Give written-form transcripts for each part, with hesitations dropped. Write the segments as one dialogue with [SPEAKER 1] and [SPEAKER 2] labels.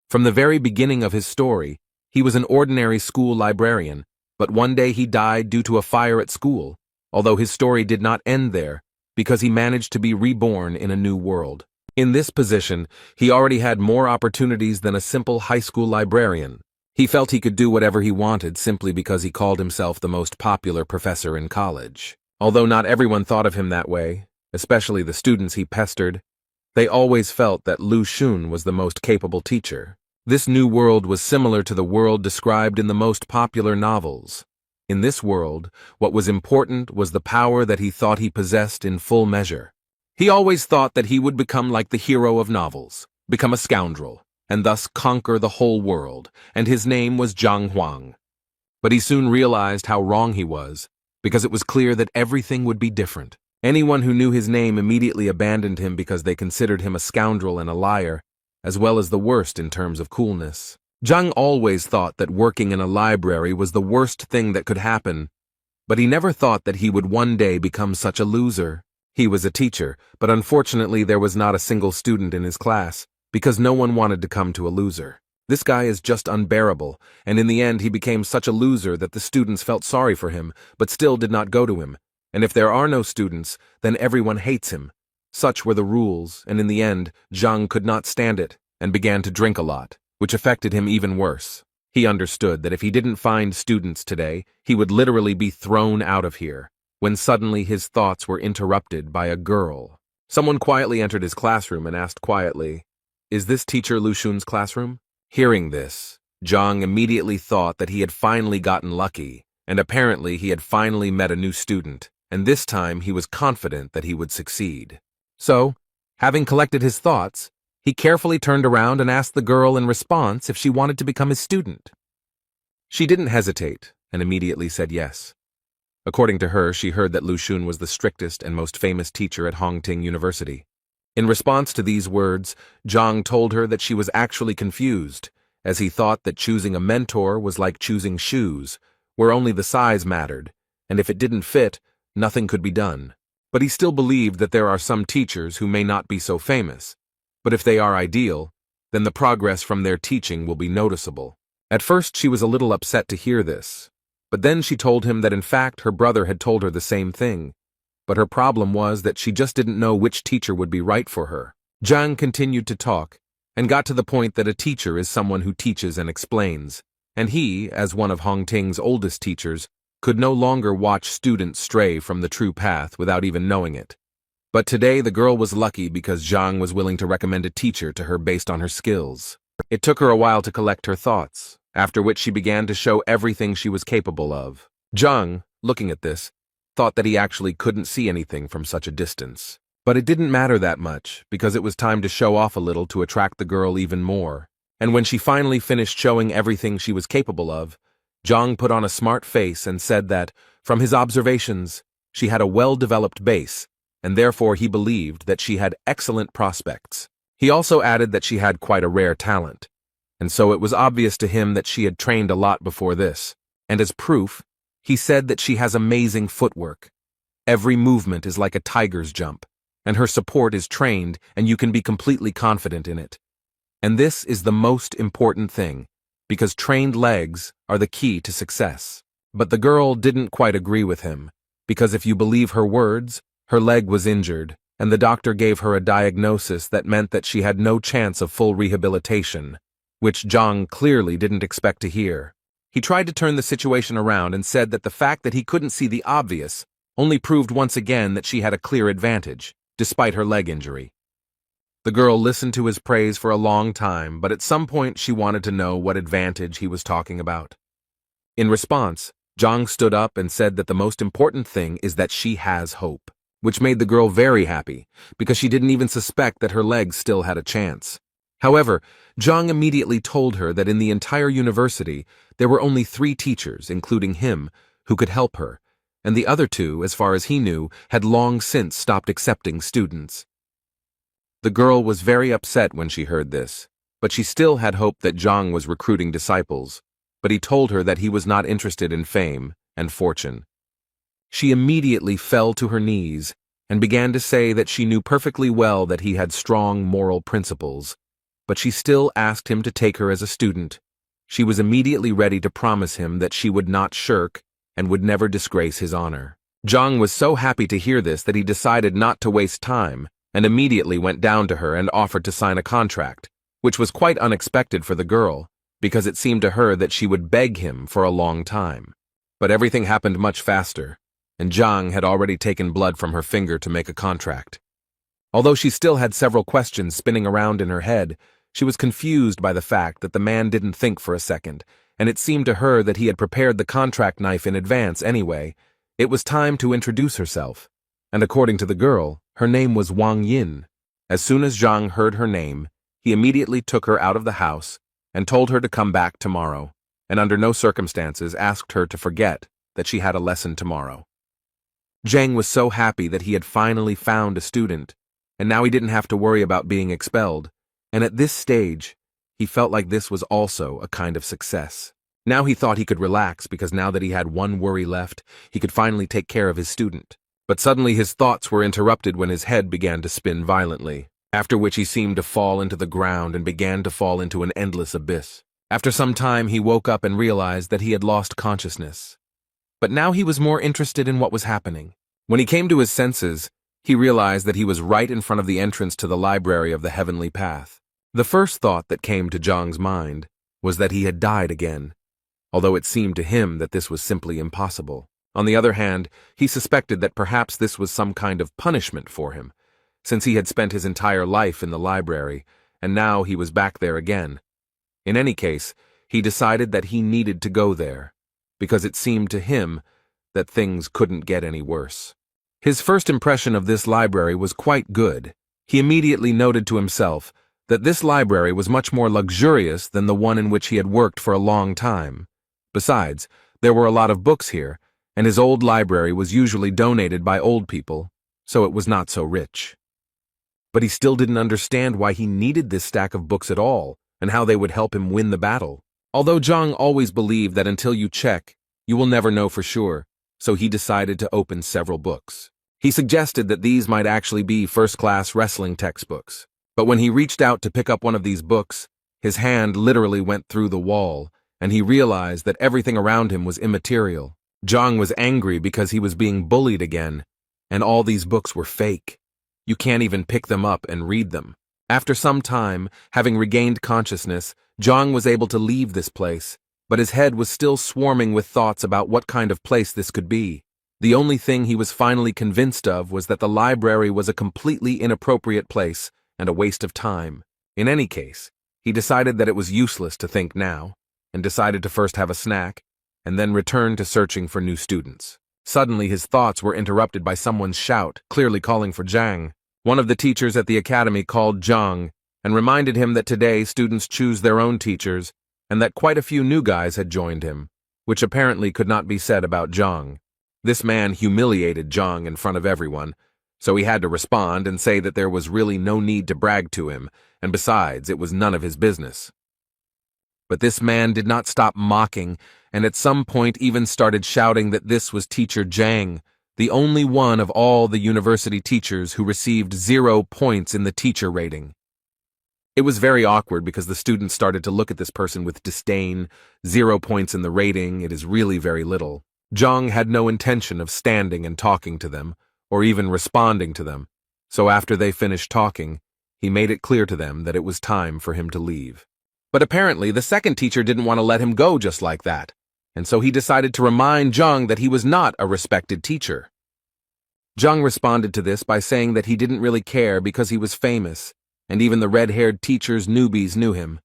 [SPEAKER 1] From the very beginning of his story, he was an ordinary school librarian, but one day he died due to a fire at school, although his story did not end there, because he managed to be reborn in a new world. In this position, he already had more opportunities than a simple high school librarian. He felt he could do whatever he wanted simply because he called himself the most popular professor in college. Although not everyone thought of him that way, especially the students he pestered, they always felt that Lu Xun was the most capable teacher. This new world was similar to the world described in the most popular novels. In this world, what was important was the power that he thought he possessed in full measure. He always thought that he would become like the hero of novels, become a scoundrel, and thus conquer the whole world, and his name was Zhang Huang. But he soon realized how wrong he was, because it was clear that everything would be different. Anyone who knew his name immediately abandoned him because they considered him a scoundrel and a liar, as well as the worst in terms of coolness. Zhang always thought that working in a library was the worst thing that could happen, but he never thought that he would one day become such a loser. He was a teacher, but unfortunately there was not a single student in his class, because no one wanted to come to a loser. This guy is just unbearable, and in the end he became such a loser that the students felt sorry for him, but still did not go to him. And if there are no students, then everyone hates him. Such were the rules, and in the end, Zhang could not stand it, and began to drink a lot, which affected him even worse. He understood that if he didn't find students today, he would literally be thrown out of here, when suddenly his thoughts were interrupted by a girl. Someone quietly entered his classroom and asked quietly, "Is this teacher Lu Xun's classroom?" Hearing this, Zhang immediately thought that he had finally gotten lucky, and apparently he had finally met a new student, and this time he was confident that he would succeed. So, having collected his thoughts, he carefully turned around and asked the girl in response if she wanted to become his student. She didn't hesitate, and immediately said yes. According to her, she heard that Lu Xun was the strictest and most famous teacher at Hongting University. In response to these words, Zhang told her that she was actually confused, as he thought that choosing a mentor was like choosing shoes, where only the size mattered, and if it didn't fit, nothing could be done. But he still believed that there are some teachers who may not be so famous, but if they are ideal, then the progress from their teaching will be noticeable. At first she was a little upset to hear this, but then she told him that in fact her brother had told her the same thing, but her problem was that she just didn't know which teacher would be right for her. Zhang continued to talk, and got to the point that a teacher is someone who teaches and explains, and he, as one of Hongting's oldest teachers, could no longer watch students stray from the true path without even knowing it. But today the girl was lucky because Zhang was willing to recommend a teacher to her based on her skills. It took her a while to collect her thoughts, after which she began to show everything she was capable of. Zhang, looking at this, thought that he actually couldn't see anything from such a distance. But it didn't matter that much, because it was time to show off a little to attract the girl even more. And when she finally finished showing everything she was capable of, Zhang put on a smart face and said that, from his observations, she had a well-developed base, and therefore he believed that she had excellent prospects. He also added that she had quite a rare talent, and so it was obvious to him that she had trained a lot before this. And as proof, he said that she has amazing footwork. Every movement is like a tiger's jump, and her support is trained, and you can be completely confident in it. And this is the most important thing, because trained legs are the key to success. But the girl didn't quite agree with him, because if you believe her words, her leg was injured, and the doctor gave her a diagnosis that meant that she had no chance of full rehabilitation, which Zhang clearly didn't expect to hear. He tried to turn the situation around and said that the fact that he couldn't see the obvious only proved once again that she had a clear advantage, despite her leg injury. The girl listened to his praise for a long time, but at some point she wanted to know what advantage he was talking about. In response, Zhang stood up and said that the most important thing is that she has hope, which made the girl very happy, because she didn't even suspect that her legs still had a chance. However, Zhang immediately told her that in the entire university, there were only 3 teachers, including him, who could help her, and the other 2, as far as he knew, had long since stopped accepting students. The girl was very upset when she heard this, but she still had hope that Zhang was recruiting disciples, but he told her that he was not interested in fame and fortune. She immediately fell to her knees and began to say that she knew perfectly well that he had strong moral principles, but she still asked him to take her as a student. She was immediately ready to promise him that she would not shirk and would never disgrace his honor. Zhang was so happy to hear this that he decided not to waste time and immediately went down to her and offered to sign a contract, which was quite unexpected for the girl, because it seemed to her that she would beg him for a long time. But everything happened much faster, and Zhang had already taken blood from her finger to make a contract. Although she still had several questions spinning around in her head, she was confused by the fact that the man didn't think for a second, and it seemed to her that he had prepared the contract knife in advance anyway. It was time to introduce herself, and according to the girl, her name was Wang Yin. As soon as Zhang heard her name, he immediately took her out of the house and told her to come back tomorrow, and under no circumstances asked her to forget that she had a lesson tomorrow. Zhang was so happy that he had finally found a student, and now he didn't have to worry about being expelled, and at this stage, he felt like this was also a kind of success. Now he thought he could relax because now that he had one worry left, he could finally take care of his student. But suddenly his thoughts were interrupted when his head began to spin violently, after which he seemed to fall into the ground and began to fall into an endless abyss. After some time, he woke up and realized that he had lost consciousness. But now he was more interested in what was happening. When he came to his senses, he realized that he was right in front of the entrance to the library of the Heavenly Path. The first thought that came to Zhang's mind was that he had died again, although it seemed to him that this was simply impossible. On the other hand, he suspected that perhaps this was some kind of punishment for him, since he had spent his entire life in the library, and now he was back there again. In any case, he decided that he needed to go there, because it seemed to him that things couldn't get any worse. His first impression of this library was quite good. He immediately noted to himself that this library was much more luxurious than the one in which he had worked for a long time. Besides, there were a lot of books here, and his old library was usually donated by old people, so it was not so rich. But he still didn't understand why he needed this stack of books at all, and how they would help him win the battle. Although Zhang always believed that until you check, you will never know for sure, so he decided to open several books. He suggested that these might actually be first-class wrestling textbooks. But when he reached out to pick up one of these books, his hand literally went through the wall, and he realized that everything around him was immaterial. Zhang was angry because he was being bullied again, and all these books were fake. You can't even pick them up and read them. After some time, having regained consciousness, Zhang was able to leave this place, but his head was still swarming with thoughts about what kind of place this could be. The only thing he was finally convinced of was that the library was a completely inappropriate place and a waste of time. In any case, he decided that it was useless to think now, and decided to first have a snack, and then return to searching for new students. Suddenly his thoughts were interrupted by someone's shout, clearly calling for Zhang. One of the teachers at the academy called Zhang and reminded him that today students choose their own teachers and that quite a few new guys had joined him, which apparently could not be said about Zhang. This man humiliated Zhang in front of everyone, so he had to respond and say that there was really no need to brag to him, and besides, it was none of his business. But this man did not stop mocking, and at some point even started shouting that this was teacher Zhang, the only one of all the university teachers who received 0 points in the teacher rating. It was very awkward because the students started to look at this person with disdain. 0 points in the rating, it is really very little. Zhang had no intention of standing and talking to them, or even responding to them, so after they finished talking, he made it clear to them that it was time for him to leave. But apparently the second teacher didn't want to let him go just like that, and so he decided to remind Zhang that he was not a respected teacher. Zhang responded to this by saying that he didn't really care because he was famous, and even the red-haired teacher's newbies knew him.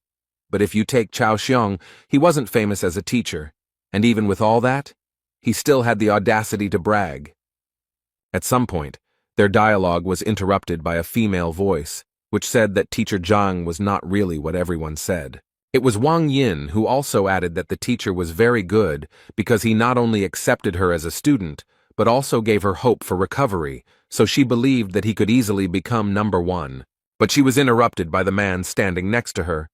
[SPEAKER 1] But if you take Chao Xiong, he wasn't famous as a teacher, and even with all that, he still had the audacity to brag. At some point, their dialogue was interrupted by a female voice, which said that teacher Zhang was not really what everyone said. It was Wang Yin who also added that the teacher was very good because he not only accepted her as a student, but also gave her hope for recovery, so she believed that he could easily become number 1. But she was interrupted by the man standing next to her.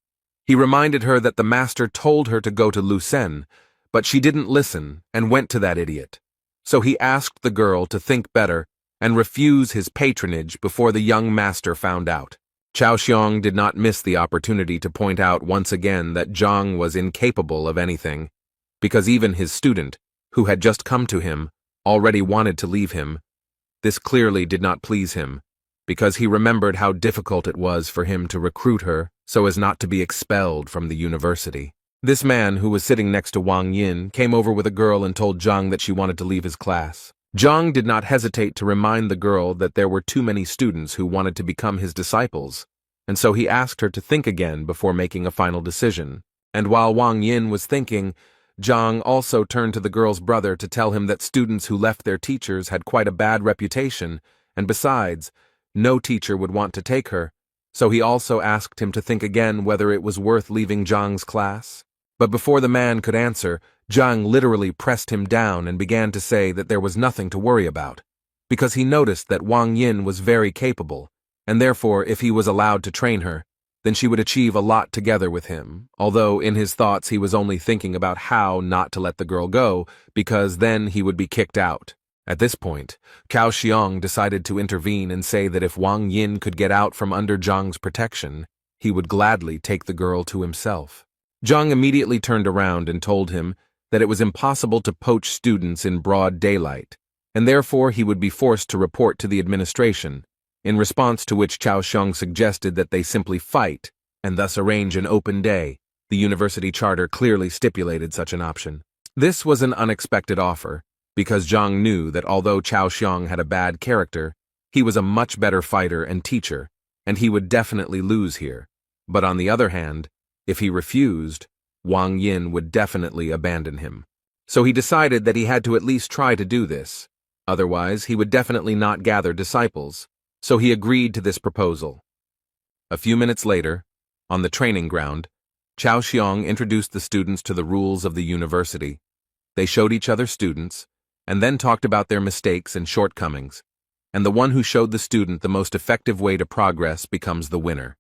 [SPEAKER 1] He reminded her that the master told her to go to Lucen, but she didn't listen and went to that idiot. So he asked the girl to think better and refuse his patronage before the young master found out. Chao Xiong did not miss the opportunity to point out once again that Zhang was incapable of anything, because even his student, who had just come to him, already wanted to leave him. This clearly did not please him, because he remembered how difficult it was for him to recruit her so as not to be expelled from the university. This man, who was sitting next to Wang Yin, came over with a girl and told Zhang that she wanted to leave his class. Zhang did not hesitate to remind the girl that there were too many students who wanted to become his disciples, and so he asked her to think again before making a final decision. And while Wang Yin was thinking, Zhang also turned to the girl's brother to tell him that students who left their teachers had quite a bad reputation, and besides, no teacher would want to take her, so he also asked him to think again whether it was worth leaving Zhang's class. But before the man could answer, Zhang literally pressed him down and began to say that there was nothing to worry about, because he noticed that Wang Yin was very capable, and therefore if he was allowed to train her, then she would achieve a lot together with him, although in his thoughts he was only thinking about how not to let the girl go, because then he would be kicked out. At this point, Cao Xiong decided to intervene and say that if Wang Yin could get out from under Zhang's protection, he would gladly take the girl to himself. Zhang immediately turned around and told him that it was impossible to poach students in broad daylight, and therefore he would be forced to report to the administration, in response to which Cao Xiong suggested that they simply fight and thus arrange an open day. The university charter clearly stipulated such an option. This was an unexpected offer, because Zhang knew that although Cao Xiong had a bad character, he was a much better fighter and teacher, and he would definitely lose here. But on the other hand, if he refused, Wang Yin would definitely abandon him. So he decided that he had to at least try to do this. Otherwise, he would definitely not gather disciples. So he agreed to this proposal. A few minutes later, on the training ground, Cao Xiong introduced the students to the rules of the university. They showed each other students, and then talked about their mistakes and shortcomings, and the one who showed the student the most effective way to progress becomes the winner.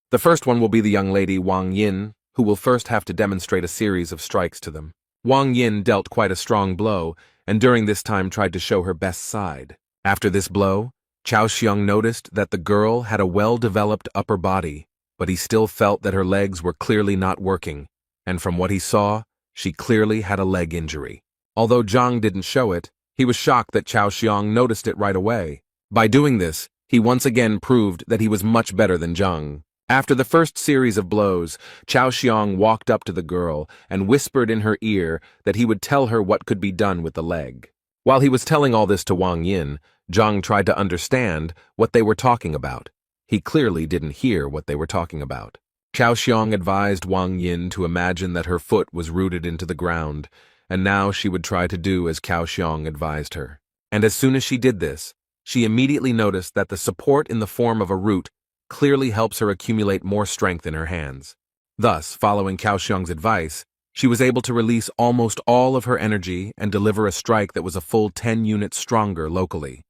[SPEAKER 1] The first one will be the young lady Wang Yin, who will first have to demonstrate a series of strikes to them. Wang Yin dealt quite a strong blow, and during this time tried to show her best side. After this blow, Cao Xiong noticed that the girl had a well-developed upper body, but he still felt that her legs were clearly not working, and from what he saw, she clearly had a leg injury. Although Zhang didn't show it, he was shocked that Cao Xiong noticed it right away. By doing this, he once again proved that he was much better than Zhang. After the first series of blows, Cao Xiong walked up to the girl and whispered in her ear that he would tell her what could be done with the leg. While he was telling all this to Wang Yin, Zhang tried to understand what they were talking about. He clearly didn't hear what they were talking about. Cao Xiong advised Wang Yin to imagine that her foot was rooted into the ground, and now she would try to do as Cao Xiong advised her. And as soon as she did this, she immediately noticed that the support in the form of a root clearly helps her accumulate more strength in her hands. Thus, following Cao Xiong's advice, she was able to release almost all of her energy and deliver a strike that was a full 10 units stronger locally.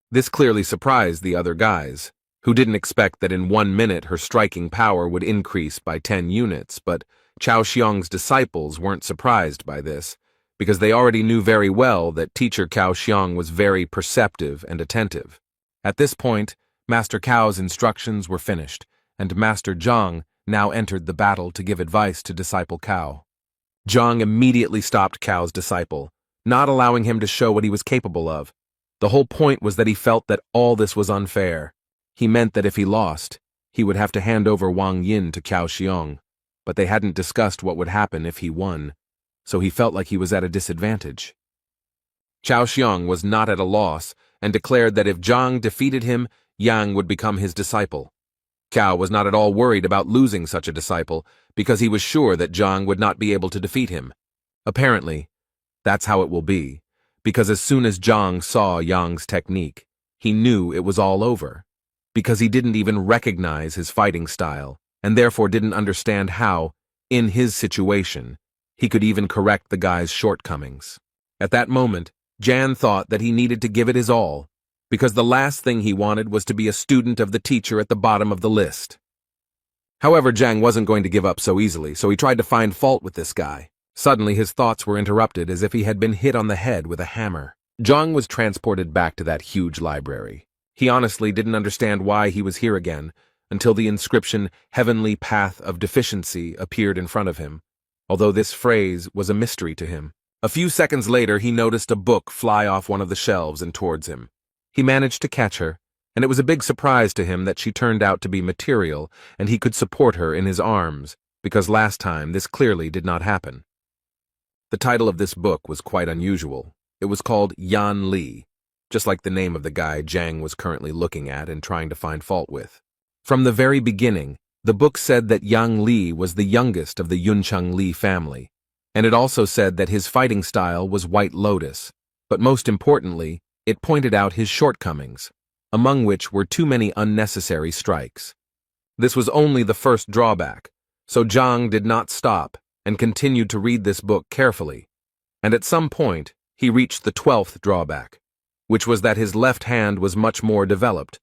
[SPEAKER 1] This clearly surprised the other guys, who didn't expect that in 1 minute her striking power would increase by 10 units, but Cao Xiong's disciples weren't surprised by this, because they already knew very well that teacher Cao Xiong was very perceptive and attentive. At this point, Master Cao's instructions were finished, and Master Zhang now entered the battle to give advice to disciple Cao. Zhang immediately stopped Cao's disciple, not allowing him to show what he was capable of. The whole point was that he felt that all this was unfair. He meant that if he lost, he would have to hand over Wang Yin to Cao Xiong, but they hadn't discussed what would happen if he won, so he felt like he was at a disadvantage. Cao Xiong was not at a loss and declared that if Zhang defeated him, Yang would become his disciple. Cao was not at all worried about losing such a disciple because he was sure that Zhang would not be able to defeat him. Apparently, that's how it will be, because as soon as Zhang saw Yang's technique, he knew it was all over, because he didn't even recognize his fighting style, and therefore didn't understand how, in his situation, he could even correct the guy's shortcomings. At that moment, Jan thought that he needed to give it his all, because the last thing he wanted was to be a student of the teacher at the bottom of the list. However, Zhang wasn't going to give up so easily, so he tried to find fault with this guy. Suddenly, his thoughts were interrupted as if he had been hit on the head with a hammer. Zhang was transported back to that huge library. He honestly didn't understand why he was here again, until the inscription "Heavenly Path of Deficiency" appeared in front of him, although this phrase was a mystery to him. A few seconds later, he noticed a book fly off one of the shelves and towards him. He managed to catch her, and it was a big surprise to him that she turned out to be material and he could support her in his arms, because last time this clearly did not happen. The title of this book was quite unusual. It was called Yan Li, just like the name of the guy Jang was currently looking at and trying to find fault with. From the very beginning, the book said that Yang Li was the youngest of the Yuncheng Li family, and it also said that his fighting style was White Lotus, but most importantly, it pointed out his shortcomings, among which were too many unnecessary strikes. This was only the first drawback, so Zhang did not stop and continued to read this book carefully, and at some point, he reached the 12th drawback, which was that his left hand was much more developed,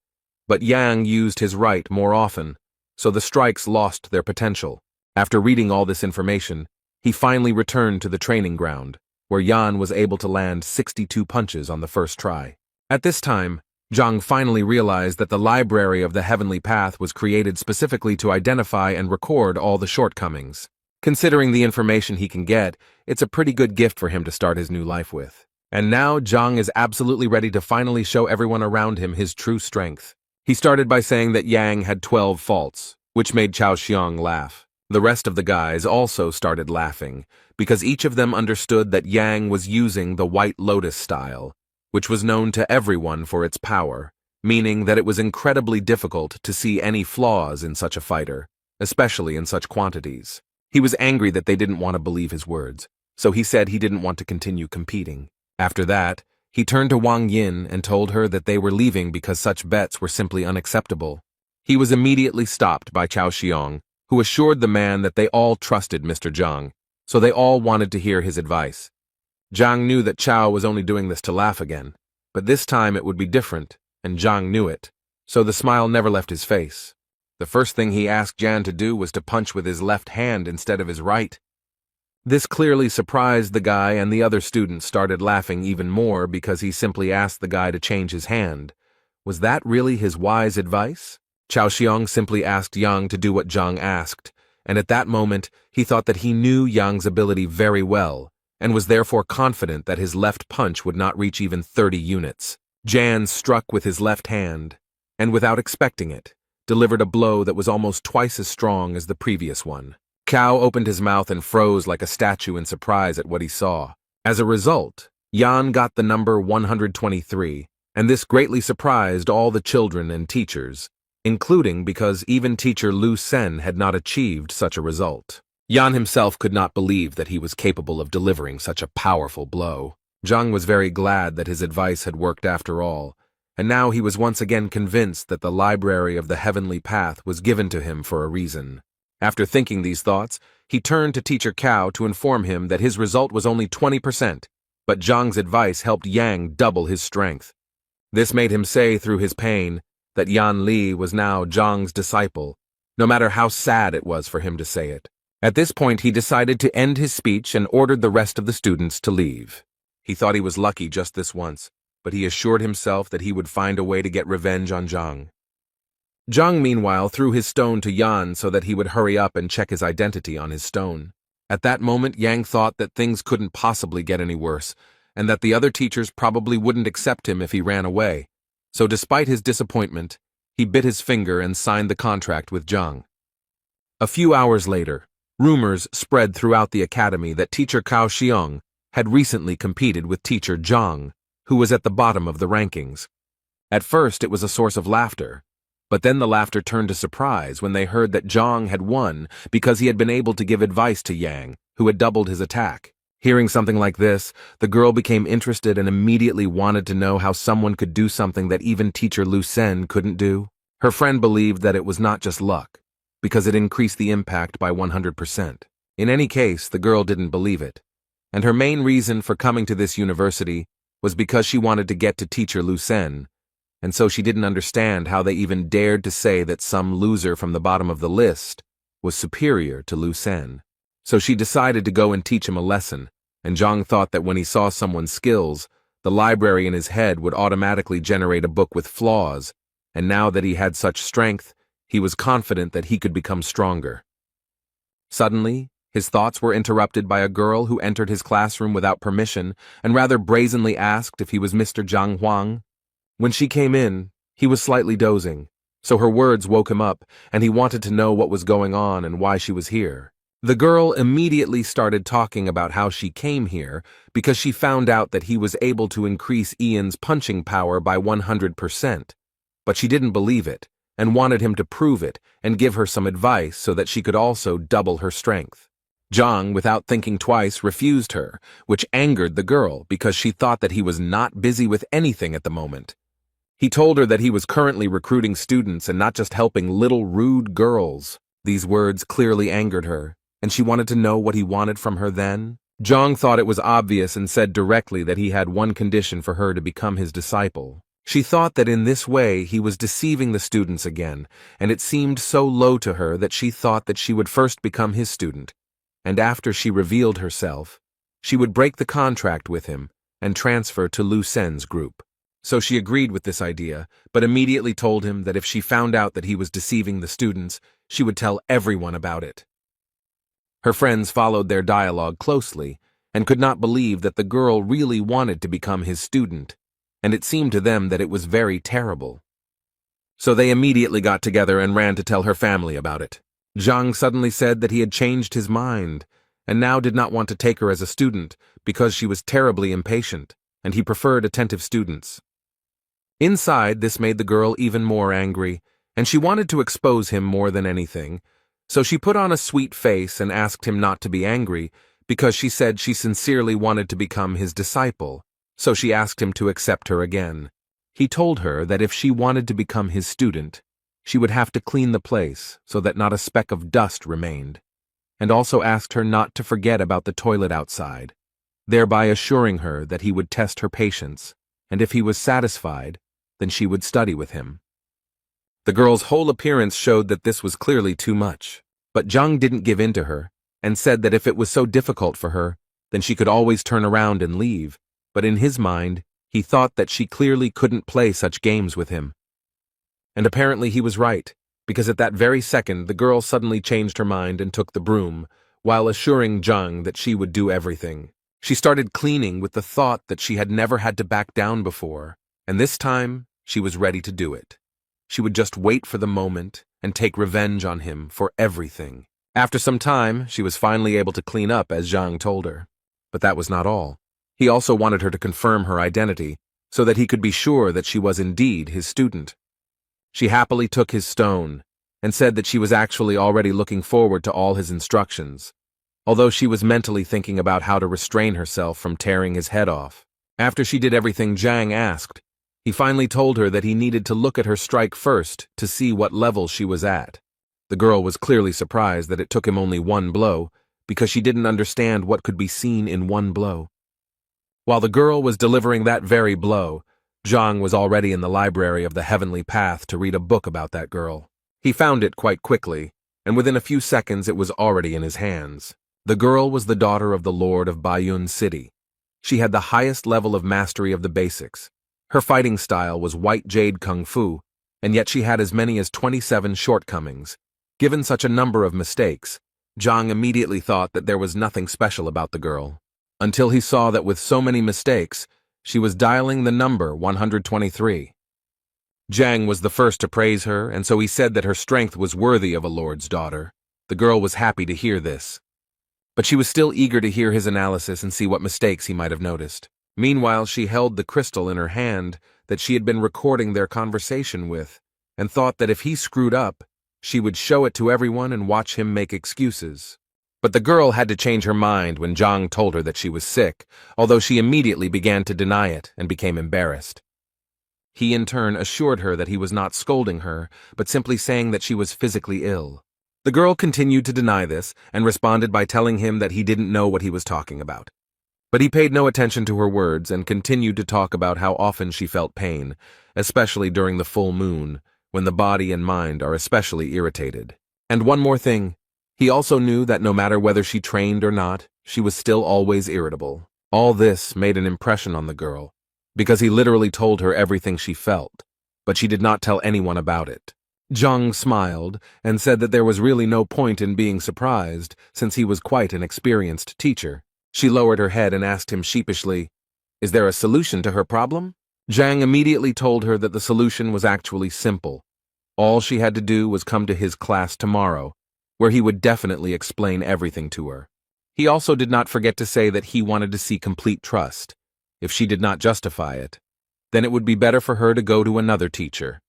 [SPEAKER 1] but Yang used his right more often, so the strikes lost their potential. After reading all this information, he finally returned to the training ground, where Yan was able to land 62 punches on the first try. At this time, Zhang finally realized that the library of the Heavenly Path was created specifically to identify and record all the shortcomings. Considering the information he can get, it's a pretty good gift for him to start his new life with. And now Zhang is absolutely ready to finally show everyone around him his true strength. He started by saying that Yang had 12 faults, which made Chao Xiong laugh. The rest of the guys also started laughing, because each of them understood that Yang was using the White Lotus style, which was known to everyone for its power, meaning that it was incredibly difficult to see any flaws in such a fighter, especially in such quantities. He was angry that they didn't want to believe his words, so he said he didn't want to continue competing. After that, he turned to Wang Yin and told her that they were leaving because such bets were simply unacceptable. He was immediately stopped by Chao Xiong, who assured the man that they all trusted Mr. Zhang, so they all wanted to hear his advice. Zhang knew that Chao was only doing this to laugh again, but this time it would be different, and Zhang knew it, so the smile never left his face. The first thing he asked Jan to do was to punch with his left hand instead of his right. This clearly surprised the guy, and the other students started laughing even more because he simply asked the guy to change his hand. Was that really his wise advice? Chao Xiong simply asked Yang to do what Zhang asked, and at that moment he thought that he knew Yang's ability very well, and was therefore confident that his left punch would not reach even 30 units. Jan struck with his left hand, and without expecting it, delivered a blow that was almost twice as strong as the previous one. Cao opened his mouth and froze like a statue in surprise at what he saw. As a result, Yan got the number 123, and this greatly surprised all the children and teachers, including because even teacher Lu Sen had not achieved such a result. Yan himself could not believe that he was capable of delivering such a powerful blow. Zhang was very glad that his advice had worked after all, and now he was once again convinced that the library of the Heavenly Path was given to him for a reason. After thinking these thoughts, he turned to Teacher Cao to inform him that his result was only 20%, but Zhang's advice helped Yang double his strength. This made him say through his pain that Yan Li was now Zhang's disciple, no matter how sad it was for him to say it. At this point, he decided to end his speech and ordered the rest of the students to leave. He thought he was lucky just this once, but he assured himself that he would find a way to get revenge on Zhang. Zhang, meanwhile, threw his stone to Yan so that he would hurry up and check his identity on his stone. At that moment, Yang thought that things couldn't possibly get any worse, and that the other teachers probably wouldn't accept him if he ran away. So despite his disappointment, he bit his finger and signed the contract with Zhang. A few hours later, rumors spread throughout the academy that teacher Cao Xiong had recently competed with teacher Zhang, who was at the bottom of the rankings. At first, it was a source of laughter, but then the laughter turned to surprise when they heard that Zhang had won because he had been able to give advice to Yang, who had doubled his attack. Hearing something like this, the girl became interested and immediately wanted to know how someone could do something that even teacher Lu Sen couldn't do. Her friend believed that it was not just luck, because it increased the impact by 100%. In any case, the girl didn't believe it, and her main reason for coming to this university was because she wanted to get to teacher Lu Sen, and so she didn't understand how they even dared to say that some loser from the bottom of the list was superior to Lu Sen. So she decided to go and teach him a lesson, and Zhang thought that when he saw someone's skills, The library in his head would automatically generate a book with flaws, and now that he had such strength, he was confident that he could become stronger. Suddenly, his thoughts were interrupted by a girl who entered his classroom without permission and rather brazenly asked if he was Mr. Zhang Huang. When she came in, he was slightly dozing, so her words woke him up, and he wanted to know what was going on and why she was here. The girl immediately started talking about how she came here because she found out that he was able to increase Ian's punching power by 100%. But she didn't believe it, and wanted him to prove it and give her some advice so that she could also double her strength. Zhang, without thinking twice, refused her, which angered the girl because she thought that he was not busy with anything at the moment. He told her that he was currently recruiting students and not just helping little rude girls. These words clearly angered her, and she wanted to know what he wanted from her then. Zhang thought it was obvious and said directly that he had one condition for her to become his disciple. She thought that in this way he was deceiving the students again, and it seemed so low to her that she thought that she would first become his student, and after she revealed herself, she would break the contract with him and transfer to Lu Sen's group. So she agreed with this idea, but immediately told him that if she found out that he was deceiving the students, she would tell everyone about it. Her friends followed their dialogue closely and could not believe that the girl really wanted to become his student, and it seemed to them that it was very terrible. So they immediately got together and ran to tell her family about it. Zhang suddenly said that he had changed his mind and now did not want to take her as a student because she was terribly impatient, and he preferred attentive students. Inside, this made the girl even more angry, and she wanted to expose him more than anything, so she put on a sweet face and asked him not to be angry because she said she sincerely wanted to become his disciple. So she asked him to accept her again. He told her that if she wanted to become his student, she would have to clean the place so that not a speck of dust remained, and also asked her not to forget about the toilet outside, thereby assuring her that he would test her patience, and if he was satisfied, then she would study with him. The girl's whole appearance showed that this was clearly too much, but Zhang didn't give in to her, and said that if it was so difficult for her, then she could always turn around and leave. But in his mind, he thought that she clearly couldn't play such games with him. And apparently he was right, because at that very second the girl suddenly changed her mind and took the broom, while assuring Zhang that she would do everything. She started cleaning with the thought that she had never had to back down before, and this time she was ready to do it. She would just wait for the moment and take revenge on him for everything. After some time, she was finally able to clean up as Zhang told her. But that was not all. He also wanted her to confirm her identity, so that he could be sure that she was indeed his student. She happily took his stone, and said that she was actually already looking forward to all his instructions, although she was mentally thinking about how to restrain herself from tearing his head off. After she did everything Zhang asked, he finally told her that he needed to look at her strike first to see what level she was at. The girl was clearly surprised that it took him only one blow, because she didn't understand what could be seen in one blow. While the girl was delivering that very blow, Zhang was already in the library of the Heavenly Path to read a book about that girl. He found it quite quickly, and within a few seconds it was already in his hands. The girl was the daughter of the Lord of Bayun City. She had the highest level of mastery of the basics. Her fighting style was white jade kung fu, and yet she had as many as 27 shortcomings. Given such a number of mistakes, Zhang immediately thought that there was nothing special about the girl, until he saw that with so many mistakes, she was dialing the number 123. Zhang was the first to praise her, and so he said that her strength was worthy of a lord's daughter. The girl was happy to hear this, but she was still eager to hear his analysis and see what mistakes he might have noticed. Meanwhile, she held the crystal in her hand that she had been recording their conversation with, and thought that if he screwed up, she would show it to everyone and watch him make excuses. But the girl had to change her mind when Zhang told her that she was sick, although she immediately began to deny it and became embarrassed. He in turn assured her that he was not scolding her, but simply saying that she was physically ill. The girl continued to deny this and responded by telling him that he didn't know what he was talking about. But he paid no attention to her words and continued to talk about how often she felt pain, especially during the full moon, when the body and mind are especially irritated. And one more thing. He also knew that no matter whether she trained or not, she was still always irritable. All this made an impression on the girl, because he literally told her everything she felt, but she did not tell anyone about it. Zhang smiled and said that there was really no point in being surprised, since he was quite an experienced teacher. She lowered her head and asked him sheepishly, "Is there a solution to her problem?" Zhang immediately told her that the solution was actually simple. All she had to do was come to his class tomorrow, where he would definitely explain everything to her. He also did not forget to say that he wanted to see complete trust. If she did not justify it, then it would be better for her to go to another teacher.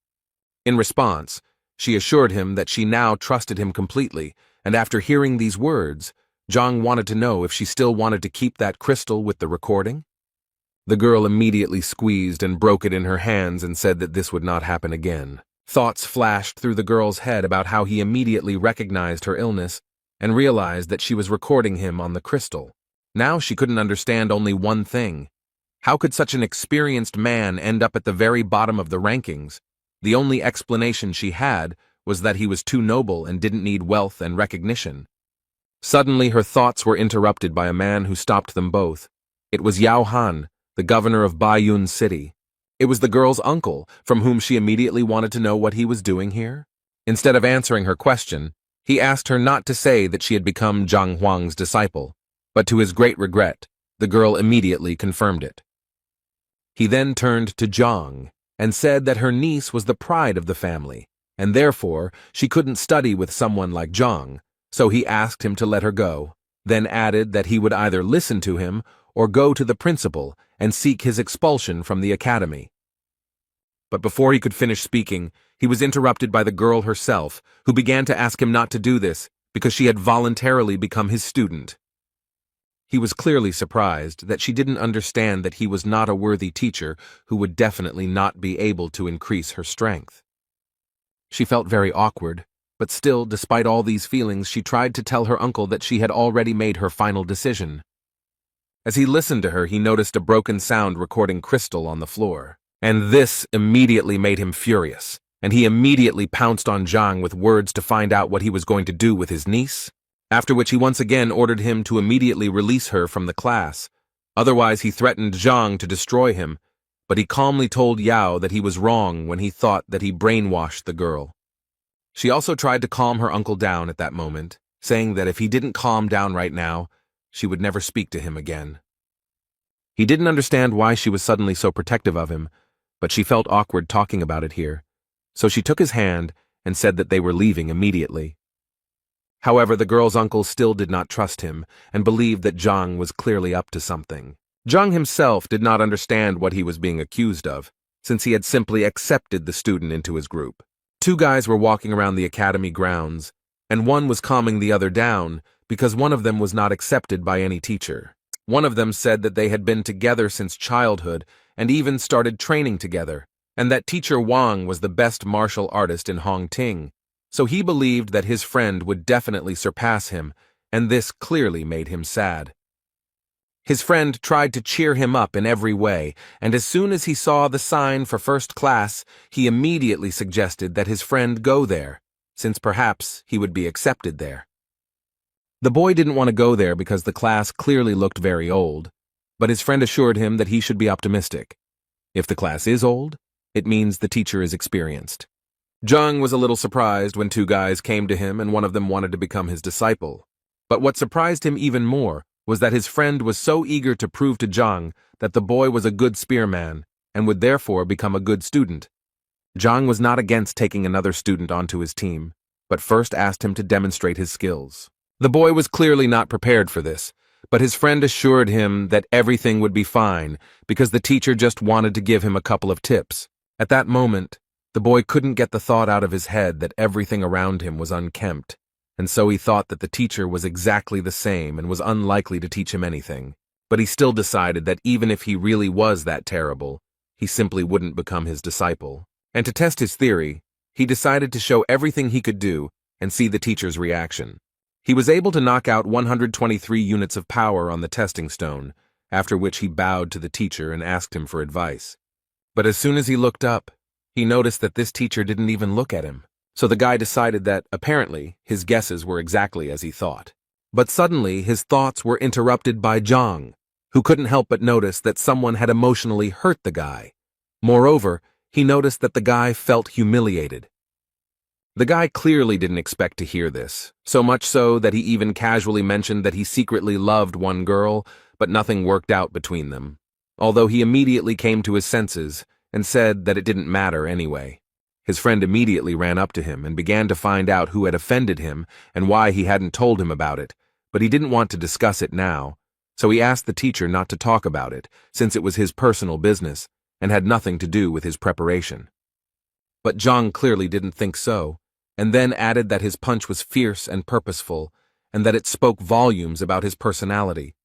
[SPEAKER 1] In response, she assured him that she now trusted him completely, and after hearing these words, Zhang wanted to know if she still wanted to keep that crystal with the recording. The girl immediately squeezed and broke it in her hands and said that this would not happen again. Thoughts flashed through the girl's head about how he immediately recognized her illness and realized that she was recording him on the crystal. Now she couldn't understand only one thing. How could such an experienced man end up at the very bottom of the rankings? The only explanation she had was that he was too noble and didn't need wealth and recognition. Suddenly her thoughts were interrupted by a man who stopped them both. It was Yao Han, the governor of Baiyun City. It was the girl's uncle, from whom she immediately wanted to know what he was doing here. Instead of answering her question, he asked her not to say that she had become Zhang Huang's disciple, but to his great regret, the girl immediately confirmed it. He then turned to Zhang and said that her niece was the pride of the family, and therefore she couldn't study with someone like Zhang, so he asked him to let her go, then added that he would either listen to him or go to the principal and seek his expulsion from the academy. But before he could finish speaking, he was interrupted by the girl herself, who began to ask him not to do this because she had voluntarily become his student. He was clearly surprised that she didn't understand that he was not a worthy teacher who would definitely not be able to increase her strength. She felt very awkward, but still, despite all these feelings, she tried to tell her uncle that she had already made her final decision. As he listened to her, he noticed a broken sound recording crystal on the floor, and this immediately made him furious, and he immediately pounced on Zhang with words to find out what he was going to do with his niece, after which he once again ordered him to immediately release her from the class. Otherwise, he threatened Zhang to destroy him, but he calmly told Yao that he was wrong when he thought that he brainwashed the girl. She also tried to calm her uncle down at that moment, saying that if he didn't calm down right now, she would never speak to him again. He didn't understand why she was suddenly so protective of him, but she felt awkward talking about it here, so she took his hand and said that they were leaving immediately. However, the girl's uncle still did not trust him and believed that Zhang was clearly up to something. Zhang himself did not understand what he was being accused of, since he had simply accepted the student into his group. Two guys were walking around the academy grounds, and one was calming the other down because one of them was not accepted by any teacher. One of them said that they had been together since childhood and even started training together, and that teacher Wang was the best martial artist in Hongting, so he believed that his friend would definitely surpass him, and this clearly made him sad. His friend tried to cheer him up in every way, and as soon as he saw the sign for first class, he immediately suggested that his friend go there, since perhaps he would be accepted there. The boy didn't want to go there because the class clearly looked very old, but his friend assured him that he should be optimistic. If the class is old, it means the teacher is experienced. Zhang was a little surprised when two guys came to him and one of them wanted to become his disciple. But what surprised him even more was that his friend was so eager to prove to Zhang that the boy was a good spearman and would therefore become a good student. Zhang was not against taking another student onto his team, but first asked him to demonstrate his skills. The boy was clearly not prepared for this, but his friend assured him that everything would be fine because the teacher just wanted to give him a couple of tips. At that moment, the boy couldn't get the thought out of his head that everything around him was unkempt, and so he thought that the teacher was exactly the same and was unlikely to teach him anything. But he still decided that even if he really was that terrible, he simply wouldn't become his disciple. And to test his theory, he decided to show everything he could do and see the teacher's reaction. He was able to knock out 123 units of power on the testing stone, after which he bowed to the teacher and asked him for advice. But as soon as he looked up, he noticed that this teacher didn't even look at him. So the guy decided that, apparently, his guesses were exactly as he thought. But suddenly, his thoughts were interrupted by Zhang, who couldn't help but notice that someone had emotionally hurt the guy. Moreover, he noticed that the guy felt humiliated. The guy clearly didn't expect to hear this, so much so that he even casually mentioned that he secretly loved one girl, but nothing worked out between them, although he immediately came to his senses and said that it didn't matter anyway. His friend immediately ran up to him and began to find out who had offended him and why he hadn't told him about it, but he didn't want to discuss it now, so he asked the teacher not to talk about it, since it was his personal business and had nothing to do with his preparation. But Zhang clearly didn't think so, and then added that his punch was fierce and purposeful, and that it spoke volumes about his personality.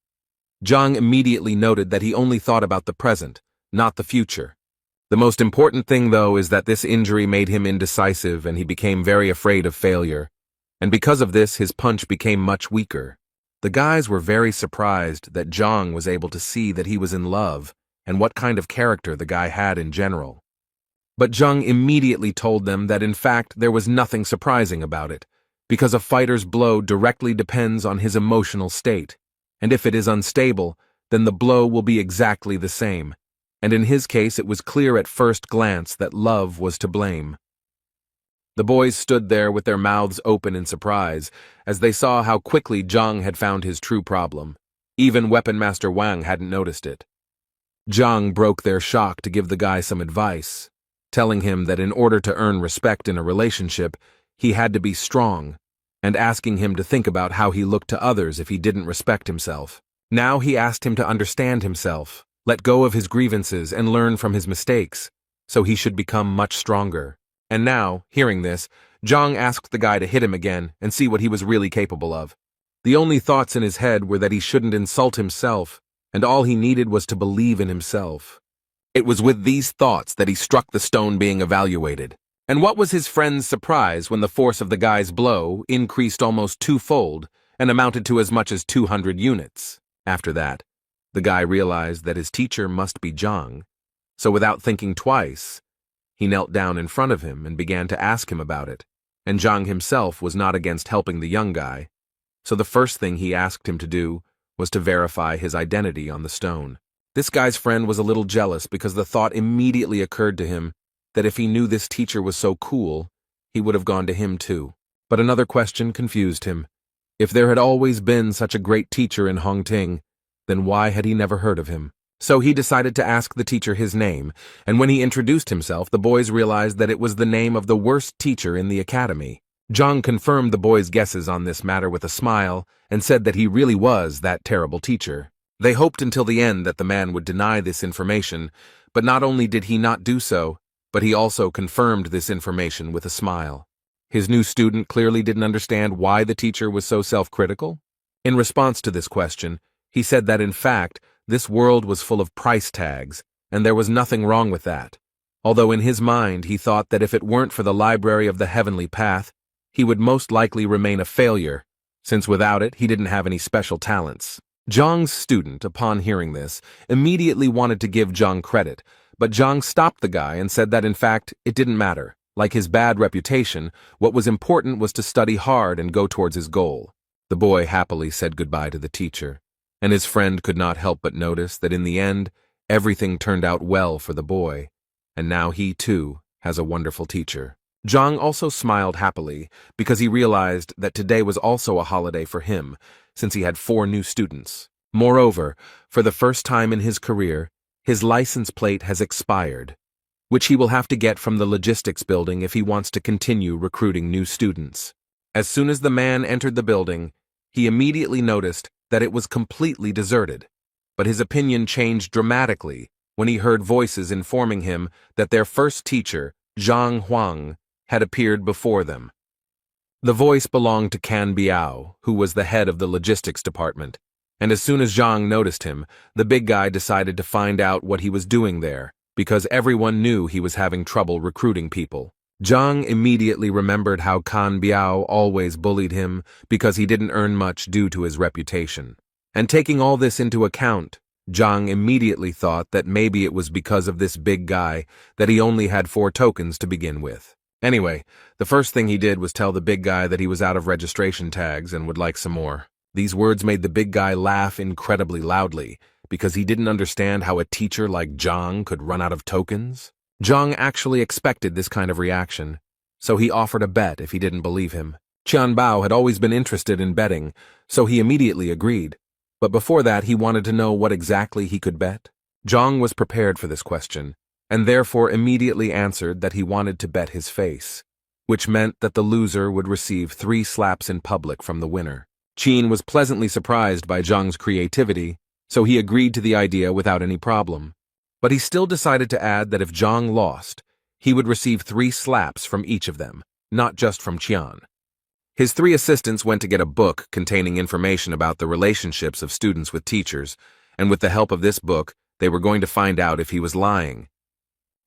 [SPEAKER 1] Zhang immediately noted that he only thought about the present, not the future. The most important thing, though, is that this injury made him indecisive and he became very afraid of failure, and because of this his punch became much weaker. The guys were very surprised that Zhang was able to see that he was in love and what kind of character the guy had in general. But Zhang immediately told them that in fact there was nothing surprising about it, because a fighter's blow directly depends on his emotional state, and if it is unstable, then the blow will be exactly the same. And in his case it was clear at first glance that love was to blame. The boys stood there with their mouths open in surprise, as they saw how quickly Zhang had found his true problem. Even Weapon Master Wang hadn't noticed it. Zhang broke their shock to give the guy some advice, telling him that in order to earn respect in a relationship, he had to be strong, and asking him to think about how he looked to others if he didn't respect himself. Now he asked him to understand himself, let go of his grievances and learn from his mistakes, so he should become much stronger. And now, hearing this, Zhang asked the guy to hit him again and see what he was really capable of. The only thoughts in his head were that he shouldn't insult himself, and all he needed was to believe in himself. It was with these thoughts that he struck the stone being evaluated. And what was his friend's surprise when the force of the guy's blow increased almost twofold and amounted to as much as 200 units. After that, the guy realized that his teacher must be Zhang, so without thinking twice, he knelt down in front of him and began to ask him about it, and Zhang himself was not against helping the young guy, so the first thing he asked him to do was to verify his identity on the stone. This guy's friend was a little jealous because the thought immediately occurred to him that if he knew this teacher was so cool, he would have gone to him too. But another question confused him. If there had always been such a great teacher in Hongting, then why had he never heard of him? So he decided to ask the teacher his name, and when he introduced himself, the boys realized that it was the name of the worst teacher in the academy. Zhang confirmed the boys' guesses on this matter with a smile and said that he really was that terrible teacher. They hoped until the end that the man would deny this information, but not only did he not do so, but he also confirmed this information with a smile. His new student clearly didn't understand why the teacher was so self-critical. In response to this question, he said that in fact, this world was full of price tags, and there was nothing wrong with that. Although in his mind he thought that if it weren't for the Library of the Heavenly Path, he would most likely remain a failure, since without it he didn't have any special talents. Zhang's student, upon hearing this, immediately wanted to give Zhang credit, but Zhang stopped the guy and said that in fact it didn't matter. Like his bad reputation, what was important was to study hard and go towards his goal. The boy happily said goodbye to the teacher, and his friend could not help but notice that in the end, everything turned out well for the boy, and now he too has a wonderful teacher. Zhang also smiled happily because he realized that today was also a holiday for him, since he had 4 new students. Moreover, for the first time in his career, his license plate has expired, which he will have to get from the logistics building if he wants to continue recruiting new students. As soon as the man entered the building, he immediately noticed that it was completely deserted, but his opinion changed dramatically when he heard voices informing him that their first teacher, Zhang Huang, had appeared before them. The voice belonged to Can Biao, who was the head of the logistics department, and as soon as Zhang noticed him, the big guy decided to find out what he was doing there, because everyone knew he was having trouble recruiting people. Zhang immediately remembered how Can Biao always bullied him because he didn't earn much due to his reputation. And taking all this into account, Zhang immediately thought that maybe it was because of this big guy that he only had 4 tokens to begin with. Anyway, the first thing he did was tell the big guy that he was out of registration tags and would like some more. These words made the big guy laugh incredibly loudly, because he didn't understand how a teacher like Zhang could run out of tokens? Zhang actually expected this kind of reaction, so he offered a bet if he didn't believe him. Qianbao had always been interested in betting, so he immediately agreed. But before that, he wanted to know what exactly he could bet. Zhang was prepared for this question, and therefore immediately answered that he wanted to bet his face, which meant that the loser would receive 3 slaps in public from the winner. Qin was pleasantly surprised by Zhang's creativity, so he agreed to the idea without any problem. But he still decided to add that if Zhang lost, he would receive 3 slaps from each of them, not just from Qian. His 3 assistants went to get a book containing information about the relationships of students with teachers, and with the help of this book, they were going to find out if he was lying.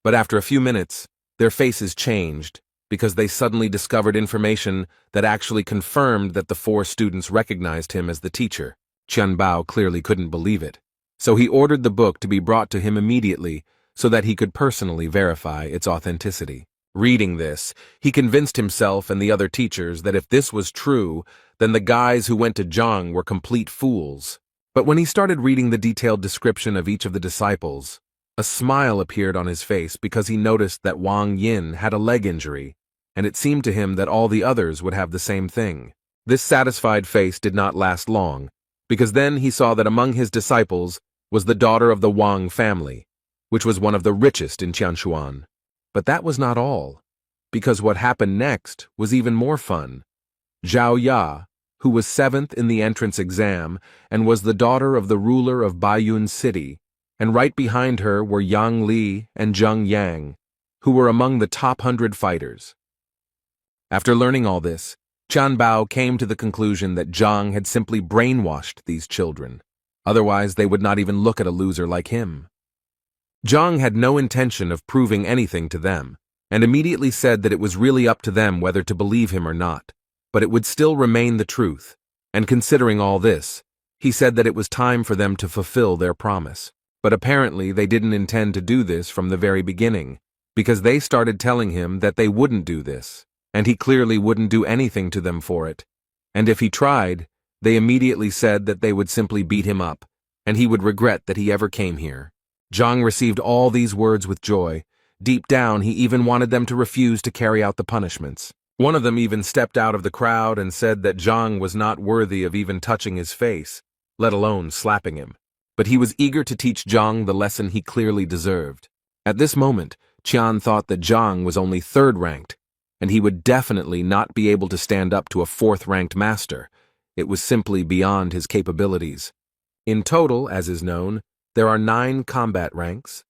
[SPEAKER 1] But after a few minutes, their faces changed because they suddenly discovered information that actually confirmed that the 4 students recognized him as the teacher. Qianbao clearly couldn't believe it, so he ordered the book to be brought to him immediately so that he could personally verify its authenticity. Reading this, he convinced himself and the other teachers that if this was true, then the guys who went to Zhang were complete fools. But when he started reading the detailed description of each of the disciples, a smile appeared on his face because he noticed that Wang Yin had a leg injury, and it seemed to him that all the others would have the same thing. This satisfied face did not last long, because then he saw that among his disciples was the daughter of the Wang family, which was one of the richest in Qianshuan. But that was not all, because what happened next was even more fun. Zhao Ya, who was 7th in the entrance exam and was the daughter of the ruler of Baiyun City, and right behind her were Yang Li and Zheng Yang, who were among the top 100 fighters. After learning all this, Qianbao came to the conclusion that Zhang had simply brainwashed these children. Otherwise, they would not even look at a loser like him. Zhang had no intention of proving anything to them, and immediately said that it was really up to them whether to believe him or not, but it would still remain the truth, and considering all this, he said that it was time for them to fulfill their promise. But apparently they didn't intend to do this from the very beginning, because they started telling him that they wouldn't do this, and he clearly wouldn't do anything to them for it. And if he tried, they immediately said that they would simply beat him up, and he would regret that he ever came here. Zhang received all these words with joy. Deep down, he even wanted them to refuse to carry out the punishments. One of them even stepped out of the crowd and said that Zhang was not worthy of even touching his face, let alone slapping him. But he was eager to teach Zhang the lesson he clearly deserved. At this moment, Qian thought that Zhang was only 3rd ranked, and he would definitely not be able to stand up to a 4th-ranked master. It was simply beyond his capabilities. In total, as is known, there are 9 combat ranks.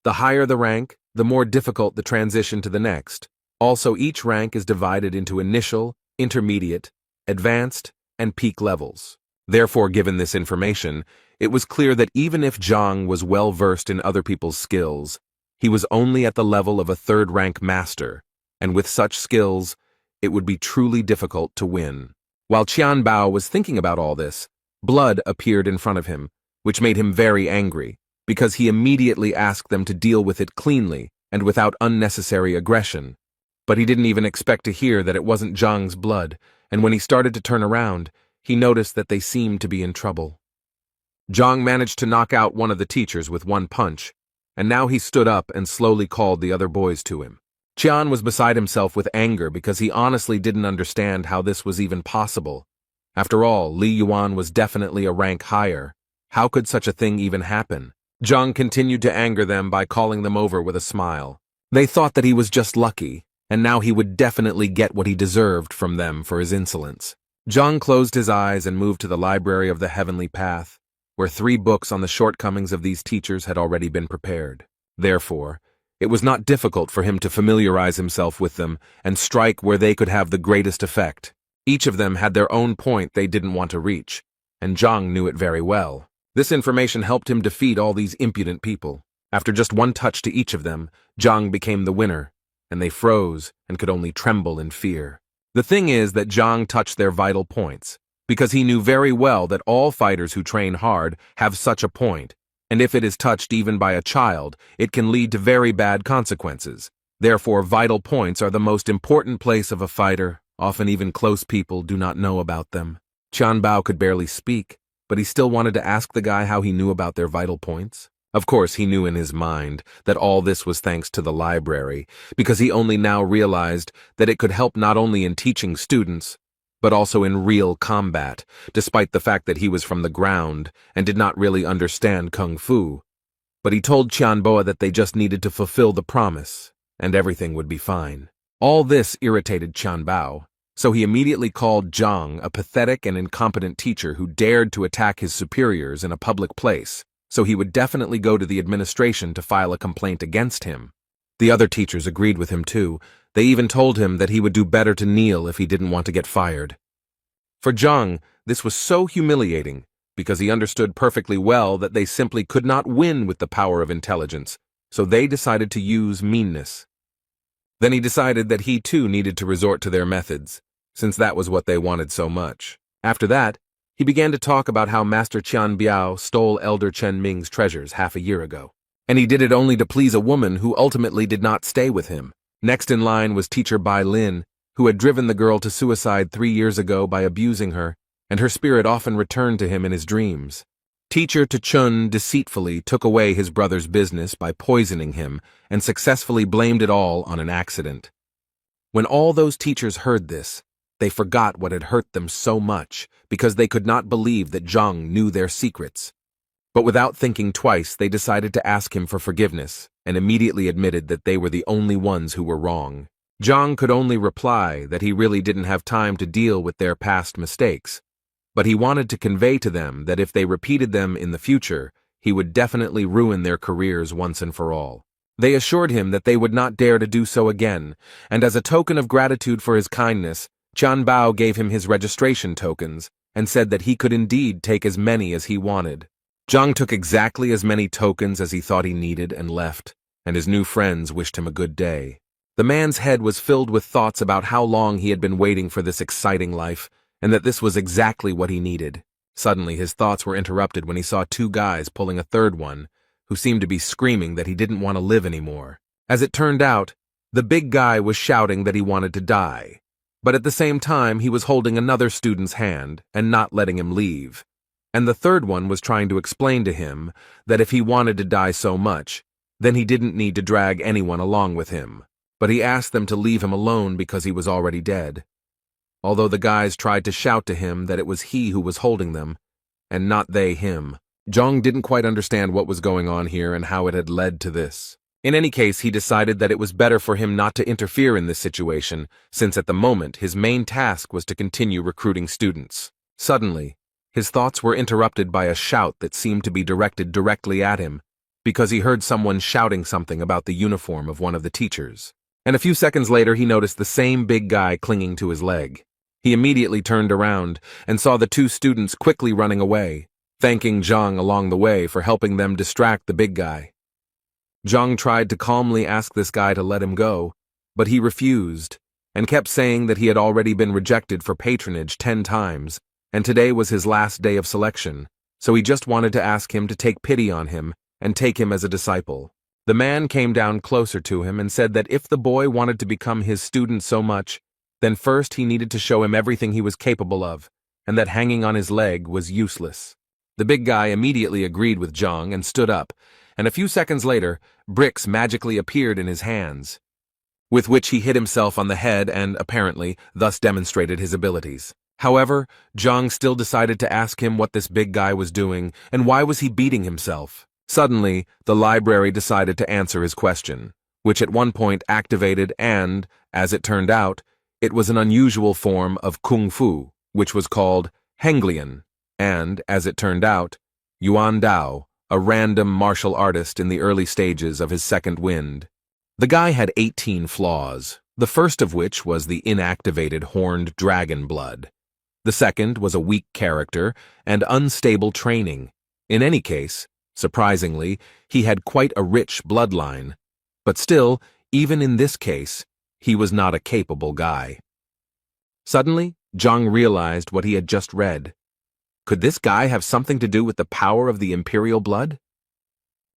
[SPEAKER 1] The higher the rank, the more difficult the transition to the next. Also, each rank is divided into initial, intermediate, advanced, and peak levels. Therefore, given this information, it was clear that even if Zhang was well versed in other people's skills, he was only at the level of a 3rd-rank master, and with such skills, it would be truly difficult to win. While Qianbao was thinking about all this, blood appeared in front of him, which made him very angry, because he immediately asked them to deal with it cleanly and without unnecessary aggression. But he didn't even expect to hear that it wasn't Zhang's blood, and when he started to turn around, he noticed that they seemed to be in trouble. Zhang managed to knock out one of the teachers with one punch, and now he stood up and slowly called the other boys to him. Qian was beside himself with anger because he honestly didn't understand how this was even possible. After all, Li Yuan was definitely a rank higher. How could such a thing even happen? Zhang continued to anger them by calling them over with a smile. They thought that he was just lucky, and now he would definitely get what he deserved from them for his insolence. Zhang closed his eyes and moved to the library of the Heavenly Path, where 3 books on the shortcomings of these teachers had already been prepared. Therefore, it was not difficult for him to familiarize himself with them and strike where they could have the greatest effect. Each of them had their own point they didn't want to reach, and Zhang knew it very well. This information helped him defeat all these impudent people. After just one touch to each of them, Zhang became the winner, and they froze and could only tremble in fear. The thing is that Zhang touched their vital points, because he knew very well that all fighters who train hard have such a point, and if it is touched even by a child, it can lead to very bad consequences. Therefore, vital points are the most important place of a fighter. Often even close people do not know about them. Qianbao could barely speak, but he still wanted to ask the guy how he knew about their vital points. Of course, he knew in his mind that all this was thanks to the library, because he only now realized that it could help not only in teaching students, but also in real combat, despite the fact that he was from the ground and did not really understand kung fu. But he told Tianboa that they just needed to fulfill the promise, and everything would be fine. All this irritated Tianbao, so he immediately called Zhang a pathetic and incompetent teacher who dared to attack his superiors in a public place, so he would definitely go to the administration to file a complaint against him. The other teachers agreed with him too. They even told him that he would do better to kneel if he didn't want to get fired. For Zhang, this was so humiliating, because he understood perfectly well that they simply could not win with the power of intelligence, so they decided to use meanness. Then he decided that he too needed to resort to their methods, since that was what they wanted so much. After that, he began to talk about how Master Qian Biao stole Elder Chen Ming's treasures half a year ago. And he did it only to please a woman who ultimately did not stay with him. Next in line was teacher Bai Lin, who had driven the girl to suicide 3 years ago by abusing her, and her spirit often returned to him in his dreams. Teacher Chun deceitfully took away his brother's business by poisoning him and successfully blamed it all on an accident. When all those teachers heard this, they forgot what had hurt them so much because they could not believe that Zhang knew their secrets. But without thinking twice, they decided to ask him for forgiveness and immediately admitted that they were the only ones who were wrong. Zhang could only reply that he really didn't have time to deal with their past mistakes, but he wanted to convey to them that if they repeated them in the future, he would definitely ruin their careers once and for all. They assured him that they would not dare to do so again, and as a token of gratitude for his kindness, Tian Bao gave him his registration tokens and said that he could indeed take as many as he wanted. Zhang took exactly as many tokens as he thought he needed and left, and his new friends wished him a good day. The man's head was filled with thoughts about how long he had been waiting for this exciting life, and that this was exactly what he needed. Suddenly, his thoughts were interrupted when he saw 2 guys pulling a third one, who seemed to be screaming that he didn't want to live anymore. As it turned out, the big guy was shouting that he wanted to die, but at the same time he was holding another student's hand and not letting him leave. And the third one was trying to explain to him that if he wanted to die so much, then he didn't need to drag anyone along with him. But he asked them to leave him alone because he was already dead. Although the guys tried to shout to him that it was he who was holding them, and not they him. Zhang didn't quite understand what was going on here and how it had led to this. In any case, he decided that it was better for him not to interfere in this situation, since at the moment his main task was to continue recruiting students. Suddenly, his thoughts were interrupted by a shout that seemed to be directed directly at him, because he heard someone shouting something about the uniform of one of the teachers. And a few seconds later he noticed the same big guy clinging to his leg. He immediately turned around and saw the 2 students quickly running away, thanking Zhang along the way for helping them distract the big guy. Zhang tried to calmly ask this guy to let him go, but he refused, and kept saying that he had already been rejected for patronage 10 times, and today was his last day of selection, so he just wanted to ask him to take pity on him and take him as a disciple. The man came down closer to him and said that if the boy wanted to become his student so much, then first he needed to show him everything he was capable of, and that hanging on his leg was useless. The big guy immediately agreed with Zhang and stood up, and a few seconds later, bricks magically appeared in his hands, with which he hit himself on the head and, apparently, thus demonstrated his abilities. However, Zhang still decided to ask him what this big guy was doing and why was he beating himself. Suddenly, the library decided to answer his question, which at one point activated and, as it turned out, it was an unusual form of kung fu, which was called Henglian, and, as it turned out, Yuan Dao, a random martial artist in the early stages of his second wind. The guy had 18 flaws, the first of which was the inactivated horned dragon blood. The second was a weak character and unstable training. In any case, surprisingly, he had quite a rich bloodline. But still, even in this case, he was not a capable guy. Suddenly, Zhang realized what he had just read. Could this guy have something to do with the power of the imperial blood?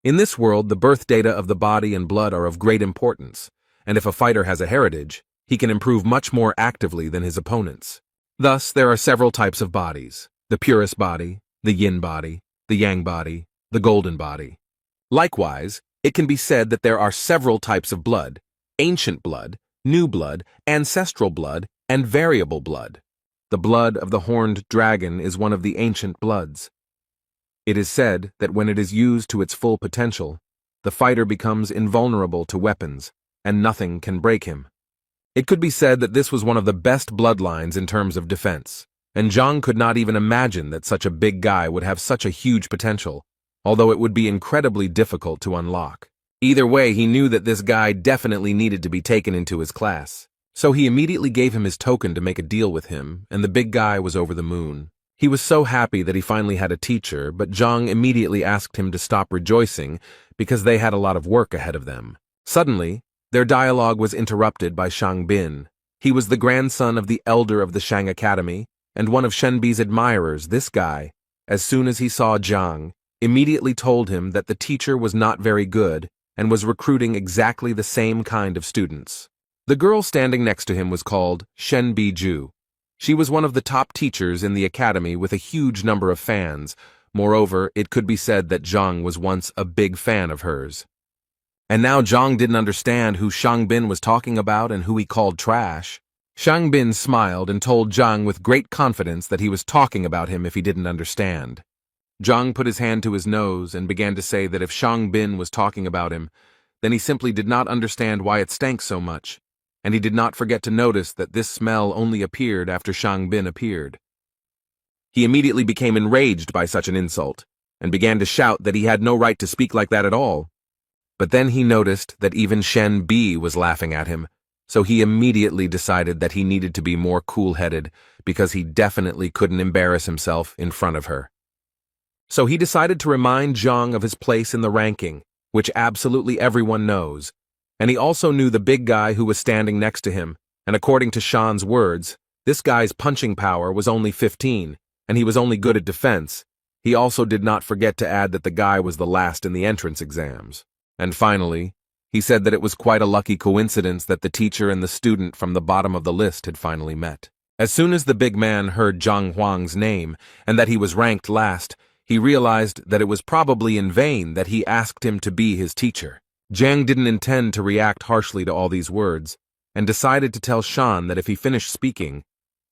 [SPEAKER 1] In this world, the birth data of the body and blood are of great importance, and if a fighter has a heritage, he can improve much more actively than his opponents. Thus, there are several types of bodies: the purest body, the yin body, the yang body, the golden body. Likewise, it can be said that there are several types of blood: ancient blood, new blood, ancestral blood, and variable blood. The blood of the horned dragon is one of the ancient bloods. It is said that when it is used to its full potential, the fighter becomes invulnerable to weapons, and nothing can break him. It could be said that this was one of the best bloodlines in terms of defense, and Zhang could not even imagine that such a big guy would have such a huge potential, although it would be incredibly difficult to unlock. Either way, he knew that this guy definitely needed to be taken into his class. So he immediately gave him his token to make a deal with him, and the big guy was over the moon. He was so happy that he finally had a teacher, but Zhang immediately asked him to stop rejoicing because they had a lot of work ahead of them. Suddenly, their dialogue was interrupted by Shang Bin. He was the grandson of the elder of the Shang Academy, and one of Shenbi's admirers. This guy, as soon as he saw Zhang, immediately told him that the teacher was not very good and was recruiting exactly the same kind of students. The girl standing next to him was called Shenbi Ju. She was one of the top teachers in the academy with a huge number of fans. Moreover, it could be said that Zhang was once a big fan of hers. And now Zhang didn't understand who Shang Bin was talking about and who he called trash. Shang Bin smiled and told Zhang with great confidence that he was talking about him if he didn't understand. Zhang put his hand to his nose and began to say that if Shang Bin was talking about him, then he simply did not understand why it stank so much, and he did not forget to notice that this smell only appeared after Shang Bin appeared. He immediately became enraged by such an insult, and began to shout that he had no right to speak like that at all. But then he noticed that even Shen Bi was laughing at him, so he immediately decided that he needed to be more cool-headed because he definitely couldn't embarrass himself in front of her. So he decided to remind Zhang of his place in the ranking, which absolutely everyone knows, and he also knew the big guy who was standing next to him, and according to Shan's words, this guy's punching power was only 15, and he was only good at defense. He also did not forget to add that the guy was the last in the entrance exams. And finally, he said that it was quite a lucky coincidence that the teacher and the student from the bottom of the list had finally met. As soon as the big man heard Zhang Huang's name, and that he was ranked last, he realized that it was probably in vain that he asked him to be his teacher. Zhang didn't intend to react harshly to all these words, and decided to tell Shan that if he finished speaking,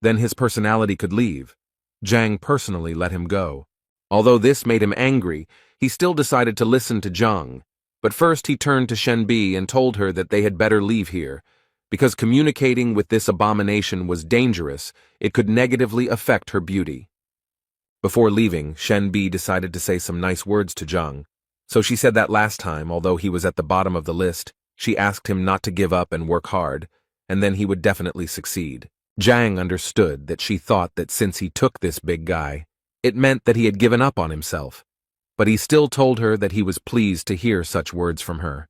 [SPEAKER 1] then his personality could leave. Zhang personally let him go. Although this made him angry, he still decided to listen to Zhang. But first he turned to Shenbi and told her that they had better leave here, because communicating with this abomination was dangerous. It could negatively affect her beauty. Before leaving, Shenbi decided to say some nice words to Zhang. So she said that last time, although he was at the bottom of the list, she asked him not to give up and work hard, and then he would definitely succeed. Zhang understood that she thought that since he took this big guy, it meant that he had given up on himself. But he still told her that he was pleased to hear such words from her.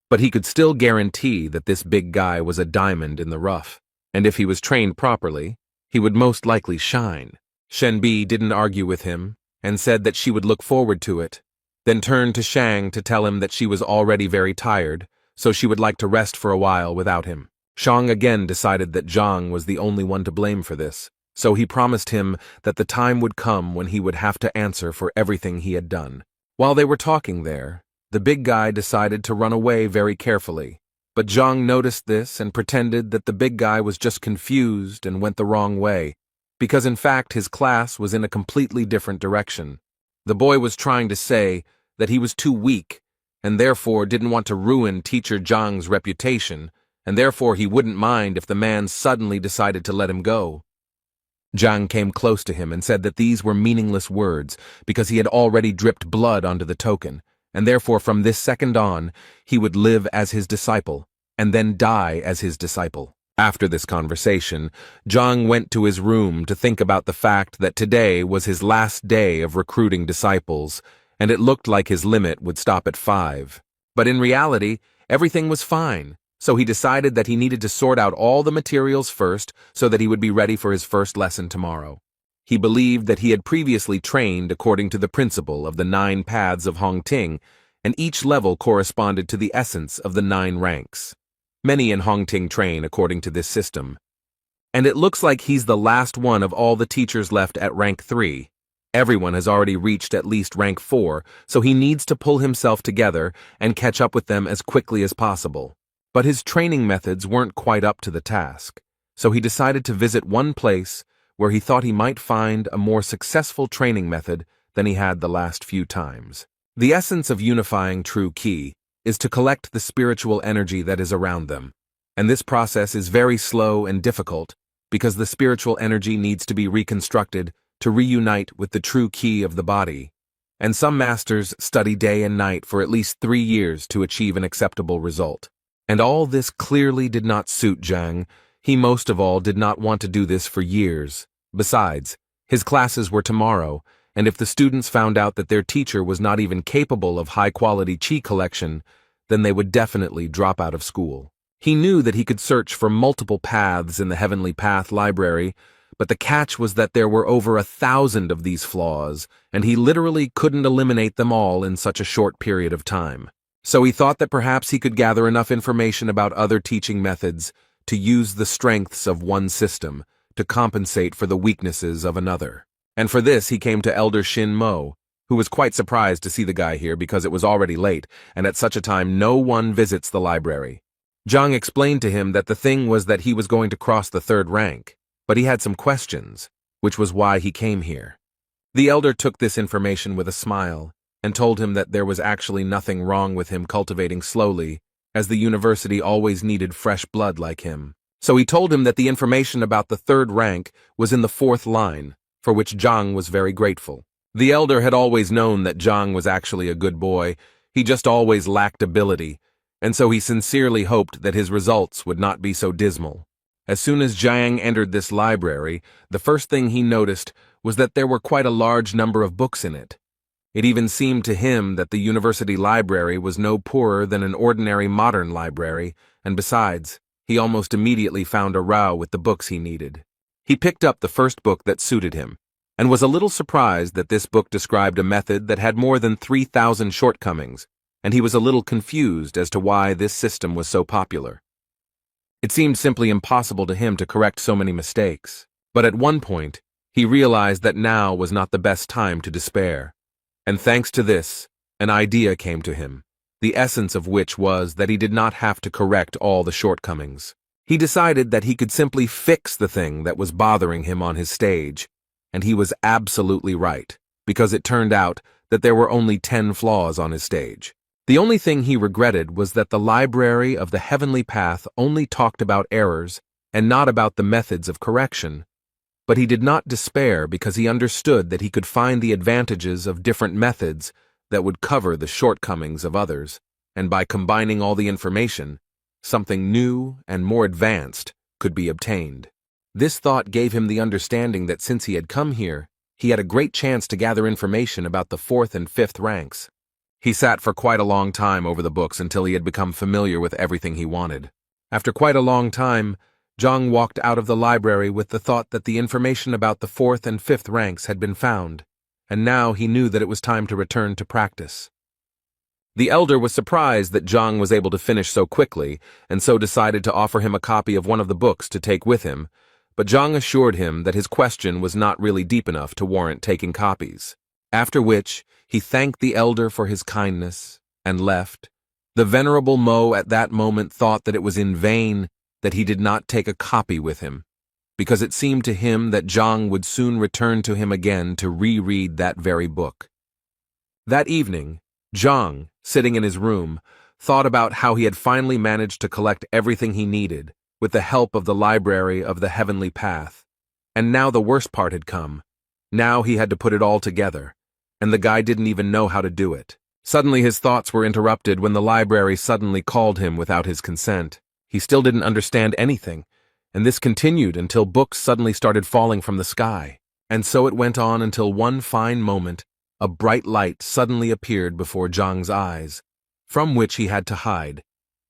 [SPEAKER 1] But he could still guarantee that this big guy was a diamond in the rough, and if he was trained properly, he would most likely shine. Shenbi didn't argue with him, and said that she would look forward to it, then turned to Shang to tell him that she was already very tired, so she would like to rest for a while without him. Shang again decided that Zhang was the only one to blame for this, so he promised him that the time would come when he would have to answer for everything he had done. While they were talking there, the big guy decided to run away very carefully, but Zhang noticed this and pretended that the big guy was just confused and went the wrong way, because in fact his class was in a completely different direction. The boy was trying to say that he was too weak, and therefore didn't want to ruin teacher Zhang's reputation, and therefore he wouldn't mind if the man suddenly decided to let him go. Zhang came close to him and said that these were meaningless words because he had already dripped blood onto the token, and therefore from this second on, he would live as his disciple, and then die as his disciple. After this conversation, Zhang went to his room to think about the fact that today was his last day of recruiting disciples, and it looked like his limit would stop at 5. But in reality, everything was fine, so he decided that he needed to sort out all the materials first so that he would be ready for his first lesson tomorrow. He believed that he had previously trained according to the principle of the 9 paths of Hongting, and each level corresponded to the essence of the 9 ranks. Many in Hongting train according to this system. And it looks like he's the last one of all the teachers left at rank 3. Everyone has already reached at least rank 4, so he needs to pull himself together and catch up with them as quickly as possible. But his training methods weren't quite up to the task, so he decided to visit one place where he thought he might find a more successful training method than he had the last few times. The essence of unifying true ki is to collect the spiritual energy that is around them, and this process is very slow and difficult because the spiritual energy needs to be reconstructed to reunite with the true ki of the body, and some masters study day and night for at least 3 years to achieve an acceptable result. And all this clearly did not suit Zhang. He most of all did not want to do this for years. Besides, his classes were tomorrow, and if the students found out that their teacher was not even capable of high-quality qi collection, then they would definitely drop out of school. He knew that he could search for multiple paths in the Heavenly Path library, but the catch was that there were over 1,000 of these flaws, and he literally couldn't eliminate them all in such a short period of time. So he thought that perhaps he could gather enough information about other teaching methods to use the strengths of one system to compensate for the weaknesses of another. And for this he came to Elder Shin Mo, who was quite surprised to see the guy here because it was already late, and at such a time no one visits the library. Zhang explained to him that the thing was that he was going to cross the 3rd rank, but he had some questions, which was why he came here. The elder took this information with a smile and told him that there was actually nothing wrong with him cultivating slowly, as the university always needed fresh blood like him. So he told him that the information about the 3rd rank was in the 4th line, for which Zhang was very grateful. The elder had always known that Zhang was actually a good boy, he just always lacked ability, and so he sincerely hoped that his results would not be so dismal. As soon as Zhang entered this library, the first thing he noticed was that there were quite a large number of books in it. It even seemed to him that the university library was no poorer than an ordinary modern library, and besides, he almost immediately found a row with the books he needed. He picked up the first book that suited him, and was a little surprised that this book described a method that had more than 3,000 shortcomings, and he was a little confused as to why this system was so popular. It seemed simply impossible to him to correct so many mistakes, but at one point, he realized that now was not the best time to despair. And thanks to this, an idea came to him, the essence of which was that he did not have to correct all the shortcomings. He decided that he could simply fix the thing that was bothering him on his stage, and he was absolutely right, because it turned out that there were only 10 flaws on his stage. The only thing he regretted was that the library of the Heavenly Path only talked about errors and not about the methods of correction. But he did not despair because he understood that he could find the advantages of different methods that would cover the shortcomings of others, and by combining all the information, something new and more advanced could be obtained. This thought gave him the understanding that since he had come here, he had a great chance to gather information about the 4th and 5th ranks. He sat for quite a long time over the books until he had become familiar with everything he wanted. After quite a long time, Zhang walked out of the library with the thought that the information about the 4th and 5th ranks had been found, and now he knew that it was time to return to practice. The elder was surprised that Zhang was able to finish so quickly, and so decided to offer him a copy of one of the books to take with him, but Zhang assured him that his question was not really deep enough to warrant taking copies. After which, he thanked the elder for his kindness and left. The venerable Mo at that moment thought that it was in vain that he did not take a copy with him, because it seemed to him that Zhang would soon return to him again to reread that very book. That evening, Zhang, sitting in his room, thought about how he had finally managed to collect everything he needed with the help of the library of the Heavenly Path. And now the worst part had come. Now he had to put it all together, and the guy didn't even know how to do it. Suddenly his thoughts were interrupted when the library suddenly called him without his consent. He still didn't understand anything, and this continued until books suddenly started falling from the sky. And so it went on until one fine moment, a bright light suddenly appeared before Zhang's eyes, from which he had to hide,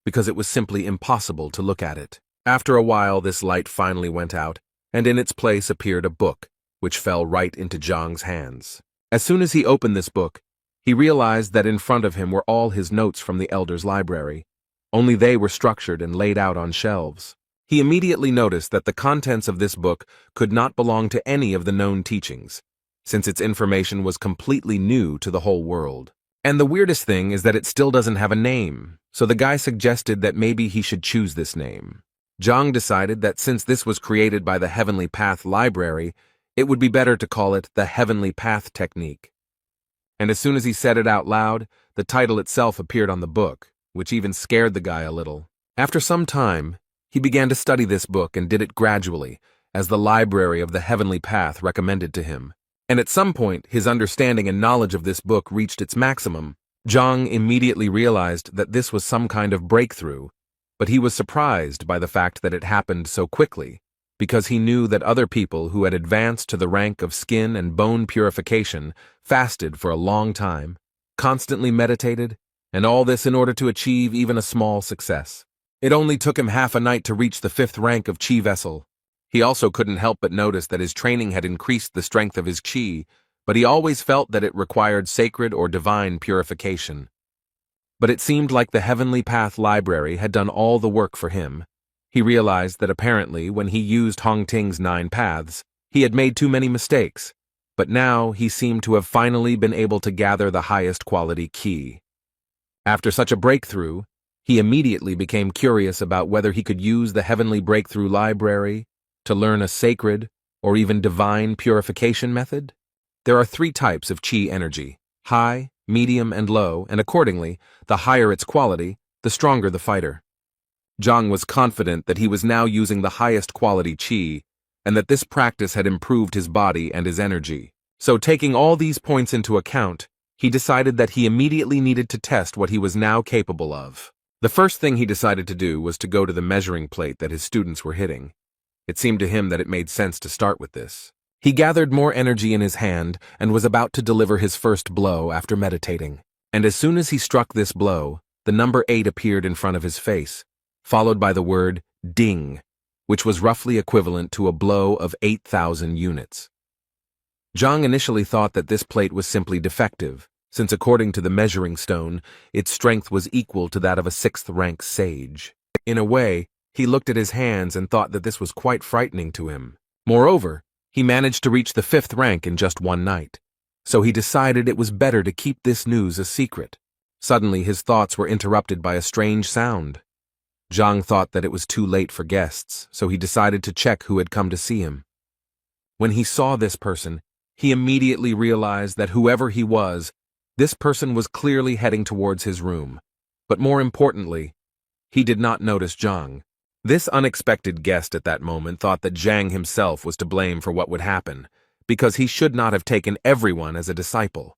[SPEAKER 1] because it was simply impossible to look at it. After a while this light finally went out, and in its place appeared a book, which fell right into Zhang's hands. As soon as he opened this book, he realized that in front of him were all his notes from the elder's library, only they were structured and laid out on shelves. He immediately noticed that the contents of this book could not belong to any of the known teachings, since its information was completely new to the whole world. And the weirdest thing is that it still doesn't have a name, so the guy suggested that maybe he should choose this name. Zhang decided that since this was created by the Heavenly Path Library, it would be better to call it the Heavenly Path Technique. And as soon as he said it out loud, the title itself appeared on the book, which even scared the guy a little. After some time, he began to study this book and did it gradually, as the library of the Heavenly Path recommended to him. And at some point, his understanding and knowledge of this book reached its maximum. Zhang immediately realized that this was some kind of breakthrough, but he was surprised by the fact that it happened so quickly, because he knew that other people who had advanced to the rank of skin and bone purification fasted for a long time, constantly meditated, and all this in order to achieve even a small success. It only took him half a night to reach the 5th rank of Qi vessel. He also couldn't help but notice that his training had increased the strength of his Qi, but he always felt that it required sacred or divine purification. But it seemed like the Heavenly Path Library had done all the work for him. He realized that apparently when he used Hongting's 9 paths, he had made too many mistakes, but now he seemed to have finally been able to gather the highest quality Qi. After such a breakthrough, he immediately became curious about whether he could use the Heavenly Breakthrough Library to learn a sacred or even divine purification method. There are 3 types of Qi energy: high, medium, and low, and accordingly, the higher its quality, the stronger the fighter. Zhang was confident that he was now using the highest quality Qi, and that this practice had improved his body and his energy. So taking all these points into account, he decided that he immediately needed to test what he was now capable of. The first thing he decided to do was to go to the measuring plate that his students were hitting. It seemed to him that it made sense to start with this. He gathered more energy in his hand and was about to deliver his first blow after meditating. And as soon as he struck this blow, the number 8 appeared in front of his face, followed by the word ding, which was roughly equivalent to a blow of 8,000 units. Zhang initially thought that this plate was simply defective, since according to the measuring stone, its strength was equal to that of a 6th-rank sage. In a way, he looked at his hands and thought that this was quite frightening to him. Moreover, he managed to reach the 5th rank in just one night, so he decided it was better to keep this news a secret. Suddenly, his thoughts were interrupted by a strange sound. Zhang thought that it was too late for guests, so he decided to check who had come to see him. When he saw this person, he immediately realized that whoever he was, this person was clearly heading towards his room. But more importantly, he did not notice Zhang. This unexpected guest at that moment thought that Zhang himself was to blame for what would happen, because he should not have taken everyone as a disciple.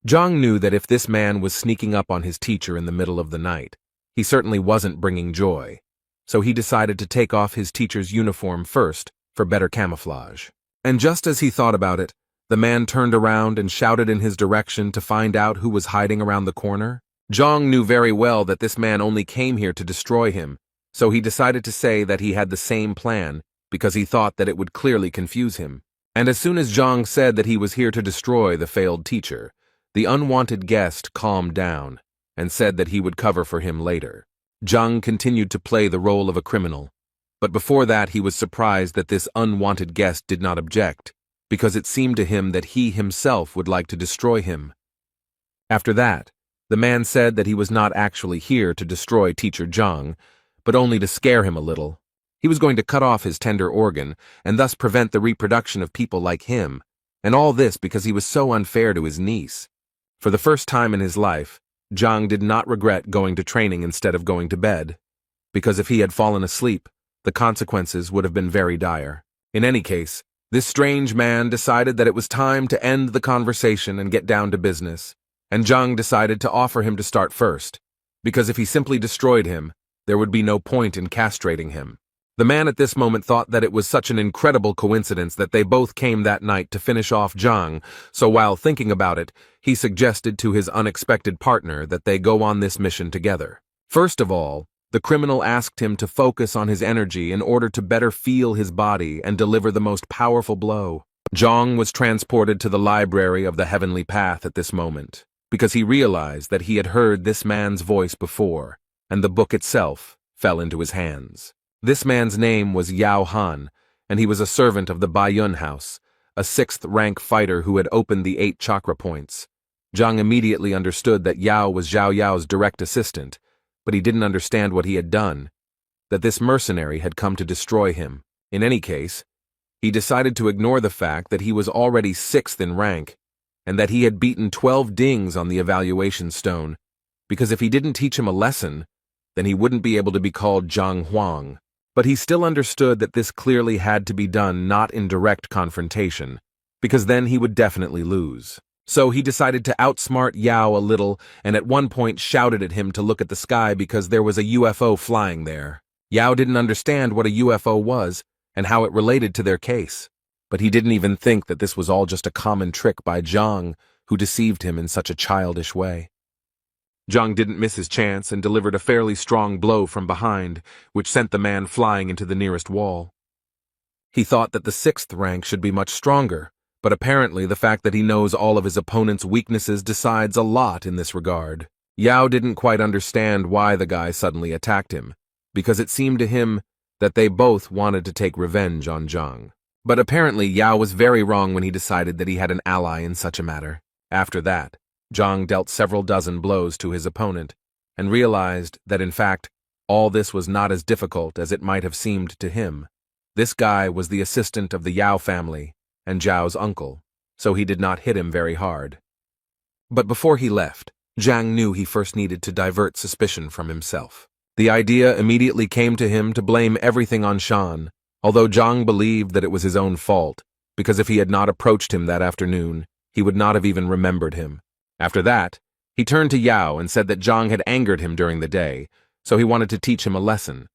[SPEAKER 1] Zhang knew that if this man was sneaking up on his teacher in the middle of the night, he certainly wasn't bringing joy, so he decided to take off his teacher's uniform first for better camouflage. And just as he thought about it, the man turned around and shouted in his direction to find out who was hiding around the corner. Zhang knew very well that this man only came here to destroy him, so he decided to say that he had the same plan because he thought that it would clearly confuse him. And as soon as Zhang said that he was here to destroy the failed teacher, the unwanted guest calmed down and said that he would cover for him later. Zhang continued to play the role of a criminal, but before that he was surprised that this unwanted guest did not object, because it seemed to him that he himself would like to destroy him. After that, the man said that he was not actually here to destroy Teacher Zhang, but only to scare him a little. He was going to cut off his tender organ and thus prevent the reproduction of people like him, and all this because he was so unfair to his niece. For the first time in his life, Zhang did not regret going to training instead of going to bed, because if he had fallen asleep, the consequences would have been very dire. In any case, this strange man decided that it was time to end the conversation and get down to business, and Zhang decided to offer him to start first, because if he simply destroyed him, there would be no point in castrating him. The man at this moment thought that it was such an incredible coincidence that they both came that night to finish off Zhang, so while thinking about it, he suggested to his unexpected partner that they go on this mission together. First of all, the criminal asked him to focus on his energy in order to better feel his body and deliver the most powerful blow. Zhang was transported to the library of the Heavenly Path at this moment, because he realized that he had heard this man's voice before, and the book itself fell into his hands. This man's name was Yao Han, and he was a servant of the Baiyun house, a 6th-rank fighter who had opened the 8 chakra points. Zhang immediately understood that Yao was Zhao Yao's direct assistant, but he didn't understand what he had done, that this mercenary had come to destroy him. In any case, he decided to ignore the fact that he was already 6th in rank, and that he had beaten 12 dings on the evaluation stone, because if he didn't teach him a lesson, then he wouldn't be able to be called Zhang Huang. But he still understood that this clearly had to be done not in direct confrontation, because then he would definitely lose. So he decided to outsmart Yao a little and at one point shouted at him to look at the sky because there was a UFO flying there. Yao didn't understand what a UFO was and how it related to their case, but he didn't even think that this was all just a common trick by Zhang, who deceived him in such a childish way. Zhang didn't miss his chance and delivered a fairly strong blow from behind, which sent the man flying into the nearest wall. He thought that the 6th rank should be much stronger, but apparently the fact that he knows all of his opponent's weaknesses decides a lot in this regard. Yao didn't quite understand why the guy suddenly attacked him, because it seemed to him that they both wanted to take revenge on Zhang. But apparently Yao was very wrong when he decided that he had an ally in such a matter. After that, Zhang dealt several dozen blows to his opponent, and realized that in fact, all this was not as difficult as it might have seemed to him. This guy was the assistant of the Yao family, and Zhao's uncle, so he did not hit him very hard. But before he left, Zhang knew he first needed to divert suspicion from himself. The idea immediately came to him to blame everything on Shan, although Zhang believed that it was his own fault, because if he had not approached him that afternoon, he would not have even remembered him. After that, he turned to Yao and said that Zhang had angered him during the day, so he wanted to teach him a lesson.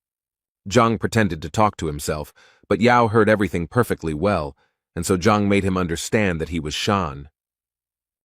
[SPEAKER 1] Zhang pretended to talk to himself, but Yao heard everything perfectly well, and so Zhang made him understand that he was Shan.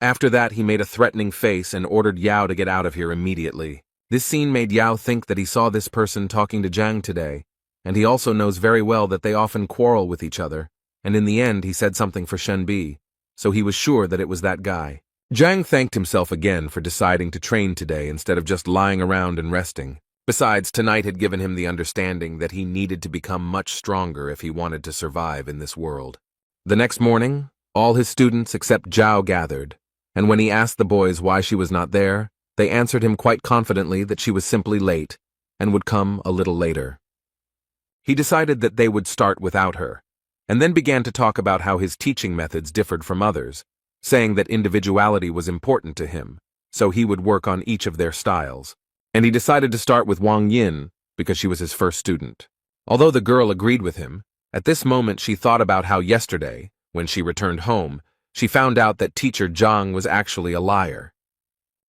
[SPEAKER 1] After that, he made a threatening face and ordered Yao to get out of here immediately. This scene made Yao think that he saw this person talking to Zhang today, and he also knows very well that they often quarrel with each other, and in the end he said something for Shenbi, so he was sure that it was that guy. Zhang thanked himself again for deciding to train today instead of just lying around and resting. Besides, tonight had given him the understanding that he needed to become much stronger if he wanted to survive in this world. The next morning, all his students except Zhao gathered, and when he asked the boys why she was not there, they answered him quite confidently that she was simply late and would come a little later. He decided that they would start without her, and then began to talk about how his teaching methods differed from others, saying that individuality was important to him, so he would work on each of their styles. And he decided to start with Wang Yin because she was his first student. Although the girl agreed with him, at this moment she thought about how yesterday, when she returned home, she found out that teacher Zhang was actually a liar.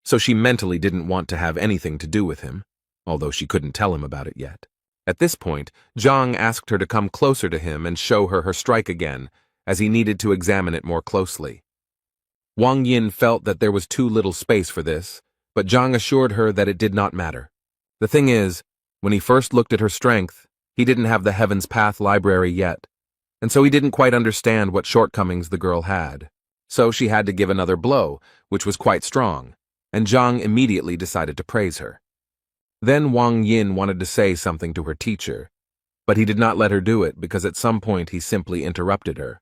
[SPEAKER 1] So she mentally didn't want to have anything to do with him, although she couldn't tell him about it yet. At this point, Zhang asked her to come closer to him and show her strike again, as he needed to examine it more closely. Wang Yin felt that there was too little space for this, but Zhang assured her that it did not matter. The thing is, when he first looked at her strength, he didn't have the Heaven's Path library yet, and so he didn't quite understand what shortcomings the girl had. So she had to give another blow, which was quite strong, and Zhang immediately decided to praise her. Then Wang Yin wanted to say something to her teacher, but he did not let her do it because at some point he simply interrupted her.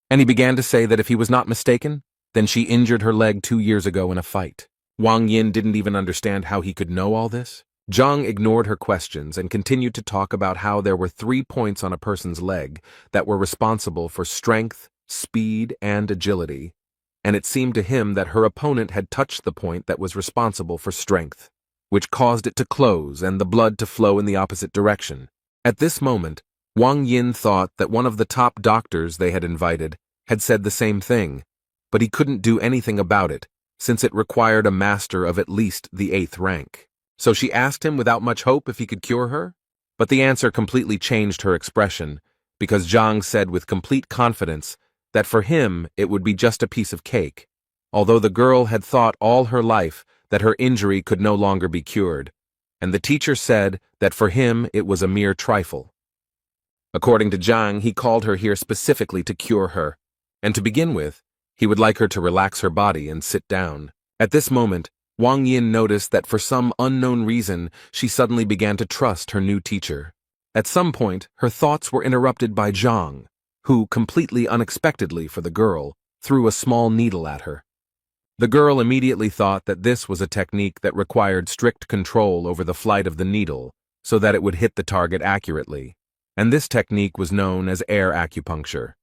[SPEAKER 1] And he began to say that if he was not mistaken, then she injured her leg 2 years ago in a fight. Wang Yin didn't even understand how he could know all this. Zhang ignored her questions and continued to talk about how there were 3 points on a person's leg that were responsible for strength, speed, and agility, and it seemed to him that her opponent had touched the point that was responsible for strength, which caused it to close and the blood to flow in the opposite direction. At this moment, Wang Yin thought that one of the top doctors they had invited had said the same thing, but he couldn't do anything about it, since it required a master of at least the 8th rank. So she asked him without much hope if he could cure her, but the answer completely changed her expression, because Zhang said with complete confidence that for him it would be just a piece of cake, although the girl had thought all her life that her injury could no longer be cured, and the teacher said that for him it was a mere trifle. According to Zhang, he called her here specifically to cure her, and to begin with, he would like her to relax her body and sit down. At this moment, Wang Yin noticed that for some unknown reason, she suddenly began to trust her new teacher. At some point, her thoughts were interrupted by Zhang, who, completely unexpectedly for the girl, threw a small needle at her. The girl immediately thought that this was a technique that required strict control over the flight of the needle so that it would hit the target accurately, and this technique was known as air acupuncture.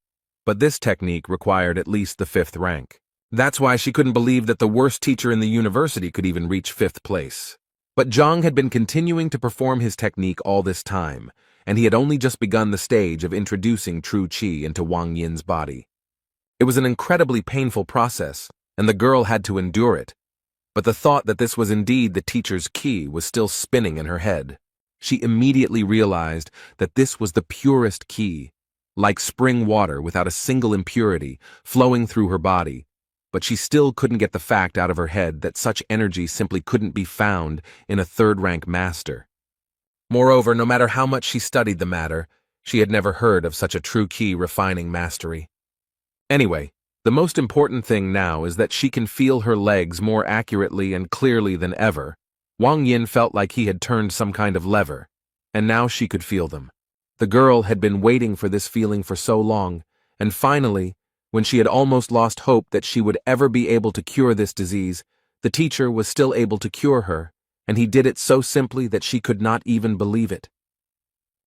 [SPEAKER 1] But this technique required at least the 5th rank. That's why she couldn't believe that the worst teacher in the university could even reach 5th place. But Zhang had been continuing to perform his technique all this time, and he had only just begun the stage of introducing true qi into Wang Yin's body. It was an incredibly painful process, and the girl had to endure it. But the thought that this was indeed the teacher's qi was still spinning in her head. She immediately realized that this was the purest qi, like spring water without a single impurity, flowing through her body. But she still couldn't get the fact out of her head that such energy simply couldn't be found in a 3rd-rank master. Moreover, no matter how much she studied the matter, she had never heard of such a true qi refining mastery. Anyway, the most important thing now is that she can feel her legs more accurately and clearly than ever. Wang Yin felt like he had turned some kind of lever, and now she could feel them. The girl had been waiting for this feeling for so long, and finally, when she had almost lost hope that she would ever be able to cure this disease, the teacher was still able to cure her, and he did it so simply that she could not even believe it.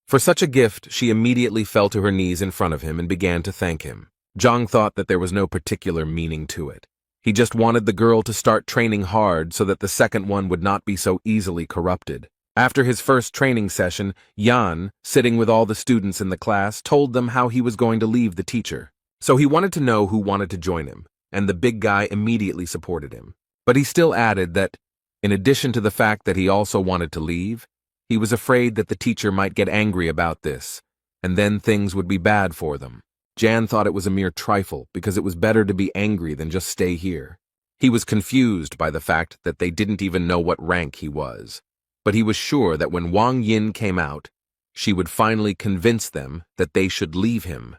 [SPEAKER 1] For such a gift, she immediately fell to her knees in front of him and began to thank him. Zhang thought that there was no particular meaning to it. He just wanted the girl to start training hard so that the second one would not be so easily corrupted. After his first training session, Yan, sitting with all the students in the class, told them how he was going to leave the teacher. So he wanted to know who wanted to join him, and the big guy immediately supported him. But he still added that, in addition to the fact that he also wanted to leave, he was afraid that the teacher might get angry about this, and then things would be bad for them. Jan thought it was a mere trifle because it was better to be angry than just stay here. He was confused by the fact that they didn't even know what rank he was, but he was sure that when Wang Yin came out, she would finally convince them that they should leave him.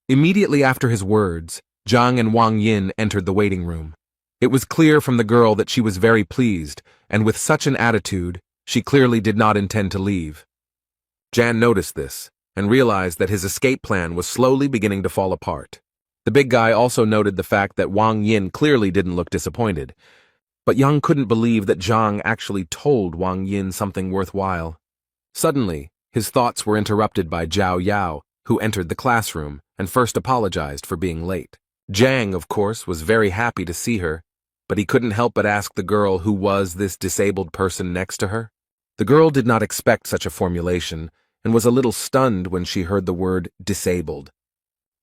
[SPEAKER 1] Immediately after his words, Zhang and Wang Yin entered the waiting room. It was clear from the girl that she was very pleased, and with such an attitude, she clearly did not intend to leave. Jan noticed this, and realized that his escape plan was slowly beginning to fall apart. The big guy also noted the fact that Wang Yin clearly didn't look disappointed, but Yang couldn't believe that Zhang actually told Wang Yin something worthwhile. Suddenly, his thoughts were interrupted by Zhao Yao, who entered the classroom and first apologized for being late. Zhang, of course, was very happy to see her, but he couldn't help but ask the girl who was this disabled person next to her. The girl did not expect such a formulation and was a little stunned when she heard the word disabled.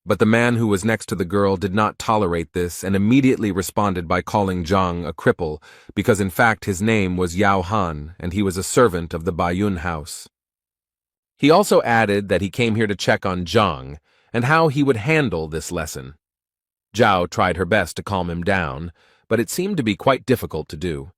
[SPEAKER 1] But the man who was next to the girl did not tolerate this and immediately responded by calling Zhang a cripple because in fact his name was Yao Han and he was a servant of the Baiyun house. He also added that he came here to check on Zhang and how he would handle this lesson. Zhao tried her best to calm him down, but it seemed to be quite difficult to do.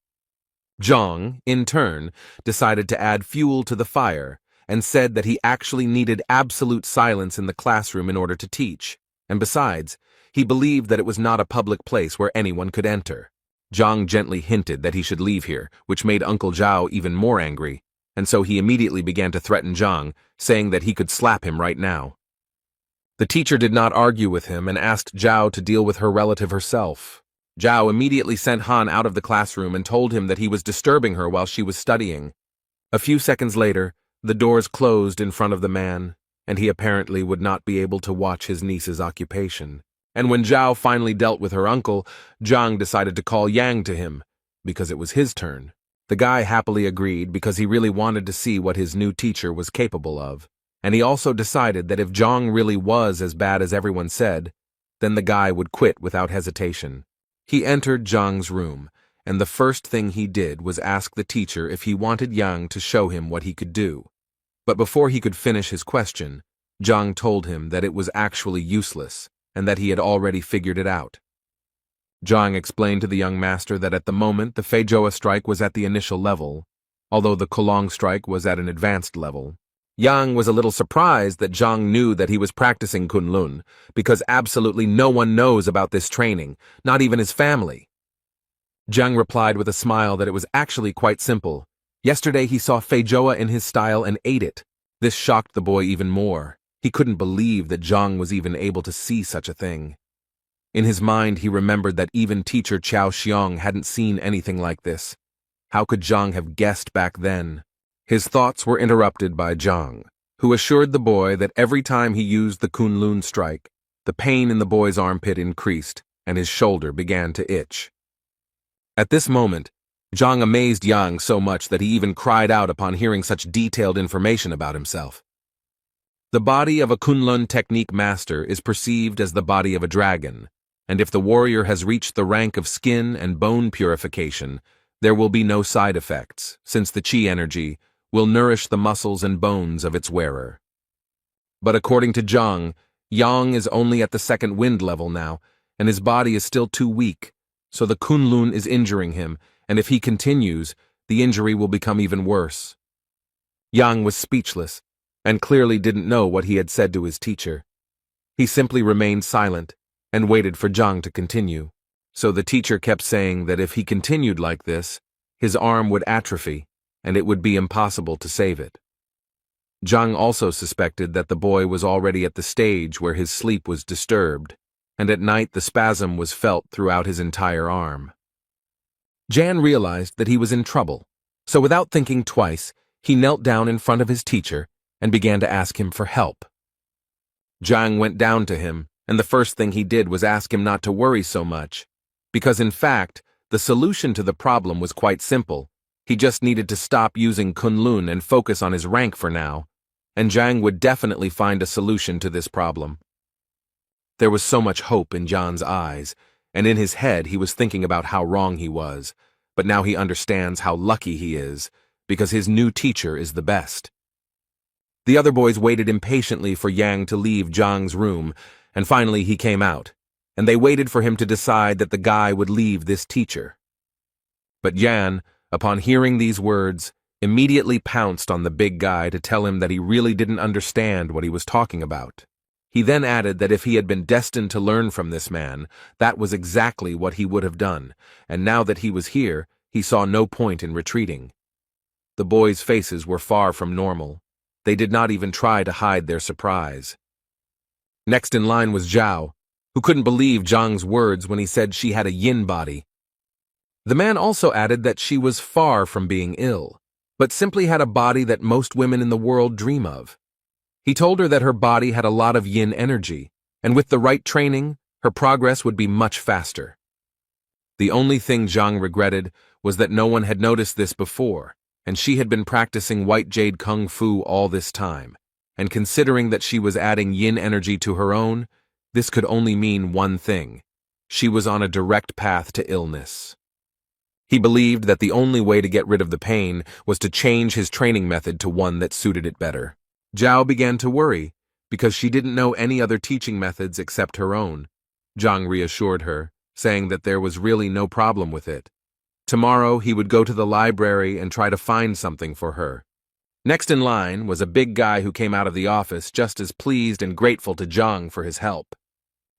[SPEAKER 1] Zhang, in turn, decided to add fuel to the fire and said that he actually needed absolute silence in the classroom in order to teach, and besides, he believed that it was not a public place where anyone could enter. Zhang gently hinted that he should leave here, which made Uncle Zhao even more angry, and so he immediately began to threaten Zhang, saying that he could slap him right now. The teacher did not argue with him and asked Zhao to deal with her relative herself. Zhao immediately sent Han out of the classroom and told him that he was disturbing her while she was studying. A few seconds later, the doors closed in front of the man, and he apparently would not be able to watch his niece's occupation. And when Zhao finally dealt with her uncle, Zhang decided to call Yang to him, because it was his turn. The guy happily agreed because he really wanted to see what his new teacher was capable of, and he also decided that if Zhang really was as bad as everyone said, then the guy would quit without hesitation. He entered Zhang's room, and the first thing he did was ask the teacher if he wanted Yang to show him what he could do. But before he could finish his question, Zhang told him that it was actually useless, and that he had already figured it out. Zhang explained to the young master that at the moment the Feijoa strike was at the initial level, although the Kolong strike was at an advanced level. Yang was a little surprised that Zhang knew that he was practicing Kunlun, because absolutely no one knows about this training, not even his family. Zhang replied with a smile that it was actually quite simple. Yesterday he saw Feijoa in his style and ate it. This shocked the boy even more. He couldn't believe that Zhang was even able to see such a thing. In his mind, he remembered that even teacher Qiao Xiong hadn't seen anything like this. How could Zhang have guessed back then? His thoughts were interrupted by Zhang, who assured the boy that every time he used the Kunlun strike, the pain in the boy's armpit increased and his shoulder began to itch. At this moment, Zhang amazed Yang so much that he even cried out upon hearing such detailed information about himself. The body of a Kunlun technique master is perceived as the body of a dragon, and if the warrior has reached the rank of skin and bone purification, there will be no side effects, since the qi energy will nourish the muscles and bones of its wearer. But according to Zhang, Yang is only at the second wind level now, and his body is still too weak, so the Kunlun is injuring him, and if he continues, the injury will become even worse. Yang was speechless, and clearly didn't know what he had said to his teacher. He simply remained silent, and waited for Zhang to continue. So the teacher kept saying that if he continued like this, his arm would atrophy, and it would be impossible to save it. Zhang also suspected that the boy was already at the stage where his sleep was disturbed, and at night the spasm was felt throughout his entire arm. Jan realized that he was in trouble, so without thinking twice, he knelt down in front of his teacher and began to ask him for help. Zhang went down to him, and the first thing he did was ask him not to worry so much, because in fact, the solution to the problem was quite simple. He just needed to stop using Kunlun and focus on his rank for now, and Zhang would definitely find a solution to this problem. There was so much hope in Jan's eyes, and in his head he was thinking about how wrong he was, but now he understands how lucky he is, because his new teacher is the best. The other boys waited impatiently for Yang to leave Zhang's room, and finally he came out, and they waited for him to decide that the guy would leave this teacher. But Yan, upon hearing these words, immediately pounced on the big guy to tell him that he really didn't understand what he was talking about. He then added that if he had been destined to learn from this man, that was exactly what he would have done, and now that he was here, he saw no point in retreating. The boys' faces were far from normal. They did not even try to hide their surprise. Next in line was Zhao, who couldn't believe Zhang's words when he said she had a yin body. The man also added that she was far from being ill, but simply had a body that most women in the world dream of. He told her that her body had a lot of yin energy, and with the right training, her progress would be much faster. The only thing Zhang regretted was that no one had noticed this before, and she had been practicing white jade kung fu all this time, and considering that she was adding yin energy to her own, this could only mean one thing. She was on a direct path to illness. He believed that the only way to get rid of the pain was to change his training method to one that suited it better. Zhao began to worry, because she didn't know any other teaching methods except her own. Zhang reassured her, saying that there was really no problem with it. Tomorrow he would go to the library and try to find something for her. Next in line was a big guy who came out of the office just as pleased and grateful to Zhang for his help.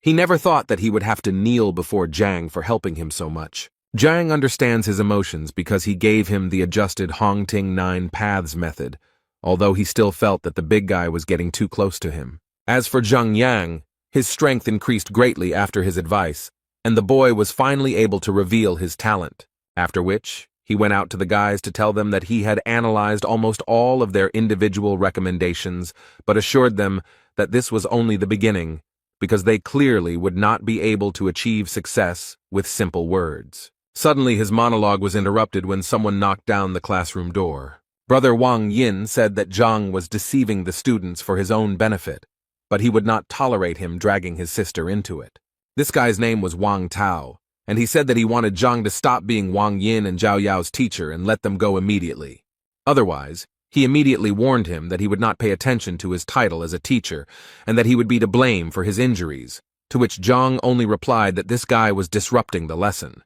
[SPEAKER 1] He never thought that he would have to kneel before Zhang for helping him so much. Zhang understands his emotions because he gave him the adjusted Hongting 9 Paths method, although he still felt that the big guy was getting too close to him. As for Zhang Yang, his strength increased greatly after his advice, and the boy was finally able to reveal his talent, after which he went out to the guys to tell them that he had analyzed almost all of their individual recommendations, but assured them that this was only the beginning, because they clearly would not be able to achieve success with simple words. Suddenly his monologue was interrupted when someone knocked down the classroom door. Brother Wang Yin said that Zhang was deceiving the students for his own benefit, but he would not tolerate him dragging his sister into it. This guy's name was Wang Tao, and he said that he wanted Zhang to stop being Wang Yin and Zhao Yao's teacher and let them go immediately. Otherwise, he immediately warned him that he would not pay attention to his title as a teacher and that he would be to blame for his injuries, to which Zhang only replied that this guy was disrupting the lesson.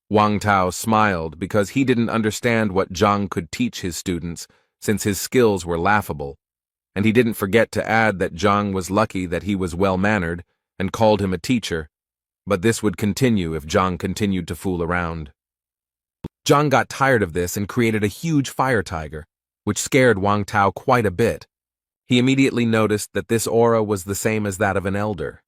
[SPEAKER 1] Wang Tao smiled because he didn't understand what Zhang could teach his students since his skills were laughable, and he didn't forget to add that Zhang was lucky that he was well-mannered and called him a teacher, but this would continue if Zhang continued to fool around. Zhang got tired of this and created a huge fire tiger, which scared Wang Tao quite a bit. He immediately noticed that this aura was the same as that of an elder.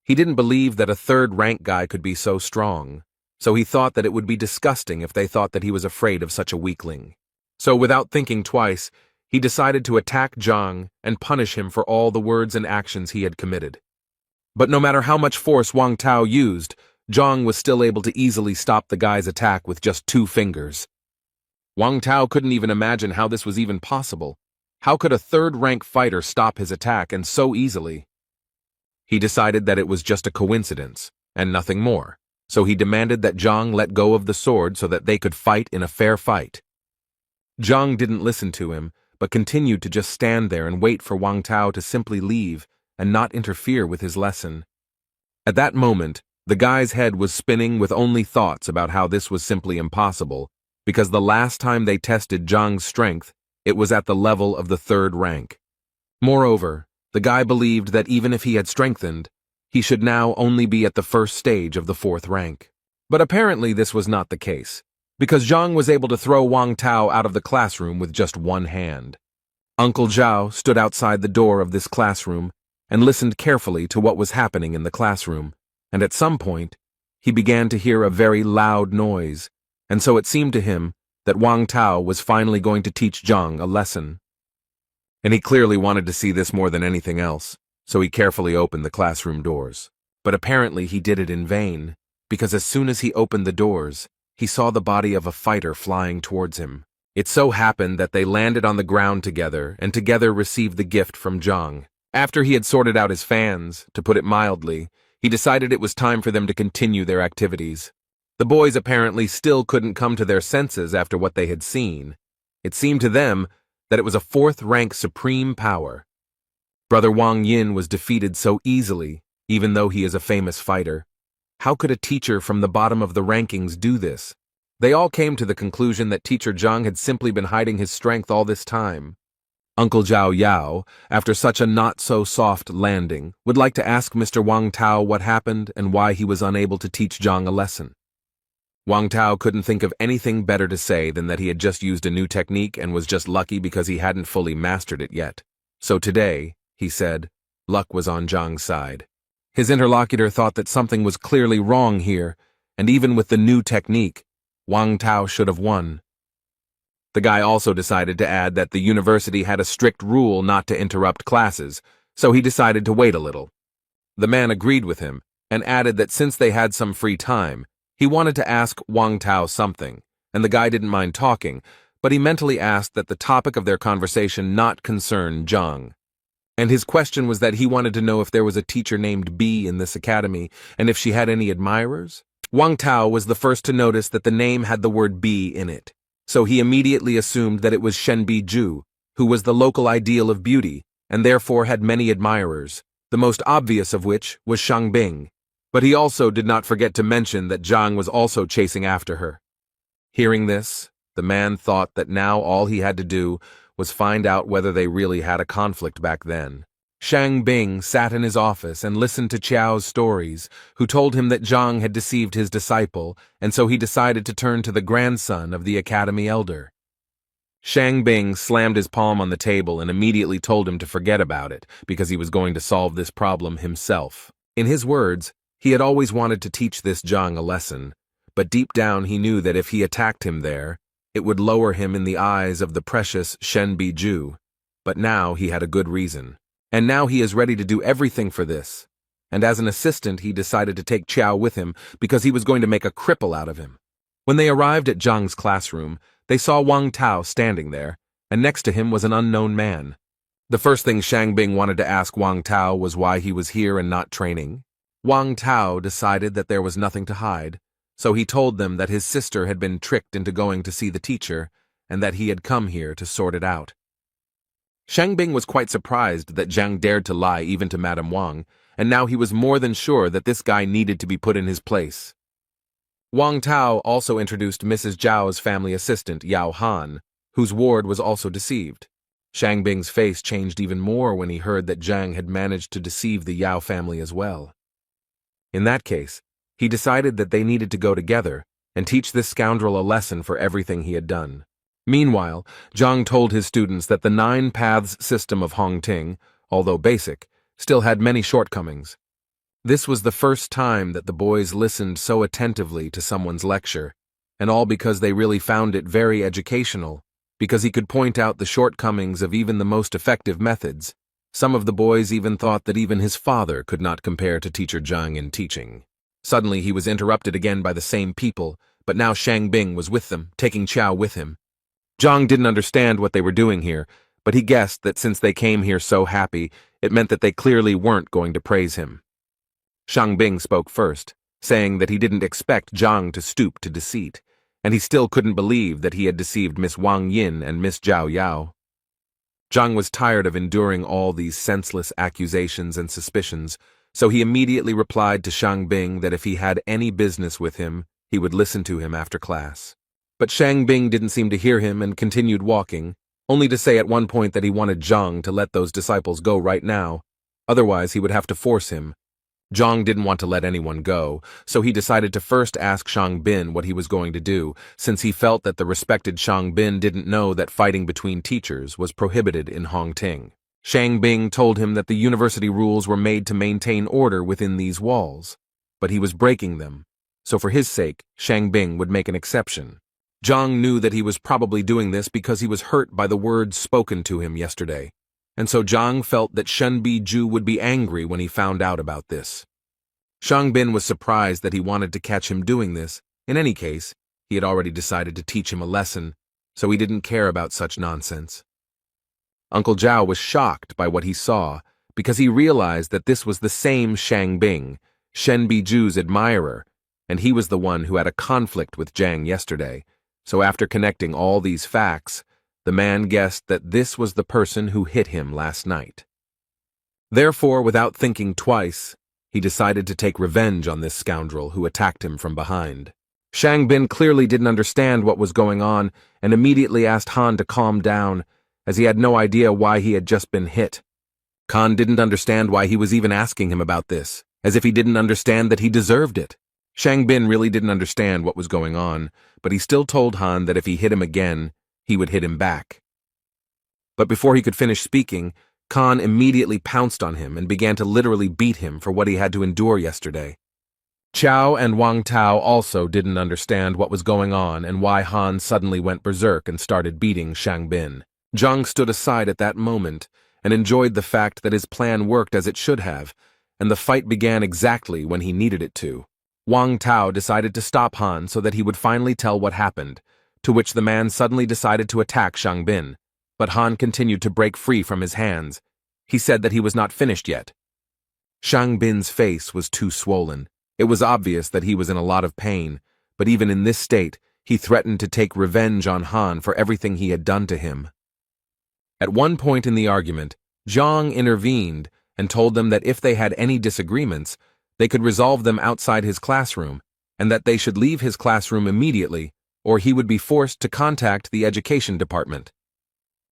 [SPEAKER 1] He didn't believe that a third-rank guy could be so strong, so he thought that it would be disgusting if they thought that he was afraid of such a weakling. So without thinking twice, he decided to attack Zhang and punish him for all the words and actions he had committed. But no matter how much force Wang Tao used, Zhang was still able to easily stop the guy's attack with just 2 fingers. Wang Tao couldn't even imagine how this was even possible. How could a third-rank fighter stop his attack and so easily? He decided that it was just a coincidence, and nothing more, so he demanded that Zhang let go of the sword so that they could fight in a fair fight. Zhang didn't listen to him, but continued to just stand there and wait for Wang Tao to simply leave and not interfere with his lesson. At that moment, the guy's head was spinning with only thoughts about how this was simply impossible, because the last time they tested Zhang's strength, it was at the level of the 3rd rank. Moreover, the guy believed that even if he had strengthened, he should now only be at the 1st stage of the 4th rank. But apparently this was not the case, because Zhang was able to throw Wang Tao out of the classroom with just 1 hand. Uncle Zhao stood outside the door of this classroom and listened carefully to what was happening in the classroom, and at some point, he began to hear a very loud noise, and so it seemed to him that Wang Tao was finally going to teach Zhang a lesson. And he clearly wanted to see this more than anything else, so he carefully opened the classroom doors. But apparently he did it in vain, because as soon as he opened the doors, he saw the body of a fighter flying towards him. It so happened that they landed on the ground together and together received the gift from Zhang. After he had sorted out his fans, to put it mildly, he decided it was time for them to continue their activities. The boys apparently still couldn't come to their senses after what they had seen. It seemed to them that it was a 4th-rank supreme power. Brother Wang Yin was defeated so easily, even though he is a famous fighter. How could a teacher from the bottom of the rankings do this? They all came to the conclusion that teacher Zhang had simply been hiding his strength all this time. Uncle Zhao Yao, after such a not-so-soft landing, would like to ask Mr. Wang Tao what happened and why he was unable to teach Zhang a lesson. Wang Tao couldn't think of anything better to say than that he had just used a new technique and was just lucky because he hadn't fully mastered it yet. So today, he said, luck was on Zhang's side. His interlocutor thought that something was clearly wrong here, and even with the new technique, Wang Tao should have won. The guy also decided to add that the university had a strict rule not to interrupt classes, so he decided to wait a little. The man agreed with him, and added that since they had some free time, he wanted to ask Wang Tao something, and the guy didn't mind talking, but he mentally asked that the topic of their conversation not concern Zhang. And his question was that he wanted to know if there was a teacher named B in this academy, and if she had any admirers. Wang Tao was the first to notice that the name had the word B in it, so he immediately assumed that it was Shenbi Zhu, who was the local ideal of beauty, and therefore had many admirers, the most obvious of which was Shang Bing. But he also did not forget to mention that Zhang was also chasing after her. Hearing this, the man thought that now all he had to do was find out whether they really had a conflict back then. Shang Bing sat in his office and listened to Qiao's stories, who told him that Zhang had deceived his disciple, and so he decided to turn to the grandson of the academy elder. Shang Bing slammed his palm on the table and immediately told him to forget about it, because he was going to solve this problem himself. In his words, he had always wanted to teach this Zhang a lesson, but deep down he knew that if he attacked him there, it would lower him in the eyes of the precious Shenbi Zhu. But now he had a good reason. And now he is ready to do everything for this. And as an assistant, he decided to take Qiao with him because he was going to make a cripple out of him. When they arrived at Zhang's classroom, they saw Wang Tao standing there, and next to him was an unknown man. The first thing Shang Bing wanted to ask Wang Tao was why he was here and not training. Wang Tao decided that there was nothing to hide, so he told them that his sister had been tricked into going to see the teacher, and that he had come here to sort it out. Shang Bing was quite surprised that Zhang dared to lie even to Madame Wang, and now he was more than sure that this guy needed to be put in his place. Wang Tao also introduced Mrs. Zhao's family assistant, Yao Han, whose ward was also deceived. Shang Bing's face changed even more when he heard that Zhang had managed to deceive the Yao family as well. In that case, he decided that they needed to go together and teach this scoundrel a lesson for everything he had done. Meanwhile, Zhang told his students that the nine paths system of Hongting, although basic, still had many shortcomings. This was the first time that the boys listened so attentively to someone's lecture, and all because they really found it very educational, because he could point out the shortcomings of even the most effective methods. Some of the boys even thought that even his father could not compare to Teacher Zhang in teaching. Suddenly he was interrupted again by the same people, but now Shang Bing was with them, taking Chao with him. Zhang didn't understand what they were doing here, but he guessed that since they came here so happy, it meant that they clearly weren't going to praise him. Shang Bing spoke first, saying that he didn't expect Zhang to stoop to deceit, and he still couldn't believe that he had deceived Miss Wang Yin and Miss Zhao Yao. Zhang was tired of enduring all these senseless accusations and suspicions, so he immediately replied to Shang Bing that if he had any business with him, he would listen to him after class. But Shang Bing didn't seem to hear him and continued walking, only to say at one point that he wanted Zhang to let those disciples go right now, otherwise he would have to force him. Zhang didn't want to let anyone go, so he decided to first ask Shang Bin what he was going to do, since he felt that the respected Shang Bin didn't know that fighting between teachers was prohibited in Hongting. Shang Bing told him that the university rules were made to maintain order within these walls, but he was breaking them, so for his sake, Shang Bing would make an exception. Zhang knew that he was probably doing this because he was hurt by the words spoken to him yesterday, and so Zhang felt that Shen Biju would be angry when he found out about this. Shang Bin was surprised that he wanted to catch him doing this. In any case, he had already decided to teach him a lesson, so he didn't care about such nonsense. Uncle Zhao was shocked by what he saw, because he realized that this was the same Shang Bing, Shen Biju's admirer, and he was the one who had a conflict with Zhang yesterday. So after connecting all these facts, the man guessed that this was the person who hit him last night. Therefore, without thinking twice, he decided to take revenge on this scoundrel who attacked him from behind. Shang Bin clearly didn't understand what was going on and immediately asked Han to calm down, as he had no idea why he had just been hit. Han didn't understand why he was even asking him about this, as if he didn't understand that he deserved it. Shang Bin really didn't understand what was going on, but he still told Han that if he hit him again, he would hit him back. But before he could finish speaking, Khan immediately pounced on him and began to literally beat him for what he had to endure yesterday. Chao and Wang Tao also didn't understand what was going on and why Han suddenly went berserk and started beating Shang Bin. Zhang stood aside at that moment and enjoyed the fact that his plan worked as it should have, and the fight began exactly when he needed it to. Wang Tao decided to stop Han so that he would finally tell what happened, to which the man suddenly decided to attack Shang Bin, but Han continued to break free from his hands. He said that he was not finished yet. Shang Bin's face was too swollen. It was obvious that he was in a lot of pain, but even in this state, he threatened to take revenge on Han for everything he had done to him. At one point in the argument, Zhang intervened and told them that if they had any disagreements, they could resolve them outside his classroom, and that they should leave his classroom immediately, or he would be forced to contact the education department.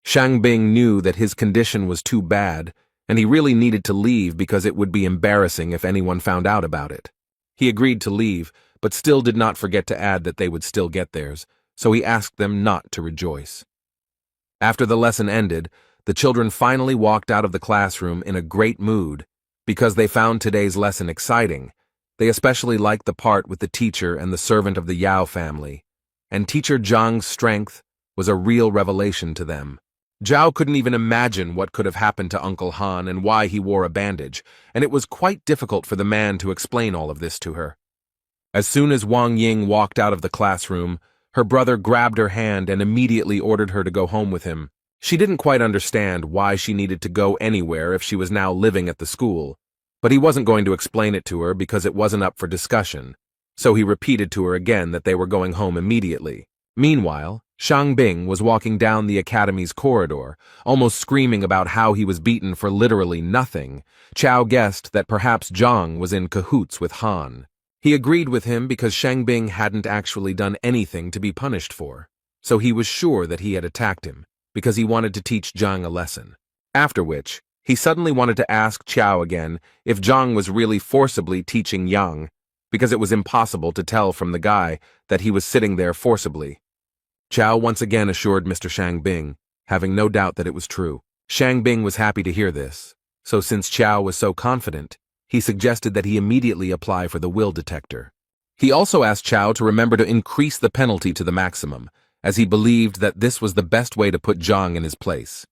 [SPEAKER 1] Shang Bing knew that his condition was too bad, and he really needed to leave because it would be embarrassing if anyone found out about it. He agreed to leave, but still did not forget to add that they would still get theirs, so he asked them not to rejoice. After the lesson ended, the children finally walked out of the classroom in a great mood, because they found today's lesson exciting. They especially liked the part with the teacher and the servant of the Yao family, and Teacher Zhang's strength was a real revelation to them. Zhao couldn't even imagine what could have happened to Uncle Han and why he wore a bandage, and it was quite difficult for the man to explain all of this to her. As soon as Wang Ying walked out of the classroom, her brother grabbed her hand and immediately ordered her to go home with him. She didn't quite understand why she needed to go anywhere if she was now living at the school, but he wasn't going to explain it to her because it wasn't up for discussion, so he repeated to her again that they were going home immediately. Meanwhile, Shang Bing was walking down the academy's corridor, almost screaming about how he was beaten for literally nothing. Chao guessed that perhaps Zhang was in cahoots with Han. He agreed with him because Shang Bing hadn't actually done anything to be punished for, so he was sure that he had attacked him, because he wanted to teach Zhang a lesson. After which, he suddenly wanted to ask Chao again if Zhang was really forcibly teaching Yang, because it was impossible to tell from the guy that he was sitting there forcibly. Chow once again assured Mr. Shangbing, having no doubt that it was true. Shangbing was happy to hear this, so since Chow was so confident, he suggested that he immediately apply for the will detector. He also asked Chow to remember to increase the penalty to the maximum, as he believed that this was the best way to put Zhang in his place.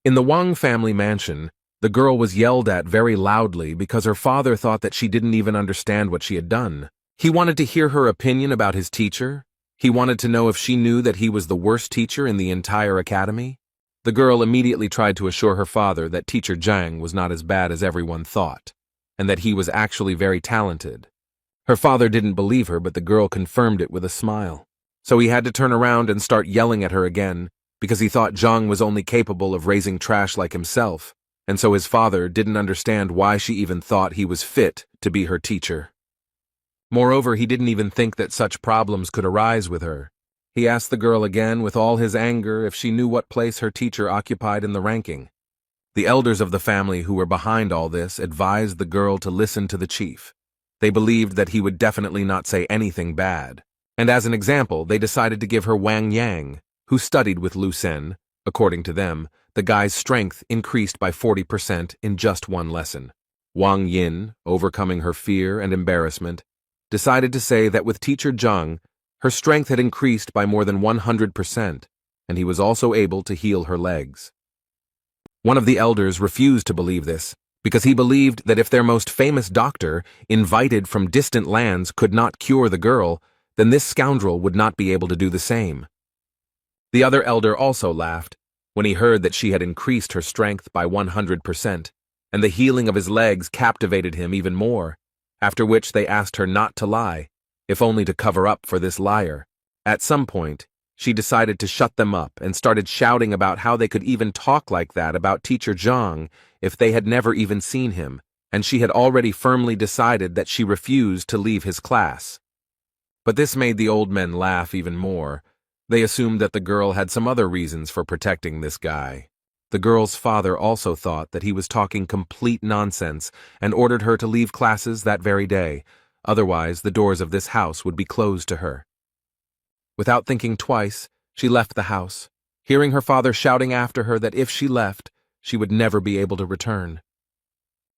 [SPEAKER 1] In the Wang family mansion, the girl was yelled at very loudly because her father thought that she didn't even understand what she had done. He wanted to hear her opinion about his teacher. He wanted to know if she knew that he was the worst teacher in the entire academy. The girl immediately tried to assure her father that teacher Zhang was not as bad as everyone thought, and that he was actually very talented. Her father didn't believe her, but the girl confirmed it with a smile. So he had to turn around and start yelling at her again, because he thought Zhang was only capable of raising trash like himself, and so his father didn't understand why she even thought he was fit to be her teacher. Moreover, he didn't even think that such problems could arise with her. He asked the girl again with all his anger if she knew what place her teacher occupied in the ranking. The elders of the family who were behind all this advised the girl to listen to the chief. They believed that he would definitely not say anything bad, and as an example, they decided to give her Wang Yang, who studied with Lu Sen. According to them, the guy's strength increased by 40% in just one lesson. Wang Yin, overcoming her fear and embarrassment, decided to say that with teacher Zhang, her strength had increased by more than 100%, and he was also able to heal her legs. One of the elders refused to believe this, because he believed that if their most famous doctor, invited from distant lands, could not cure the girl, then this scoundrel would not be able to do the same. The other elder also laughed when he heard that she had increased her strength by 100%, and the healing of his legs captivated him even more, after which they asked her not to lie, if only to cover up for this liar. At some point, she decided to shut them up and started shouting about how they could even talk like that about teacher Zhang if they had never even seen him, and she had already firmly decided that she refused to leave his class. But this made the old men laugh even more. They assumed that the girl had some other reasons for protecting this guy. The girl's father also thought that he was talking complete nonsense and ordered her to leave classes that very day. Otherwise, the doors of this house would be closed to her. Without thinking twice, she left the house, hearing her father shouting after her that if she left, she would never be able to return.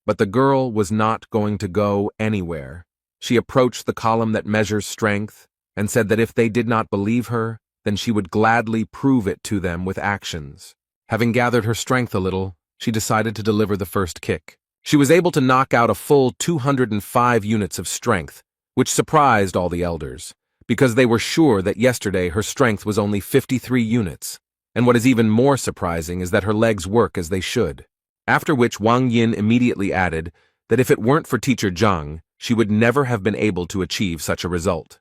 [SPEAKER 1] But the girl was not going to go anywhere. She approached the column that measures strength and said that if they did not believe her, then she would gladly prove it to them with actions. Having gathered her strength a little, she decided to deliver the first kick. She was able to knock out a full 205 units of strength, which surprised all the elders, because they were sure that yesterday her strength was only 53 units, and what is even more surprising is that her legs work as they should. After which Wang Yin immediately added that if it weren't for teacher Zhang, she would never have been able to achieve such a result.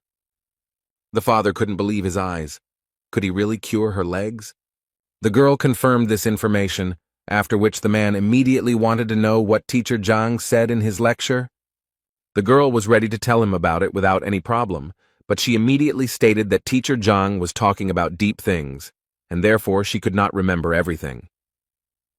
[SPEAKER 1] The father couldn't believe his eyes. Could he really cure her legs? The girl confirmed this information, after which the man immediately wanted to know what teacher Zhang said in his lecture. The girl was ready to tell him about it without any problem, but she immediately stated that teacher Zhang was talking about deep things, and therefore she could not remember everything.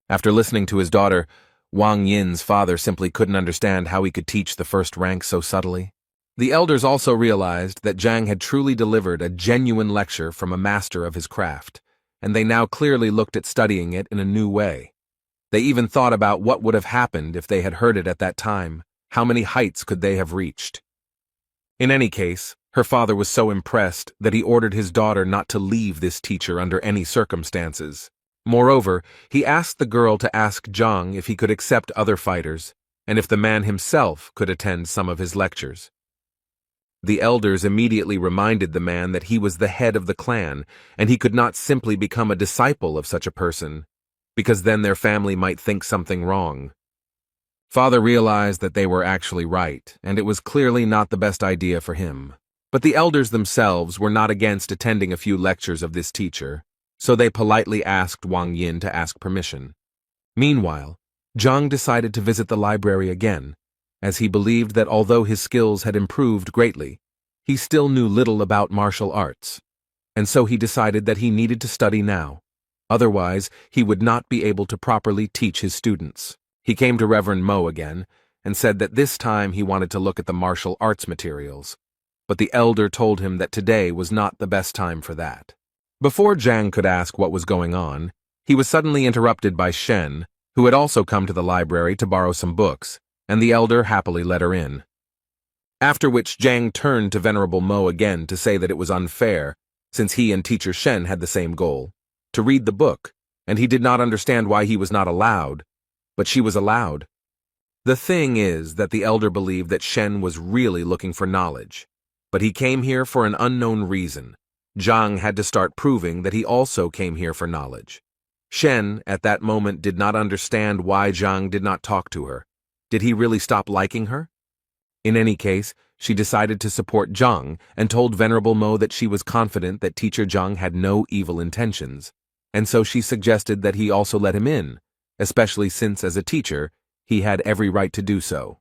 [SPEAKER 1] After listening to his daughter, Wang Yin's father simply couldn't understand how he could teach the first rank so subtly. The elders also realized that Zhang had truly delivered a genuine lecture from a master of his craft, and they now clearly looked at studying it in a new way. They even thought about what would have happened if they had heard it at that time. How many heights could they have reached? In any case, her father was so impressed that he ordered his daughter not to leave this teacher under any circumstances. Moreover, he asked the girl to ask Zhang if he could accept other fighters, and if the man himself could attend some of his lectures. The elders immediately reminded the man that he was the head of the clan, and he could not simply become a disciple of such a person, because then their family might think something wrong. Father realized that they were actually right, and it was clearly not the best idea for him. But the elders themselves were not against attending a few lectures of this teacher, so they politely asked Wang Yin to ask permission. Meanwhile, Zhang decided to visit the library again, as he believed that although his skills had improved greatly, he still knew little about martial arts, and so he decided that he needed to study now. Otherwise, he would not be able to properly teach his students. He came to Reverend Mo again, and said that this time he wanted to look at the martial arts materials, but the elder told him that today was not the best time for that. Before Zhang could ask what was going on, he was suddenly interrupted by Shen, who had also come to the library to borrow some books, and the elder happily let her in. After which Zhang turned to Venerable Mo again to say that it was unfair, since he and Teacher Shen had the same goal, to read the book, and he did not understand why he was not allowed, but she was allowed. The thing is that the elder believed that Shen was really looking for knowledge, but he came here for an unknown reason. Zhang had to start proving that he also came here for knowledge. Shen, at that moment, did not understand why Zhang did not talk to her. Did he really stop liking her? In any case, she decided to support Zhang and told Venerable Mo that she was confident that Teacher Zhang had no evil intentions, and so she suggested that he also let him in, especially since, as a teacher, he had every right to do so.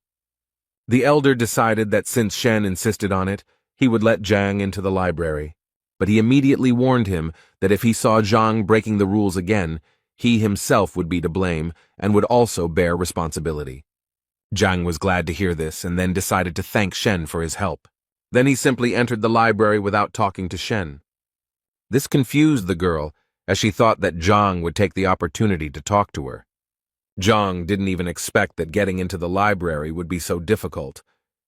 [SPEAKER 1] The elder decided that since Shen insisted on it, he would let Zhang into the library, but he immediately warned him that if he saw Zhang breaking the rules again, he himself would be to blame and would also bear responsibility. Zhang was glad to hear this and then decided to thank Shen for his help. Then he simply entered the library without talking to Shen. This confused the girl, as she thought that Zhang would take the opportunity to talk to her. Zhang didn't even expect that getting into the library would be so difficult,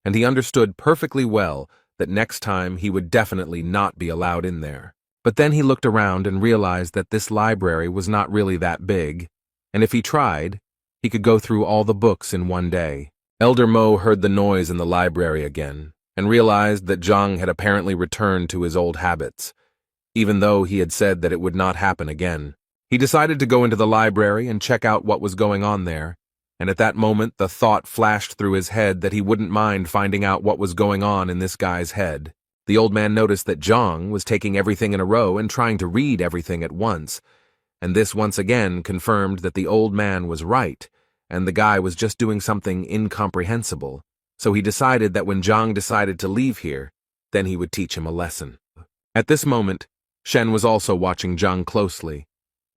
[SPEAKER 1] and he understood perfectly well that next time he would definitely not be allowed in there. But then he looked around and realized that this library was not really that big, and if he tried, he could go through all the books in one day. Elder Mo heard the noise in the library again, and realized that Zhang had apparently returned to his old habits, even though he had said that it would not happen again. He decided to go into the library and check out what was going on there, and at that moment the thought flashed through his head that he wouldn't mind finding out what was going on in this guy's head. The old man noticed that Zhang was taking everything in a row and trying to read everything at once, and this once again confirmed that the old man was right, and the guy was just doing something incomprehensible, so he decided that when Zhang decided to leave here, then he would teach him a lesson. At this moment, Shen was also watching Zhang closely,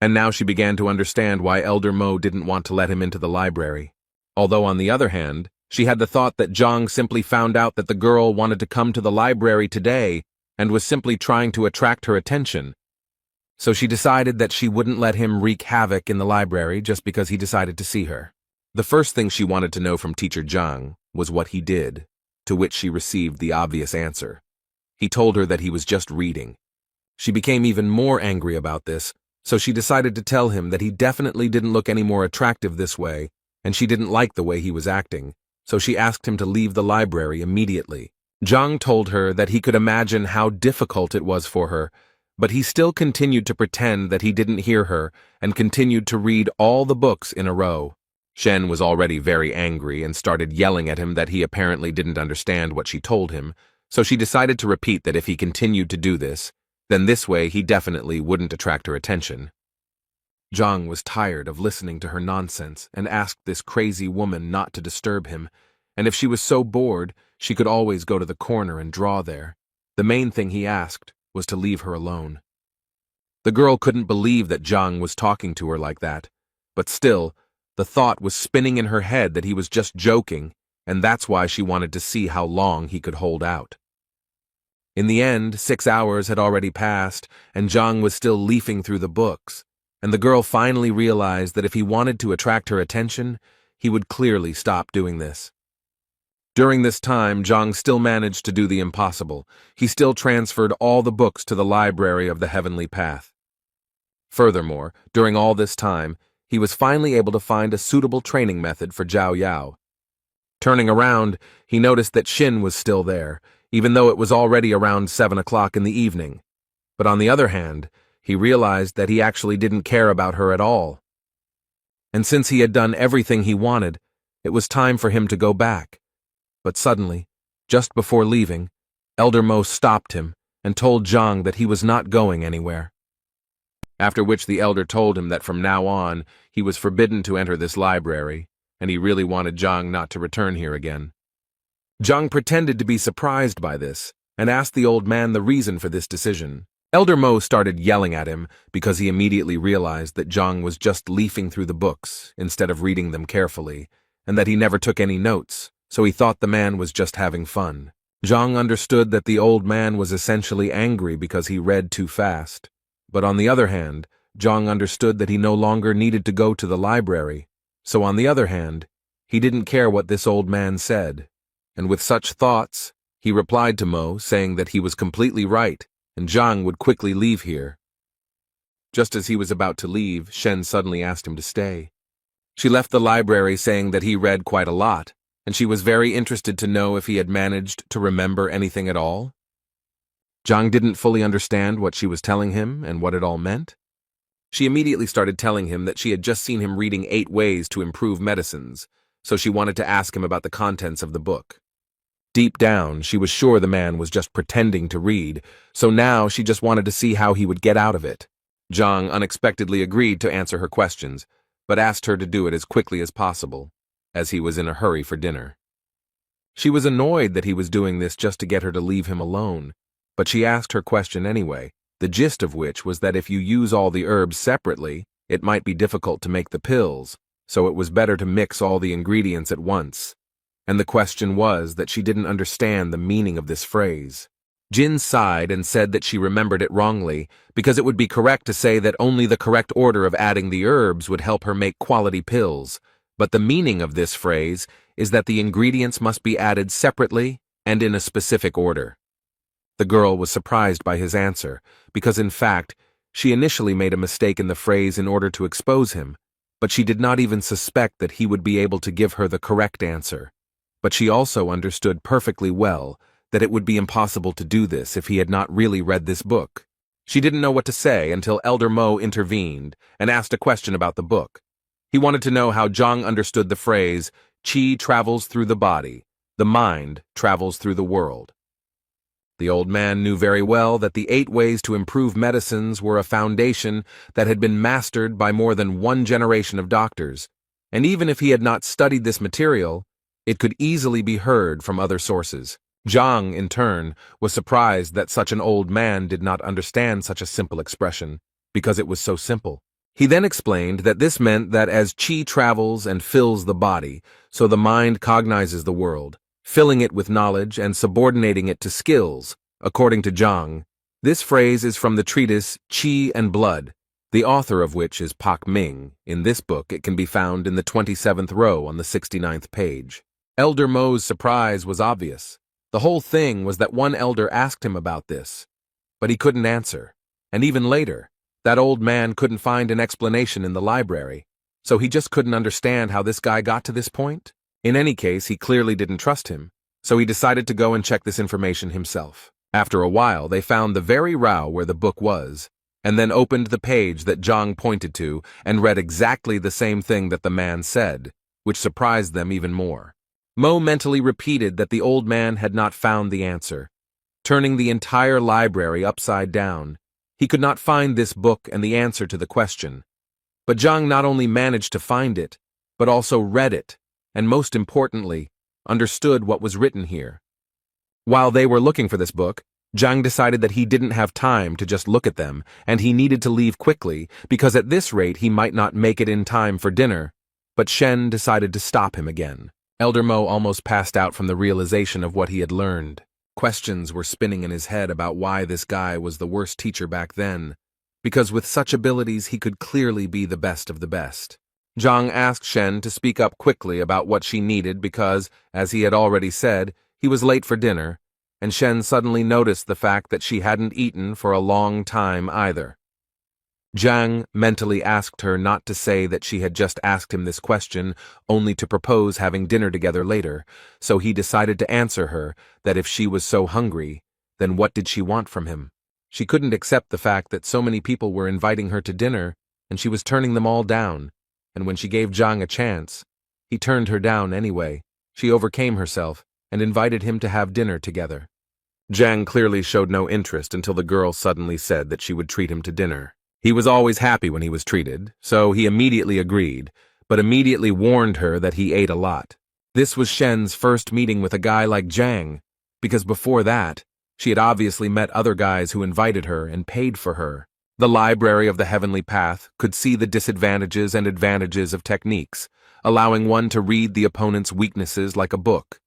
[SPEAKER 1] and now she began to understand why Elder Mo didn't want to let him into the library. Although on the other hand, she had the thought that Zhang simply found out that the girl wanted to come to the library today and was simply trying to attract her attention. So she decided that she wouldn't let him wreak havoc in the library just because he decided to see her. The first thing she wanted to know from Teacher Zhang was what he did, to which she received the obvious answer. He told her that he was just reading. She became even more angry about this, so she decided to tell him that he definitely didn't look any more attractive this way, and she didn't like the way he was acting, so she asked him to leave the library immediately. Zhang told her that he could imagine how difficult it was for her, but he still continued to pretend that he didn't hear her and continued to read all the books in a row. Shen was already very angry and started yelling at him that he apparently didn't understand what she told him, so she decided to repeat that if he continued to do this, then this way he definitely wouldn't attract her attention. Zhang was tired of listening to her nonsense and asked this crazy woman not to disturb him, and if she was so bored, she could always go to the corner and draw there. The main thing he asked was to leave her alone. The girl couldn't believe that Zhang was talking to her like that, but still, the thought was spinning in her head that he was just joking, and that's why she wanted to see how long he could hold out. In the end, 6 hours had already passed, and Zhang was still leafing through the books, and the girl finally realized that if he wanted to attract her attention, he would clearly stop doing this. During this time, Zhang still managed to do the impossible. He still transferred all the books to the library of the Heavenly Path. Furthermore, during all this time, he was finally able to find a suitable training method for Zhao Yao. Turning around, he noticed that Xin was still there, even though it was already around 7 o'clock in the evening. But on the other hand, he realized that he actually didn't care about her at all. And since he had done everything he wanted, it was time for him to go back. But suddenly, just before leaving, Elder Mo stopped him and told Zhang that he was not going anywhere. After which the elder told him that from now on, he was forbidden to enter this library, and he really wanted Zhang not to return here again. Zhang pretended to be surprised by this, and asked the old man the reason for this decision. Elder Mo started yelling at him because he immediately realized that Zhang was just leafing through the books instead of reading them carefully, and that he never took any notes, so he thought the man was just having fun. Zhang understood that the old man was essentially angry because he read too fast, But on the other hand, Zhang understood that he no longer needed to go to the library. So on the other hand, he didn't care what this old man said. And with such thoughts, he replied to Mo, saying that he was completely right, and Zhang would quickly leave here. Just as he was about to leave, Shen suddenly asked him to stay. She left the library saying that he read quite a lot, and she was very interested to know if he had managed to remember anything at all. Zhang didn't fully understand what she was telling him and what it all meant. She immediately started telling him that she had just seen him reading 8 ways to improve medicines, so she wanted to ask him about the contents of the book. Deep down, she was sure the man was just pretending to read, so now she just wanted to see how he would get out of it. Zhang unexpectedly agreed to answer her questions, but asked her to do it as quickly as possible, as he was in a hurry for dinner. She was annoyed that he was doing this just to get her to leave him alone, but she asked her question anyway, the gist of which was that if you use all the herbs separately, it might be difficult to make the pills, so it was better to mix all the ingredients at once. And the question was that she didn't understand the meaning of this phrase. Jin sighed and said that she remembered it wrongly, because it would be correct to say that only the correct order of adding the herbs would help her make quality pills, but the meaning of this phrase is that the ingredients must be added separately and in a specific order. The girl was surprised by his answer, because in fact, she initially made a mistake in the phrase in order to expose him, but she did not even suspect that he would be able to give her the correct answer. But she also understood perfectly well that it would be impossible to do this if he had not really read this book. She didn't know what to say until Elder Mo intervened and asked a question about the book. He wanted to know how Zhang understood the phrase, "Qi travels through the body, the mind travels through the world." The old man knew very well that the 8 ways to improve medicines were a foundation that had been mastered by more than one generation of doctors, and even if he had not studied this material, it could easily be heard from other sources. Zhang, in turn, was surprised that such an old man did not understand such a simple expression, because it was so simple. He then explained that this meant that as qi travels and fills the body, so the mind cognizes the world, filling it with knowledge and subordinating it to skills. According to Zhang, this phrase is from the treatise Qi and Blood, the author of which is Pak Ming. In this book, it can be found in the 27th row on the 69th page. Elder Mo's surprise was obvious. The whole thing was that one elder asked him about this, but he couldn't answer. And even later, that old man couldn't find an explanation in the library, so he just couldn't understand how this guy got to this point. In any case, he clearly didn't trust him, so he decided to go and check this information himself. After a while, they found the very row where the book was, and then opened the page that Zhang pointed to and read exactly the same thing that the man said, which surprised them even more. Mo mentally repeated that the old man had not found the answer, turning the entire library upside down. He could not find this book and the answer to the question. But Zhang not only managed to find it, but also read it, and most importantly, understood what was written here. While they were looking for this book, Zhang decided that he didn't have time to just look at them, and he needed to leave quickly, because at this rate he might not make it in time for dinner. But Shen decided to stop him again. Elder Mo almost passed out from the realization of what he had learned. Questions were spinning in his head about why this guy was the worst teacher back then, because with such abilities he could clearly be the best of the best. Zhang asked Shen to speak up quickly about what she needed because, as he had already said, he was late for dinner, and Shen suddenly noticed the fact that she hadn't eaten for a long time either. Zhang mentally asked her not to say that she had just asked him this question only to propose having dinner together later, so he decided to answer her that if she was so hungry, then what did she want from him? She couldn't accept the fact that so many people were inviting her to dinner, and she was turning them all down, and when she gave Zhang a chance, he turned her down anyway. She overcame herself and invited him to have dinner together. Zhang clearly showed no interest until the girl suddenly said that she would treat him to dinner. He was always happy when he was treated, so he immediately agreed, but immediately warned her that he ate a lot. This was Shen's first meeting with a guy like Zhang, because before that, she had obviously met other guys who invited her and paid for her. The Library of the Heavenly Path could see the disadvantages and advantages of techniques, allowing one to read the opponent's weaknesses like a book,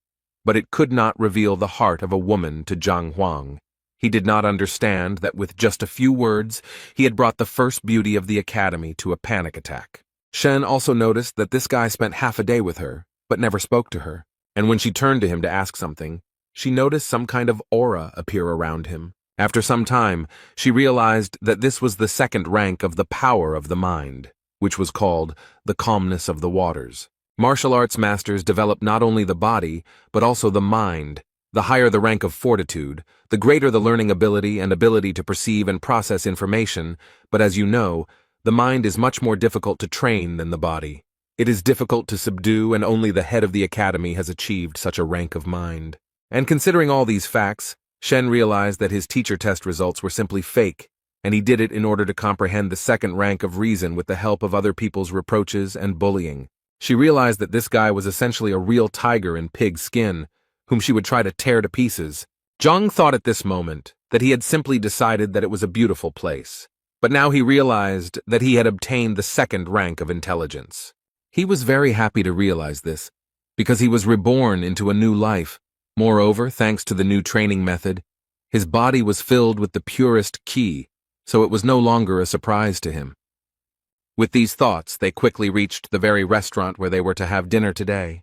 [SPEAKER 1] but it could not reveal the heart of a woman to Zhang Huang. He did not understand that with just a few words, he had brought the first beauty of the academy to a panic attack. Shen also noticed that this guy spent half a day with her, but never spoke to her. And when she turned to him to ask something, she noticed some kind of aura appear around him. After some time, she realized that this was the second rank of the power of the mind, which was called the calmness of the waters. Martial arts masters develop not only the body, but also the mind. The higher the rank of fortitude, the greater the learning ability and ability to perceive and process information, but as you know, the mind is much more difficult to train than the body. It is difficult to subdue, and only the head of the academy has achieved such a rank of mind. And considering all these facts, Shen realized that his teacher test results were simply fake, and he did it in order to comprehend the second rank of reason with the help of other people's reproaches and bullying. She realized that this guy was essentially a real tiger in pig skin, whom she would try to tear to pieces. Zhang thought at this moment that he had simply decided that it was a beautiful place, but now he realized that he had obtained the second rank of intelligence. He was very happy to realize this, because he was reborn into a new life. Moreover, thanks to the new training method, his body was filled with the purest qi, so it was no longer a surprise to him. With these thoughts, they quickly reached the very restaurant where they were to have dinner today.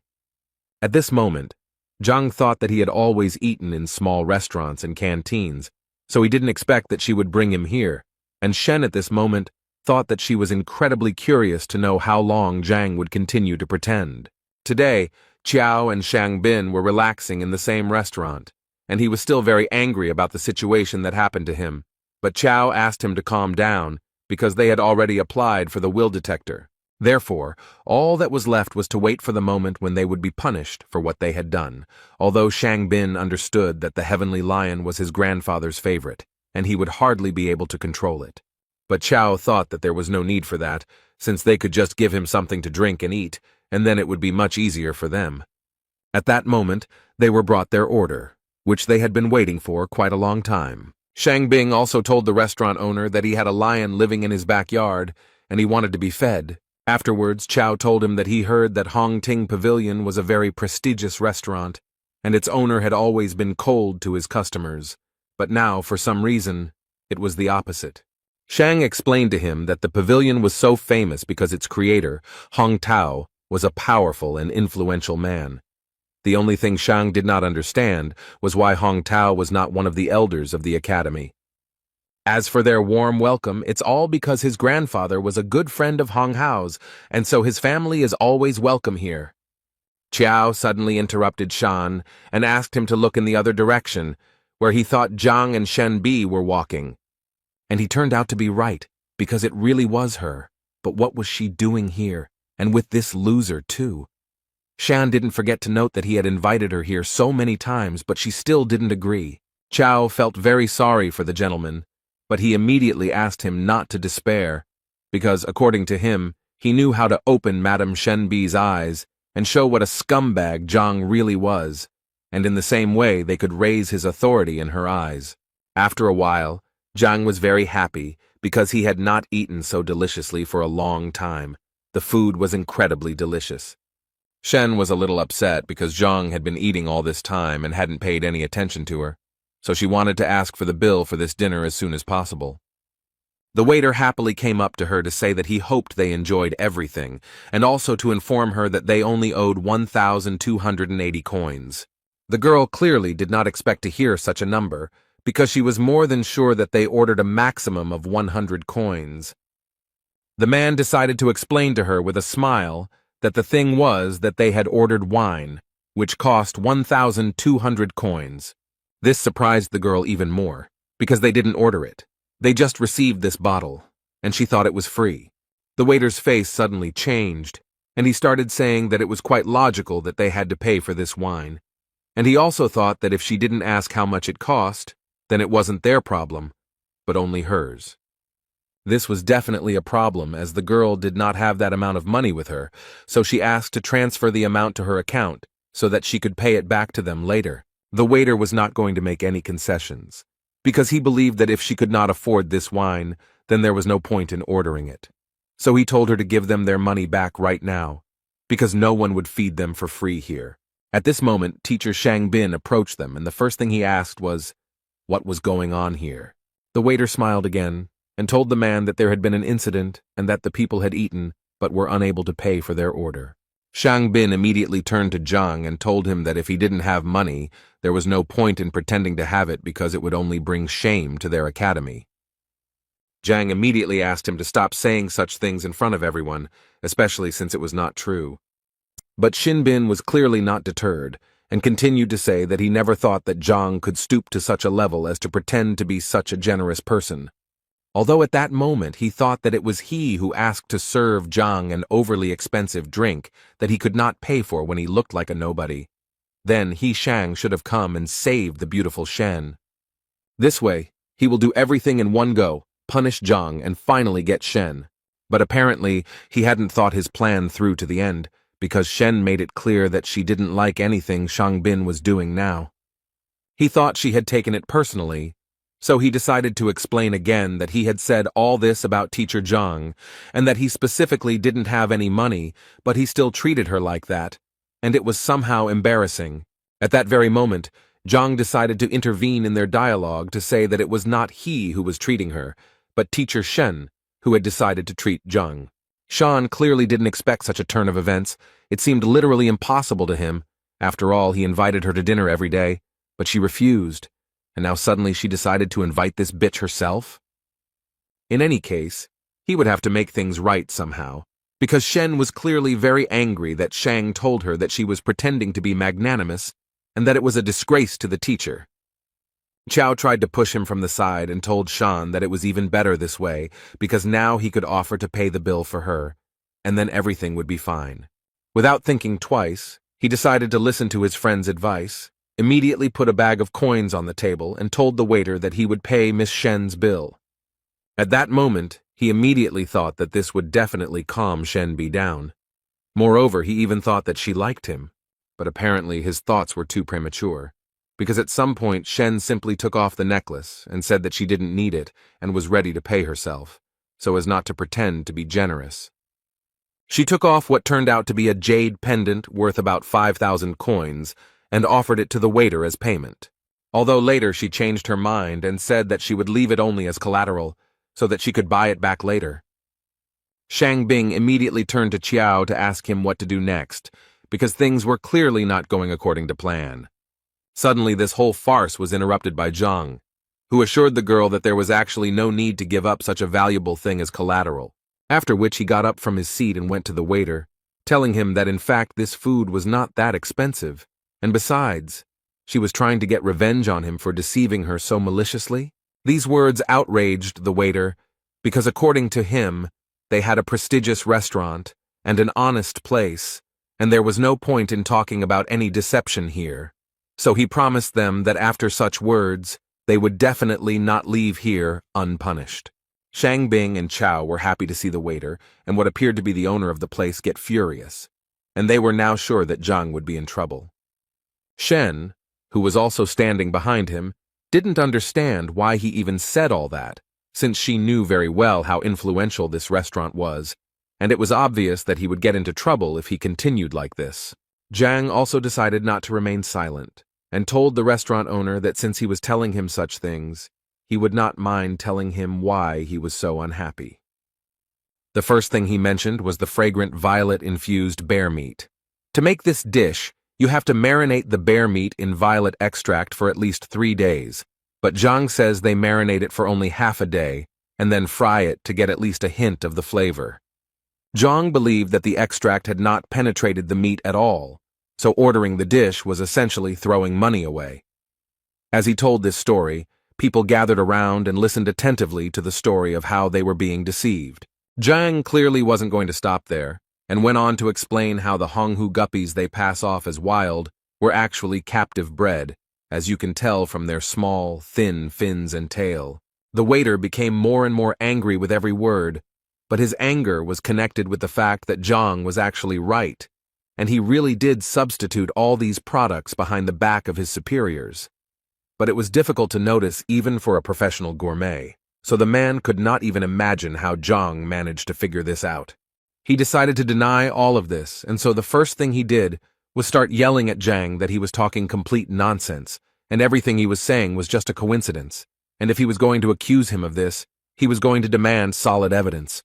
[SPEAKER 1] At this moment, Zhang thought that he had always eaten in small restaurants and canteens, so he didn't expect that she would bring him here, and Shen at this moment thought that she was incredibly curious to know how long Zhang would continue to pretend. Today, Qiao and Shang Bin were relaxing in the same restaurant, and he was still very angry about the situation that happened to him, but Qiao asked him to calm down because they had already applied for the will detector. Therefore, all that was left was to wait for the moment when they would be punished for what they had done, although Shang Bin understood that the heavenly lion was his grandfather's favorite, and he would hardly be able to control it. But Qiao thought that there was no need for that, since they could just give him something to drink and eat, and then it would be much easier for them. At that moment, they were brought their order, which they had been waiting for quite a long time. Shang Bing also told the restaurant owner that he had a lion living in his backyard, and he wanted to be fed. Afterwards, Qiao told him that he heard that Hong Ting Pavilion was a very prestigious restaurant, and its owner had always been cold to his customers, but now, for some reason, it was the opposite. Shang explained to him that the pavilion was so famous because its creator, Hong Tao, was a powerful and influential man. The only thing Shang did not understand was why Hong Tao was not one of the elders of the academy. As for their warm welcome, it's all because his grandfather was a good friend of Hong Hao's, and so his family is always welcome here. Qiao suddenly interrupted Shan and asked him to look in the other direction, where he thought Zhang and Shen Bi were walking. And he turned out to be right, because it really was her. But what was she doing here, and with this loser too? Shan didn't forget to note that he had invited her here so many times, but she still didn't agree. Qiao felt very sorry for the gentleman, but he immediately asked him not to despair, because, according to him, he knew how to open Madame Shenbi's eyes and show what a scumbag Zhang really was, and in the same way they could raise his authority in her eyes. After a while, Zhang was very happy because he had not eaten so deliciously for a long time. The food was incredibly delicious. Shen was a little upset because Zhang had been eating all this time and hadn't paid any attention to her, so she wanted to ask for the bill for this dinner as soon as possible. The waiter happily came up to her to say that he hoped they enjoyed everything, and also to inform her that they only owed 1,280 coins. The girl clearly did not expect to hear such a number, because she was more than sure that they ordered a maximum of 100 coins. The man decided to explain to her with a smile that the thing was that they had ordered wine, which cost 1,200 coins. This surprised the girl even more, because they didn't order it. They just received this bottle, and she thought it was free. The waiter's face suddenly changed, and he started saying that it was quite logical that they had to pay for this wine. And he also thought that if she didn't ask how much it cost, then it wasn't their problem, but only hers. This was definitely a problem, as the girl did not have that amount of money with her, so she asked to transfer the amount to her account so that she could pay it back to them later. The waiter was not going to make any concessions, because he believed that if she could not afford this wine, then there was no point in ordering it. So he told her to give them their money back right now, because no one would feed them for free here. At this moment, teacher Shang Bin approached them, and the first thing he asked was, what was going on here. The waiter smiled again and told the man that there had been an incident and that the people had eaten but were unable to pay for their order. Shang Bin immediately turned to Zhang and told him that if he didn't have money, there was no point in pretending to have it because it would only bring shame to their academy. Zhang immediately asked him to stop saying such things in front of everyone, especially since it was not true. But Xin Bin was clearly not deterred, and continued to say that he never thought that Zhang could stoop to such a level as to pretend to be such a generous person. Although at that moment he thought that it was he who asked to serve Zhang an overly expensive drink that he could not pay for when he looked like a nobody. Then he, Shang, should have come and saved the beautiful Shen. This way, he will do everything in one go, punish Zhang, and finally get Shen. But apparently, he hadn't thought his plan through to the end, because Shen made it clear that she didn't like anything Shang Bin was doing now. He thought she had taken it personally, so he decided to explain again that he had said all this about teacher Zhang, and that he specifically didn't have any money, but he still treated her like that, and it was somehow embarrassing. At that very moment, Zhang decided to intervene in their dialogue to say that it was not he who was treating her, but teacher Shen, who had decided to treat Zhang. Shan clearly didn't expect such a turn of events. It seemed literally impossible to him. After all, he invited her to dinner every day, but she refused. And now suddenly she decided to invite this bitch herself? In any case, he would have to make things right somehow, because Shen was clearly very angry that Shang told her that she was pretending to be magnanimous and that it was a disgrace to the teacher. Chao tried to push him from the side and told Shan that it was even better this way because now he could offer to pay the bill for her, and then everything would be fine. Without thinking twice, he decided to listen to his friend's advice, immediately put a bag of coins on the table and told the waiter that he would pay Miss Shen's bill. At that moment, he immediately thought that this would definitely calm Shen Bi down. Moreover, he even thought that she liked him, but apparently his thoughts were too premature, because at some point Shen simply took off the necklace and said that she didn't need it and was ready to pay herself, so as not to pretend to be generous. She took off what turned out to be a jade pendant worth about 5,000 coins, and offered it to the waiter as payment. Although later she changed her mind and said that she would leave it only as collateral, so that she could buy it back later. Shang Bing immediately turned to Qiao to ask him what to do next, because things were clearly not going according to plan. Suddenly this whole farce was interrupted by Zhang, who assured the girl that there was actually no need to give up such a valuable thing as collateral, after which he got up from his seat and went to the waiter, telling him that in fact this food was not that expensive. And besides, she was trying to get revenge on him for deceiving her so maliciously. These words outraged the waiter, because according to him, they had a prestigious restaurant and an honest place, and there was no point in talking about any deception here. So he promised them that after such words, they would definitely not leave here unpunished. Shang Bing and Chao were happy to see the waiter and what appeared to be the owner of the place get furious, and they were now sure that Zhang would be in trouble. Shen, who was also standing behind him, didn't understand why he even said all that, since she knew very well how influential this restaurant was, and it was obvious that he would get into trouble if he continued like this. Zhang also decided not to remain silent, and told the restaurant owner that since he was telling him such things, he would not mind telling him why he was so unhappy. The first thing he mentioned was the fragrant violet-infused bear meat. To make this dish, you have to marinate the bear meat in violet extract for at least 3 days, but Zhang says they marinate it for only half a day and then fry it to get at least a hint of the flavor. Zhang believed that the extract had not penetrated the meat at all, so ordering the dish was essentially throwing money away. As he told this story, people gathered around and listened attentively to the story of how they were being deceived. Zhang clearly wasn't going to stop there, and went on to explain how the Honghu guppies they pass off as wild were actually captive bred, as you can tell from their small, thin fins and tail. The waiter became more and more angry with every word, but his anger was connected with the fact that Zhang was actually right, and he really did substitute all these products behind the back of his superiors. But it was difficult to notice even for a professional gourmet, so the man could not even imagine how Zhang managed to figure this out. He decided to deny all of this, and so the first thing he did was start yelling at Zhang that he was talking complete nonsense, and everything he was saying was just a coincidence, and if he was going to accuse him of this, he was going to demand solid evidence.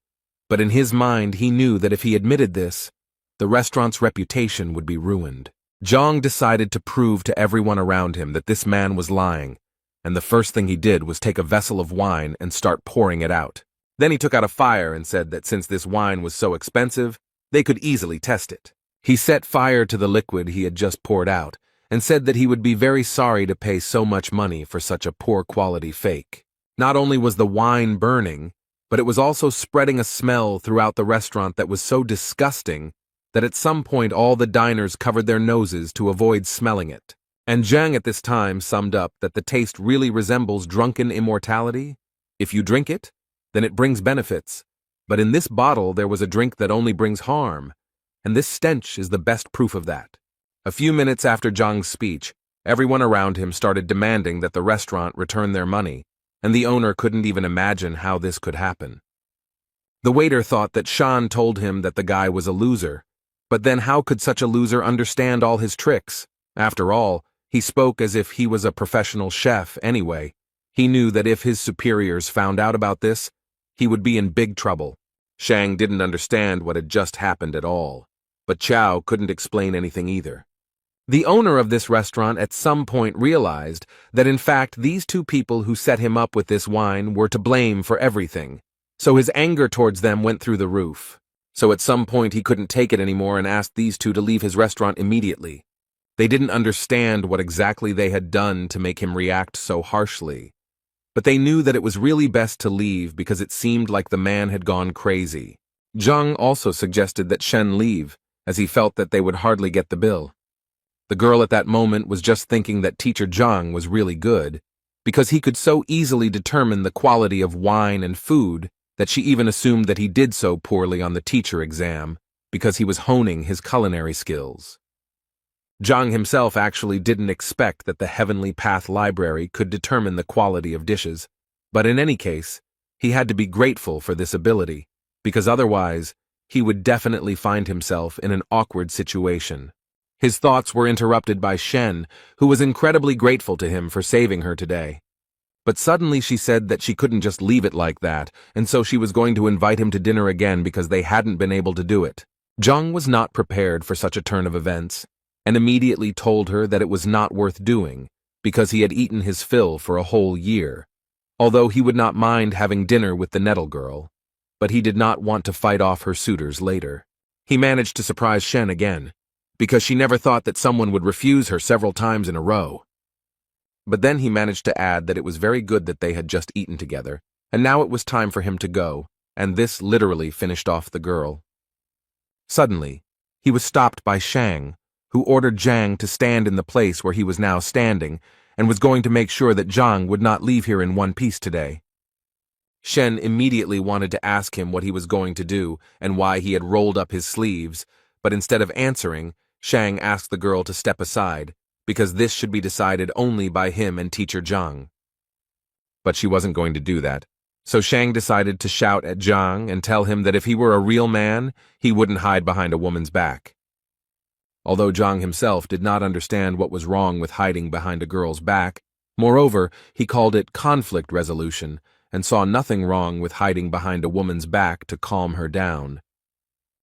[SPEAKER 1] But in his mind, he knew that if he admitted this, the restaurant's reputation would be ruined. Zhang decided to prove to everyone around him that this man was lying, and the first thing he did was take a vessel of wine and start pouring it out. Then he took out a fire and said that since this wine was so expensive, they could easily test it. He set fire to the liquid he had just poured out, and said that he would be very sorry to pay so much money for such a poor quality fake. Not only was the wine burning, but it was also spreading a smell throughout the restaurant that was so disgusting that at some point all the diners covered their noses to avoid smelling it. And Zhang at this time summed up that the taste really resembles drunken immortality. If you drink it, then it brings benefits. But in this bottle there was a drink that only brings harm, and this stench is the best proof of that. A few minutes after Zhang's speech, everyone around him started demanding that the restaurant return their money, and the owner couldn't even imagine how this could happen. The waiter thought that Shan told him that the guy was a loser, but then how could such a loser understand all his tricks? After all, he spoke as if he was a professional chef anyway. He knew that if his superiors found out about this, he would be in big trouble. Shang didn't understand what had just happened at all, but Chow couldn't explain anything either. The owner of this restaurant at some point realized that in fact these two people who set him up with this wine were to blame for everything, so his anger towards them went through the roof. So at some point he couldn't take it anymore and asked these two to leave his restaurant immediately. They didn't understand what exactly they had done to make him react so harshly, but they knew that it was really best to leave because it seemed like the man had gone crazy. Zhang also suggested that Shen leave, as he felt that they would hardly get the bill. The girl at that moment was just thinking that Teacher Zhang was really good, because he could so easily determine the quality of wine and food that she even assumed that he did so poorly on the teacher exam, because he was honing his culinary skills. Zhang himself actually didn't expect that the Heavenly Path Library could determine the quality of dishes, but in any case, he had to be grateful for this ability, because otherwise, he would definitely find himself in an awkward situation. His thoughts were interrupted by Shen, who was incredibly grateful to him for saving her today. But suddenly she said that she couldn't just leave it like that, and so she was going to invite him to dinner again because they hadn't been able to do it. Zhang was not prepared for such a turn of events, and immediately told her that it was not worth doing, because he had eaten his fill for a whole year, although he would not mind having dinner with the Nettle girl, but he did not want to fight off her suitors later. He managed to surprise Shen again, because she never thought that someone would refuse her several times in a row. But then he managed to add that it was very good that they had just eaten together, and now it was time for him to go, and this literally finished off the girl. Suddenly, he was stopped by Shang, who ordered Zhang to stand in the place where he was now standing, and was going to make sure that Zhang would not leave here in one piece today. Shen immediately wanted to ask him what he was going to do and why he had rolled up his sleeves, but instead of answering, Shang asked the girl to step aside, because this should be decided only by him and Teacher Zhang. But she wasn't going to do that, so Shang decided to shout at Zhang and tell him that if he were a real man, he wouldn't hide behind a woman's back. Although Zhang himself did not understand what was wrong with hiding behind a girl's back, moreover, he called it conflict resolution and saw nothing wrong with hiding behind a woman's back to calm her down.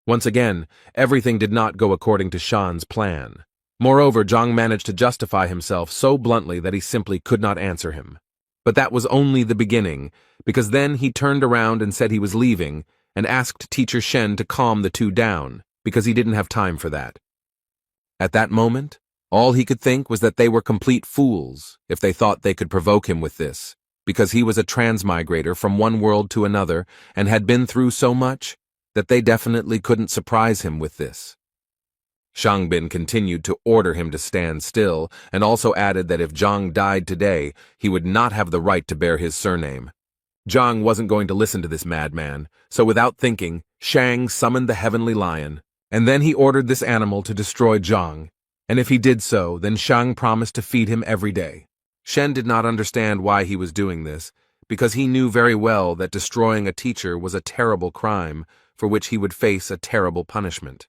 [SPEAKER 1] Once again, everything did not go according to Shan's plan. Moreover, Zhang managed to justify himself so bluntly that he simply could not answer him. But that was only the beginning, because then he turned around and said he was leaving, and asked Teacher Shen to calm the two down, because he didn't have time for that. At that moment, all he could think was that they were complete fools if they thought they could provoke him with this, because he was a transmigrator from one world to another and had been through so much that they definitely couldn't surprise him with this. Shangbin continued to order him to stand still, and also added that if Zhang died today, he would not have the right to bear his surname. Zhang wasn't going to listen to this madman, so without thinking, Shang summoned the heavenly lion, and then he ordered this animal to destroy Zhang, and if he did so, then Shang promised to feed him every day. Shen did not understand why he was doing this, because he knew very well that destroying a teacher was a terrible crime, for which he would face a terrible punishment.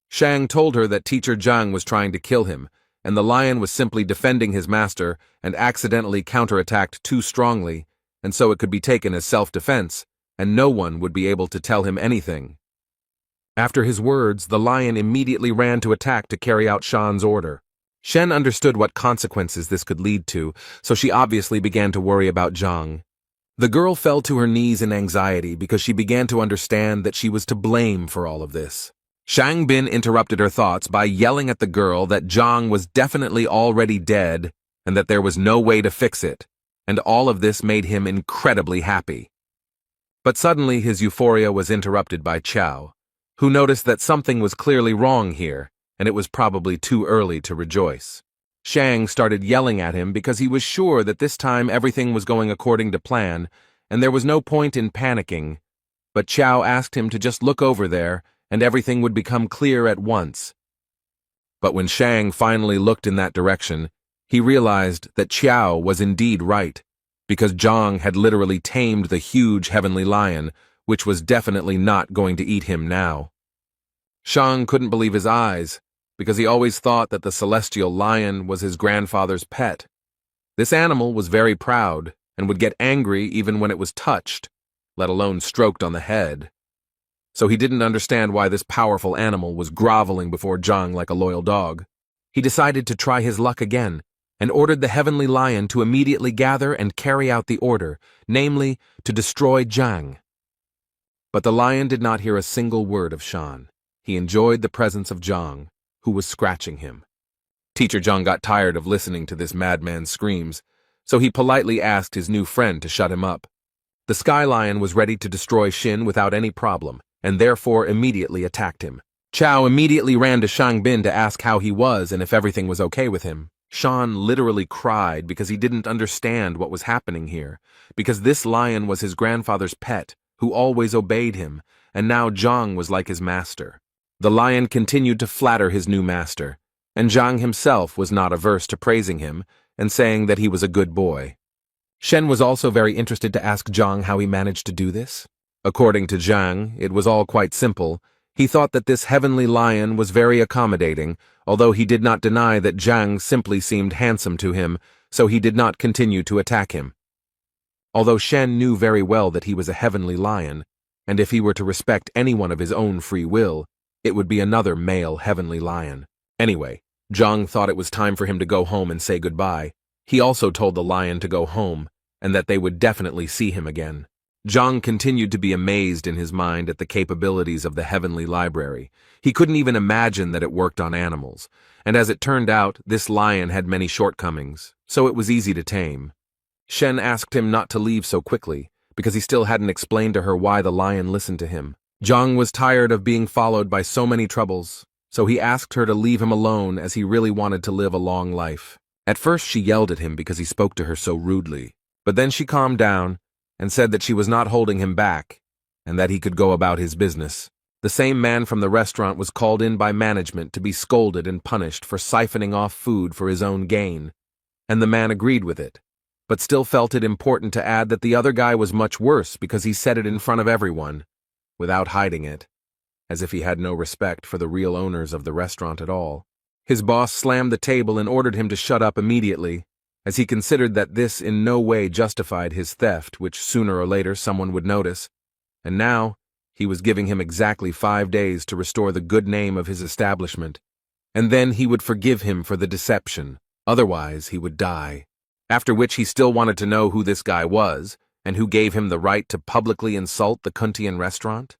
[SPEAKER 1] Shang told her that Teacher Zhang was trying to kill him, and the lion was simply defending his master and accidentally counterattacked too strongly, and so it could be taken as self-defense, and no one would be able to tell him anything. After his words, the lion immediately ran to attack to carry out Shan's order. Shen understood what consequences this could lead to, so she obviously began to worry about Zhang. The girl fell to her knees in anxiety because she began to understand that she was to blame for all of this. Shang Bin interrupted her thoughts by yelling at the girl that Zhang was definitely already dead and that there was no way to fix it, and all of this made him incredibly happy. But suddenly his euphoria was interrupted by Qiao, who noticed that something was clearly wrong here, and it was probably too early to rejoice. Shang started yelling at him because he was sure that this time everything was going according to plan, and there was no point in panicking, but Qiao asked him to just look over there, and everything would become clear at once. But when Shang finally looked in that direction, he realized that Qiao was indeed right, because Zhang had literally tamed the huge heavenly lion, which was definitely not going to eat him now. Shang couldn't believe his eyes, because he always thought that the celestial lion was his grandfather's pet. This animal was very proud and would get angry even when it was touched, let alone stroked on the head. So he didn't understand why this powerful animal was groveling before Zhang like a loyal dog. He decided to try his luck again, and ordered the heavenly lion to immediately gather and carry out the order, namely, to destroy Zhang. But the lion did not hear a single word of Shan. He enjoyed the presence of Zhang, who was scratching him. Teacher Zhang got tired of listening to this madman's screams, so he politely asked his new friend to shut him up. The Sky Lion was ready to destroy Xin without any problem, and therefore immediately attacked him. Qiao immediately ran to Shang Bin to ask how he was and if everything was okay with him. Shan literally cried because he didn't understand what was happening here, because this lion was his grandfather's pet, who always obeyed him, and now Zhang was like his master. The lion continued to flatter his new master, and Zhang himself was not averse to praising him and saying that he was a good boy. Shen was also very interested to ask Zhang how he managed to do this. According to Zhang, it was all quite simple. He thought that this heavenly lion was very accommodating, although he did not deny that Zhang simply seemed handsome to him, so he did not continue to attack him. Although Shen knew very well that he was a heavenly lion, and if he were to respect anyone of his own free will, it would be another male heavenly lion. Anyway, Zhang thought it was time for him to go home and say goodbye. He also told the lion to go home, and that they would definitely see him again. Zhang continued to be amazed in his mind at the capabilities of the heavenly library. He couldn't even imagine that it worked on animals, and as it turned out, this lion had many shortcomings, so it was easy to tame. Shen asked him not to leave so quickly, because he still hadn't explained to her why the lion listened to him. Zhang was tired of being followed by so many troubles, so he asked her to leave him alone as he really wanted to live a long life. At first she yelled at him because he spoke to her so rudely, but then she calmed down and said that she was not holding him back, and that he could go about his business. The same man from the restaurant was called in by management to be scolded and punished for siphoning off food for his own gain, and the man agreed with it, but still felt it important to add that the other guy was much worse because he said it in front of everyone, without hiding it, as if he had no respect for the real owners of the restaurant at all. His boss slammed the table and ordered him to shut up immediately, as he considered that this in no way justified his theft, which sooner or later someone would notice, and now he was giving him exactly 5 days to restore the good name of his establishment, and then he would forgive him for the deception, otherwise he would die. After which he still wanted to know who this guy was, and who gave him the right to publicly insult the Kuntian restaurant?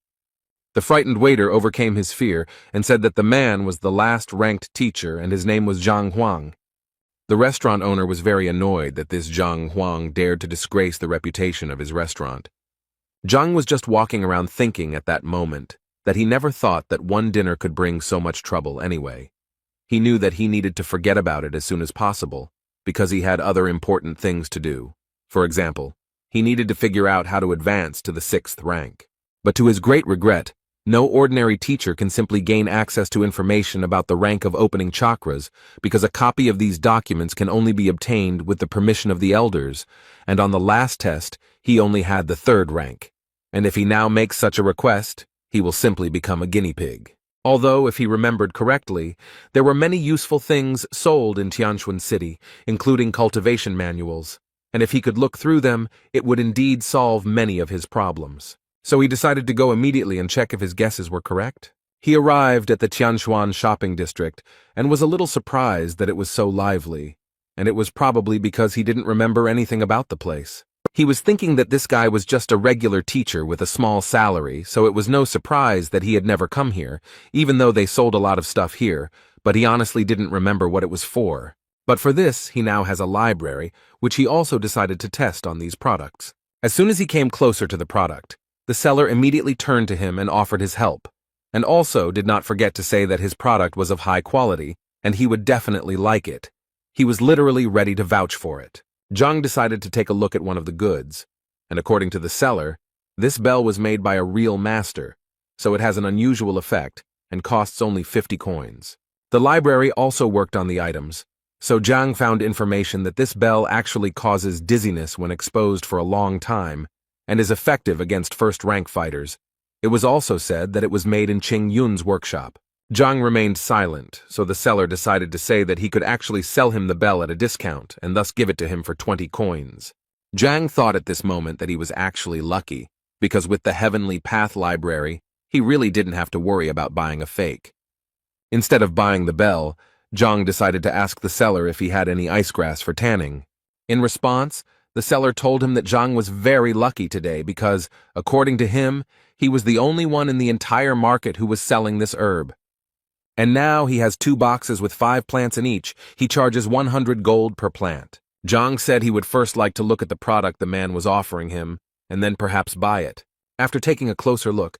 [SPEAKER 1] The frightened waiter overcame his fear and said that the man was the last-ranked teacher and his name was Zhang Huang. The restaurant owner was very annoyed that this Zhang Huang dared to disgrace the reputation of his restaurant. Zhang was just walking around thinking at that moment that he never thought that one dinner could bring so much trouble anyway. He knew that he needed to forget about it as soon as possible, because he had other important things to do. For example, he needed to figure out how to advance to the 6th rank. But to his great regret, no ordinary teacher can simply gain access to information about the rank of opening chakras, because a copy of these documents can only be obtained with the permission of the elders, and on the last test, he only had the 3rd rank. And if he now makes such a request, he will simply become a guinea pig. Although, if he remembered correctly, there were many useful things sold in Tianquan City, including cultivation manuals, and if he could look through them, it would indeed solve many of his problems. So he decided to go immediately and check if his guesses were correct. He arrived at the Tianquan shopping district and was a little surprised that it was so lively, and it was probably because he didn't remember anything about the place. He was thinking that this guy was just a regular teacher with a small salary, so it was no surprise that he had never come here, even though they sold a lot of stuff here, but he honestly didn't remember what it was for. But for this, he now has a library, which he also decided to test on these products. As soon as he came closer to the product, the seller immediately turned to him and offered his help, and also did not forget to say that his product was of high quality, and he would definitely like it. He was literally ready to vouch for it. Zhang decided to take a look at one of the goods, and according to the seller, this bell was made by a real master, so it has an unusual effect and costs only 50 coins. The library also worked on the items, so Zhang found information that this bell actually causes dizziness when exposed for a long time and is effective against first-rank fighters. It was also said that it was made in Qing Yun's workshop. Zhang remained silent, so the seller decided to say that he could actually sell him the bell at a discount and thus give it to him for 20 coins. Zhang thought at this moment that he was actually lucky, because with the Heavenly Path library, he really didn't have to worry about buying a fake. Instead of buying the bell, Zhang decided to ask the seller if he had any ice grass for tanning. In response, the seller told him that Zhang was very lucky today because, according to him, he was the only one in the entire market who was selling this herb. And now he has 2 boxes with 5 plants in each. He charges 100 gold per plant. Zhang said he would first like to look at the product the man was offering him, and then perhaps buy it. After taking a closer look,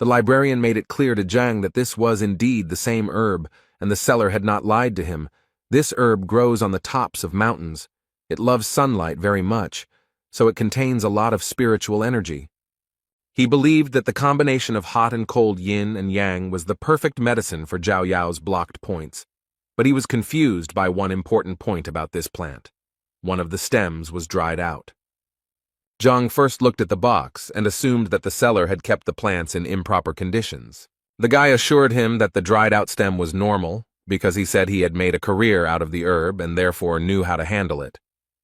[SPEAKER 1] the librarian made it clear to Zhang that this was indeed the same herb, and the seller had not lied to him. This herb grows on the tops of mountains. It loves sunlight very much, so it contains a lot of spiritual energy. He believed that the combination of hot and cold yin and yang was the perfect medicine for Zhao Yao's blocked points, but he was confused by one important point about this plant. One of the stems was dried out. Zhang first looked at the box and assumed that the seller had kept the plants in improper conditions. The guy assured him that the dried-out stem was normal, because he said he had made a career out of the herb and therefore knew how to handle it.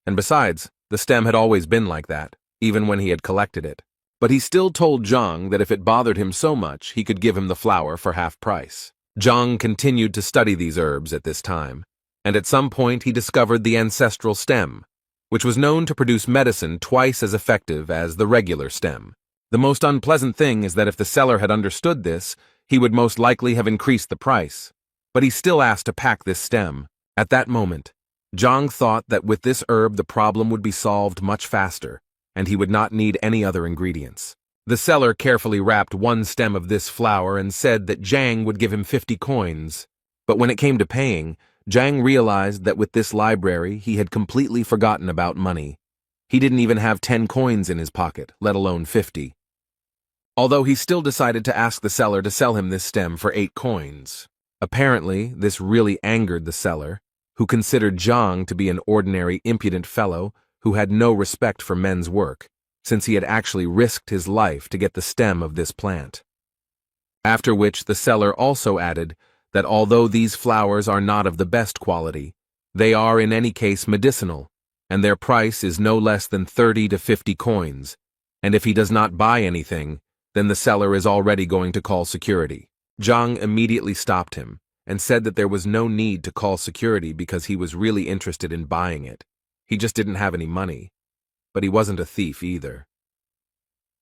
[SPEAKER 1] And besides, the stem had always been like that, even when he had collected it. But he still told Zhang that if it bothered him so much, he could give him the flower for half price. Zhang continued to study these herbs at this time, and at some point he discovered the ancestral stem, which was known to produce medicine twice as effective as the regular stem. The most unpleasant thing is that if the seller had understood this, he would most likely have increased the price. But he still asked to pack this stem. At that moment, Zhang thought that with this herb the problem would be solved much faster, and he would not need any other ingredients. The seller carefully wrapped 1 stem of this flower and said that Zhang would give him 50 coins. But when it came to paying, Zhang realized that with this library he had completely forgotten about money. He didn't even have 10 coins in his pocket, let alone 50. Although he still decided to ask the seller to sell him this stem for 8 coins. Apparently, this really angered the seller, who considered Zhang to be an ordinary impudent fellow who had no respect for men's work, since he had actually risked his life to get the stem of this plant. After which the seller also added that although these flowers are not of the best quality, they are in any case medicinal, and their price is no less than 30 to 50 coins, and if he does not buy anything, then the seller is already going to call security. Zhang immediately stopped him and said that there was no need to call security because he was really interested in buying it. He just didn't have any money, but he wasn't a thief either.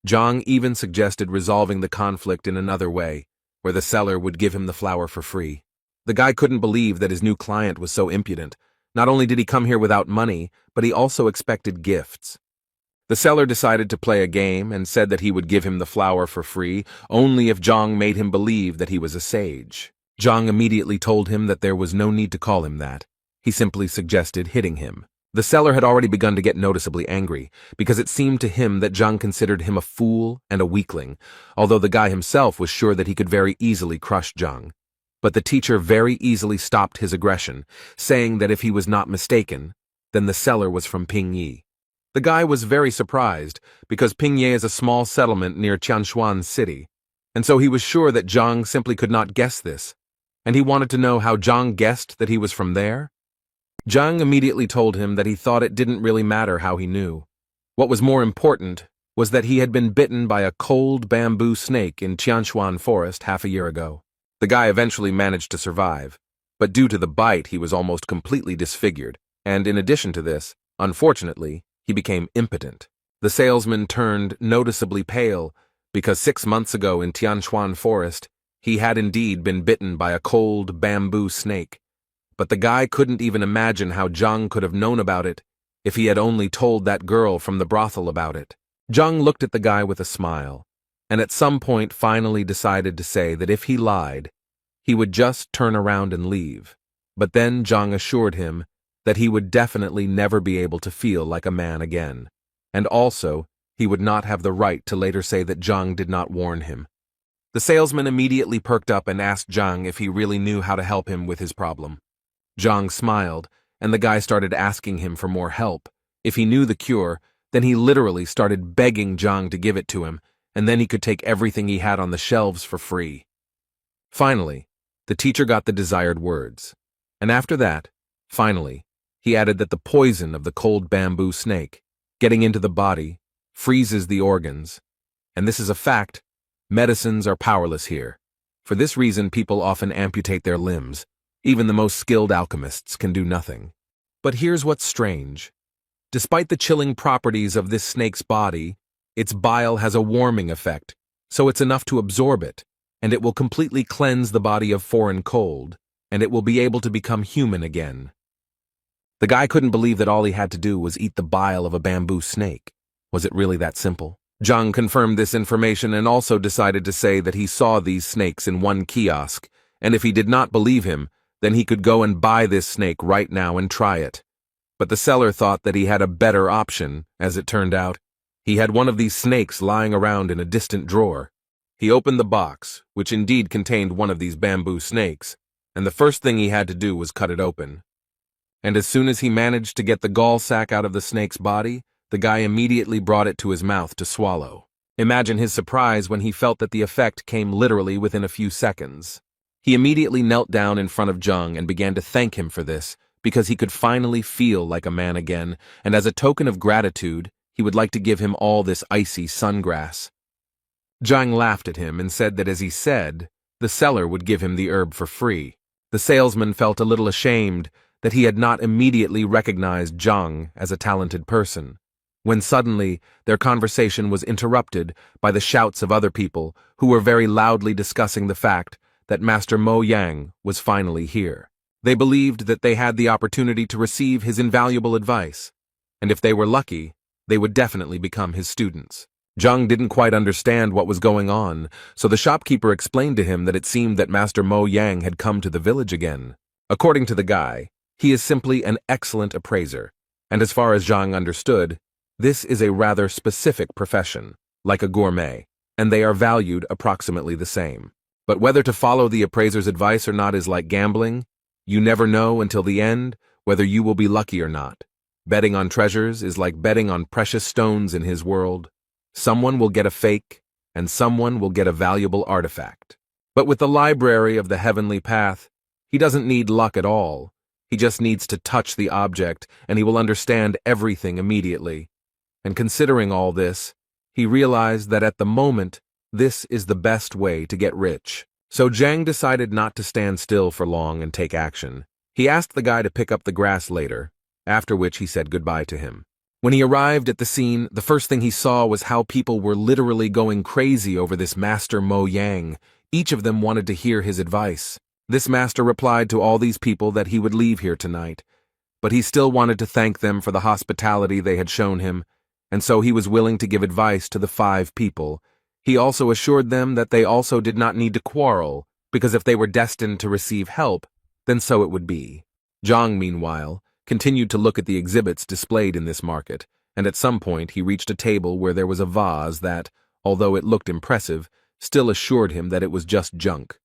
[SPEAKER 1] Zhang even suggested resolving the conflict in another way, where the seller would give him the flower for free. The guy couldn't believe that his new client was so impudent. Not only did he come here without money, but he also expected gifts. The seller decided to play a game and said that he would give him the flower for free only if Zhang made him believe that he was a sage. Zhang immediately told him that there was no need to call him that. He simply suggested hitting him. The seller had already begun to get noticeably angry, because it seemed to him that Zhang considered him a fool and a weakling, although the guy himself was sure that he could very easily crush Zhang. But the teacher very easily stopped his aggression, saying that if he was not mistaken, then the seller was from Pingyi. The guy was very surprised, because Pingyi is a small settlement near Tianquan City. And so he was sure that Zhang simply could not guess this, and he wanted to know how Zhang guessed that he was from there. Zhang immediately told him that he thought it didn't really matter how he knew. What was more important was that he had been bitten by a cold bamboo snake in Tianshuan forest half a year ago. The guy eventually managed to survive, but due to the bite he was almost completely disfigured, and in addition to this, unfortunately, he became impotent. The salesman turned noticeably pale because 6 months ago in Tianshuan forest, he had indeed been bitten by a cold bamboo snake. But the guy couldn't even imagine how Zhang could have known about it if he had only told that girl from the brothel about it. Zhang looked at the guy with a smile, and at some point finally decided to say that if he lied, he would just turn around and leave. But then Zhang assured him that he would definitely never be able to feel like a man again, and also he would not have the right to later say that Zhang did not warn him. The salesman immediately perked up and asked Zhang if he really knew how to help him with his problem. Zhang smiled, and the guy started asking him for more help. If he knew the cure, then he literally started begging Zhang to give it to him, and then he could take everything he had on the shelves for free. Finally, the teacher got the desired words, and after that, finally, he added that the poison of the cold bamboo snake, getting into the body, freezes the organs. And this is a fact. Medicines are powerless here. For this reason, people often amputate their limbs. Even the most skilled alchemists can do nothing. But here's what's strange. Despite the chilling properties of this snake's body, its bile has a warming effect, so it's enough to absorb it, and it will completely cleanse the body of foreign cold, and it will be able to become human again. The guy couldn't believe that all he had to do was eat the bile of a bamboo snake. Was it really that simple? Zhang confirmed this information and also decided to say that he saw these snakes in one kiosk, and if he did not believe him, then he could go and buy this snake right now and try it. But the seller thought that he had a better option, as it turned out. He had one of these snakes lying around in a distant drawer. He opened the box, which indeed contained one of these bamboo snakes, and the first thing he had to do was cut it open. And as soon as he managed to get the gall sac out of the snake's body, the guy immediately brought it to his mouth to swallow. Imagine his surprise when he felt that the effect came literally within a few seconds. He immediately knelt down in front of Zhang and began to thank him for this, because he could finally feel like a man again, and as a token of gratitude, he would like to give him all this icy sungrass. Zhang laughed at him and said that as he said, the seller would give him the herb for free. The salesman felt a little ashamed that he had not immediately recognized Zhang as a talented person, when suddenly their conversation was interrupted by the shouts of other people who were very loudly discussing the fact that Master Mo Yang was finally here. They believed that they had the opportunity to receive his invaluable advice, and if they were lucky, they would definitely become his students. Zhang didn't quite understand what was going on, so the shopkeeper explained to him that it seemed that Master Mo Yang had come to the village again. According to the guy, he is simply an excellent appraiser, and as far as Zhang understood, this is a rather specific profession, like a gourmet, and they are valued approximately the same. But whether to follow the appraiser's advice or not is like gambling. You never know until the end whether you will be lucky or not. Betting on treasures is like betting on precious stones in his world. Someone will get a fake, and someone will get a valuable artifact. But with the library of the heavenly path, he doesn't need luck at all. He just needs to touch the object, and he will understand everything immediately. And considering all this, he realized that at the moment, this is the best way to get rich. So Zhang decided not to stand still for long and take action. He asked the guy to pick up the grass later, after which he said goodbye to him. When he arrived at the scene, the first thing he saw was how people were literally going crazy over this Master Mo Yang. Each of them wanted to hear his advice. This master replied to all these people that he would leave here tonight, but he still wanted to thank them for the hospitality they had shown him, and so he was willing to give advice to the 5 people. He also assured them that they also did not need to quarrel, because if they were destined to receive help, then so it would be. Zhang, meanwhile, continued to look at the exhibits displayed in this market, and at some point he reached a table where there was a vase that, although it looked impressive, still assured him that it was just junk.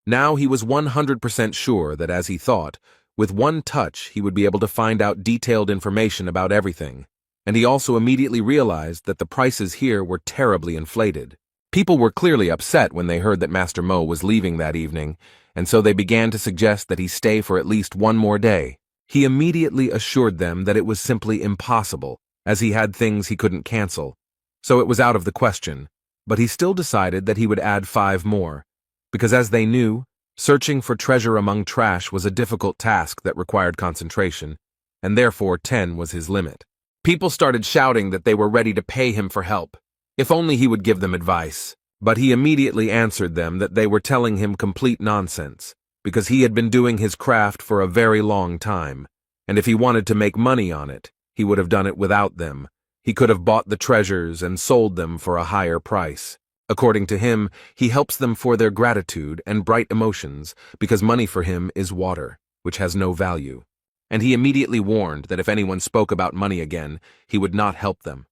[SPEAKER 1] Now he was 100% sure that, as he thought, with one touch he would be able to find out detailed information about everything, and he also immediately realized that the prices here were terribly inflated. People were clearly upset when they heard that Master Mo was leaving that evening, and so they began to suggest that he stay for at least one more day. He immediately assured them that it was simply impossible, as he had things he couldn't cancel, so it was out of the question, but he still decided that he would add 5 more, because as they knew, searching for treasure among trash was a difficult task that required concentration, and therefore 10 was his limit. People started shouting that they were ready to pay him for help, if only he would give them advice, but he immediately answered them that they were telling him complete nonsense, because he had been doing his craft for a very long time, and if he wanted to make money on it, he would have done it without them. He could have bought the treasures and sold them for a higher price. According to him, he helps them for their gratitude and bright emotions, because money for him is water, which has no value. And he immediately warned that if anyone spoke about money again, he would not help them.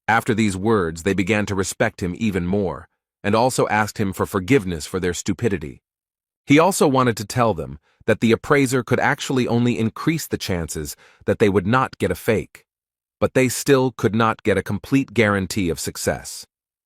[SPEAKER 1] After these words, they began to respect him even more, and also asked him for forgiveness for their stupidity. He also wanted to tell them that the appraiser could actually only increase the chances that they would not get a fake, but they still could not get a complete guarantee of success.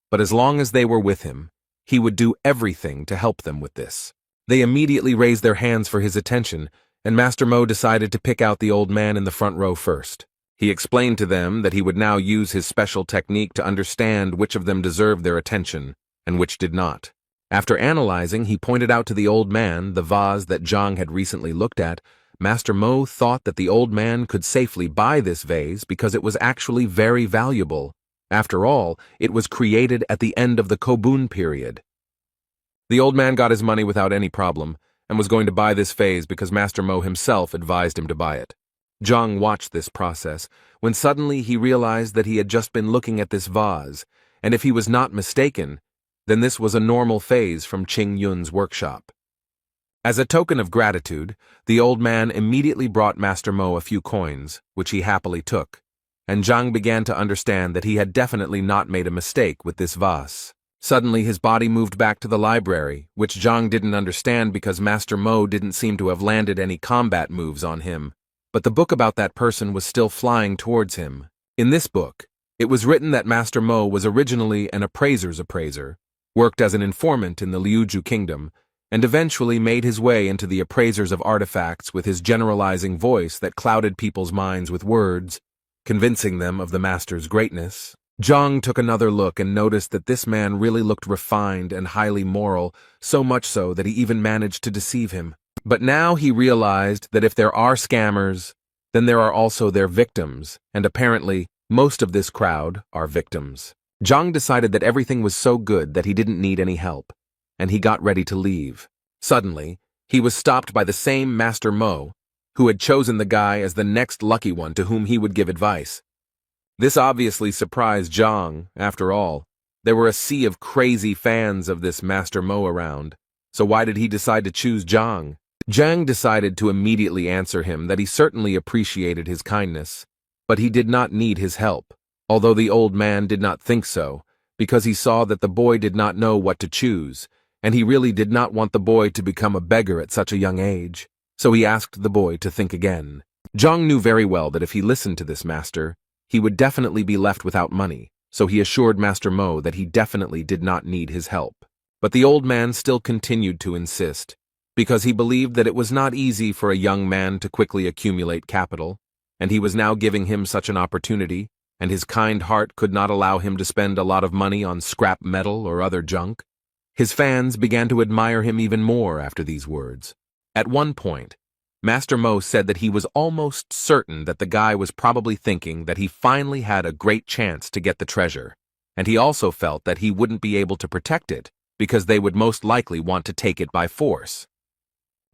[SPEAKER 1] But as long as they were with him, he would do everything to help them with this. They immediately raised their hands for his attention, and Master Mo decided to pick out the old man in the front row first. He explained to them that he would now use his special technique to understand which of them deserved their attention and which did not. After analyzing, he pointed out to the old man the vase that Zhang had recently looked at. Master Mo thought that the old man could safely buy this vase because it was actually very valuable. After all, it was created at the end of the Kobun period. The old man got his money without any problem and was going to buy this vase because Master Mo himself advised him to buy it. Zhang watched this process, when suddenly he realized that he had just been looking at this vase, and if he was not mistaken, then this was a normal phase from Qing Yun's workshop. As a token of gratitude, the old man immediately brought Master Mo a few coins, which he happily took, and Zhang began to understand that he had definitely not made a mistake with this vase. Suddenly his body moved back to the library, which Zhang didn't understand because Master Mo didn't seem to have landed any combat moves on him. But the book about that person was still flying towards him. In this book, it was written that Master Mo was originally an appraiser's appraiser, worked as an informant in the Liuju kingdom, and eventually made his way into the appraisers of artifacts with his generalizing voice that clouded people's minds with words, convincing them of the master's greatness. Zhang took another look and noticed that this man really looked refined and highly moral, so much so that he even managed to deceive him. But now he realized that if there are scammers, then there are also their victims, and apparently, most of this crowd are victims. Zhang decided that everything was so good that he didn't need any help, and he got ready to leave. Suddenly, he was stopped by the same Master Mo, who had chosen the guy as the next lucky one to whom he would give advice. This obviously surprised Zhang. After all, there were a sea of crazy fans of this Master Mo around, so why did he decide to choose Zhang? Zhang decided to immediately answer him that he certainly appreciated his kindness, but he did not need his help, although the old man did not think so, because he saw that the boy did not know what to choose, and he really did not want the boy to become a beggar at such a young age, so he asked the boy to think again. Zhang knew very well that if he listened to this master, he would definitely be left without money, so he assured Master Mo that he definitely did not need his help. But the old man still continued to insist, because he believed that it was not easy for a young man to quickly accumulate capital, and he was now giving him such an opportunity, and his kind heart could not allow him to spend a lot of money on scrap metal or other junk. His fans began to admire him even more after these words. At one point, Master Mo said that he was almost certain that the guy was probably thinking that he finally had a great chance to get the treasure, and he also felt that he wouldn't be able to protect it because they would most likely want to take it by force.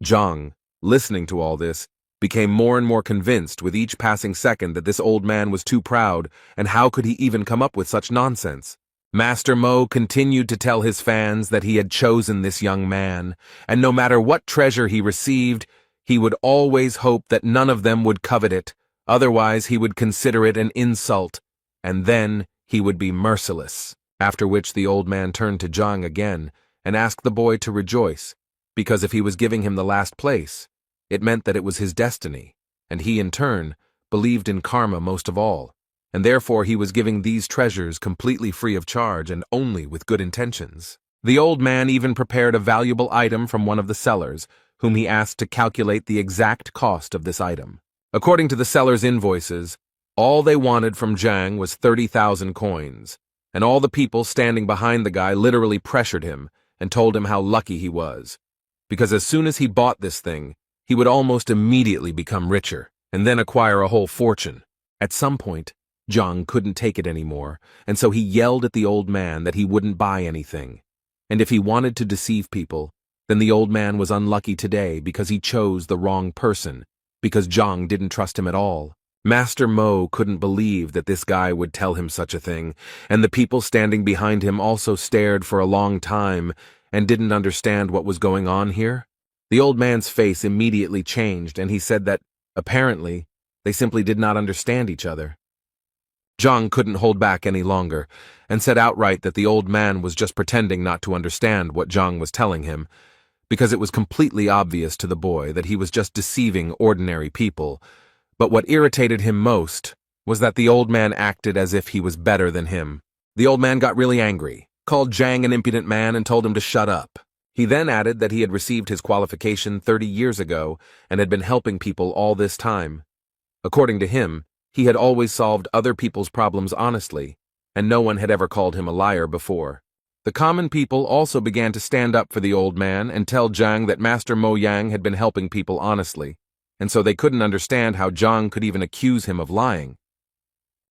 [SPEAKER 1] Zhang, listening to all this, became more and more convinced with each passing second that this old man was too proud, and how could he even come up with such nonsense? Master Mo continued to tell his fans that he had chosen this young man, and no matter what treasure he received, he would always hope that none of them would covet it, otherwise he would consider it an insult, and then he would be merciless. After which the old man turned to Zhang again and asked the boy to rejoice, because if he was giving him the last place, it meant that it was his destiny, and he in turn believed in karma most of all, and therefore he was giving these treasures completely free of charge and only with good intentions. The old man even prepared a valuable item from one of the sellers, whom he asked to calculate the exact cost of this item. According to the seller's invoices, all they wanted from Zhang was 30,000 coins, and all the people standing behind the guy literally pressured him and told him how lucky he was, because as soon as he bought this thing, he would almost immediately become richer and then acquire a whole fortune. At some point, Zhang couldn't take it anymore, and so he yelled at the old man that he wouldn't buy anything. And if he wanted to deceive people, then the old man was unlucky today because he chose the wrong person, because Zhang didn't trust him at all. Master Mo couldn't believe that this guy would tell him such a thing, and the people standing behind him also stared for a long time and didn't understand what was going on here. The old man's face immediately changed, and he said that, apparently, they simply did not understand each other. Zhang couldn't hold back any longer, and said outright that the old man was just pretending not to understand what Zhang was telling him, because it was completely obvious to the boy that he was just deceiving ordinary people. But what irritated him most was that the old man acted as if he was better than him. The old man got really angry, called Zhang an impudent man, and told him to shut up. He then added that he had received his qualification 30 years ago and had been helping people all this time. According to him, he had always solved other people's problems honestly, and no one had ever called him a liar before. The common people also began to stand up for the old man and tell Zhang that Master Mo Yang had been helping people honestly, and so they couldn't understand how Zhang could even accuse him of lying.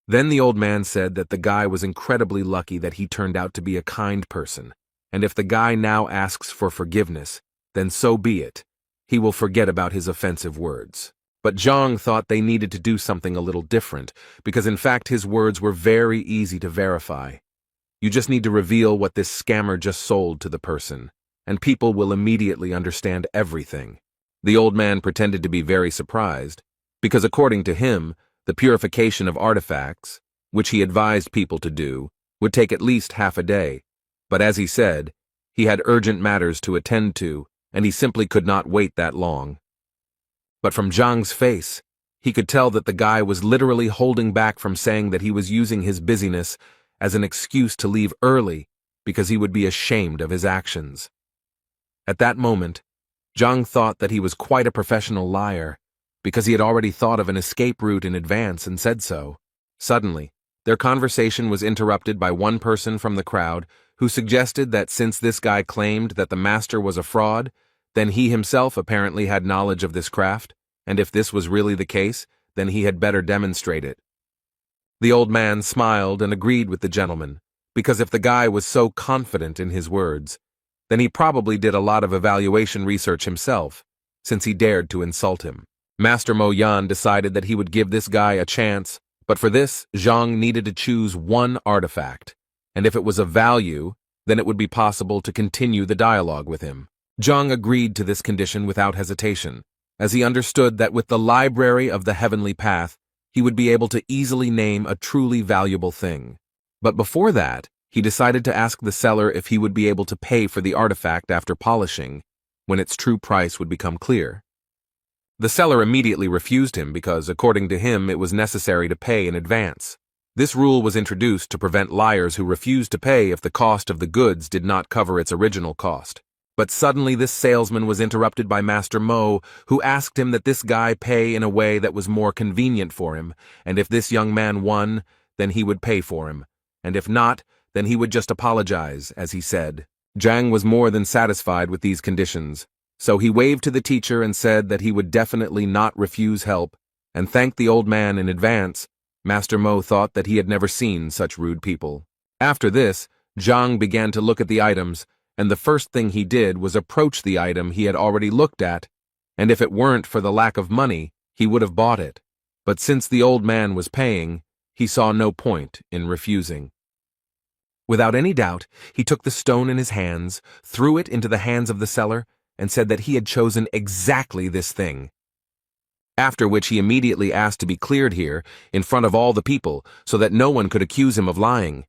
[SPEAKER 1] Then the old man said that the guy was incredibly lucky that he turned out to be a kind person, and if the guy now asks for forgiveness, then so be it. He will forget about his offensive words. But Zhang thought they needed to do something a little different, because in fact his words were very easy to verify. You just need to reveal what this scammer just sold to the person, and people will immediately understand everything. The old man pretended to be very surprised, because according to him, the purification of artifacts, which he advised people to do, would take at least half a day. But as he said, he had urgent matters to attend to, and he simply could not wait that long. But from Zhang's face, he could tell that the guy was literally holding back from saying that he was using his busyness as an excuse to leave early because he would be ashamed of his actions. At that moment, Zhang thought that he was quite a professional liar because he had already thought of an escape route in advance and said so. Suddenly, their conversation was interrupted by one person from the crowd who suggested that since this guy claimed that the master was a fraud, then he himself apparently had knowledge of this craft, and if this was really the case, then he had better demonstrate it. The old man smiled and agreed with the gentleman, because if the guy was so confident in his words, then he probably did a lot of evaluation research himself, since he dared to insult him. Master Mo Yan decided that he would give this guy a chance, but for this, Zhang needed to choose one artifact, and if it was of value, then it would be possible to continue the dialogue with him. Zhang agreed to this condition without hesitation, as he understood that with the library of the heavenly path, he would be able to easily name a truly valuable thing. But before that, he decided to ask the seller if he would be able to pay for the artifact after polishing, when its true price would become clear. The seller immediately refused him because, according to him, it was necessary to pay in advance. This rule was introduced to prevent liars who refused to pay if the cost of the goods did not cover its original cost. But suddenly this salesman was interrupted by Master Mo, who asked him that this guy pay in a way that was more convenient for him, and if this young man won, then he would pay for him, and if not, then he would just apologize, as he said. Zhang was more than satisfied with these conditions, so he waved to the teacher and said that he would definitely not refuse help, and thanked the old man in advance. Master Mo thought that he had never seen such rude people. After this, Zhang began to look at the items, and the first thing he did was approach the item he had already looked at, and if it weren't for the lack of money, he would have bought it. But since the old man was paying, he saw no point in refusing. Without any doubt, he took the stone in his hands, threw it into the hands of the seller, and said that he had chosen exactly this thing. After which he immediately asked to be cleared here, in front of all the people, so that no one could accuse him of lying.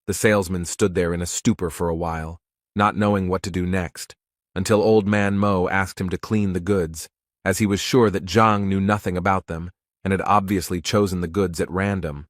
[SPEAKER 1] The salesman stood there in a stupor for a while, not knowing what to do next, until old man Mo asked him to clean the goods, as he was sure that Zhang knew nothing about them, and had obviously chosen the goods at random.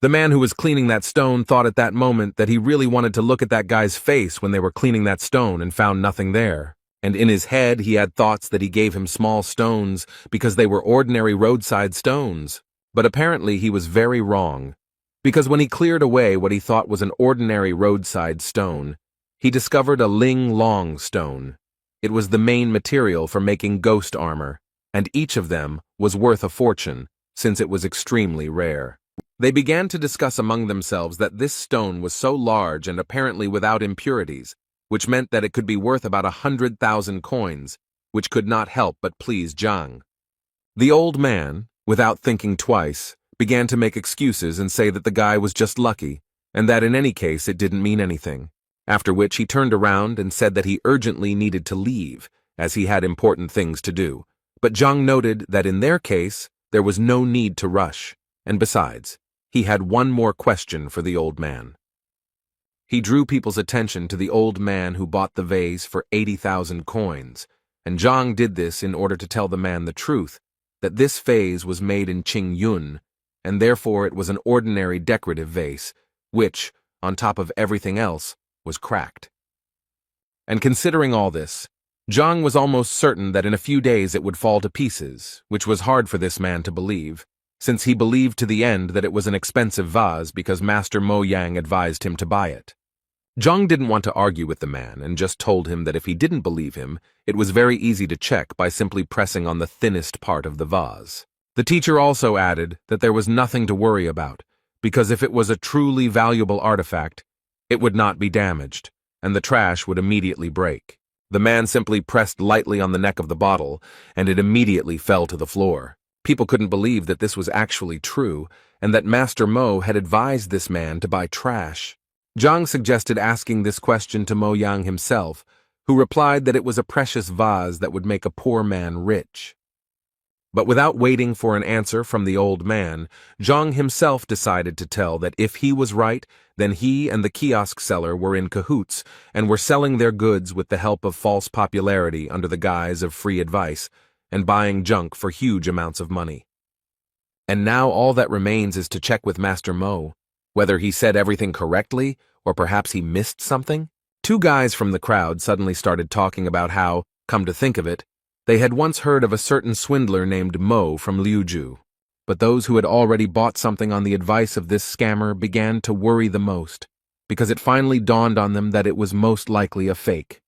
[SPEAKER 1] The man who was cleaning that stone thought at that moment that he really wanted to look at that guy's face when they were cleaning that stone and found nothing there. And in his head he had thoughts that he gave him small stones because they were ordinary roadside stones. But apparently he was very wrong, because when he cleared away what he thought was an ordinary roadside stone, he discovered a ling long stone. It was the main material for making ghost armor, and each of them was worth a fortune, since it was extremely rare. They began to discuss among themselves that this stone was so large and apparently without impurities, which meant that it could be worth about 100,000 coins, which could not help but please Zhang. The old man, without thinking twice, began to make excuses and say that the guy was just lucky, and that in any case it didn't mean anything, after which he turned around and said that he urgently needed to leave, as he had important things to do. But Zhang noted that in their case, there was no need to rush, and besides, he had one more question for the old man. He drew people's attention to the old man who bought the vase for 80,000 coins, and Zhang did this in order to tell the man the truth, that this vase was made in Qingyun, and therefore it was an ordinary decorative vase, which, on top of everything else, was cracked. And considering all this, Zhang was almost certain that in a few days it would fall to pieces, which was hard for this man to believe, since he believed to the end that it was an expensive vase because Master Mo Yang advised him to buy it. Zhang didn't want to argue with the man and just told him that if he didn't believe him, it was very easy to check by simply pressing on the thinnest part of the vase. The teacher also added that there was nothing to worry about, because if it was a truly valuable artifact, it would not be damaged, and the trash would immediately break. The man simply pressed lightly on the neck of the bottle, and it immediately fell to the floor. People couldn't believe that this was actually true, and that Master Mo had advised this man to buy trash. Zhang suggested asking this question to Mo Yang himself, who replied that it was a precious vase that would make a poor man rich. But without waiting for an answer from the old man, Zhang himself decided to tell that if he was right, then he and the kiosk seller were in cahoots and were selling their goods with the help of false popularity under the guise of free advice, and buying junk for huge amounts of money. And now all that remains is to check with Master Mo, whether he said everything correctly, or perhaps he missed something. Two guys from the crowd suddenly started talking about how, come to think of it, they had once heard of a certain swindler named Mo from Liuju. But those who had already bought something on the advice of this scammer began to worry the most, because it finally dawned on them that it was most likely a fake.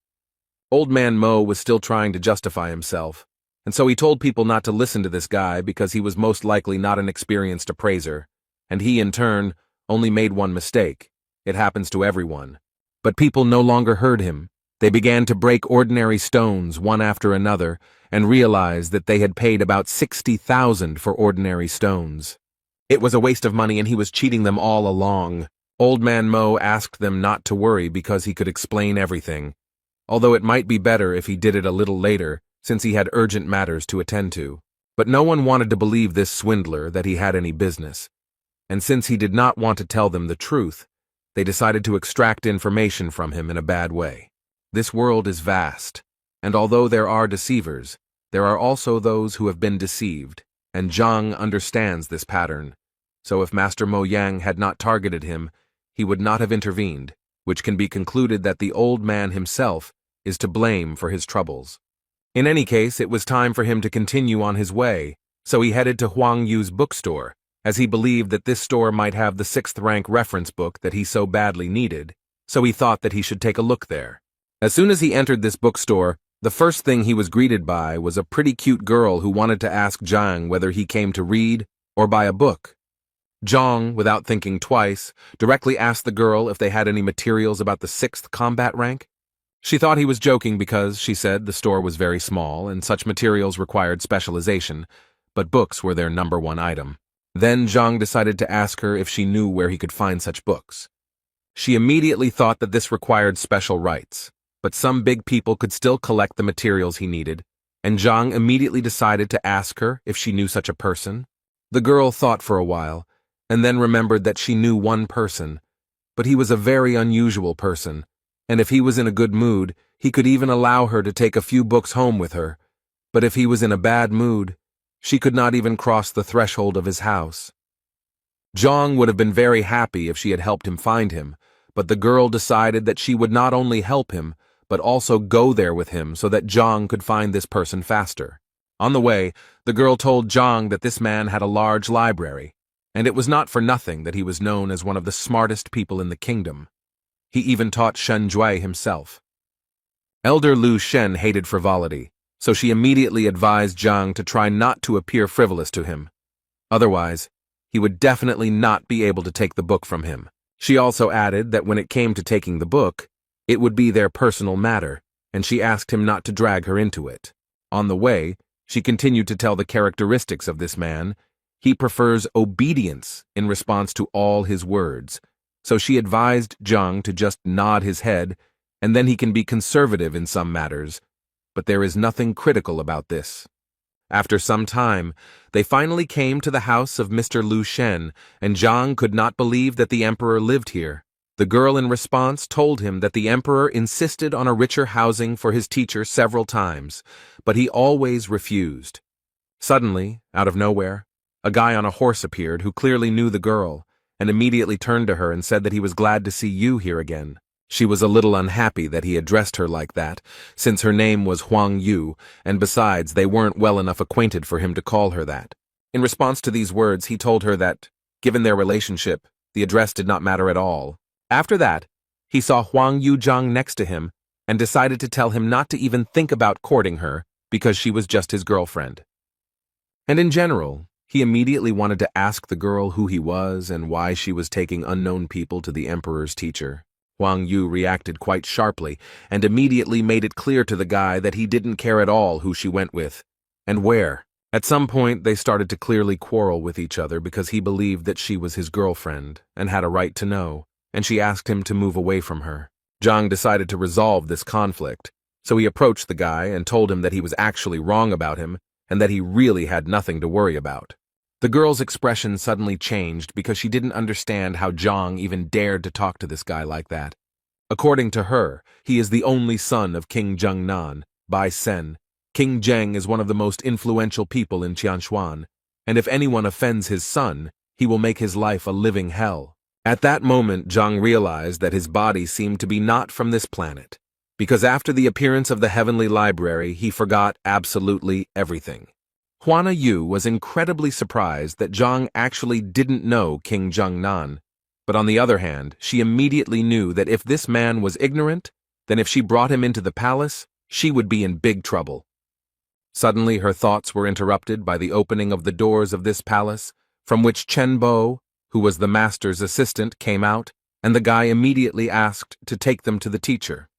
[SPEAKER 1] Old man Mo was still trying to justify himself, and so he told people not to listen to this guy because he was most likely not an experienced appraiser, and he, in turn, only made one mistake. It happens to everyone. But people no longer heard him. They began to break ordinary stones one after another and realized that they had paid about 60,000 for ordinary stones. It was a waste of money and he was cheating them all along. Old man Mo asked them not to worry because he could explain everything, although it might be better if he did it a little later, since he had urgent matters to attend to. But no one wanted to believe this swindler that he had any business, and since he did not want to tell them the truth, they decided to extract information from him in a bad way. This world is vast, and although there are deceivers, there are also those who have been deceived, and Zhang understands this pattern. So if Master Mo Yang had not targeted him, he would not have intervened, which can be concluded that the old man himself is to blame for his troubles. In any case, it was time for him to continue on his way, so he headed to Huang Yu's bookstore, as he believed that this store might have the 6th-rank reference book that he so badly needed, so he thought that he should take a look there. As soon as he entered this bookstore, the first thing he was greeted by was a pretty cute girl who wanted to ask Zhang whether he came to read or buy a book. Zhang, without thinking twice, directly asked the girl if they had any materials about the 6th combat rank. She thought he was joking because, she said, the store was very small and such materials required specialization, but books were their #1 item. Then Zhang decided to ask her if she knew where he could find such books. She immediately thought that this required special rights, but some big people could still collect the materials he needed, and Zhang immediately decided to ask her if she knew such a person. The girl thought for a while, and then remembered that she knew one person, but he was a very unusual person, and if he was in a good mood, he could even allow her to take a few books home with her, but if he was in a bad mood, she could not even cross the threshold of his house. Zhang would have been very happy if she had helped him find him, but the girl decided that she would not only help him, but also go there with him so that Zhang could find this person faster. On the way, the girl told Zhang that this man had a large library, and it was not for nothing that he was known as one of the smartest people in the kingdom. He even taught Shen Jue himself. Elder Lu Shen hated frivolity, so she immediately advised Zhang to try not to appear frivolous to him. Otherwise, he would definitely not be able to take the book from him. She also added that when it came to taking the book, it would be their personal matter, and she asked him not to drag her into it. On the way, she continued to tell the characteristics of this man. He prefers obedience in response to all his words, so she advised Zhang to just nod his head, and then he can be conservative in some matters, but there is nothing critical about this. After some time, they finally came to the house of Mr. Lu Shen, and Zhang could not believe that the emperor lived here. The girl in response told him that the emperor insisted on a richer housing for his teacher several times, but he always refused. Suddenly, out of nowhere, a guy on a horse appeared who clearly knew the girl, and immediately turned to her and said that he was glad to see you here again. She was a little unhappy that he addressed her like that, since her name was Huang Yu, and besides, they weren't well enough acquainted for him to call her that. In response to these words, he told her that, given their relationship, the address did not matter at all. After that, he saw Huang Yu Zhang next to him, and decided to tell him not to even think about courting her, because she was just his girlfriend. And in general, he immediately wanted to ask the girl who he was and why she was taking unknown people to the emperor's teacher. Huang Yu reacted quite sharply and immediately made it clear to the guy that he didn't care at all who she went with, and where. At some point, they started to clearly quarrel with each other because he believed that she was his girlfriend and had a right to know, and she asked him to move away from her. Zhang decided to resolve this conflict, so he approached the guy and told him that he was actually wrong about him and that he really had nothing to worry about. The girl's expression suddenly changed because she didn't understand how Zhang even dared to talk to this guy like that. According to her, he is the only son of King Zhengnan, Bai Sen. King Zheng is one of the most influential people in Qianshuan, and if anyone offends his son, he will make his life a living hell. At that moment, Zhang realized that his body seemed to be not from this planet, because after the appearance of the heavenly library, he forgot absolutely everything. Huana Yu was incredibly surprised that Zhang actually didn't know King Zhengnan, but on the other hand, she immediately knew that if this man was ignorant, then if she brought him into the palace, she would be in big trouble. Suddenly her thoughts were interrupted by the opening of the doors of this palace, from which Chen Bo, who was the master's assistant, came out, and the guy immediately asked to take them to the teacher.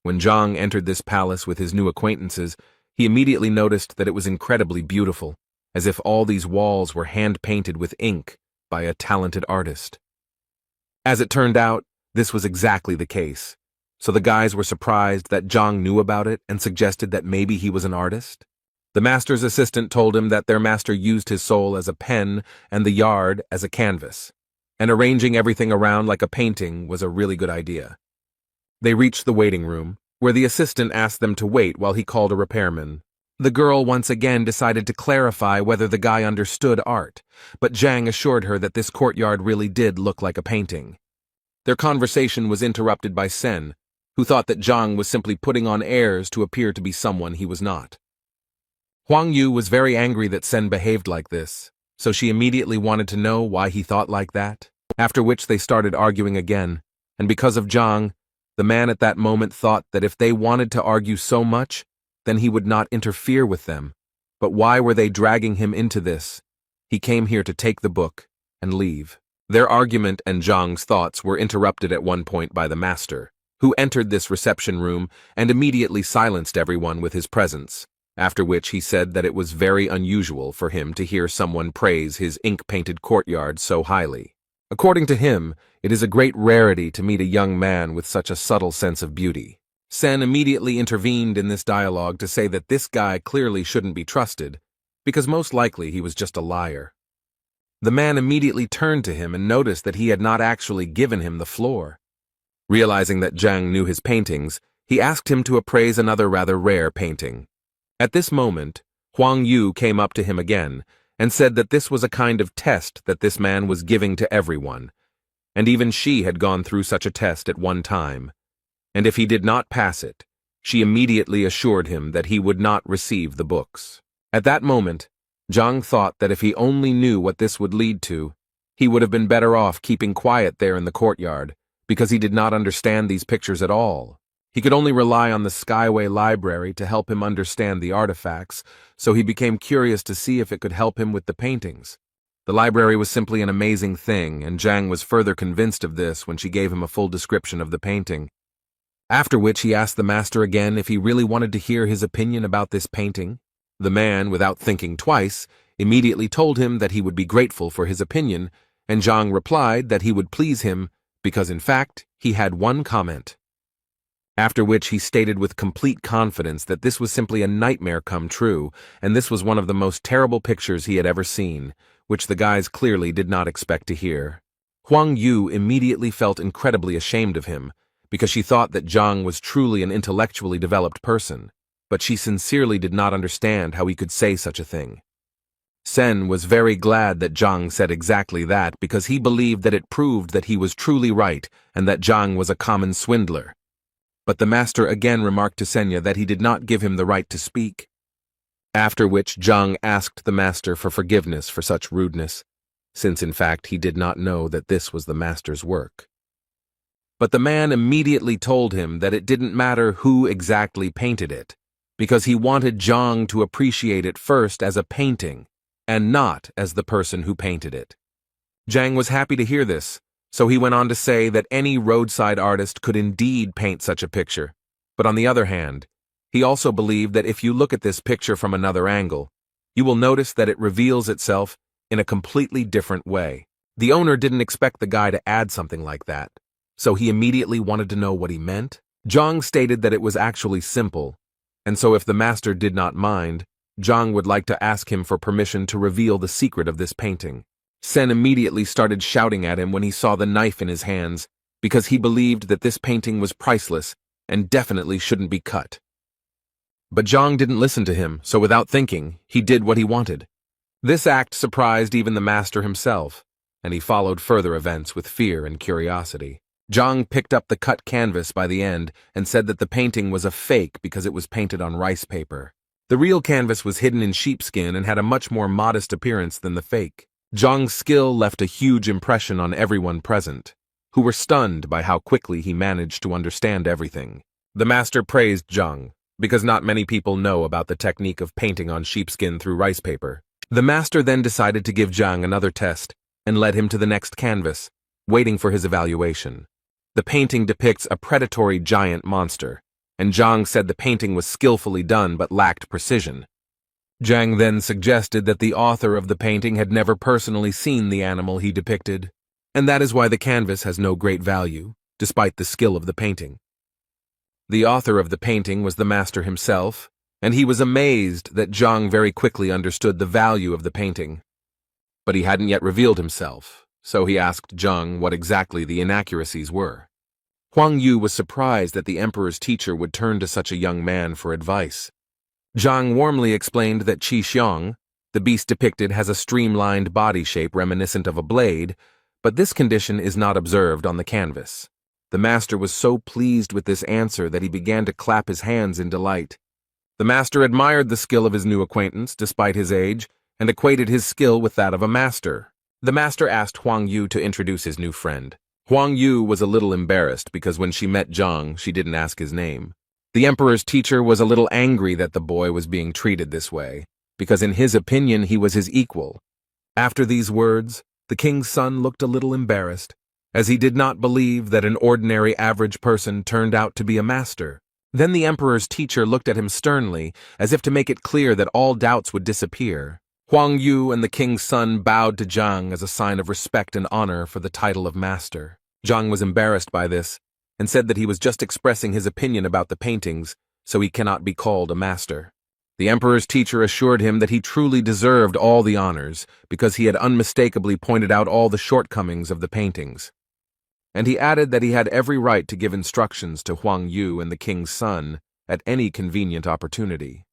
[SPEAKER 1] When Zhang entered this palace with his new acquaintances, he immediately noticed that it was incredibly beautiful, as if all these walls were hand-painted with ink by a talented artist. As it turned out, this was exactly the case, so the guys were surprised that Zhang knew about it and suggested that maybe he was an artist. The master's assistant told him that their master used his soul as a pen and the yard as a canvas, and arranging everything around like a painting was a really good idea. They reached the waiting room, where the assistant asked them to wait while he called a repairman. The girl once again decided to clarify whether the guy understood art, but Zhang assured her that this courtyard really did look like a painting. Their conversation was interrupted by Sen, who thought that Zhang was simply putting on airs to appear to be someone he was not. Huang Yu was very angry that Sen behaved like this, so she immediately wanted to know why he thought like that, after which they started arguing again, and because of Zhang, the man at that moment thought that if they wanted to argue so much, then he would not interfere with them. But why were they dragging him into this? He came here to take the book and leave. Their argument and Zhang's thoughts were interrupted at one point by the master, who entered this reception room and immediately silenced everyone with his presence, after which he said that it was very unusual for him to hear someone praise his ink-painted courtyard so highly. According to him, it is a great rarity to meet a young man with such a subtle sense of beauty. Sen immediately intervened in this dialogue to say that this guy clearly shouldn't be trusted, because most likely he was just a liar. The man immediately turned to him and noticed that he had not actually given him the floor. Realizing that Zhang knew his paintings, he asked him to appraise another rather rare painting. At this moment, Huang Yu came up to him again, and said that this was a kind of test that this man was giving to everyone, and even she had gone through such a test at one time, and if he did not pass it, she immediately assured him that he would not receive the books. At that moment, Zhang thought that if he only knew what this would lead to, he would have been better off keeping quiet there in the courtyard, because he did not understand these pictures at all. He could only rely on the Skyway Library to help him understand the artifacts, so he became curious to see if it could help him with the paintings. The library was simply an amazing thing, and Zhang was further convinced of this when she gave him a full description of the painting. After which he asked the master again if he really wanted to hear his opinion about this painting. The man, without thinking twice, immediately told him that he would be grateful for his opinion, and Zhang replied that he would please him because, in fact, he had one comment. After which he stated with complete confidence that this was simply a nightmare come true, and this was one of the most terrible pictures he had ever seen, which the guys clearly did not expect to hear. Huang Yu immediately felt incredibly ashamed of him, because she thought that Zhang was truly an intellectually developed person, but she sincerely did not understand how he could say such a thing. Sen was very glad that Zhang said exactly that because he believed that it proved that he was truly right and that Zhang was a common swindler. But the master again remarked to Senya that he did not give him the right to speak. After which Zhang asked the master for forgiveness for such rudeness, since in fact he did not know that this was the master's work. But the man immediately told him that it didn't matter who exactly painted it, because he wanted Zhang to appreciate it first as a painting, and not as the person who painted it. Zhang was happy to hear this, so he went on to say that any roadside artist could indeed paint such a picture, but on the other hand, he also believed that if you look at this picture from another angle, you will notice that it reveals itself in a completely different way. The owner didn't expect the guy to add something like that, so he immediately wanted to know what he meant. Zhang stated that it was actually simple, and so if the master did not mind, Zhang would like to ask him for permission to reveal the secret of this painting. Sen immediately started shouting at him when he saw the knife in his hands, because he believed that this painting was priceless and definitely shouldn't be cut. But Zhang didn't listen to him, so without thinking, he did what he wanted. This act surprised even the master himself, and he followed further events with fear and curiosity. Zhang picked up the cut canvas by the end and said that the painting was a fake because it was painted on rice paper. The real canvas was hidden in sheepskin and had a much more modest appearance than the fake. Zhang's skill left a huge impression on everyone present, who were stunned by how quickly he managed to understand everything. The master praised Zhang, because not many people know about the technique of painting on sheepskin through rice paper. The master then decided to give Zhang another test and led him to the next canvas, waiting for his evaluation. The painting depicts a predatory giant monster, and Zhang said the painting was skillfully done but lacked precision. Zhang then suggested that the author of the painting had never personally seen the animal he depicted, and that is why the canvas has no great value, despite the skill of the painting. The author of the painting was the master himself, and he was amazed that Zhang very quickly understood the value of the painting. But he hadn't yet revealed himself, so he asked Zhang what exactly the inaccuracies were. Huang Yu was surprised that the emperor's teacher would turn to such a young man for advice. Zhang warmly explained that Qi Xiong, the beast depicted, has a streamlined body shape reminiscent of a blade, but this condition is not observed on the canvas. The master was so pleased with this answer that he began to clap his hands in delight. The master admired the skill of his new acquaintance, despite his age, and equated his skill with that of a master. The master asked Huang Yu to introduce his new friend. Huang Yu was a little embarrassed because when she met Zhang, she didn't ask his name. The emperor's teacher was a little angry that the boy was being treated this way, because in his opinion he was his equal. After these words, the king's son looked a little embarrassed, as he did not believe that an ordinary average person turned out to be a master. Then the emperor's teacher looked at him sternly, as if to make it clear that all doubts would disappear. Huang Yu and the king's son bowed to Zhang as a sign of respect and honor for the title of master. Zhang was embarrassed by this, and said that he was just expressing his opinion about the paintings, so he cannot be called a master. The emperor's teacher assured him that he truly deserved all the honors, because he had unmistakably pointed out all the shortcomings of the paintings. And he added that he had every right to give instructions to Huang Yu and the king's son at any convenient opportunity.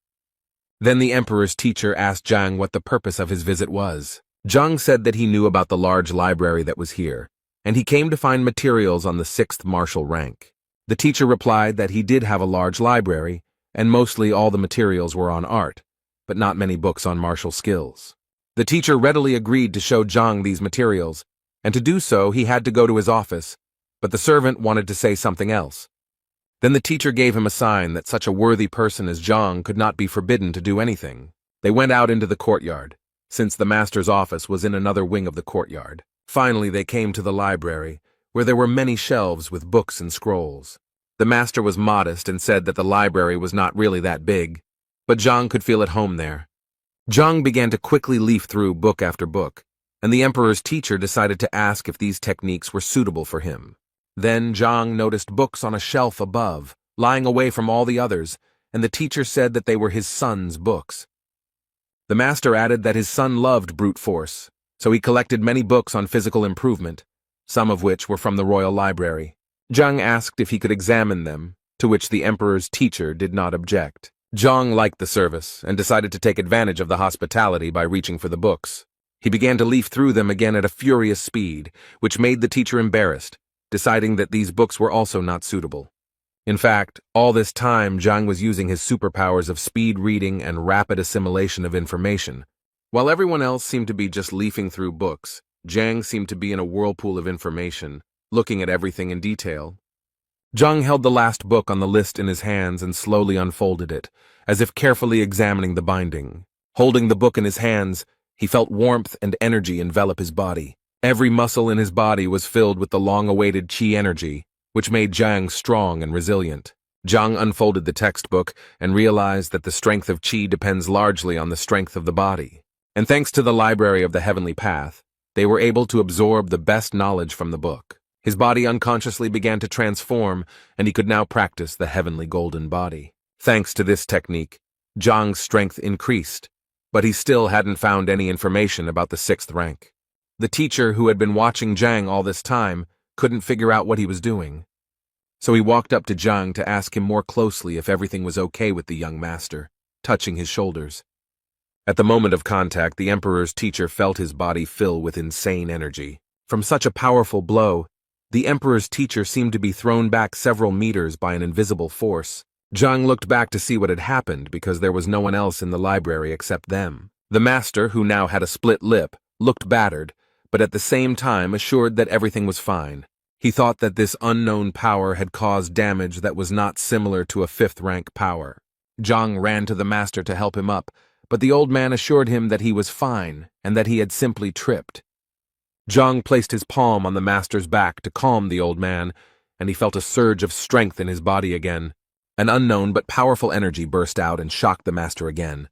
[SPEAKER 1] Then the emperor's teacher asked Zhang what the purpose of his visit was. Zhang said that he knew about the large library that was here, and he came to find materials on the 6th martial rank. The teacher replied that he did have a large library, and mostly all the materials were on art, but not many books on martial skills. The teacher readily agreed to show Zhang these materials, and to do so he had to go to his office, but the servant wanted to say something else. Then the teacher gave him a sign that such a worthy person as Zhang could not be forbidden to do anything. They went out into the courtyard, since the master's office was in another wing of the courtyard. Finally they came to the library, where there were many shelves with books and scrolls. The master was modest and said that the library was not really that big, but Zhang could feel at home there. Zhang began to quickly leaf through book after book, and the emperor's teacher decided to ask if these techniques were suitable for him. Then Zhang noticed books on a shelf above, lying away from all the others, and the teacher said that they were his son's books. The master added that his son loved brute force, so he collected many books on physical improvement, some of which were from the royal library. Zhang asked if he could examine them, to which the emperor's teacher did not object. Zhang liked the service and decided to take advantage of the hospitality by reaching for the books. He began to leaf through them again at a furious speed, which made the teacher embarrassed, deciding that these books were also not suitable. In fact, all this time Zhang was using his superpowers of speed reading and rapid assimilation of information. While everyone else seemed to be just leafing through books, Zhang seemed to be in a whirlpool of information, looking at everything in detail. Zhang held the last book on the list in his hands and slowly unfolded it, as if carefully examining the binding. Holding the book in his hands, he felt warmth and energy envelop his body. Every muscle in his body was filled with the long-awaited qi energy, which made Zhang strong and resilient. Zhang unfolded the textbook and realized that the strength of qi depends largely on the strength of the body. And thanks to the library of the heavenly path, they were able to absorb the best knowledge from the book. His body unconsciously began to transform, and he could now practice the heavenly golden body. Thanks to this technique, Zhang's strength increased, but he still hadn't found any information about the 6th rank. The teacher, who had been watching Zhang all this time, couldn't figure out what he was doing. So he walked up to Zhang to ask him more closely if everything was okay with the young master, touching his shoulders. At the moment of contact, the emperor's teacher felt his body fill with insane energy. From such a powerful blow, the emperor's teacher seemed to be thrown back several meters by an invisible force. Zhang looked back to see what had happened because there was no one else in the library except them. The master, who now had a split lip, looked battered, but at the same time assured that everything was fine. He thought that this unknown power had caused damage that was not similar to a 5th rank power. Zhang ran to the master to help him up, but the old man assured him that he was fine and that he had simply tripped. Zhang placed his palm on the master's back to calm the old man, and he felt a surge of strength in his body again. An unknown but powerful energy burst out and shocked the master again.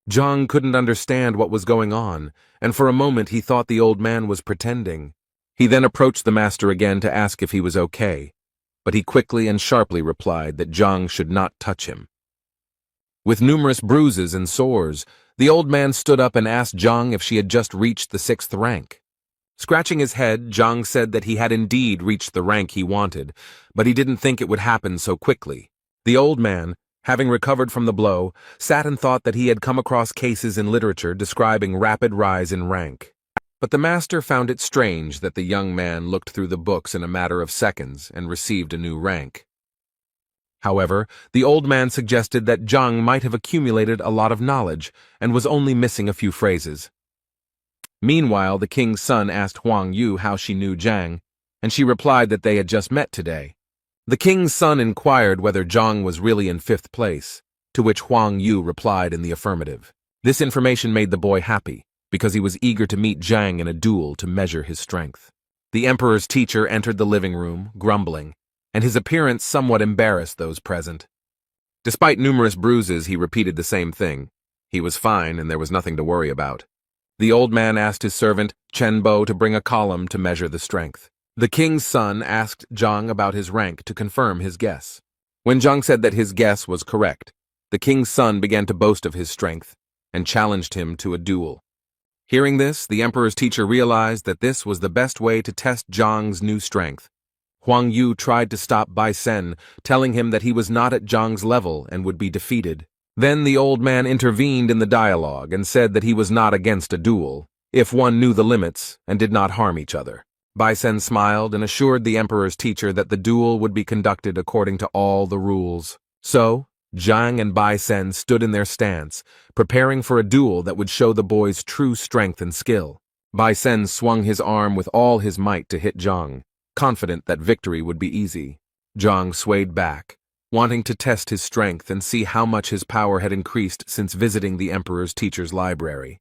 [SPEAKER 1] Zhang couldn't understand what was going on, and for a moment he thought the old man was pretending. He then approached the master again to ask if he was okay, but he quickly and sharply replied that Zhang should not touch him. With numerous bruises and sores, the old man stood up and asked Zhang if she had just reached the 6th rank. Scratching his head, Zhang said that he had indeed reached the rank he wanted, but he didn't think it would happen so quickly. The old man, having recovered from the blow, sat and thought that he had come across cases in literature describing rapid rise in rank. But the master found it strange that the young man looked through the books in a matter of seconds and received a new rank. However, the old man suggested that Zhang might have accumulated a lot of knowledge and was only missing a few phrases. Meanwhile, the king's son asked Huang Yu how she knew Zhang, and she replied that they had just met today. The king's son inquired whether Zhang was really in 5th place, to which Huang Yu replied in the affirmative. This information made the boy happy, because he was eager to meet Zhang in a duel to measure his strength. The emperor's teacher entered the living room, grumbling, and his appearance somewhat embarrassed those present. Despite numerous bruises, he repeated the same thing. He was fine, and there was nothing to worry about. The old man asked his servant, Chen Bo, to bring a column to measure the strength. The king's son asked Zhang about his rank to confirm his guess. When Zhang said that his guess was correct, the king's son began to boast of his strength and challenged him to a duel. Hearing this, the emperor's teacher realized that this was the best way to test Zhang's new strength. Huang Yu tried to stop Bai Sen, telling him that he was not at Zhang's level and would be defeated. Then the old man intervened in the dialogue and said that he was not against a duel, if one knew the limits and did not harm each other. Bai Sen smiled and assured the emperor's teacher that the duel would be conducted according to all the rules. So, Zhang and Bai Sen stood in their stance, preparing for a duel that would show the boy's true strength and skill. Bai Sen swung his arm with all his might to hit Zhang, confident that victory would be easy. Zhang swayed back, wanting to test his strength and see how much his power had increased since visiting the emperor's teacher's library.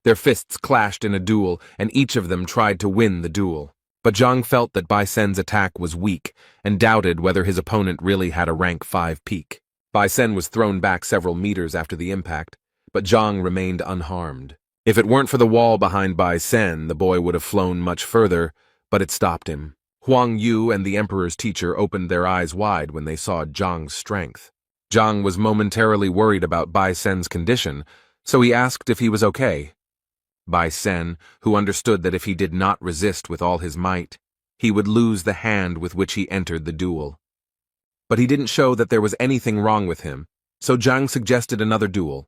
[SPEAKER 1] Their fists clashed in a duel, and each of them tried to win the duel. But Zhang felt that Bai Sen's attack was weak and doubted whether his opponent really had a rank 5 peak. Bai Sen was thrown back several meters after the impact, but Zhang remained unharmed. If it weren't for the wall behind Bai Sen, the boy would have flown much further, but it stopped him. Huang Yu and the emperor's teacher opened their eyes wide when they saw Zhang's strength. Zhang was momentarily worried about Bai Sen's condition, so he asked if he was okay. Bai Sen, who understood that if he did not resist with all his might, he would lose the hand with which he entered the duel. But he didn't show that there was anything wrong with him, so Zhang suggested another duel.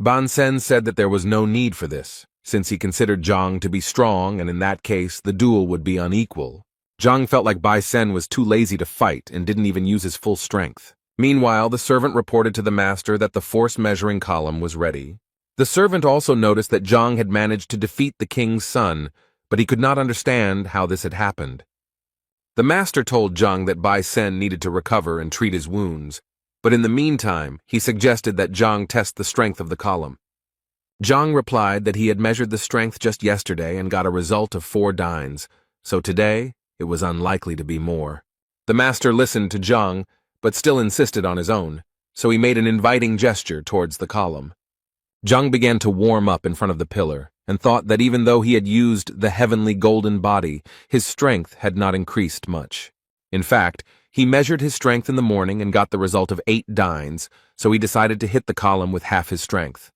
[SPEAKER 1] Ban Sen said that there was no need for this, since he considered Zhang to be strong, and in that case the duel would be unequal. Zhang felt like Bai Sen was too lazy to fight and didn't even use his full strength. Meanwhile, the servant reported to the master that the force measuring column was ready. The servant also noticed that Zhang had managed to defeat the king's son, but he could not understand how this had happened. The master told Zhang that Bai Sen needed to recover and treat his wounds, but in the meantime, he suggested that Zhang test the strength of the column. Zhang replied that he had measured the strength just yesterday and got a result of 4 dynes, so today it was unlikely to be more. The master listened to Zhang, but still insisted on his own, so he made an inviting gesture towards the column. Zhang began to warm up in front of the pillar, and thought that even though he had used the heavenly golden body, his strength had not increased much. In fact, he measured his strength in the morning and got the result of 8 dynes, so he decided to hit the column with half his strength.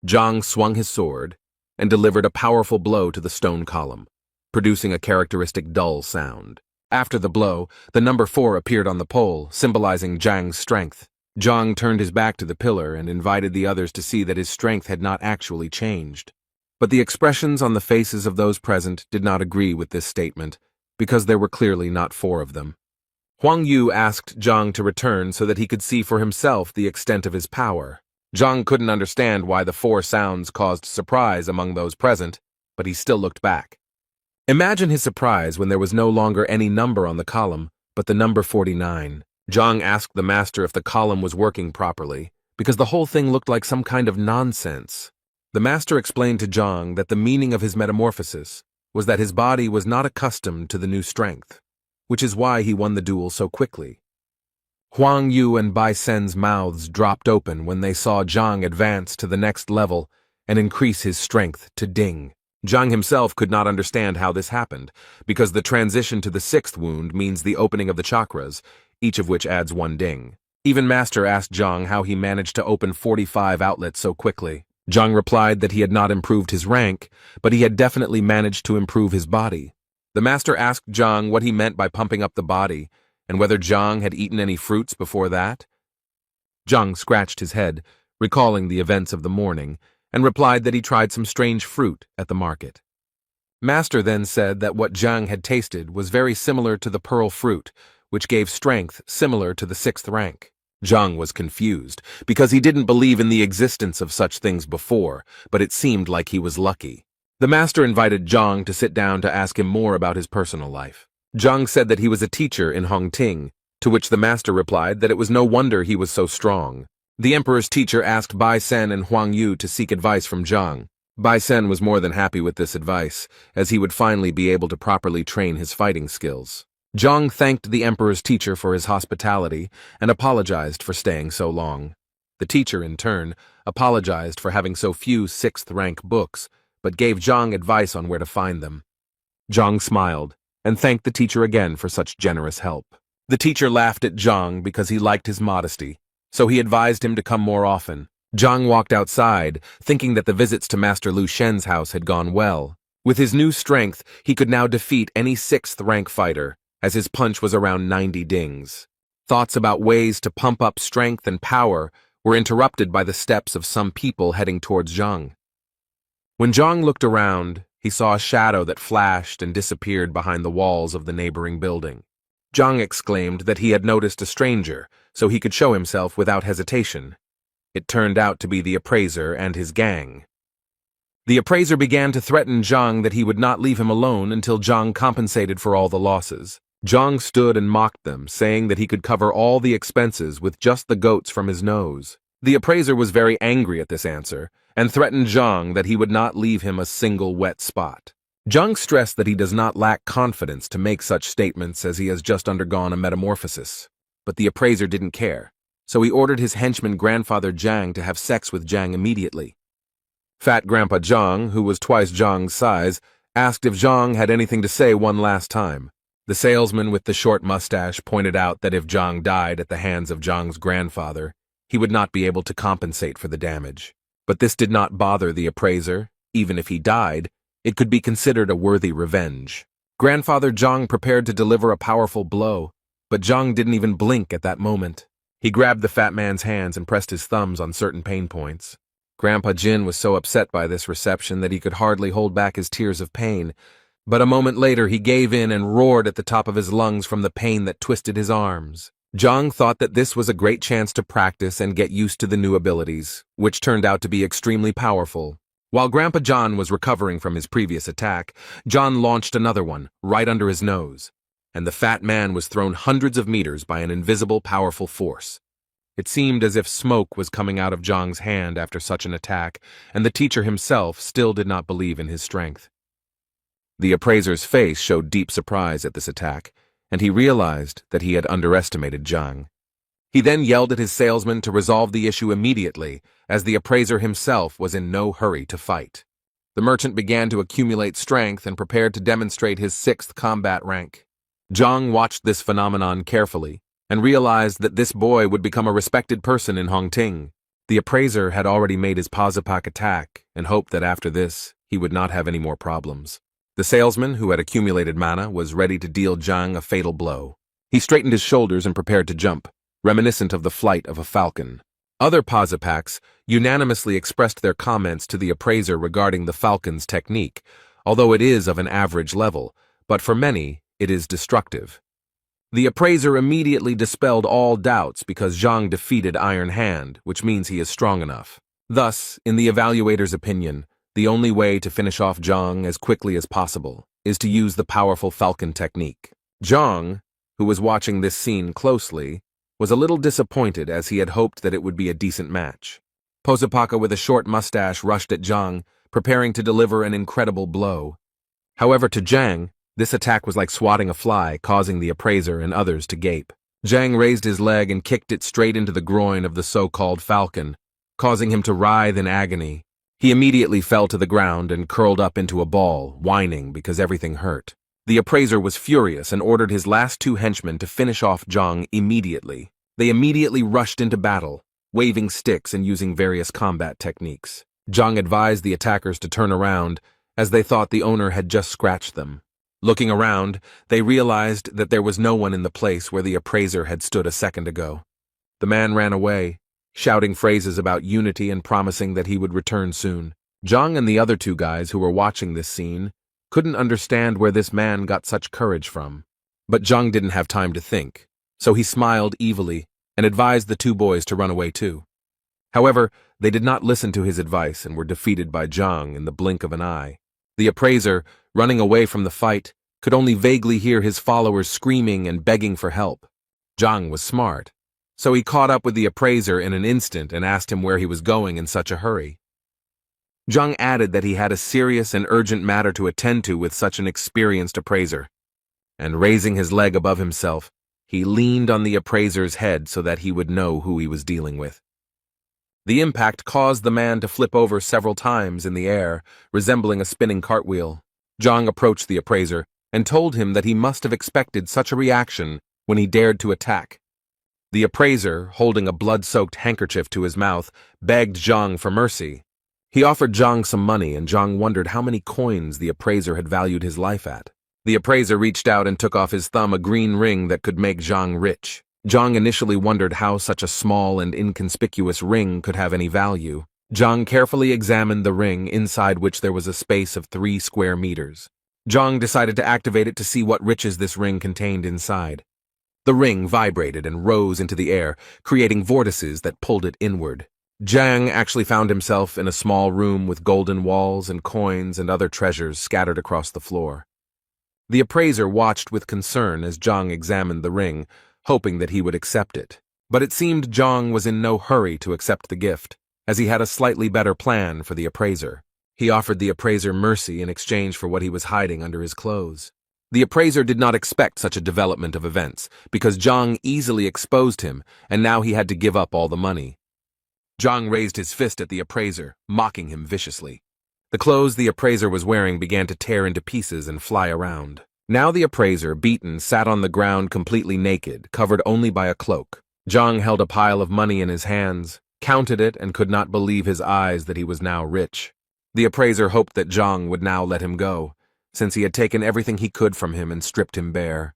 [SPEAKER 1] Zhang swung his sword and delivered a powerful blow to the stone column, producing a characteristic dull sound. After the blow, the number 4 appeared on the pole, symbolizing Zhang's strength. Zhang turned his back to the pillar and invited the others to see that his strength had not actually changed. But the expressions on the faces of those present did not agree with this statement, because there were clearly not 4 of them. Huang Yu asked Zhang to return so that he could see for himself the extent of his power. Zhang couldn't understand why the 4 sounds caused surprise among those present, but he still looked back. Imagine his surprise when there was no longer any number on the column, but the number 49. Zhang asked the master if the column was working properly, because the whole thing looked like some kind of nonsense. The master explained to Zhang that the meaning of his metamorphosis was that his body was not accustomed to the new strength, which is why he won the duel so quickly. Huang Yu and Bai Sen's mouths dropped open when they saw Zhang advance to the next level and increase his strength to ding. Zhang himself could not understand how this happened, because the transition to the 6th wound means the opening of the chakras, each of which adds 1 ding. Even Master asked Zhang how he managed to open 45 outlets so quickly. Zhang replied that he had not improved his rank, but he had definitely managed to improve his body. The Master asked Zhang what he meant by pumping up the body, and whether Zhang had eaten any fruits before that. Zhang scratched his head, recalling the events of the morning, and replied that he tried some strange fruit at the market. Master then said that what Zhang had tasted was very similar to the pearl fruit, which gave strength similar to the 6th rank. Zhang was confused, because he didn't believe in the existence of such things before, but it seemed like he was lucky. The master invited Zhang to sit down to ask him more about his personal life. Zhang said that he was a teacher in Hongting, to which the master replied that it was no wonder he was so strong. The emperor's teacher asked Bai Sen and Huang Yu to seek advice from Zhang. Bai Sen was more than happy with this advice, as he would finally be able to properly train his fighting skills. Zhang thanked the emperor's teacher for his hospitality and apologized for staying so long. The teacher, in turn, apologized for having so few 6th-rank books, but gave Zhang advice on where to find them. Zhang smiled and thanked the teacher again for such generous help. The teacher laughed at Zhang because he liked his modesty, so he advised him to come more often. Zhang walked outside, thinking that the visits to Master Lu Shen's house had gone well. With his new strength, he could now defeat any 6th-rank fighter, as his punch was around 90 dings. Thoughts about ways to pump up strength and power were interrupted by the steps of some people heading towards Zhang. When Zhang looked around, he saw a shadow that flashed and disappeared behind the walls of the neighboring building. Zhang exclaimed that he had noticed a stranger, so he could show himself without hesitation. It turned out to be the appraiser and his gang. The appraiser began to threaten Zhang that he would not leave him alone until Zhang compensated for all the losses. Zhang stood and mocked them, saying that he could cover all the expenses with just the goats from his nose. The appraiser was very angry at this answer, and threatened Zhang that he would not leave him a single wet spot. Zhang stressed that he does not lack confidence to make such statements as he has just undergone a metamorphosis. But the appraiser didn't care, so he ordered his henchman grandfather Zhang to have sex with Zhang immediately. Fat Grandpa Zhang, who was twice Zhang's size, asked if Zhang had anything to say one last time. The salesman with the short mustache pointed out that if Zhang died at the hands of Zhang's grandfather, he would not be able to compensate for the damage. But this did not bother the appraiser. Even if he died, it could be considered a worthy revenge. Grandfather Zhang prepared to deliver a powerful blow, but Zhang didn't even blink at that moment. He grabbed the fat man's hands and pressed his thumbs on certain pain points. Grandpa Jin was so upset by this reception that he could hardly hold back his tears of pain, but a moment later he gave in and roared at the top of his lungs from the pain that twisted his arms. Zhang thought that this was a great chance to practice and get used to the new abilities, which turned out to be extremely powerful. While Grandpa John was recovering from his previous attack, John launched another one, right under his nose, and the fat man was thrown hundreds of meters by an invisible, powerful force. It seemed as if smoke was coming out of Zhang's hand after such an attack, and the teacher himself still did not believe in his strength. The appraiser's face showed deep surprise at this attack, and he realized that he had underestimated Zhang. He then yelled at his salesman to resolve the issue immediately, as the appraiser himself was in no hurry to fight. The merchant began to accumulate strength and prepared to demonstrate his 6th combat rank. Zhang watched this phenomenon carefully, and realized that this boy would become a respected person in Hongting. The appraiser had already made his Pazapak attack, and hoped that after this, he would not have any more problems. The salesman, who had accumulated mana, was ready to deal Zhang a fatal blow. He straightened his shoulders and prepared to jump, reminiscent of the flight of a falcon. Other Pazapaks unanimously expressed their comments to the appraiser regarding the falcon's technique, although it is of an average level, but for many, it is destructive. The appraiser immediately dispelled all doubts because Zhang defeated Iron Hand, which means he is strong enough. Thus, in the evaluator's opinion, the only way to finish off Zhang as quickly as possible is to use the powerful falcon technique. Zhang, who was watching this scene closely, was a little disappointed as he had hoped that it would be a decent match. Posapaka with a short mustache rushed at Zhang, preparing to deliver an incredible blow. However, to Zhang, this attack was like swatting a fly, causing the appraiser and others to gape. Zhang raised his leg and kicked it straight into the groin of the so-called falcon, causing him to writhe in agony. He immediately fell to the ground and curled up into a ball, whining because everything hurt. The appraiser was furious and ordered his last 2 henchmen to finish off Zhang immediately. They immediately rushed into battle, waving sticks and using various combat techniques. Zhang advised the attackers to turn around, as they thought the owner had just scratched them. Looking around, they realized that there was no one in the place where the appraiser had stood a second ago. The man ran away, shouting phrases about unity and promising that he would return soon. Zhang and the other 2 guys who were watching this scene couldn't understand where this man got such courage from. But Zhang didn't have time to think, so he smiled evilly and advised the 2 boys to run away too. However, they did not listen to his advice and were defeated by Zhang in the blink of an eye. The appraiser, running away from the fight, could only vaguely hear his followers screaming and begging for help. Zhang was smart, so he caught up with the appraiser in an instant and asked him where he was going in such a hurry. Zhang added that he had a serious and urgent matter to attend to with such an experienced appraiser, and raising his leg above himself, he leaned on the appraiser's head so that he would know who he was dealing with. The impact caused the man to flip over several times in the air, resembling a spinning cartwheel. Zhang approached the appraiser and told him that he must have expected such a reaction when he dared to attack. The appraiser, holding a blood-soaked handkerchief to his mouth, begged Zhang for mercy. He offered Zhang some money, and Zhang wondered how many coins the appraiser had valued his life at. The appraiser reached out and took off his thumb a green ring that could make Zhang rich. Zhang initially wondered how such a small and inconspicuous ring could have any value. Zhang carefully examined the ring, inside which there was a space of 3 square meters. Zhang decided to activate it to see what riches this ring contained inside. The ring vibrated and rose into the air, creating vortices that pulled it inward. Zhang actually found himself in a small room with golden walls and coins and other treasures scattered across the floor. The appraiser watched with concern as Zhang examined the ring, hoping that he would accept it. But it seemed Zhang was in no hurry to accept the gift, as he had a slightly better plan for the appraiser. He offered the appraiser mercy in exchange for what he was hiding under his clothes. The appraiser did not expect such a development of events, because Zhang easily exposed him, and now he had to give up all the money. Zhang raised his fist at the appraiser, mocking him viciously. The clothes the appraiser was wearing began to tear into pieces and fly around. Now the appraiser, beaten, sat on the ground completely naked, covered only by a cloak. Zhang held a pile of money in his hands, counted it, and could not believe his eyes that he was now rich. The appraiser hoped that Zhang would now let him go, since he had taken everything he could from him and stripped him bare.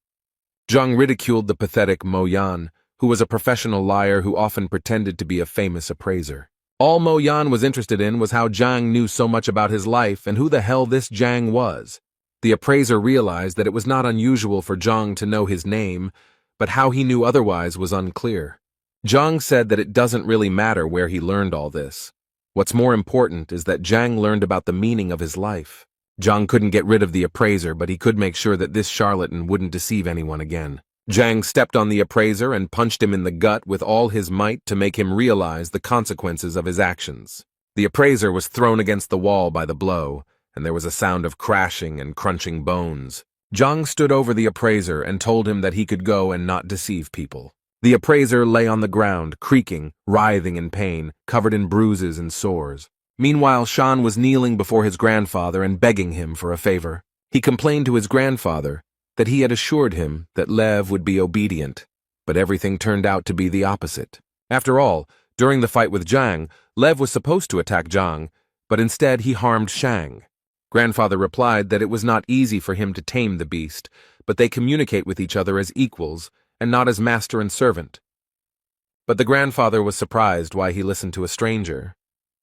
[SPEAKER 1] Zhang ridiculed the pathetic Mo Yan, who was a professional liar who often pretended to be a famous appraiser. All Mo Yan was interested in was how Zhang knew so much about his life and who the hell this Zhang was. The appraiser realized that it was not unusual for Zhang to know his name, but how he knew otherwise was unclear. Zhang said that it doesn't really matter where he learned all this. What's more important is that Zhang learned about the meaning of his life. Zhang couldn't get rid of the appraiser, but he could make sure that this charlatan wouldn't deceive anyone again. Zhang stepped on the appraiser and punched him in the gut with all his might to make him realize the consequences of his actions. The appraiser was thrown against the wall by the blow, and there was a sound of crashing and crunching bones. Zhang stood over the appraiser and told him that he could go and not deceive people. The appraiser lay on the ground, creaking, writhing in pain, covered in bruises and sores. Meanwhile, Shan was kneeling before his grandfather and begging him for a favor. He complained to his grandfather that he had assured him that Lev would be obedient, but everything turned out to be the opposite. After all, during the fight with Zhang, Lev was supposed to attack Zhang, but instead he harmed Shang. Grandfather replied that it was not easy for him to tame the beast, but they communicate with each other as equals and not as master and servant. But the grandfather was surprised why he listened to a stranger,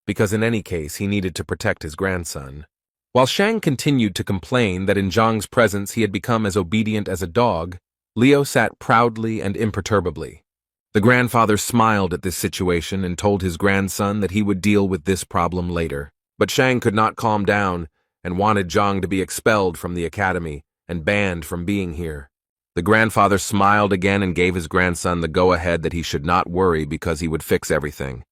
[SPEAKER 1] because in any case he needed to protect his grandson. While Shang continued to complain that in Zhang's presence he had become as obedient as a dog, Liu sat proudly and imperturbably. The grandfather smiled at this situation and told his grandson that he would deal with this problem later. But Shang could not calm down and wanted Zhang to be expelled from the academy and banned from being here. The grandfather smiled again and gave his grandson the go-ahead that he should not worry because he would fix everything.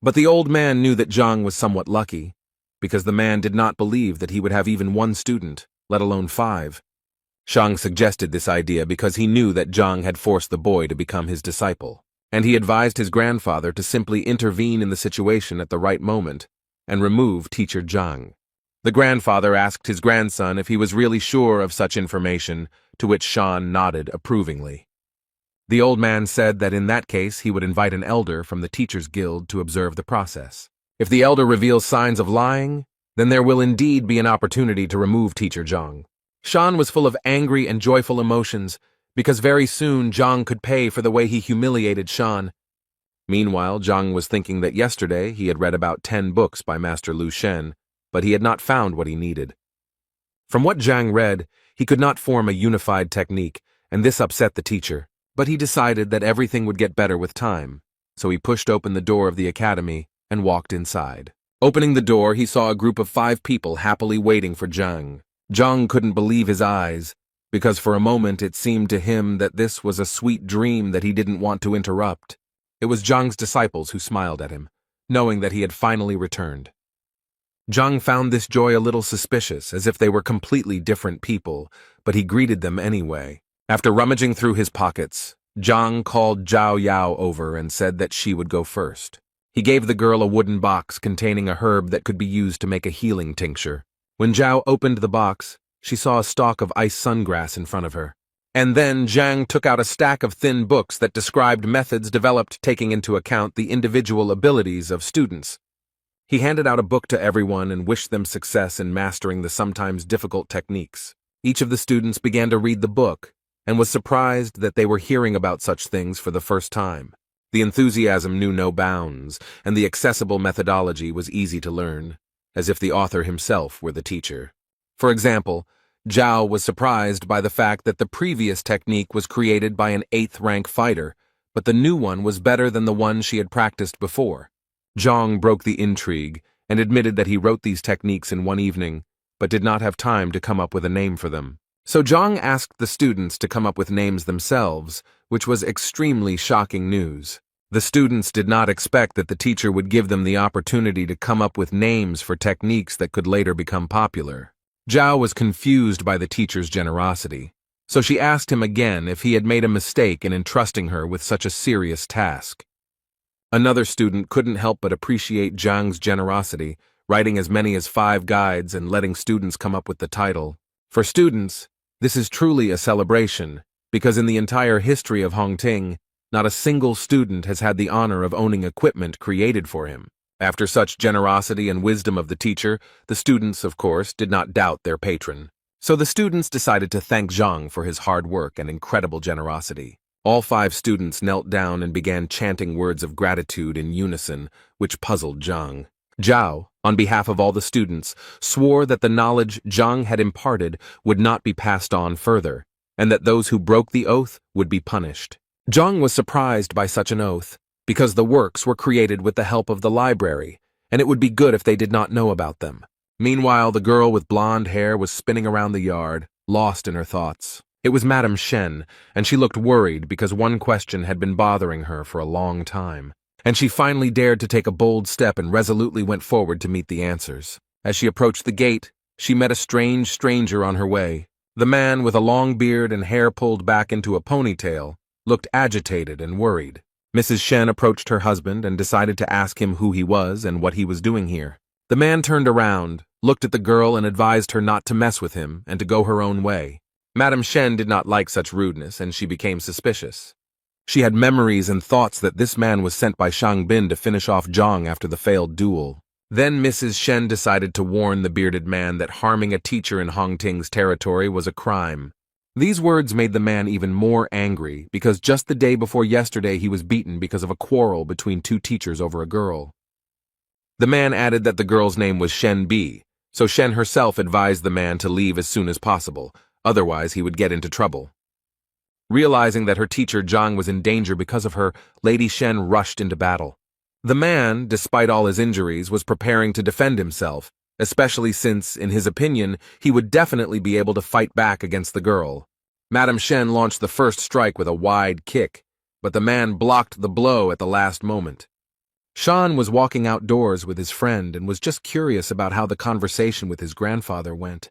[SPEAKER 1] But the old man knew that Zhang was somewhat lucky, because the man did not believe that he would have even 1 student, let alone 5. Shang suggested this idea because he knew that Zhang had forced the boy to become his disciple, and he advised his grandfather to simply intervene in the situation at the right moment and remove teacher Zhang. The grandfather asked his grandson if he was really sure of such information, to which Shan nodded approvingly. The old man said that in that case he would invite an elder from the Teachers Guild to observe the process. If the elder reveals signs of lying, then there will indeed be an opportunity to remove teacher Zhang. Shan was full of angry and joyful emotions, because very soon Zhang could pay for the way he humiliated Shan. Meanwhile, Zhang was thinking that yesterday he had read about 10 books by Master Lu Shen, but he had not found what he needed. From what Zhang read, he could not form a unified technique, and this upset the teacher. But he decided that everything would get better with time, so he pushed open the door of the academy and walked inside. Opening the door, he saw a group of 5 people happily waiting for Zhang. Zhang couldn't believe his eyes, because for a moment it seemed to him that this was a sweet dream that he didn't want to interrupt. It was Zhang's disciples who smiled at him, knowing that he had finally returned. Zhang found this joy a little suspicious, as if they were completely different people, but he greeted them anyway. After rummaging through his pockets, Zhang called Zhao Yao over and said that she would go first. He gave the girl a wooden box containing a herb that could be used to make a healing tincture. When Zhao opened the box, she saw a stalk of ice sungrass in front of her. And then Zhang took out a stack of thin books that described methods developed taking into account the individual abilities of students. He handed out a book to everyone and wished them success in mastering the sometimes difficult techniques. Each of the students began to read the book, and was surprised that they were hearing about such things for the first time. The enthusiasm knew no bounds, and the accessible methodology was easy to learn, as if the author himself were the teacher. For example, Zhao was surprised by the fact that the previous technique was created by an 8th-rank fighter, but the new one was better than the one she had practiced before. Zhang broke the intrigue and admitted that he wrote these techniques in one evening, but did not have time to come up with a name for them. So Zhang asked the students to come up with names themselves, which was extremely shocking news. The students did not expect that the teacher would give them the opportunity to come up with names for techniques that could later become popular. Zhao was confused by the teacher's generosity, so she asked him again if he had made a mistake in entrusting her with such a serious task. Another student couldn't help but appreciate Zhang's generosity, writing as many as 5 guides and letting students come up with the title. For students, this is truly a celebration, because in the entire history of Hongting, not a single student has had the honor of owning equipment created for him. After such generosity and wisdom of the teacher, the students, of course, did not doubt their patron. So the students decided to thank Zhang for his hard work and incredible generosity. All 5 students knelt down and began chanting words of gratitude in unison, which puzzled Zhang. Zhao, on behalf of all the students, swore that the knowledge Zhang had imparted would not be passed on further, and that those who broke the oath would be punished. Zhang was surprised by such an oath, because the works were created with the help of the library, and it would be good if they did not know about them. Meanwhile, the girl with blonde hair was spinning around the yard, lost in her thoughts. It was Madame Shen, and she looked worried because one question had been bothering her for a long time. And she finally dared to take a bold step and resolutely went forward to meet the answers. As she approached the gate, she met a strange stranger on her way. The man, with a long beard and hair pulled back into a ponytail, looked agitated and worried. Mrs. Shen approached her husband and decided to ask him who he was and what he was doing here. The man turned around, looked at the girl and advised her not to mess with him and to go her own way. Madame Shen did not like such rudeness, and she became suspicious. She had memories and thoughts that this man was sent by Shang Bin to finish off Zhang after the failed duel. Then Mrs. Shen decided to warn the bearded man that harming a teacher in Hongting's territory was a crime. These words made the man even more angry, because just the day before yesterday he was beaten because of a quarrel between 2 teachers over a girl. The man added that the girl's name was Shen Bi, so Shen herself advised the man to leave as soon as possible, otherwise he would get into trouble. Realizing that her teacher Zhang was in danger because of her, Lady Shen rushed into battle. The man, despite all his injuries, was preparing to defend himself, especially since, in his opinion, he would definitely be able to fight back against the girl. Madame Shen launched the first strike with a wide kick, but the man blocked the blow at the last moment. Shan was walking outdoors with his friend and was just curious about how the conversation with his grandfather went.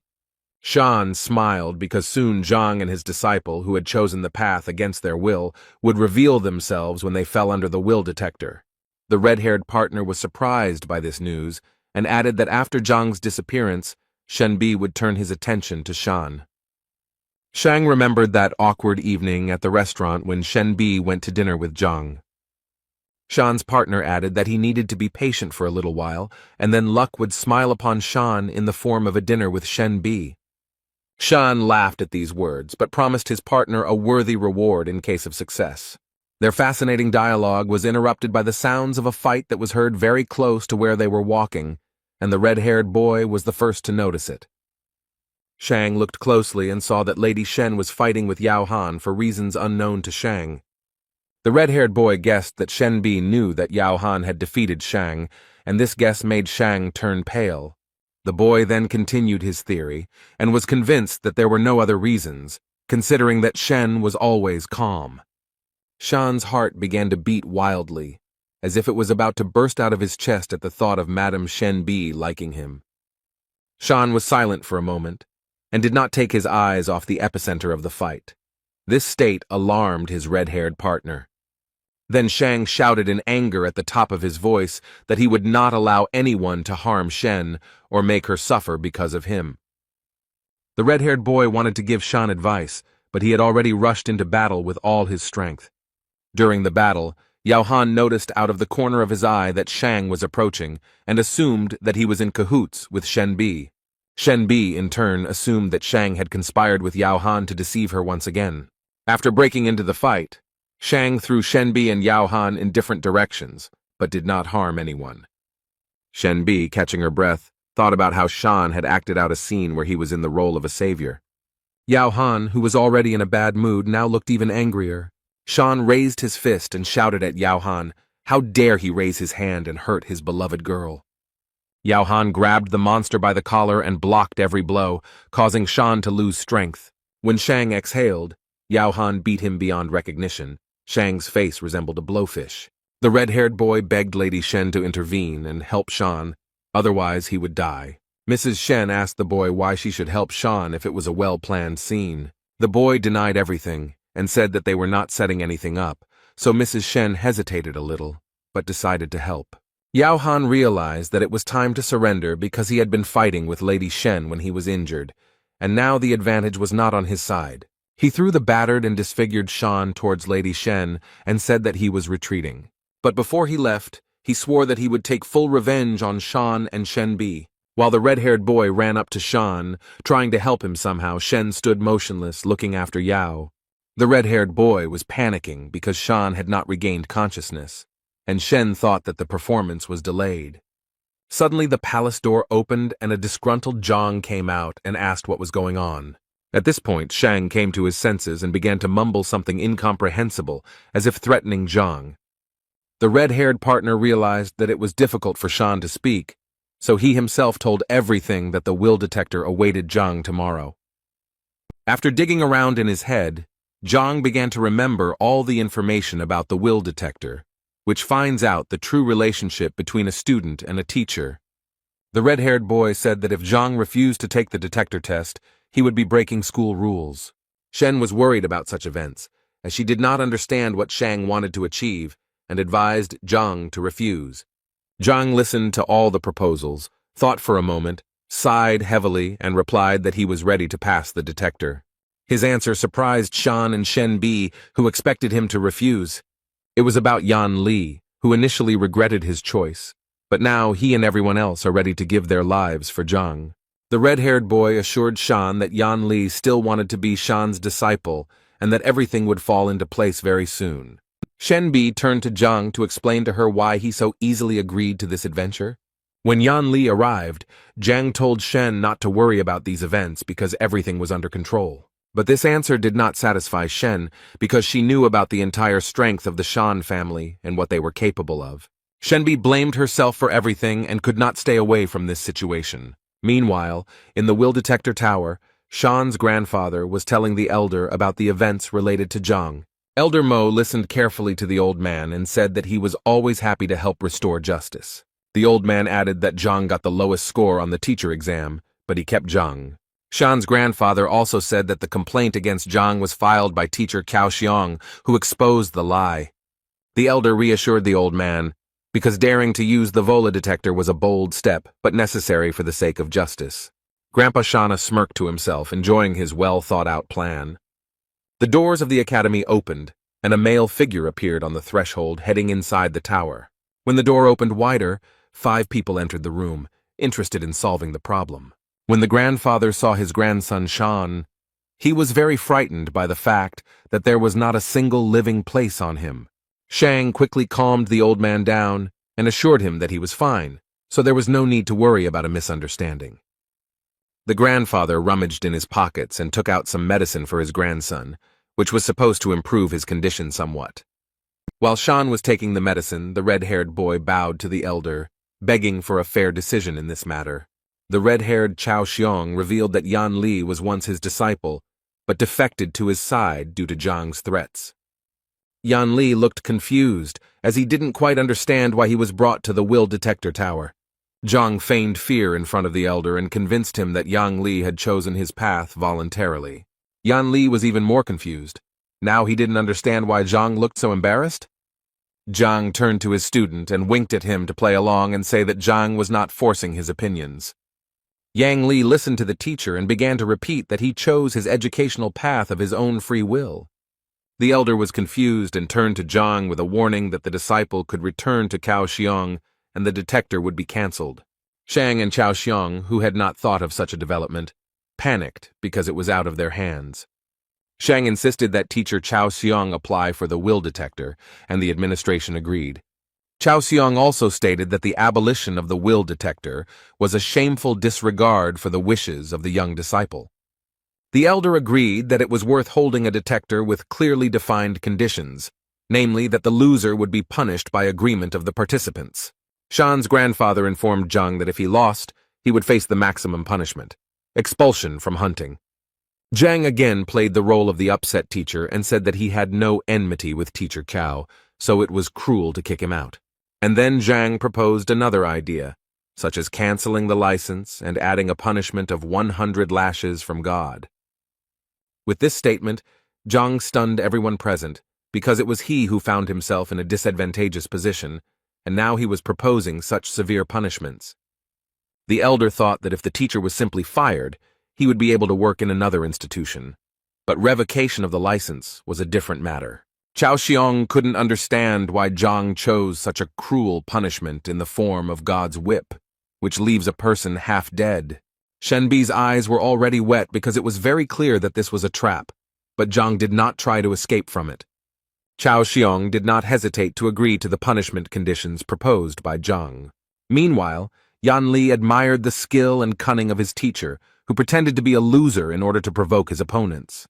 [SPEAKER 1] Shan smiled because soon Zhang and his disciple, who had chosen the path against their will, would reveal themselves when they fell under the will detector. The red-haired partner was surprised by this news and added that after Zhang's disappearance, Shenbi would turn his attention to Shan. Shang remembered that awkward evening at the restaurant when Shenbi went to dinner with Zhang. Shan's partner added that he needed to be patient for a little while, and then luck would smile upon Shan in the form of a dinner with Shenbi. Shan laughed at these words, but promised his partner a worthy reward in case of success. Their fascinating dialogue was interrupted by the sounds of a fight that was heard very close to where they were walking, and the red-haired boy was the first to notice it. Shang looked closely and saw that Lady Shen was fighting with Yao Han for reasons unknown to Shang. The red-haired boy guessed that Shenbi knew that Yao Han had defeated Shang, and this guess made Shang turn pale. The boy then continued his theory, and was convinced that there were no other reasons, considering that Shen was always calm. Shan's heart began to beat wildly, as if it was about to burst out of his chest at the thought of Madame Shenbi liking him. Shan was silent for a moment, and did not take his eyes off the epicenter of the fight. This state alarmed his red-haired partner. Then Shang shouted in anger at the top of his voice that he would not allow anyone to harm Shen or make her suffer because of him. The red-haired boy wanted to give Shan advice, but he had already rushed into battle with all his strength. During the battle, Yao Han noticed out of the corner of his eye that Shang was approaching and assumed that he was in cahoots with Shenbi. Shenbi, in turn, assumed that Shang had conspired with Yao Han to deceive her once again. After breaking into the fight, Shang threw Shenbi and Yao Han in different directions, but did not harm anyone. Shenbi, catching her breath, thought about how Shan had acted out a scene where he was in the role of a savior. Yao Han, who was already in a bad mood, now looked even angrier. Shan raised his fist and shouted at Yao Han, how dare he raise his hand and hurt his beloved girl. Yao Han grabbed the monster by the collar and blocked every blow, causing Shan to lose strength. When Shang exhaled, Yao Han beat him beyond recognition. Shang's face resembled a blowfish. The red-haired boy begged Lady Shen to intervene and help Shan, otherwise he would die. Mrs. Shen asked the boy why she should help Shan if it was a well-planned scene. The boy denied everything and said that they were not setting anything up, so Mrs. Shen hesitated a little, but decided to help. Yao Han realized that it was time to surrender because he had been fighting with Lady Shen when he was injured, and now the advantage was not on his side. He threw the battered and disfigured Shan towards Lady Shen and said that he was retreating. But before he left, he swore that he would take full revenge on Shan and Shenbi. While the red-haired boy ran up to Shan, trying to help him somehow, Shen stood motionless, looking after Yao. The red-haired boy was panicking because Shan had not regained consciousness, and Shen thought that the performance was delayed. Suddenly the palace door opened and a disgruntled Zhang came out and asked what was going on. At this point, Shang came to his senses and began to mumble something incomprehensible, as if threatening Zhang. The red-haired partner realized that it was difficult for Shan to speak, so he himself told everything that the will detector awaited Zhang tomorrow. After digging around in his head, Zhang began to remember all the information about the will detector, which finds out the true relationship between a student and a teacher. The red-haired boy said that if Zhang refused to take the detector test, he would be breaking school rules. Shen was worried about such events, as she did not understand what Shang wanted to achieve, and advised Zhang to refuse. Zhang listened to all the proposals, thought for a moment, sighed heavily, and replied that he was ready to pass the detector. His answer surprised Shan and Shenbi, who expected him to refuse. It was about Yan Li, who initially regretted his choice, but now he and everyone else are ready to give their lives for Zhang. The red-haired boy assured Shan that Yan Li still wanted to be Shan's disciple and that everything would fall into place very soon. Shenbi turned to Zhang to explain to her why he so easily agreed to this adventure. When Yan Li arrived, Zhang told Shen not to worry about these events because everything was under control. But this answer did not satisfy Shen because she knew about the entire strength of the Shan family and what they were capable of. Shenbi blamed herself for everything and could not stay away from this situation. Meanwhile, in the will detector tower, Shan's grandfather was telling the elder about the events related to Zhang. Elder Mo listened carefully to the old man and said that he was always happy to help restore justice. The old man added that Zhang got the lowest score on the teacher exam, but he kept Zhang. Shan's grandfather also said that the complaint against Zhang was filed by teacher Cao Xiong, who exposed the lie. The elder reassured the old man, because daring to use the Vola detector was a bold step, but necessary for the sake of justice. Grandpa Shana smirked to himself, enjoying his well-thought-out plan. The doors of the academy opened, and a male figure appeared on the threshold heading inside the tower. When the door opened wider, 5 people entered the room, interested in solving the problem. When the grandfather saw his grandson Shan, he was very frightened by the fact that there was not a single living place on him. Shang quickly calmed the old man down and assured him that he was fine, so there was no need to worry about a misunderstanding. The grandfather rummaged in his pockets and took out some medicine for his grandson, which was supposed to improve his condition somewhat. While Shan was taking the medicine, the red-haired boy bowed to the elder, begging for a fair decision in this matter. The red-haired Cao Xiong revealed that Yan Li was once his disciple, but defected to his side due to Zhang's threats. Yan Li looked confused, as he didn't quite understand why he was brought to the will detector tower. Zhang feigned fear in front of the elder and convinced him that Yan Li had chosen his path voluntarily. Yan Li was even more confused. Now he didn't understand why Zhang looked so embarrassed. Zhang turned to his student and winked at him to play along and say that Zhang was not forcing his opinions. Yang Li listened to the teacher and began to repeat that he chose his educational path of his own free will. The elder was confused and turned to Zhang with a warning that the disciple could return to Cao Xiong and the detector would be cancelled. Shang and Cao Xiong, who had not thought of such a development, panicked because it was out of their hands. Shang insisted that teacher Chao Xiong apply for the will detector, and the administration agreed. Chao Xiong also stated that the abolition of the will detector was a shameful disregard for the wishes of the young disciple. The elder agreed that it was worth holding a detector with clearly defined conditions, namely that the loser would be punished by agreement of the participants. Shan's grandfather informed Zhang that if he lost, he would face the maximum punishment, expulsion from hunting. Zhang again played the role of the upset teacher and said that he had no enmity with teacher Cao, so it was cruel to kick him out. And then Zhang proposed another idea, such as canceling the license and adding a punishment of 100 lashes from God. With this statement, Zhang stunned everyone present, because it was he who found himself in a disadvantageous position, and now he was proposing such severe punishments. The elder thought that if the teacher was simply fired, he would be able to work in another institution. But revocation of the license was a different matter. Chao Xiong couldn't understand why Zhang chose such a cruel punishment in the form of God's whip, which leaves a person half dead. Shenbi's eyes were already wet because it was very clear that this was a trap, but Zhang did not try to escape from it. Chao Xiong did not hesitate to agree to the punishment conditions proposed by Zhang. Meanwhile, Yan Li admired the skill and cunning of his teacher, who pretended to be a loser in order to provoke his opponents.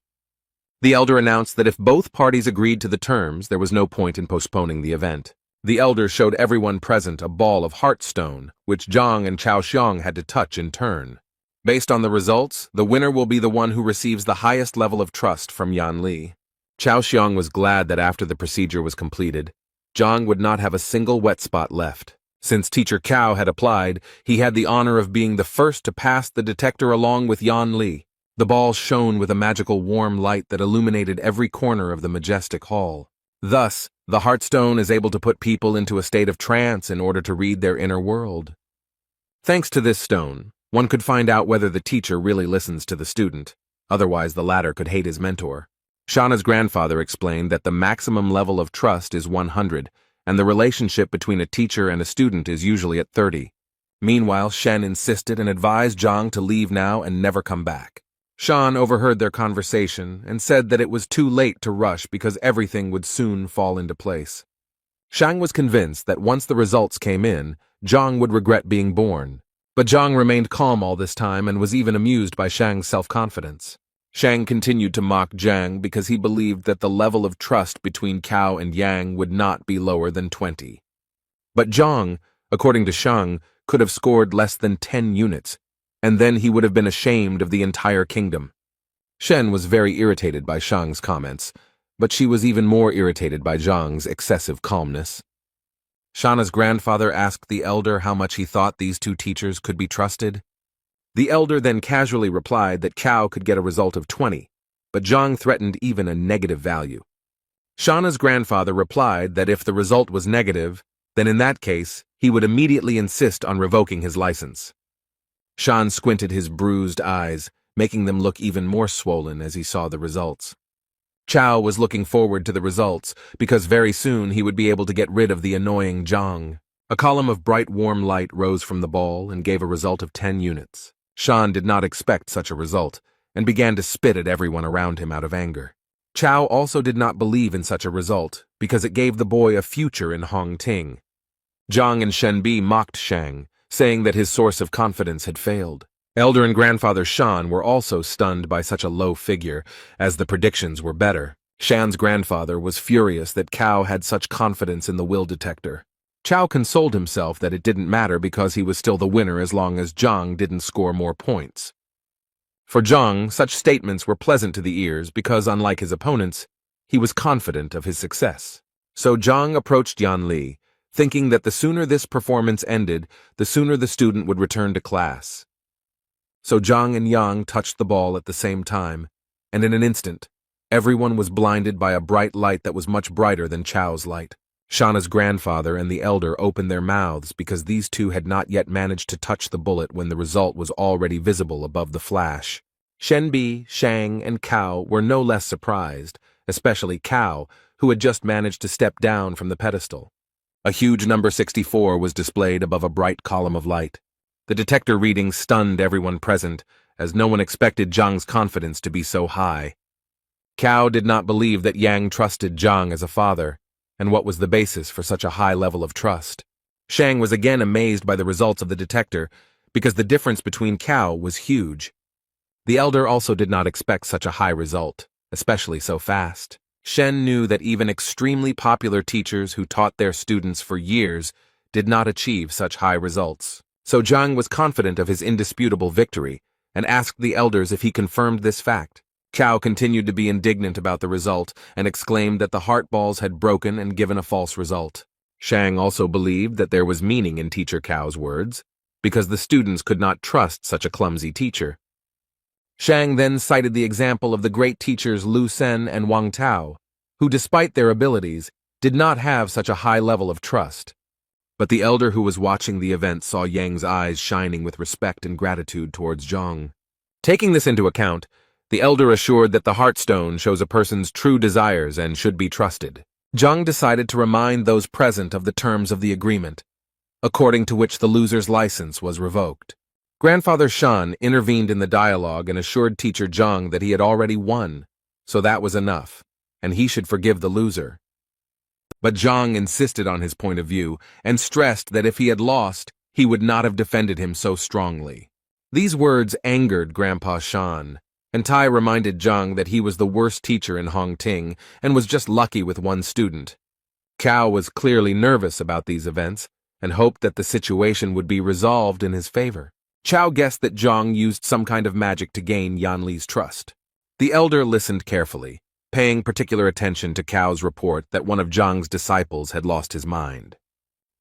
[SPEAKER 1] The elder announced that if both parties agreed to the terms, there was no point in postponing the event. The elder showed everyone present a ball of heartstone, which Zhang and Chao Xiong had to touch in turn. Based on the results, the winner will be the one who receives the highest level of trust from Yan Li. Chao Xiong was glad that after the procedure was completed, Zhang would not have a single wet spot left. Since teacher Cao had applied, he had the honor of being the first to pass the detector along with Yan Li. The ball shone with a magical warm light that illuminated every corner of the majestic hall. Thus, the Heartstone is able to put people into a state of trance in order to read their inner world. Thanks to this stone, one could find out whether the teacher really listens to the student, otherwise the latter could hate his mentor. Shauna's grandfather explained that the maximum level of trust is 100, and the relationship between a teacher and a student is usually at 30. Meanwhile, Shen insisted and advised Zhang to leave now and never come back. Shan overheard their conversation and said that it was too late to rush because everything would soon fall into place. Shang was convinced that once the results came in, Zhang would regret being born. But Zhang remained calm all this time and was even amused by Shang's self-confidence. Shang continued to mock Zhang because he believed that the level of trust between Cao and Yang would not be lower than 20. But Zhang, according to Shang, could have scored less than 10 units, and then he would have been ashamed of the entire kingdom. Shen was very irritated by Shang's comments, but she was even more irritated by Zhang's excessive calmness. Shauna's grandfather asked the elder how much he thought these two teachers could be trusted. The elder then casually replied that Cao could get a result of 20, but Zhang threatened even a negative value. Shauna's grandfather replied that if the result was negative, then in that case, he would immediately insist on revoking his license. Shan squinted his bruised eyes, making them look even more swollen as he saw the results. Chao was looking forward to the results because very soon he would be able to get rid of the annoying Zhang. A column of bright warm light rose from the ball and gave a result of 10 units. Shan did not expect such a result, and began to spit at everyone around him out of anger. Chao also did not believe in such a result, because it gave the boy a future in Hongting. Zhang and Shenbi mocked Shang, saying that his source of confidence had failed. Elder and grandfather Shan were also stunned by such a low figure, as the predictions were better. Shan's grandfather was furious that Cao had such confidence in the will detector. Chao consoled himself that it didn't matter because he was still the winner as long as Zhang didn't score more points. For Zhang, such statements were pleasant to the ears because, unlike his opponents, he was confident of his success. So Zhang approached Yan Li, thinking that the sooner this performance ended, the sooner the student would return to class. So Zhang and Yang touched the ball at the same time, and in an instant, everyone was blinded by a bright light that was much brighter than Chao's light. Shauna's grandfather and the elder opened their mouths because these two had not yet managed to touch the bullet when the result was already visible above the flash. Shenbi, Shang, and Cao were no less surprised, especially Cao, who had just managed to step down from the pedestal. A huge number 64 was displayed above a bright column of light. The detector reading stunned everyone present, as no one expected Zhang's confidence to be so high. Cao did not believe that Yang trusted Zhang as a father, and what was the basis for such a high level of trust. Shang was again amazed by the results of the detector, because the difference between Cao was huge. The elder also did not expect such a high result, especially so fast. Shen knew that even extremely popular teachers who taught their students for years did not achieve such high results. So Zhang was confident of his indisputable victory, and asked the elders if he confirmed this fact. Cao continued to be indignant about the result, and exclaimed that the heart balls had broken and given a false result. Shang also believed that there was meaning in Teacher Cao's words, because the students could not trust such a clumsy teacher. Shang then cited the example of the great teachers Lu Sen and Wang Tao, who despite their abilities, did not have such a high level of trust. But the elder who was watching the event saw Yang's eyes shining with respect and gratitude towards Zhang. Taking this into account, the elder assured that the Heartstone shows a person's true desires and should be trusted. Zhang decided to remind those present of the terms of the agreement, according to which the loser's license was revoked. Grandfather Shan intervened in the dialogue and assured Teacher Zhang that he had already won, so that was enough, and he should forgive the loser. But Zhang insisted on his point of view and stressed that if he had lost, he would not have defended him so strongly. These words angered Grandpa Shan, and Tai reminded Zhang that he was the worst teacher in Hongting and was just lucky with one student. Cao was clearly nervous about these events and hoped that the situation would be resolved in his favor. Chao guessed that Zhang used some kind of magic to gain Yan Li's trust. The elder listened carefully, paying particular attention to Cao's report that one of Zhang's disciples had lost his mind.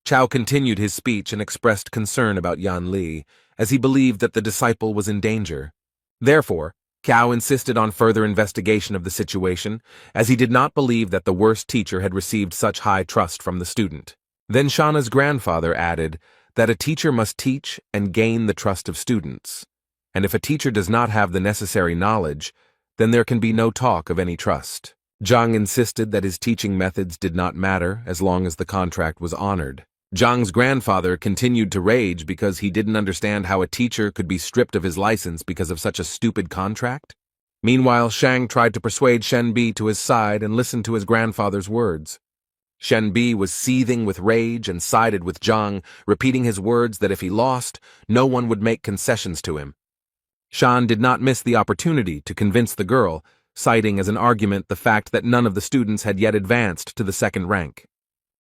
[SPEAKER 1] Chao continued his speech and expressed concern about Yan Li, as he believed that the disciple was in danger. Therefore, Cao insisted on further investigation of the situation, as he did not believe that the worst teacher had received such high trust from the student. Then Shana's grandfather added that a teacher must teach and gain the trust of students, and if a teacher does not have the necessary knowledge, then there can be no talk of any trust. Zhang insisted that his teaching methods did not matter as long as the contract was honored. Zhang's grandfather continued to rage because he didn't understand how a teacher could be stripped of his license because of such a stupid contract. Meanwhile, Shang tried to persuade Shen Bi to his side and listened to his grandfather's words. Shen Bi was seething with rage and sided with Zhang, repeating his words that if he lost, no one would make concessions to him. Shan did not miss the opportunity to convince the girl, citing as an argument the fact that none of the students had yet advanced to the second rank.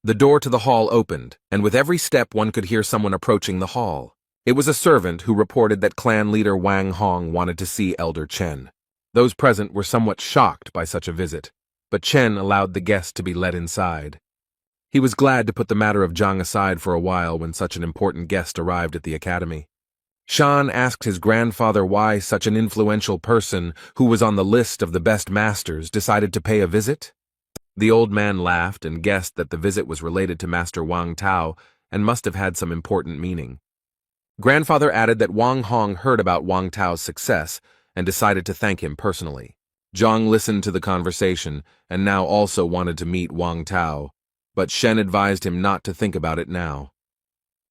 [SPEAKER 1] The door to the hall opened, and with every step one could hear someone approaching the hall. It was a servant who reported that clan leader Wang Hong wanted to see Elder Chen. Those present were somewhat shocked by such a visit, but Chen allowed the guest to be led inside. He was glad to put the matter of Zhang aside for a while when such an important guest arrived at the academy. Shan asked his grandfather why such an influential person, who was on the list of the best masters, decided to pay a visit. The old man laughed and guessed that the visit was related to Master Wang Tao and must have had some important meaning. Grandfather added that Wang Hong heard about Wang Tao's success and decided to thank him personally. Zhang listened to the conversation and now also wanted to meet Wang Tao, but Shen advised him not to think about it now.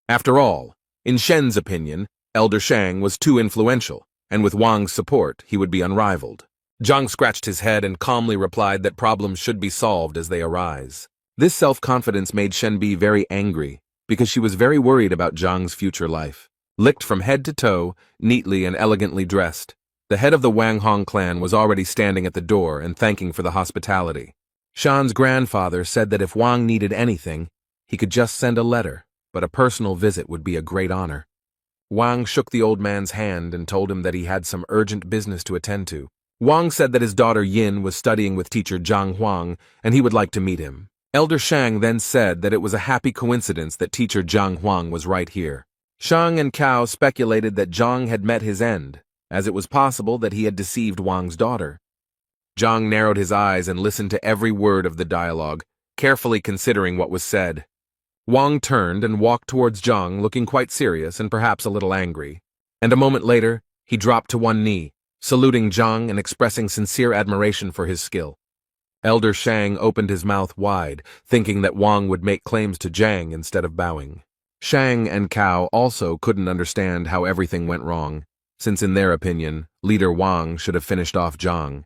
[SPEAKER 1] After all, in Shen's opinion, Elder Shang was too influential, and with Wang's support, he would be unrivaled. Zhang scratched his head and calmly replied that problems should be solved as they arise. This self-confidence made Shen Bi very angry, because she was very worried about Zhang's future life. Licked from head to toe, neatly and elegantly dressed, the head of the Wang Hong clan was already standing at the door and thanking for the hospitality. Shan's grandfather said that if Wang needed anything, he could just send a letter, but a personal visit would be a great honor. Wang shook the old man's hand and told him that he had some urgent business to attend to. Wang said that his daughter Yin was studying with teacher Zhang Huang, and he would like to meet him. Elder Shang then said that it was a happy coincidence that teacher Zhang Huang was right here. Shang and Cao speculated that Zhang had met his end, as it was possible that he had deceived Wang's daughter. Zhang narrowed his eyes and listened to every word of the dialogue, carefully considering what was said. Wang turned and walked towards Zhang, looking quite serious and perhaps a little angry. And a moment later, he dropped to one knee, saluting Zhang and expressing sincere admiration for his skill. Elder Shang opened his mouth wide, thinking that Wang would make claims to Zhang instead of bowing. Shang and Cao also couldn't understand how everything went wrong, since in their opinion, leader Wang should have finished off Zhang.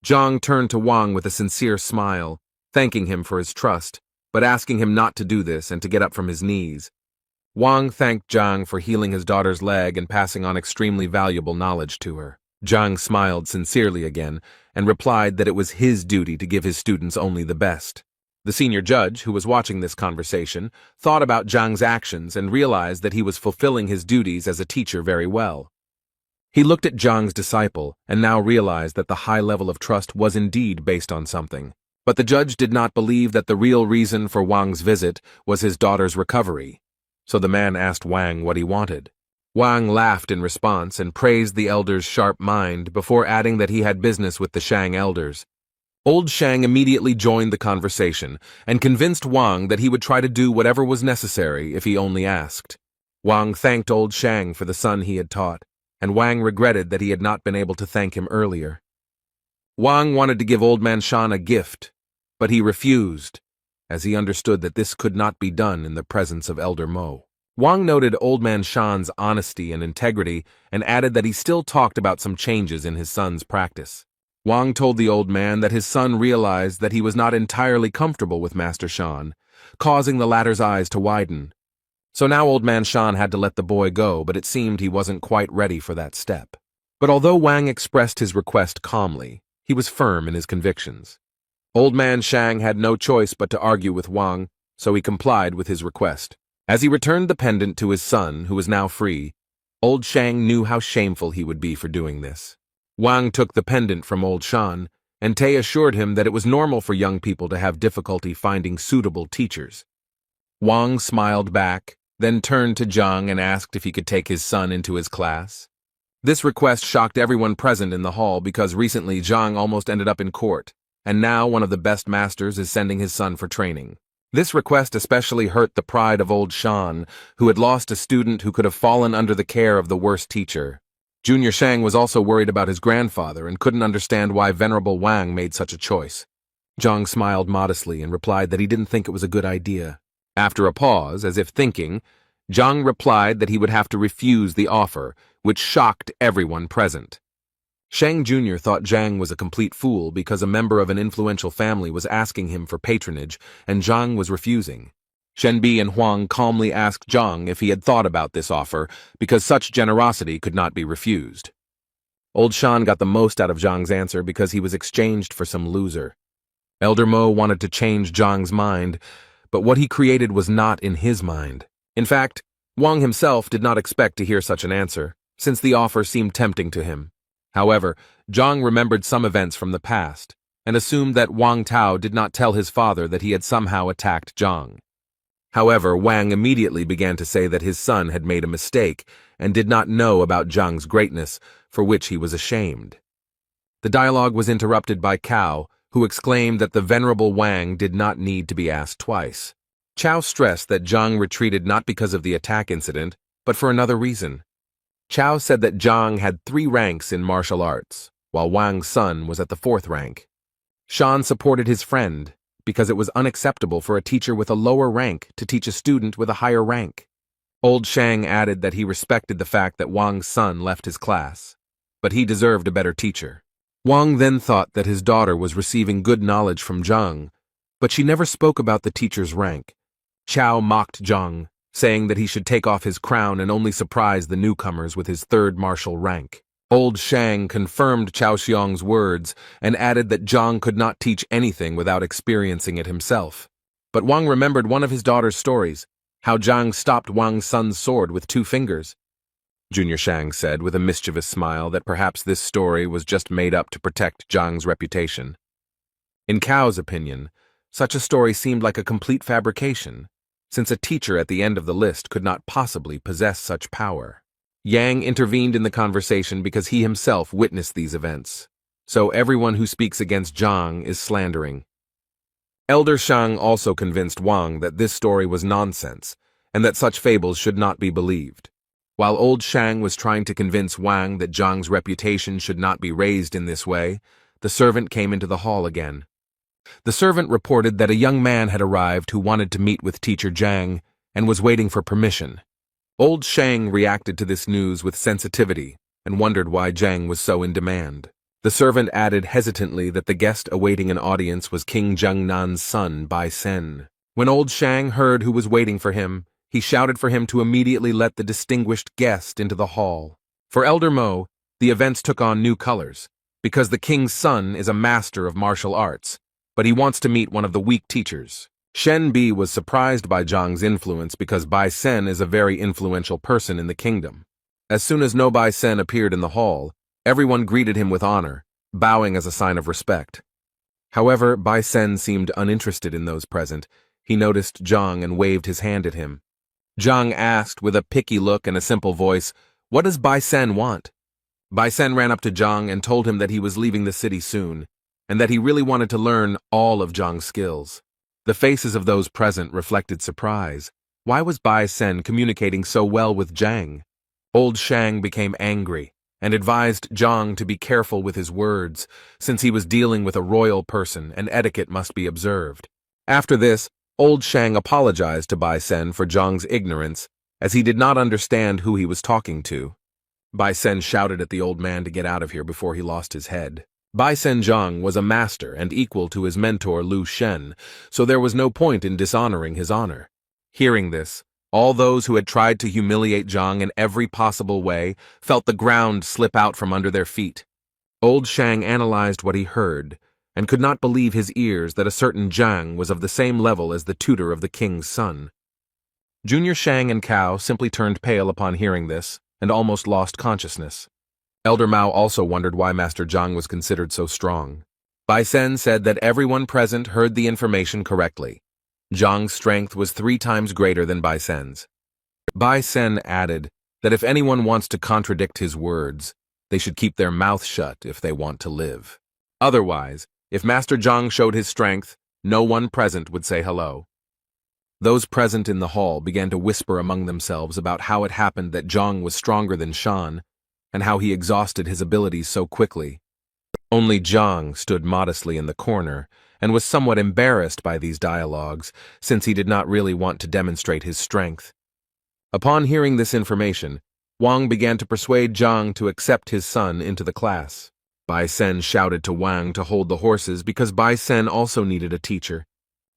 [SPEAKER 1] Zhang turned to Wang with a sincere smile, thanking him for his trust, but asking him not to do this and to get up from his knees. Wang thanked Zhang for healing his daughter's leg and passing on extremely valuable knowledge to her. Zhang smiled sincerely again and replied that it was his duty to give his students only the best. The senior judge, who was watching this conversation, thought about Zhang's actions and realized that he was fulfilling his duties as a teacher very well. He looked at Zhang's disciple and now realized that the high level of trust was indeed based on something. But the judge did not believe that the real reason for Wang's visit was his daughter's recovery. So the man asked Wang what he wanted. Wang laughed in response and praised the elder's sharp mind before adding that he had business with the Shang elders. Old Shang immediately joined the conversation and convinced Wang that he would try to do whatever was necessary if he only asked. Wang thanked Old Shang for the son he had taught, and Wang regretted that he had not been able to thank him earlier. Wang wanted to give Old Man Shan a gift, but he refused, as he understood that this could not be done in the presence of Elder Mo. Wang noted Old Man Shan's honesty and integrity and added that he still talked about some changes in his son's practice. Wang told the old man that his son realized that he was not entirely comfortable with Master Shan, causing the latter's eyes to widen. So now Old Man Shan had to let the boy go, but it seemed he wasn't quite ready for that step. But although Wang expressed his request calmly, he was firm in his convictions. Old Man Shang had no choice but to argue with Wang, so he complied with his request. As he returned the pendant to his son, who was now free, Old Shang knew how shameful he would be for doing this. Wang took the pendant from Old Shan, and Tay assured him that it was normal for young people to have difficulty finding suitable teachers. Wang smiled back, then turned to Zhang and asked if he could take his son into his class. This request shocked everyone present in the hall because recently Zhang almost ended up in court, and now one of the best masters is sending his son for training. This request especially hurt the pride of Old Shan, who had lost a student who could have fallen under the care of the worst teacher. Junior Shang was also worried about his grandfather and couldn't understand why Venerable Wang made such a choice. Zhang smiled modestly and replied that he didn't think it was a good idea. After a pause, as if thinking, Zhang replied that he would have to refuse the offer, which shocked everyone present. Shang Jr. thought Zhang was a complete fool because a member of an influential family was asking him for patronage, and Zhang was refusing. Shenbi and Huang calmly asked Zhang if he had thought about this offer, because such generosity could not be refused. Old Shan got the most out of Zhang's answer because he was exchanged for some loser. Elder Mo wanted to change Zhang's mind, but what he created was not in his mind. In fact, Wang himself did not expect to hear such an answer, since the offer seemed tempting to him. However, Zhang remembered some events from the past, and assumed that Wang Tao did not tell his father that he had somehow attacked Zhang. However, Wang immediately began to say that his son had made a mistake and did not know about Zhang's greatness, for which he was ashamed. The dialogue was interrupted by Cao, who exclaimed that the venerable Wang did not need to be asked twice. Cao stressed that Zhang retreated not because of the attack incident, but for another reason. Cao said that Zhang had 3 ranks in martial arts, while Wang's son was at the 4th rank. Shan supported his friend, because it was unacceptable for a teacher with a lower rank to teach a student with a higher rank. Old Shang added that he respected the fact that Wang's son left his class, but he deserved a better teacher. Wang then thought that his daughter was receiving good knowledge from Zhang, but she never spoke about the teacher's rank. Cao mocked Zhang, saying that he should take off his crown and only surprise the newcomers with his 3rd martial rank. Old Shang confirmed Cao Xiong's words and added that Zhang could not teach anything without experiencing it himself. But Wang remembered one of his daughter's stories, how Zhang stopped Wang's son's sword with 2 fingers. Junior Shang said with a mischievous smile that perhaps this story was just made up to protect Zhang's reputation. In Cao's opinion, such a story seemed like a complete fabrication, since a teacher at the end of the list could not possibly possess such power. Yang intervened in the conversation because he himself witnessed these events, so everyone who speaks against Zhang is slandering. Elder Shang also convinced Wang that this story was nonsense, and that such fables should not be believed. While Old Shang was trying to convince Wang that Zhang's reputation should not be raised in this way, the servant came into the hall again. The servant reported that a young man had arrived who wanted to meet with Teacher Zhang and was waiting for permission. Old Shang reacted to this news with sensitivity and wondered why Zhang was so in demand. The servant added hesitantly that the guest awaiting an audience was King Jiangnan's son, Bai Sen. When old Shang heard who was waiting for him, he shouted for him to immediately let the distinguished guest into the hall. For Elder Mo, the events took on new colors, because the king's son is a master of martial arts, but he wants to meet one of the weak teachers. Shen Bi was surprised by Zhang's influence because Bai Sen is a very influential person in the kingdom. As soon as No Bai Sen appeared in the hall, everyone greeted him with honor, bowing as a sign of respect. However, Bai Sen seemed uninterested in those present. He noticed Zhang and waved his hand at him. Zhang asked with a picky look and a simple voice, "What does Bai Sen want?" Bai Sen ran up to Zhang and told him that he was leaving the city soon, and that he really wanted to learn all of Zhang's skills. The faces of those present reflected surprise. Why was Bai Sen communicating so well with Zhang? Old Shang became angry and advised Zhang to be careful with his words, since he was dealing with a royal person and etiquette must be observed. After this, Old Shang apologized to Bai Sen for Zhang's ignorance, as he did not understand who he was talking to. Bai Sen shouted at the old man to get out of here before he lost his head. Bai Sen Zhang was a master and equal to his mentor Lu Shen, so there was no point in dishonoring his honor. Hearing this, all those who had tried to humiliate Zhang in every possible way felt the ground slip out from under their feet. Old Shang analyzed what he heard, and could not believe his ears that a certain Zhang was of the same level as the tutor of the king's son. Junior Shang and Cao simply turned pale upon hearing this, and almost lost consciousness. Elder Mao also wondered why Master Zhang was considered so strong. Bai Sen said that everyone present heard the information correctly. Zhang's strength was 3 times greater than Bai Sen's. Bai Sen added that if anyone wants to contradict his words, they should keep their mouth shut if they want to live. Otherwise, if Master Zhang showed his strength, no one present would say hello. Those present in the hall began to whisper among themselves about how it happened that Zhang was stronger than Shan, and how he exhausted his abilities so quickly. Only Zhang stood modestly in the corner, and was somewhat embarrassed by these dialogues, since he did not really want to demonstrate his strength. Upon hearing this information, Wang began to persuade Zhang to accept his son into the class. Bai Sen shouted to Wang to hold the horses because Bai Sen also needed a teacher.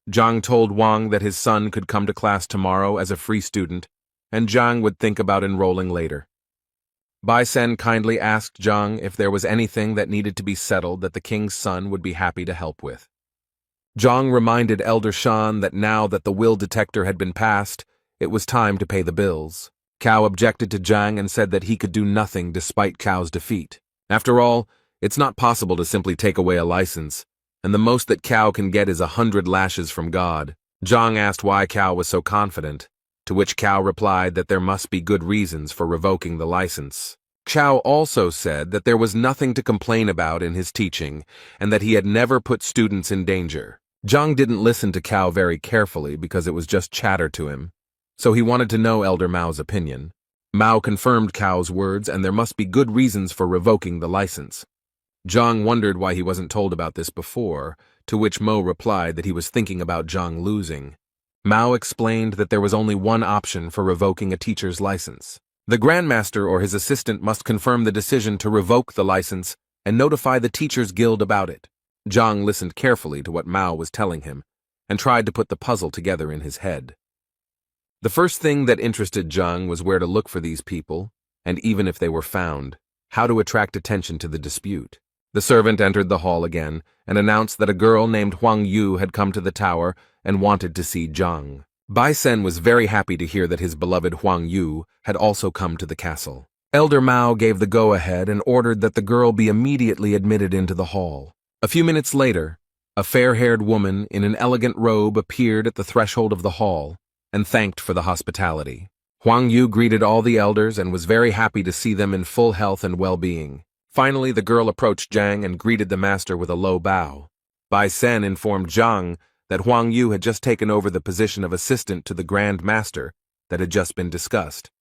[SPEAKER 1] Zhang told Wang that his son could come to class tomorrow as a free student, and Zhang would think about enrolling later. Bai Sen kindly asked Zhang if there was anything that needed to be settled that the king's son would be happy to help with. Zhang reminded Elder Shan that now that the will detector had been passed, it was time to pay the bills. Cao objected to Zhang and said that he could do nothing despite Cao's defeat. After all, it's not possible to simply take away a license, and the most that Cao can get is 100 lashes from God. Zhang asked why Cao was so confident, to which Cao replied that there must be good reasons for revoking the license. Cao also said that there was nothing to complain about in his teaching, and that he had never put students in danger. Zhang didn't listen to Cao very carefully because it was just chatter to him, so he wanted to know Elder Mao's opinion. Mao confirmed Cao's words, and there must be good reasons for revoking the license. Zhang wondered why he wasn't told about this before, to which Mo replied that he was thinking about Zhang losing. Mao explained that there was only one option for revoking a teacher's license. The Grandmaster or his assistant must confirm the decision to revoke the license and notify the Teachers Guild about it. Zhang listened carefully to what Mao was telling him and tried to put the puzzle together in his head. The first thing that interested Zhang was where to look for these people, and even if they were found, how to attract attention to the dispute. The servant entered the hall again and announced that a girl named Huang Yu had come to the tower and wanted to see Zhang. Bai Sen was very happy to hear that his beloved Huang Yu had also come to the castle. Elder Mao gave the go-ahead and ordered that the girl be immediately admitted into the hall. A few minutes later, a fair-haired woman in an elegant robe appeared at the threshold of the hall and thanked for the hospitality. Huang Yu greeted all the elders and was very happy to see them in full health and well-being. Finally, the girl approached Zhang and greeted the master with a low bow. Bai Sen informed Zhang that Huang Yu had just taken over the position of assistant to the Grand Master that had just been discussed.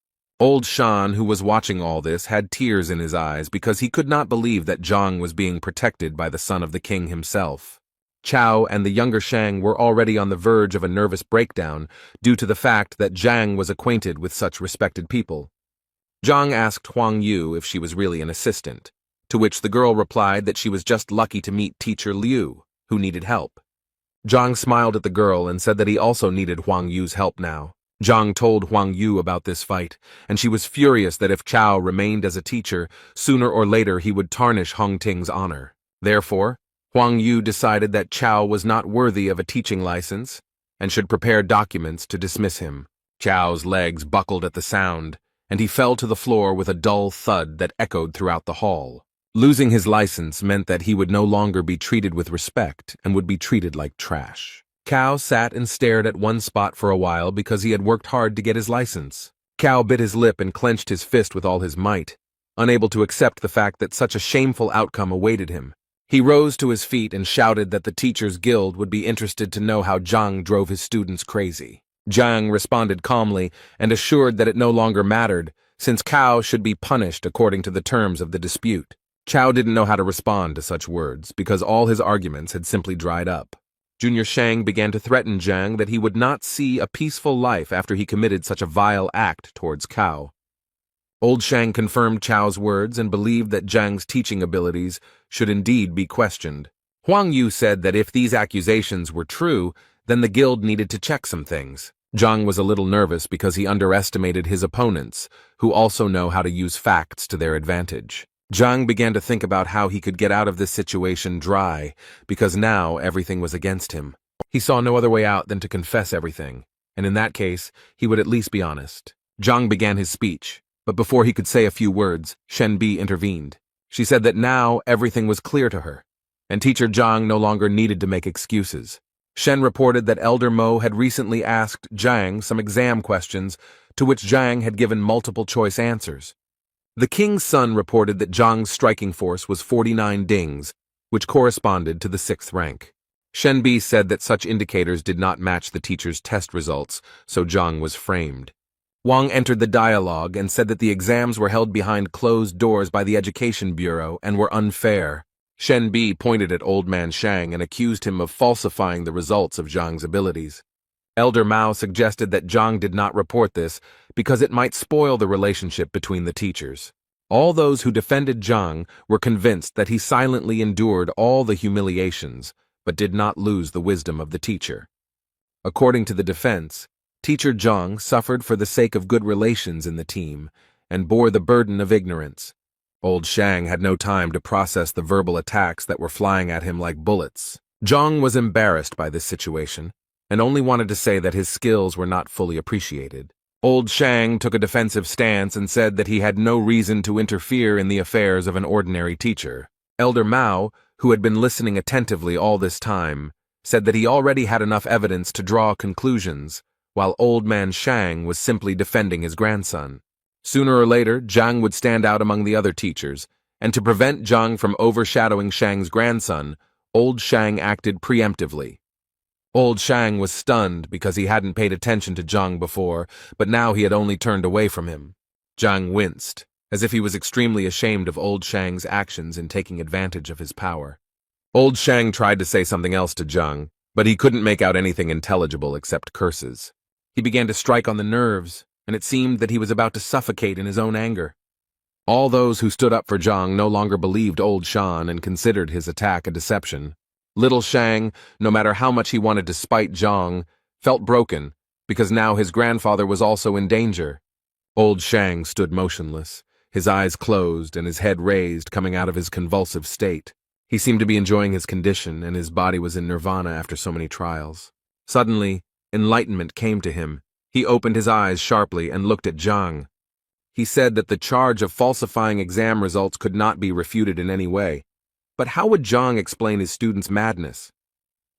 [SPEAKER 1] Old Shan, who was watching all this, had tears in his eyes because he could not believe that Zhang was being protected by the son of the king himself. Cao and the younger Shang were already on the verge of a nervous breakdown due to the fact that Zhang was acquainted with such respected people. Zhang asked Huang Yu if she was really an assistant, to which the girl replied that she was just lucky to meet teacher Liu, who needed help. Zhang smiled at the girl and said that he also needed Huang Yu's help now. Zhang told Huang Yu about this fight, and she was furious that if Chao remained as a teacher, sooner or later he would tarnish Hong Ting's honor. Therefore, Huang Yu decided that Chao was not worthy of a teaching license and should prepare documents to dismiss him. Chao's legs buckled at the sound, and he fell to the floor with a dull thud that echoed throughout the hall. Losing his license meant that he would no longer be treated with respect and would be treated like trash. Cao sat and stared at one spot for a while because he had worked hard to get his license. Cao bit his lip and clenched his fist with all his might, unable to accept the fact that such a shameful outcome awaited him. He rose to his feet and shouted that the Teachers Guild would be interested to know how Zhang drove his students crazy. Zhang responded calmly and assured that it no longer mattered, since Cao should be punished according to the terms of the dispute. Cao didn't know how to respond to such words because all his arguments had simply dried up. Junior Shang began to threaten Zhang that he would not see a peaceful life after he committed such a vile act towards Cao. Old Shang confirmed Chao's words and believed that Zhang's teaching abilities should indeed be questioned. Huang Yu said that if these accusations were true, then the guild needed to check some things. Zhang was a little nervous because he underestimated his opponents, who also know how to use facts to their advantage. Zhang began to think about how he could get out of this situation dry, because now everything was against him. He saw no other way out than to confess everything, and in that case, he would at least be honest. Zhang began his speech, but before he could say a few words, Shen Bi intervened. She said that now everything was clear to her, and teacher Zhang no longer needed to make excuses. Shen reported that Elder Mo had recently asked Zhang some exam questions, to which Zhang had given multiple-choice answers. The king's son reported that Zhang's striking force was 49 dings, which corresponded to the 6th rank. Shen Bi said that such indicators did not match the teacher's test results, so Zhang was framed. Wang entered the dialogue and said that the exams were held behind closed doors by the Education Bureau and were unfair. Shen Bi pointed at Old Man Shang and accused him of falsifying the results of Zhang's abilities. Elder Mao suggested that Zhang did not report this because it might spoil the relationship between the teachers. All those who defended Zhang were convinced that he silently endured all the humiliations, but did not lose the wisdom of the teacher. According to the defense, Teacher Zhang suffered for the sake of good relations in the team and bore the burden of ignorance. Old Shang had no time to process the verbal attacks that were flying at him like bullets. Zhang was embarrassed by this situation and only wanted to say that his skills were not fully appreciated. Old Shang took a defensive stance and said that he had no reason to interfere in the affairs of an ordinary teacher. Elder Mao, who had been listening attentively all this time, said that he already had enough evidence to draw conclusions, while Old Man Shang was simply defending his grandson. Sooner or later, Zhang would stand out among the other teachers, and to prevent Zhang from overshadowing Shang's grandson, Old Shang acted preemptively. Old Shang was stunned because he hadn't paid attention to Zhang before, but now he had only turned away from him. Zhang winced, as if he was extremely ashamed of Old Shang's actions in taking advantage of his power. Old Shang tried to say something else to Zhang, but he couldn't make out anything intelligible except curses. He began to strike on the nerves, and it seemed that he was about to suffocate in his own anger. All those who stood up for Zhang no longer believed Old Shan and considered his attack a deception. Little Shang, no matter how much he wanted to spite Zhang, felt broken because now his grandfather was also in danger. Old Shang stood motionless, his eyes closed and his head raised, coming out of his convulsive state. He seemed to be enjoying his condition, and his body was in nirvana after so many trials. Suddenly, enlightenment came to him. He opened his eyes sharply and looked at Zhang. He said that the charge of falsifying exam results could not be refuted in any way. But how would Zhang explain his student's madness?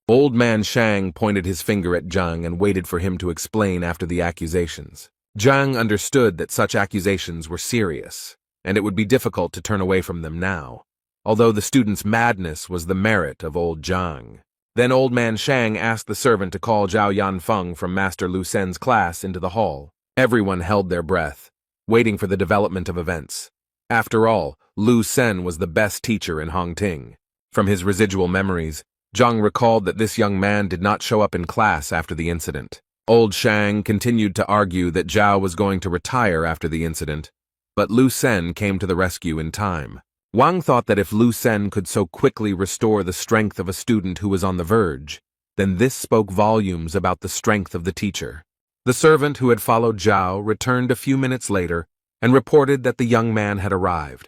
[SPEAKER 1] Old Man Shang pointed his finger at Zhang and waited for him to explain after the accusations. Zhang understood that such accusations were serious, and it would be difficult to turn away from them now, although the student's madness was the merit of old Zhang. Then Old Man Shang asked the servant to call Zhao Yanfeng from Master Lu Sen's class into the hall. Everyone held their breath, waiting for the development of events. After all, Lu Sen was the best teacher in Hongting. From his residual memories, Zhang recalled that this young man did not show up in class after the incident. Old Shang continued to argue that Zhao was going to retire after the incident, but Lu Sen came to the rescue in time. Wang thought that if Lu Sen could so quickly restore the strength of a student who was on the verge, then this spoke volumes about the strength of the teacher. The servant who had followed Zhao returned a few minutes later and reported that the young man had arrived.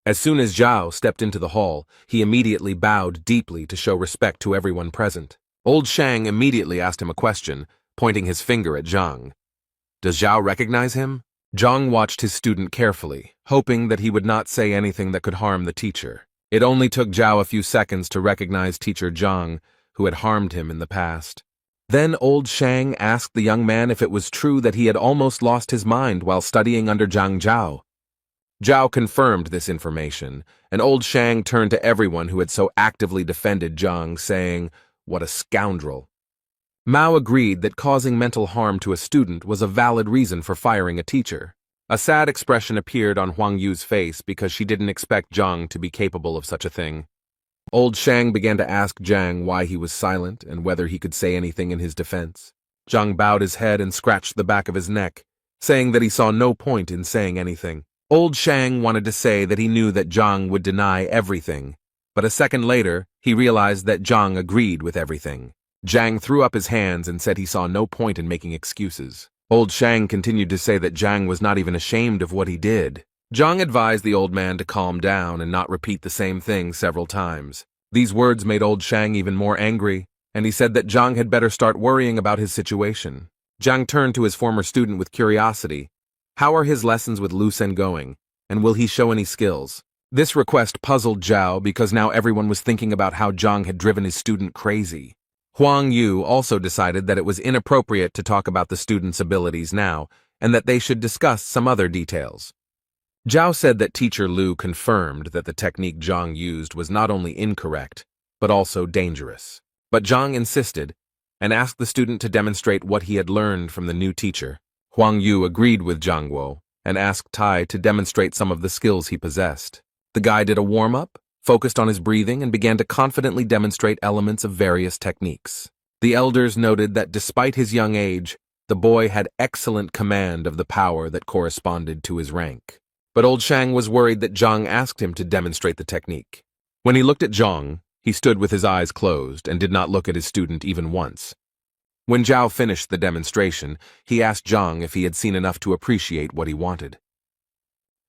[SPEAKER 1] As soon as Zhao stepped into the hall, he immediately bowed deeply to show respect to everyone present. Old Shang immediately asked him a question, pointing his finger at Zhang. "Does Zhao recognize him?" Zhang watched his student carefully, hoping that he would not say anything that could harm the teacher. It only took Zhao a few seconds to recognize teacher Zhang, who had harmed him in the past. Then old Shang asked the young man if it was true that he had almost lost his mind while studying under Zhang Zhao. Zhao confirmed this information, and old Shang turned to everyone who had so actively defended Zhang, saying, "What a scoundrel." Mao agreed that causing mental harm to a student was a valid reason for firing a teacher. A sad expression appeared on Huang Yu's face because she didn't expect Zhang to be capable of such a thing. Old Shang began to ask Zhang why he was silent and whether he could say anything in his defense. Zhang bowed his head and scratched the back of his neck, saying that he saw no point in saying anything. Old Shang wanted to say that he knew that Zhang would deny everything, but a second later, he realized that Zhang agreed with everything. Zhang threw up his hands and said he saw no point in making excuses. Old Shang continued to say that Zhang was not even ashamed of what he did. Zhang advised the old man to calm down and not repeat the same thing several times. These words made old Shang even more angry, and he said that Zhang had better start worrying about his situation. Zhang turned to his former student with curiosity. How are his lessons with Lu Sen going, and will he show any skills? This request puzzled Zhao because now everyone was thinking about how Zhang had driven his student crazy. Huang Yu also decided that it was inappropriate to talk about the student's abilities now, and that they should discuss some other details. Zhao said that teacher Lu confirmed that the technique Zhang used was not only incorrect, but also dangerous. But Zhang insisted, and asked the student to demonstrate what he had learned from the new teacher. Huang Yu agreed with Zhang Guo, and asked Tai to demonstrate some of the skills he possessed. The guy did a warm-up, focused on his breathing, and began to confidently demonstrate elements of various techniques. The elders noted that despite his young age, the boy had excellent command of the power that corresponded to his rank. But old Shang was worried that Zhang asked him to demonstrate the technique. When he looked at Zhang, he stood with his eyes closed and did not look at his student even once. When Zhao finished the demonstration, he asked Zhang if he had seen enough to appreciate what he wanted.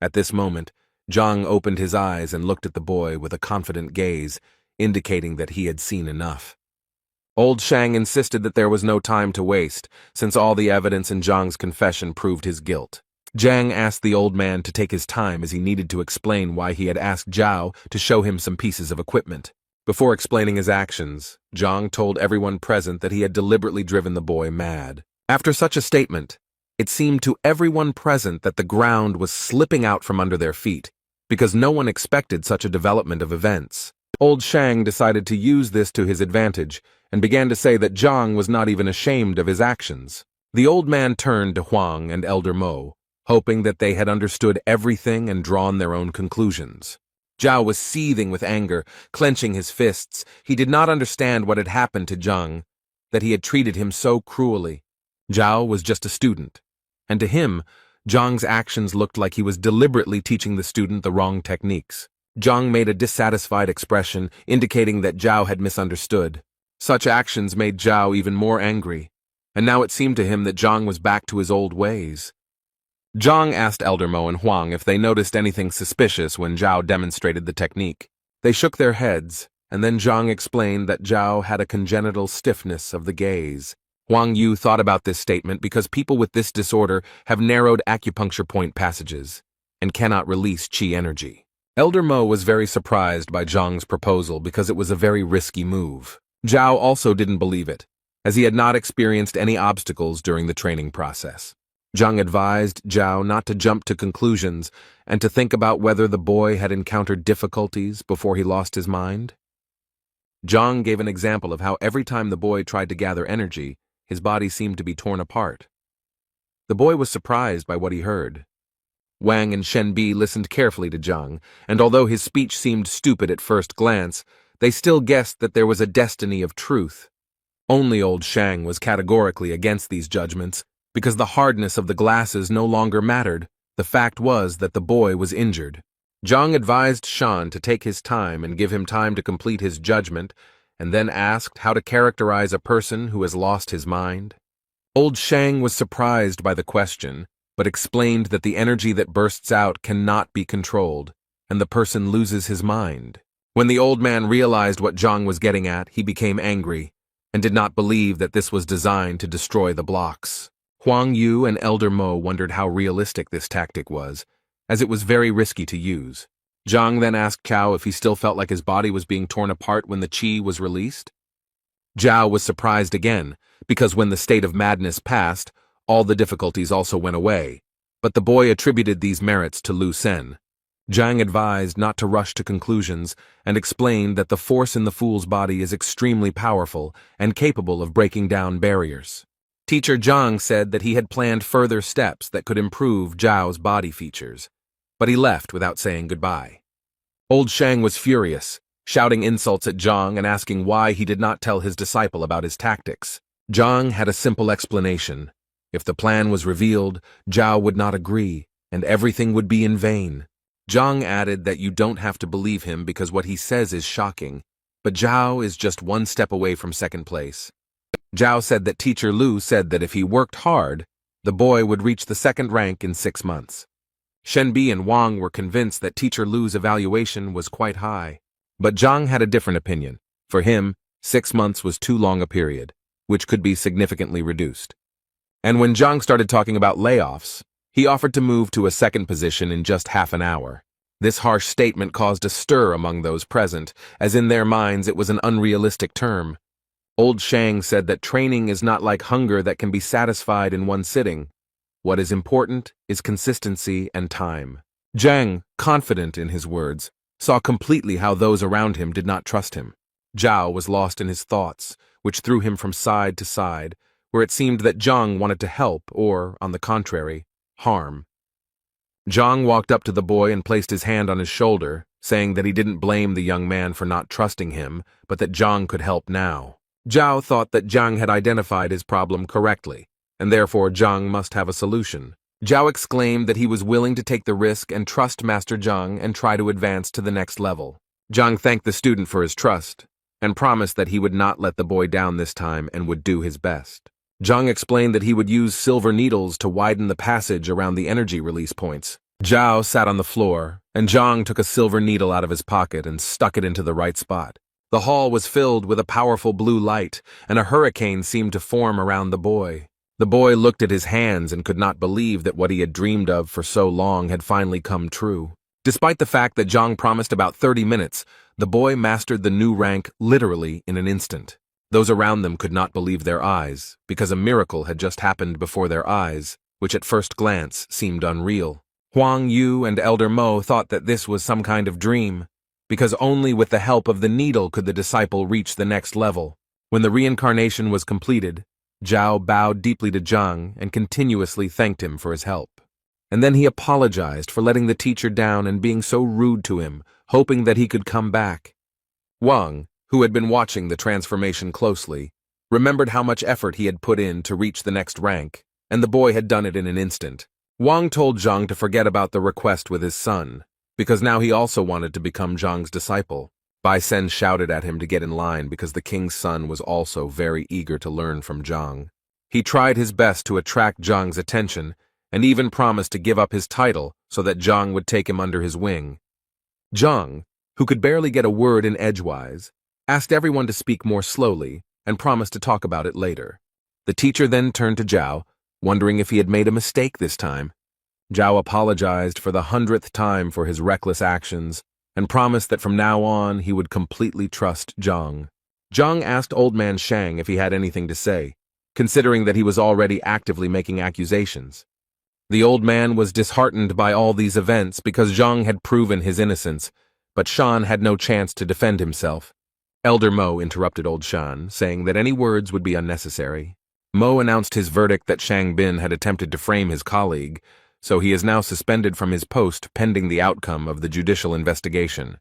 [SPEAKER 1] At this moment, Zhang opened his eyes and looked at the boy with a confident gaze, indicating that he had seen enough. Old Shang insisted that there was no time to waste, since all the evidence in Zhang's confession proved his guilt. Zhang asked the old man to take his time as he needed to explain why he had asked Zhao to show him some pieces of equipment. Before explaining his actions, Zhang told everyone present that he had deliberately driven the boy mad. After such a statement, it seemed to everyone present that the ground was slipping out from under their feet, because no one expected such a development of events. Old Shang decided to use this to his advantage, and began to say that Zhang was not even ashamed of his actions. The old man turned to Huang and Elder Mo, hoping that they had understood everything and drawn their own conclusions. Zhao was seething with anger, clenching his fists. He did not understand what had happened to Zhang, that he had treated him so cruelly. Zhao was just a student, and to him, Zhang's actions looked like he was deliberately teaching the student the wrong techniques. Zhang made a dissatisfied expression, indicating that Zhao had misunderstood. Such actions made Zhao even more angry, and now it seemed to him that Zhang was back to his old ways. Zhang asked Elder Mo and Huang if they noticed anything suspicious when Zhao demonstrated the technique. They shook their heads, and then Zhang explained that Zhao had a congenital stiffness of the gaze. Huang Yu thought about this statement because people with this disorder have narrowed acupuncture point passages and cannot release qi energy. Elder Mo was very surprised by Zhang's proposal because it was a very risky move. Zhao also didn't believe it, as he had not experienced any obstacles during the training process. Zhang advised Zhao not to jump to conclusions and to think about whether the boy had encountered difficulties before he lost his mind. Zhang gave an example of how every time the boy tried to gather energy, his body seemed to be torn apart. The boy was surprised by what he heard. Wang and Shen Bi listened carefully to Zhang, and although his speech seemed stupid at first glance, they still guessed that there was a destiny of truth. Only old Shang was categorically against these judgments, because the hardness of the glasses no longer mattered. The fact was that the boy was injured. Zhang advised Shan to take his time and give him time to complete his judgment, and then asked how to characterize a person who has lost his mind. Old Shang was surprised by the question, but explained that the energy that bursts out cannot be controlled, and the person loses his mind. When the old man realized what Zhang was getting at, he became angry, and did not believe that this was designed to destroy the blocks. Huang Yu and Elder Mo wondered how realistic this tactic was, as it was very risky to use. Zhang then asked Cao if he still felt like his body was being torn apart when the qi was released. Zhao was surprised again, because when the state of madness passed, all the difficulties also went away, but the boy attributed these merits to Lu Sen. Zhang advised not to rush to conclusions and explained that the force in the fool's body is extremely powerful and capable of breaking down barriers. Teacher Zhang said that he had planned further steps that could improve Zhao's body features, but he left without saying goodbye. Old Shang was furious, shouting insults at Zhang and asking why he did not tell his disciple about his tactics. Zhang had a simple explanation. If the plan was revealed, Zhao would not agree, and everything would be in vain. Zhang added that you don't have to believe him because what he says is shocking, but Zhao is just one step away from second place. Zhao said that Teacher Lu said that if he worked hard, the boy would reach the second rank in 6 months. Shenbi and Wang were convinced that Teacher Lu's evaluation was quite high. But Zhang had a different opinion. For him, 6 months was too long a period, which could be significantly reduced. And when Zhang started talking about layoffs, he offered to move to a second position in just half an hour. This harsh statement caused a stir among those present, as in their minds it was an unrealistic term. Old Shang said that training is not like hunger that can be satisfied in one sitting. What is important is consistency and time. Zhang, confident in his words, saw completely how those around him did not trust him. Zhao was lost in his thoughts, which threw him from side to side, where it seemed that Zhang wanted to help or, on the contrary, harm. Zhang walked up to the boy and placed his hand on his shoulder, saying that he didn't blame the young man for not trusting him, but that Zhang could help now. Zhao thought that Zhang had identified his problem correctly, and therefore Zhang must have a solution. Zhao exclaimed that he was willing to take the risk and trust Master Zhang and try to advance to the next level. Zhang thanked the student for his trust, and promised that he would not let the boy down this time and would do his best. Zhang explained that he would use silver needles to widen the passage around the energy release points. Zhao sat on the floor, and Zhang took a silver needle out of his pocket and stuck it into the right spot. The hall was filled with a powerful blue light, and a hurricane seemed to form around the boy. The boy looked at his hands and could not believe that what he had dreamed of for so long had finally come true. Despite the fact that Zhang promised about 30 minutes, the boy mastered the new rank literally in an instant. Those around them could not believe their eyes, because a miracle had just happened before their eyes, which at first glance seemed unreal. Huang Yu and Elder Mo thought that this was some kind of dream, because only with the help of the needle could the disciple reach the next level. When the reincarnation was completed, Zhao bowed deeply to Zhang and continuously thanked him for his help. And then he apologized for letting the teacher down and being so rude to him, hoping that he could come back. Wang, who had been watching the transformation closely, remembered how much effort he had put in to reach the next rank, and the boy had done it in an instant. Wang told Zhang to forget about the request with his son, because now he also wanted to become Zhang's disciple. Bai Sen shouted at him to get in line because the king's son was also very eager to learn from Zhang. He tried his best to attract Zhang's attention, and even promised to give up his title so that Zhang would take him under his wing. Zhang, who could barely get a word in edgewise, asked everyone to speak more slowly and promised to talk about it later. The teacher then turned to Zhao, wondering if he had made a mistake this time. Zhao apologized for the 100th time for his reckless actions and promised that from now on he would completely trust Zhang. Zhang asked Old Man Shang if he had anything to say, considering that he was already actively making accusations. The old man was disheartened by all these events because Zhang had proven his innocence, but Shan had no chance to defend himself. Elder Mo interrupted Old Shan, saying that any words would be unnecessary. Mo announced his verdict that Shang Bin had attempted to frame his colleague, so he is now suspended from his post pending the outcome of the judicial investigation.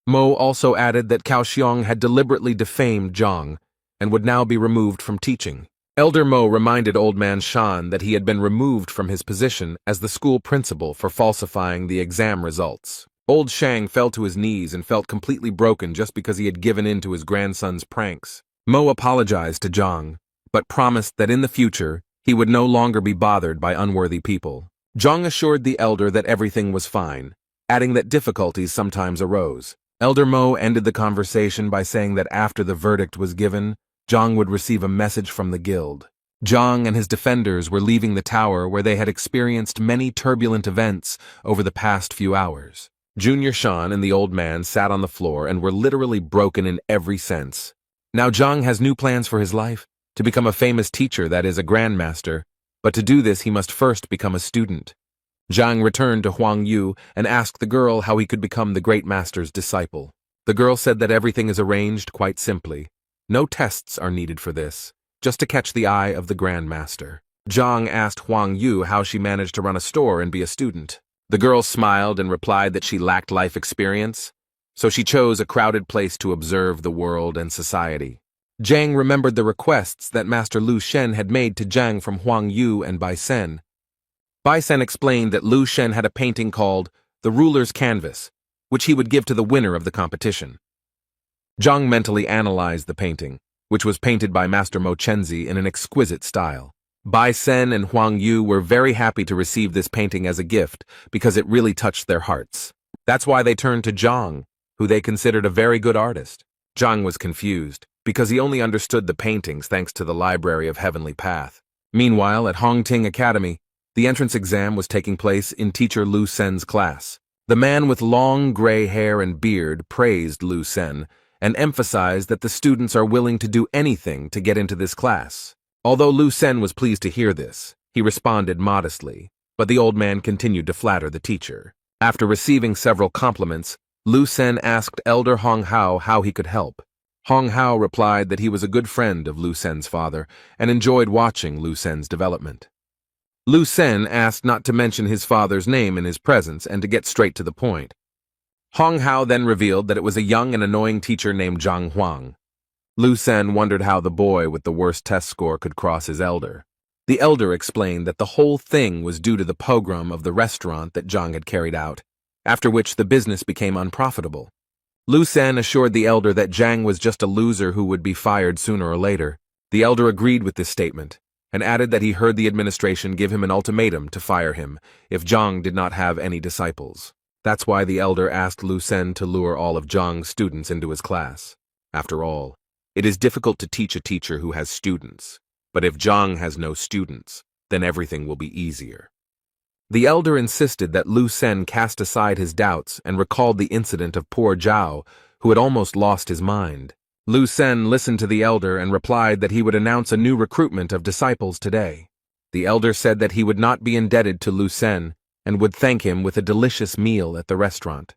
[SPEAKER 1] Mo also added that Cao Xiong had deliberately defamed Zhang and would now be removed from teaching. Elder Mo reminded Old Man Shan that he had been removed from his position as the school principal for falsifying the exam results. Old Shang fell to his knees and felt completely broken just because he had given in to his grandson's pranks. Mo apologized to Zhang, but promised that in the future, he would no longer be bothered by unworthy people. Zhang assured the elder that everything was fine, adding that difficulties sometimes arose. Elder Mo ended the conversation by saying that after the verdict was given, Zhang would receive a message from the guild. Zhang and his defenders were leaving the tower where they had experienced many turbulent events over the past few hours. Junior Shan and the old man sat on the floor and were literally broken in every sense. Now Zhang has new plans for his life, to become a famous teacher, that is, a grandmaster, but to do this he must first become a student. Zhang returned to Huang Yu and asked the girl how he could become the great master's disciple. The girl said that everything is arranged quite simply. No tests are needed for this, just to catch the eye of the Grand Master. Zhang asked Huang Yu how she managed to run a store and be a student. The girl smiled and replied that she lacked life experience, so she chose a crowded place to observe the world and society. Zhang remembered the requests that Master Lu Shen had made to Zhang from Huang Yu and Bai Sen. Bai Sen explained that Lu Shen had a painting called The Ruler's Canvas, which he would give to the winner of the competition. Zhang mentally analyzed the painting, which was painted by Master Mo Chenzi in an exquisite style. Bai Sen and Huang Yu were very happy to receive this painting as a gift because it really touched their hearts. That's why they turned to Zhang, who they considered a very good artist. Zhang was confused, because he only understood the paintings thanks to the Library of Heavenly Path. Meanwhile, at Hongting Academy, the entrance exam was taking place in teacher Lu Sen's class. The man with long gray hair and beard praised Lu Sen, and emphasized that the students are willing to do anything to get into this class. Although Lu Sen was pleased to hear this, he responded modestly, but the old man continued to flatter the teacher. After receiving several compliments, Lu Sen asked Elder Hong Hao how he could help. Hong Hao replied that he was a good friend of Lu Sen's father and enjoyed watching Lu Sen's development. Lu Sen asked not to mention his father's name in his presence and to get straight to the point. Hong Hao then revealed that it was a young and annoying teacher named Zhang Huang. Lu Sen wondered how the boy with the worst test score could cross his elder. The elder explained that the whole thing was due to the pogrom of the restaurant that Zhang had carried out, after which the business became unprofitable. Lu Sen assured the elder that Zhang was just a loser who would be fired sooner or later. The elder agreed with this statement, and added that he heard the administration give him an ultimatum to fire him if Zhang did not have any disciples. That's why the elder asked Lu Sen to lure all of Zhang's students into his class. After all, it is difficult to teach a teacher who has students, but if Zhang has no students, then everything will be easier. The elder insisted that Lu Sen cast aside his doubts and recalled the incident of poor Zhao, who had almost lost his mind. Lu Sen listened to the elder and replied that he would announce a new recruitment of disciples today. The elder said that he would not be indebted to Lu Sen and would thank him with a delicious meal at the restaurant.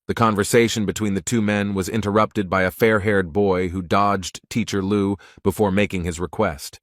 [SPEAKER 1] The conversation between the two men was interrupted by a fair-haired boy who dodged teacher Lu before making his request.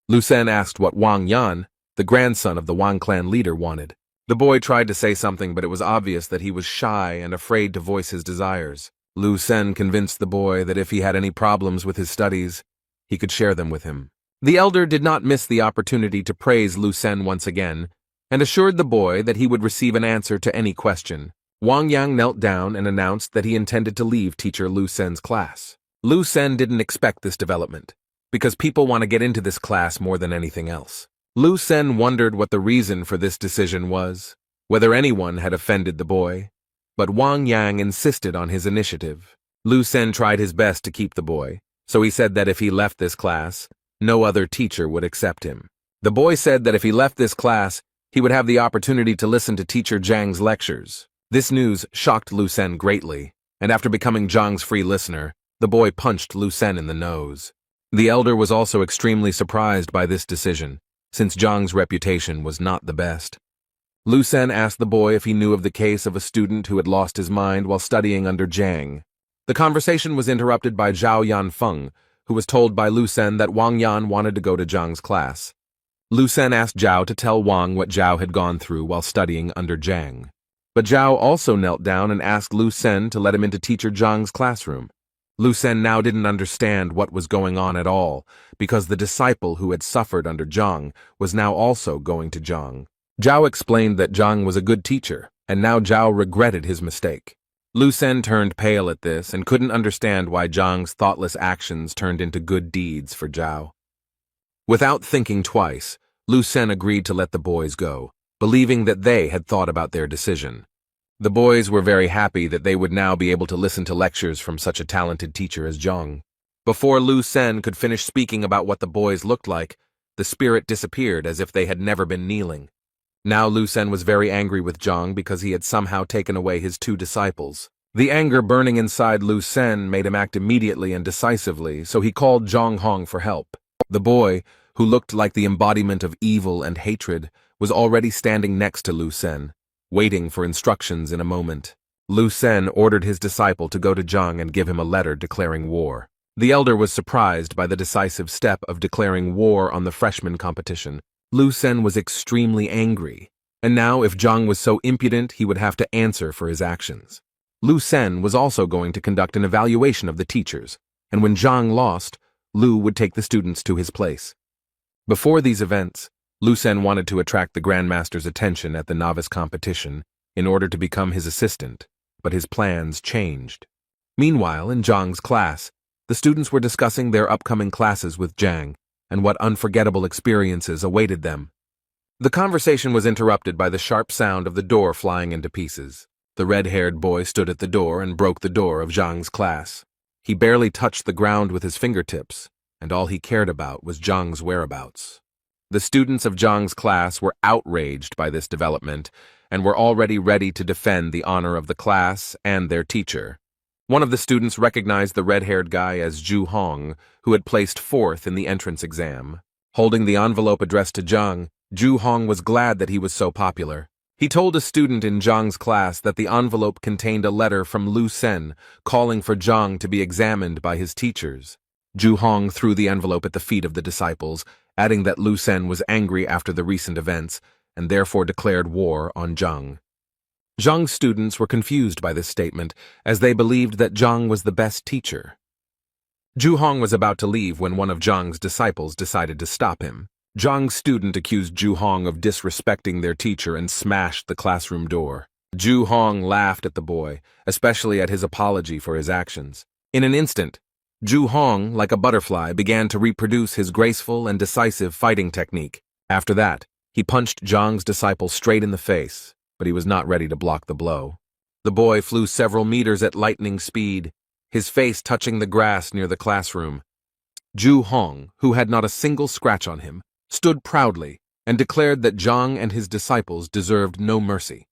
[SPEAKER 1] Lu Sen asked what Wang Yan, the grandson of the Wang clan leader, wanted. The boy tried to say something, but it was obvious that he was shy and afraid to voice his desires. Lu Sen convinced the boy that if he had any problems with his studies, he could share them with him. The elder did not miss the opportunity to praise Lu Sen once again, and assured the boy that he would receive an answer to any question. Wang Yang knelt down and announced that he intended to leave teacher Lu Sen's class. Lu Sen didn't expect this development, because people want to get into this class more than anything else. Lu Sen wondered what the reason for this decision was, whether anyone had offended the boy, but Wang Yang insisted on his initiative. Lu Sen tried his best to keep the boy, so he said that if he left this class, no other teacher would accept him. The boy said that if he left this class, he would have the opportunity to listen to teacher Zhang's lectures. This news shocked Lu Sen greatly, and after becoming Zhang's free listener, the boy punched Lu Sen in the nose. The elder was also extremely surprised by this decision, since Zhang's reputation was not the best. Lu Sen asked the boy if he knew of the case of a student who had lost his mind while studying under Zhang. The conversation was interrupted by Zhao Yanfeng, who was told by Lu Sen that Wang Yan wanted to go to Zhang's class. Lu Sen asked Zhao to tell Wang what Zhao had gone through while studying under Zhang. But Zhao also knelt down and asked Lu Sen to let him into teacher Zhang's classroom. Lu Sen now didn't understand what was going on at all, because the disciple who had suffered under Zhang was now also going to Zhang. Zhao explained that Zhang was a good teacher, and now Zhao regretted his mistake. Lu Sen turned pale at this and couldn't understand why Zhang's thoughtless actions turned into good deeds for Zhao. Without thinking twice, Lu Sen agreed to let the boys go, believing that they had thought about their decision. The boys were very happy that they would now be able to listen to lectures from such a talented teacher as Zhang. Before Lu Sen could finish speaking about what the boys looked like, the spirit disappeared as if they had never been kneeling. Now Lu Sen was very angry with Zhang because he had somehow taken away his 2 disciples. The anger burning inside Lu Sen made him act immediately and decisively, so he called Zhang Hong for help. The boy, who looked like the embodiment of evil and hatred, was already standing next to Lu Sen, waiting for instructions in a moment. Lu Sen ordered his disciple to go to Zhang and give him a letter declaring war. The elder was surprised by the decisive step of declaring war on the freshman competition. Lu Sen was extremely angry, and now if Zhang was so impudent, he would have to answer for his actions. Lu Sen was also going to conduct an evaluation of the teachers, and when Zhang lost, Lu would take the students to his place. Before these events, Lu Sen wanted to attract the Grandmaster's attention at the novice competition in order to become his assistant, but his plans changed. Meanwhile, in Zhang's class, the students were discussing their upcoming classes with Zhang and what unforgettable experiences awaited them. The conversation was interrupted by the sharp sound of the door flying into pieces. The red-haired boy stood at the door and broke the door of Zhang's class. He barely touched the ground with his fingertips, and all he cared about was Zhang's whereabouts. The students of Zhang's class were outraged by this development and were already ready to defend the honor of the class and their teacher. One of the students recognized the red-haired guy as Zhu Hong, who had placed 4th in the entrance exam. Holding the envelope addressed to Zhang, Zhu Hong was glad that he was so popular. He told a student in Zhang's class that the envelope contained a letter from Lu Sen calling for Zhang to be examined by his teachers. Zhu Hong threw the envelope at the feet of the disciples, adding that Lu Sen was angry after the recent events and therefore declared war on Zhang. Zhang's students were confused by this statement, as they believed that Zhang was the best teacher. Zhu Hong was about to leave when one of Zhang's disciples decided to stop him. Zhang's student accused Zhu Hong of disrespecting their teacher and smashed the classroom door. Zhu Hong laughed at the boy, especially at his apology for his actions. In an instant, Zhu Hong, like a butterfly, began to reproduce his graceful and decisive fighting technique. After that, he punched Zhang's disciple straight in the face, but he was not ready to block the blow. The boy flew several meters at lightning speed, his face touching the grass near the classroom. Zhu Hong, who had not a single scratch on him, stood proudly and declared that Zhang and his disciples deserved no mercy.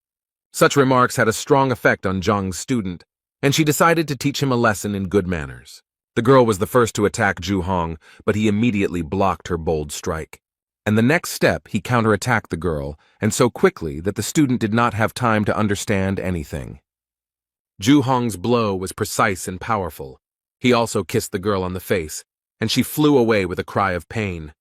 [SPEAKER 1] Such remarks had a strong effect on Zhang's student, and she decided to teach him a lesson in good manners. The girl was the first to attack Zhu Hong, but he immediately blocked her bold strike. And the next step, he counterattacked the girl, and so quickly that the student did not have time to understand anything. Zhu Hong's blow was precise and powerful. He also kissed the girl on the face, and she flew away with a cry of pain.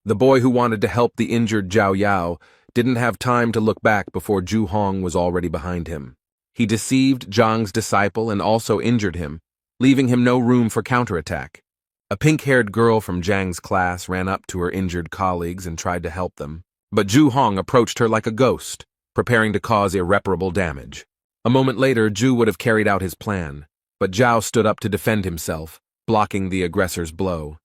[SPEAKER 1] The boy who wanted to help the injured Zhao Yao didn't have time to look back before Zhu Hong was already behind him. He deceived Zhang's disciple and also injured him, leaving him no room for counterattack. A pink-haired girl from Zhang's class ran up to her injured colleagues and tried to help them, but Zhu Hong approached her like a ghost, preparing to cause irreparable damage. A moment later, Zhu would have carried out his plan, but Zhao stood up to defend himself, blocking the aggressor's blow.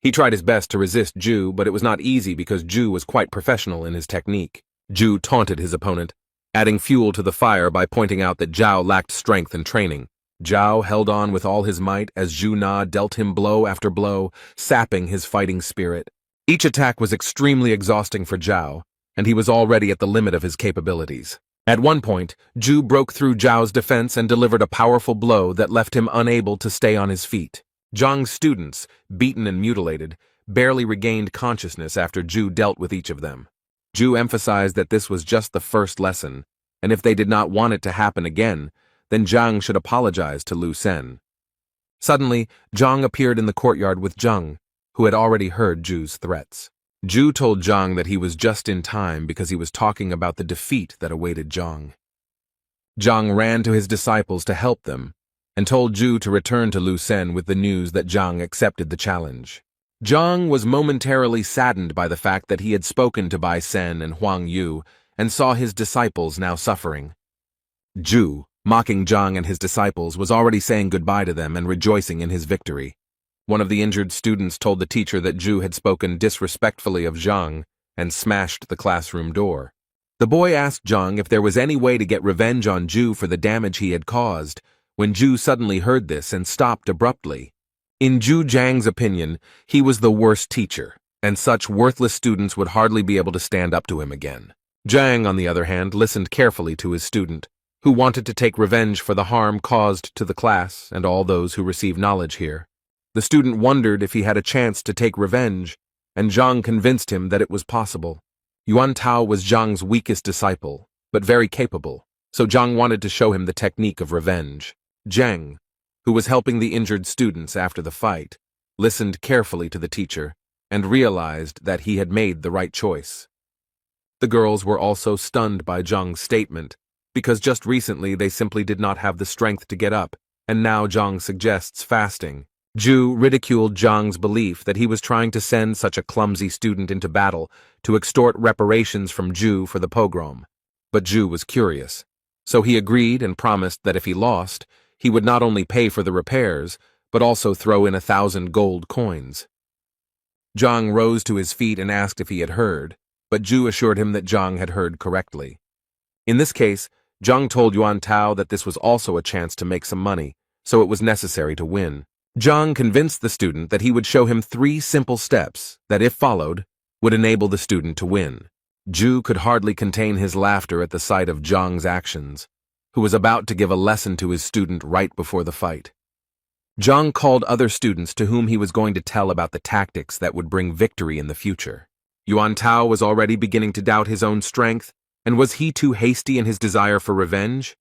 [SPEAKER 1] He tried his best to resist Zhu, but it was not easy because Zhu was quite professional in his technique. Zhu taunted his opponent, adding fuel to the fire by pointing out that Zhao lacked strength and training. Zhao held on with all his might as Zhu Na dealt him blow after blow, sapping his fighting spirit. Each attack was extremely exhausting for Zhao, and he was already at the limit of his capabilities. At one point, Zhu broke through Zhao's defense and delivered a powerful blow that left him unable to stay on his feet. Zhang's students, beaten and mutilated, barely regained consciousness after Zhu dealt with each of them. Zhu emphasized that this was just the first lesson, and if they did not want it to happen again, then Zhang should apologize to Lu Sen. Suddenly, Zhang appeared in the courtyard with Zhang, who had already heard Zhu's threats. Zhu told Zhang that he was just in time because he was talking about the defeat that awaited Zhang. Zhang ran to his disciples to help them, and told Ju to return to Lu Sen with the news that Zhang accepted the challenge. Zhang was momentarily saddened by the fact that he had spoken to Bai Sen and Huang Yu and saw his disciples now suffering. Ju, mocking Zhang and his disciples, was already saying goodbye to them and rejoicing in his victory. One of the injured students told the teacher that Ju had spoken disrespectfully of Zhang and smashed the classroom door. The boy asked Zhang if there was any way to get revenge on Ju for the damage he had caused, when Ju suddenly heard this and stopped abruptly. In Ju Zhang's opinion, he was the worst teacher, and such worthless students would hardly be able to stand up to him again. Zhang, on the other hand, listened carefully to his student, who wanted to take revenge for the harm caused to the class and all those who receive knowledge here. The student wondered if he had a chance to take revenge, and Zhang convinced him that it was possible. Yuan Tao was Zhang's weakest disciple, but very capable, so Zhang wanted to show him the technique of revenge. Zhang, who was helping the injured students after the fight, listened carefully to the teacher and realized that he had made the right choice. The girls were also stunned by Zhang's statement, because just recently they simply did not have the strength to get up, and now Zhang suggests fasting. Ju ridiculed Zhang's belief that he was trying to send such a clumsy student into battle to extort reparations from Ju for the pogrom. But Ju was curious, so he agreed and promised that if he lost, he would not only pay for the repairs, but also throw in 1,000 gold coins. Zhang rose to his feet and asked if he had heard, but Ju assured him that Zhang had heard correctly. In this case, Zhang told Yuan Tao that this was also a chance to make some money, so it was necessary to win. Zhang convinced the student that he would show him 3 simple steps that, if followed, would enable the student to win. Ju could hardly contain his laughter at the sight of Zhang's actions, who was about to give a lesson to his student right before the fight. Zhang called other students to whom he was going to tell about the tactics that would bring victory in the future. Yuan Tao was already beginning to doubt his own strength, and was he too hasty in his desire for revenge?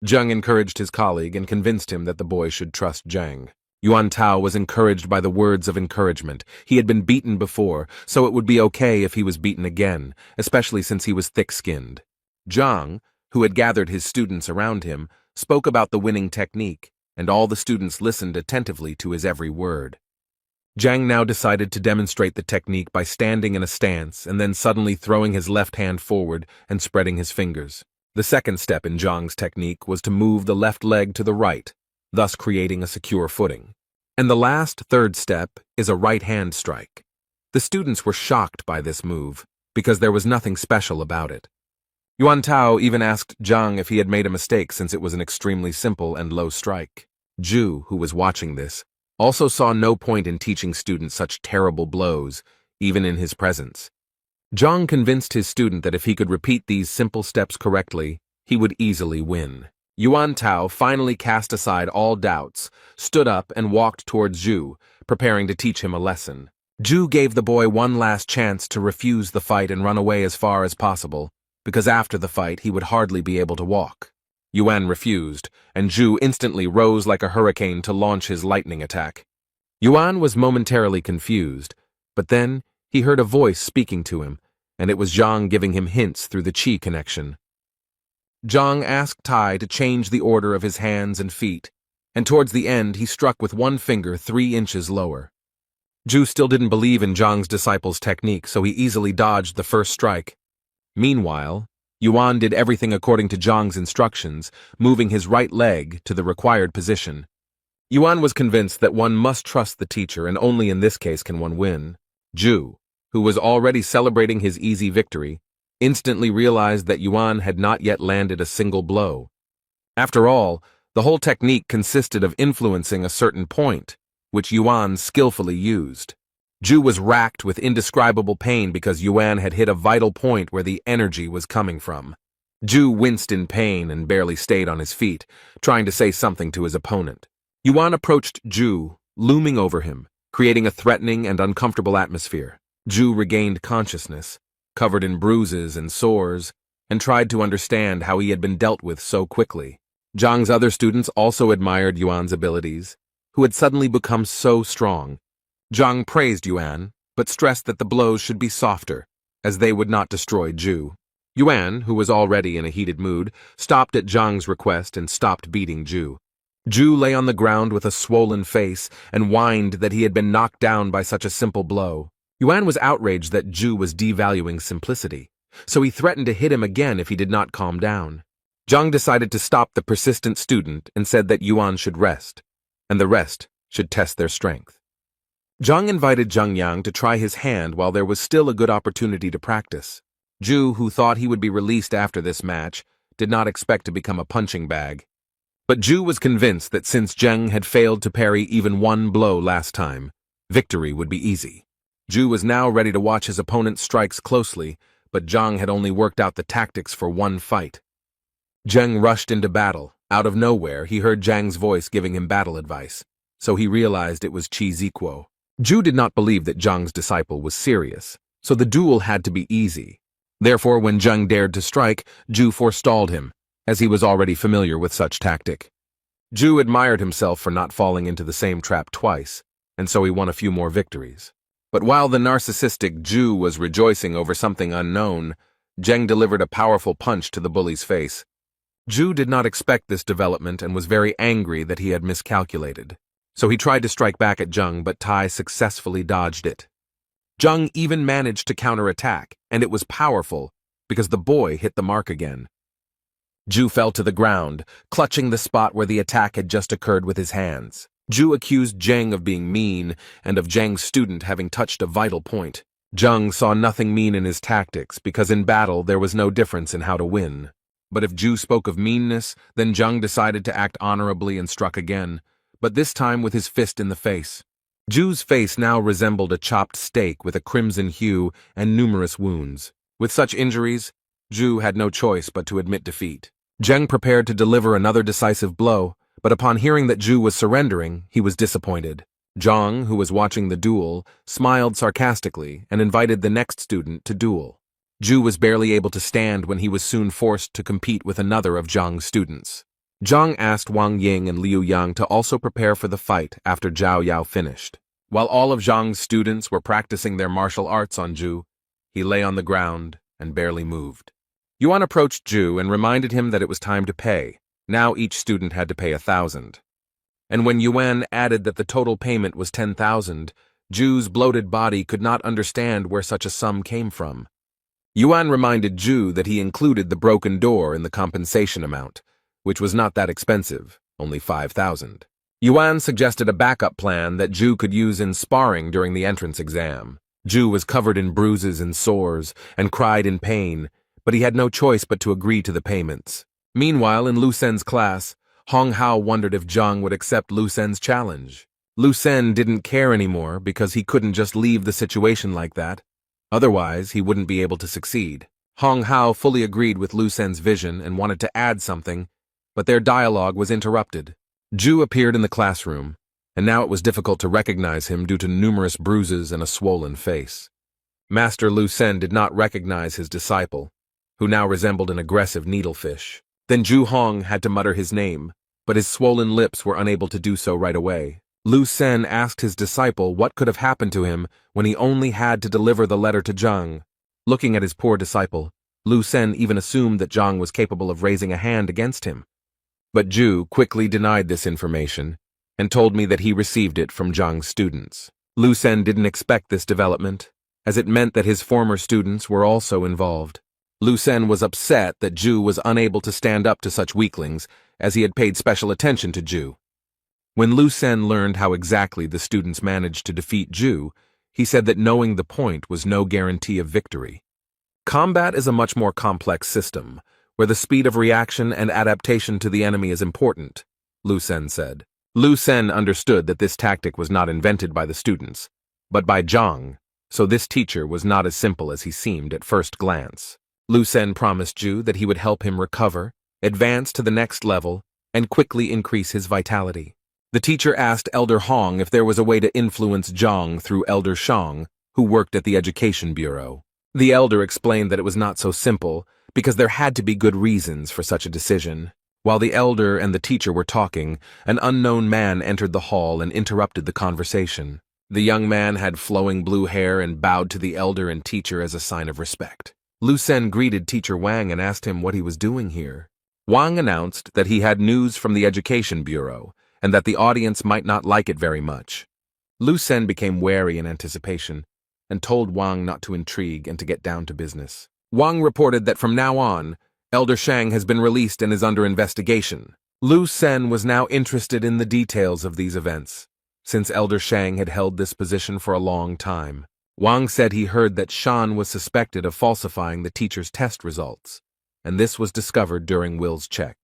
[SPEAKER 1] Zhang encouraged his colleague and convinced him that the boy should trust Zhang. Yuan Tao was encouraged by the words of encouragement. He had been beaten before, so it would be okay if he was beaten again, especially since he was thick-skinned. Zhang, who had gathered his students around him, spoke about the winning technique, and all the students listened attentively to his every word. Zhang now decided to demonstrate the technique by standing in a stance and then suddenly throwing his left hand forward and spreading his fingers. The second step in Zhang's technique was to move the left leg to the right, thus creating a secure footing. And the last, third step is a right hand strike. The students were shocked by this move, because there was nothing special about it. Yuan Tao even asked Zhang if he had made a mistake since it was an extremely simple and low strike. Ju, who was watching this, also saw no point in teaching students such terrible blows, even in his presence. Zhang convinced his student that if he could repeat these simple steps correctly, he would easily win. Yuan Tao finally cast aside all doubts, stood up and walked towards Ju, preparing to teach him a lesson. Ju gave the boy one last chance to refuse the fight and run away as far as possible, because after the fight he would hardly be able to walk. Yuan refused, and Ju instantly rose like a hurricane to launch his lightning attack. Yuan was momentarily confused, but then he heard a voice speaking to him, and it was Zhang giving him hints through the qi connection. Zhang asked Tai to change the order of his hands and feet, and towards the end he struck with one finger 3 inches lower. Ju still didn't believe in Zhang's disciple's technique, so he easily dodged the first strike. Meanwhile, Yuan did everything according to Zhang's instructions, moving his right leg to the required position. Yuan was convinced that one must trust the teacher, and only in this case can one win. Ju, who was already celebrating his easy victory, instantly realized that Yuan had not yet landed a single blow. After all, the whole technique consisted of influencing a certain point, which Yuan skillfully used. Ju was racked with indescribable pain because Yuan had hit a vital point where the energy was coming from. Ju winced in pain and barely stayed on his feet, trying to say something to his opponent. Yuan approached Ju, looming over him, creating a threatening and uncomfortable atmosphere. Ju regained consciousness, covered in bruises and sores, and tried to understand how he had been dealt with so quickly. Zhang's other students also admired Yuan's abilities, who had suddenly become so strong. Zhang praised Yuan, but stressed that the blows should be softer, as they would not destroy Ju. Yuan, who was already in a heated mood, stopped at Zhang's request and stopped beating Ju. Ju lay on the ground with a swollen face and whined that he had been knocked down by such a simple blow. Yuan was outraged that Ju was devaluing simplicity, so he threatened to hit him again if he did not calm down. Zhang decided to stop the persistent student and said that Yuan should rest, and the rest should test their strength. Zhang invited Zhang Yang to try his hand while there was still a good opportunity to practice. Ju, who thought he would be released after this match, did not expect to become a punching bag. But Ju was convinced that since Zheng had failed to parry even one blow last time, victory would be easy. Ju was now ready to watch his opponent's strikes closely, but Zhang had only worked out the tactics for one fight. Zheng rushed into battle. Out of nowhere, he heard Zhang's voice giving him battle advice, so he realized it was Chi Ziquo. Ju did not believe that Zhang's disciple was serious, so the duel had to be easy. Therefore, when Zheng dared to strike, Ju forestalled him, as he was already familiar with such tactic. Ju admired himself for not falling into the same trap twice, and so he won a few more victories. But while the narcissistic Ju was rejoicing over something unknown, Zheng delivered a powerful punch to the bully's face. Ju did not expect this development and was very angry that he had miscalculated. So he tried to strike back at Zheng, but Tai successfully dodged it. Zheng even managed to counterattack, and it was powerful because the boy hit the mark again. Ju fell to the ground, clutching the spot where the attack had just occurred with his hands. Ju accused Zheng of being mean and of Zheng's student having touched a vital point. Zheng saw nothing mean in his tactics because in battle there was no difference in how to win. But if Ju spoke of meanness, then Zheng decided to act honorably and struck again, but this time with his fist in the face. Ju's face now resembled a chopped steak with a crimson hue and numerous wounds. With such injuries, Ju had no choice but to admit defeat. Zheng prepared to deliver another decisive blow, but upon hearing that Ju was surrendering, he was disappointed. Zhang, who was watching the duel, smiled sarcastically and invited the next student to duel. Ju was barely able to stand when he was soon forced to compete with another of Zhang's students. Zhang asked Wang Ying and Liu Yang to also prepare for the fight after Zhao Yao finished. While all of Zhang's students were practicing their martial arts on Ju, he lay on the ground and barely moved. Yuan approached Ju and reminded him that it was time to pay. Now each student had to pay 1,000. And when Yuan added that the total payment was 10,000, Ju's bloated body could not understand where such a sum came from. Yuan reminded Ju that he included the broken door in the compensation amount, which was not that expensive, only 5,000. Yuan suggested a backup plan that Ju could use in sparring during the entrance exam. Ju was covered in bruises and sores and cried in pain, but he had no choice but to agree to the payments. Meanwhile, in Lu Sen's class, Hong Hao wondered if Zhang would accept Lu Sen's challenge. Lu Sen didn't care anymore because he couldn't just leave the situation like that. Otherwise, he wouldn't be able to succeed. Hong Hao fully agreed with Lu Sen's vision and wanted to add something, but their dialogue was interrupted. Ju appeared in the classroom, and now it was difficult to recognize him due to numerous bruises and a swollen face. Master Lu Sen did not recognize his disciple, who now resembled an aggressive needlefish. Then Ju Hong had to mutter his name, but his swollen lips were unable to do so right away. Lu Sen asked his disciple what could have happened to him when he only had to deliver the letter to Zhang. Looking at his poor disciple, Lu Sen even assumed that Zhang was capable of raising a hand against him. But Ju quickly denied this information and told me that he received it from Zhang's students. Lu Sen didn't expect this development, as it meant that his former students were also involved. Lu Sen was upset that Ju was unable to stand up to such weaklings, as he had paid special attention to Ju. When Lu Sen learned how exactly the students managed to defeat Ju, he said that knowing the point was no guarantee of victory. Combat is a much more complex system, where the speed of reaction and adaptation to the enemy is important, Lu Sen said. Lu Sen understood that this tactic was not invented by the students, but by Zhang, so this teacher was not as simple as he seemed at first glance. Lu Sen promised Ju that he would help him recover, advance to the next level, and quickly increase his vitality. The teacher asked Elder Hong if there was a way to influence Zhang through Elder Shang, who worked at the Education Bureau. The elder explained that it was not so simple, because there had to be good reasons for such a decision. While the elder and the teacher were talking, an unknown man entered the hall and interrupted the conversation. The young man had flowing blue hair and bowed to the elder and teacher as a sign of respect. Lu Sen greeted Teacher Wang and asked him what he was doing here. Wang announced that he had news from the Education Bureau and that the audience might not like it very much. Lu Sen became wary in anticipation and told Wang not to intrigue and to get down to business. Wang reported that from now on, Elder Shang has been released and is under investigation. Lu Sen was now interested in the details of these events, since Elder Shang had held this position for a long time. Wang said he heard that Shan was suspected of falsifying the teacher's test results, and this was discovered during Will's check.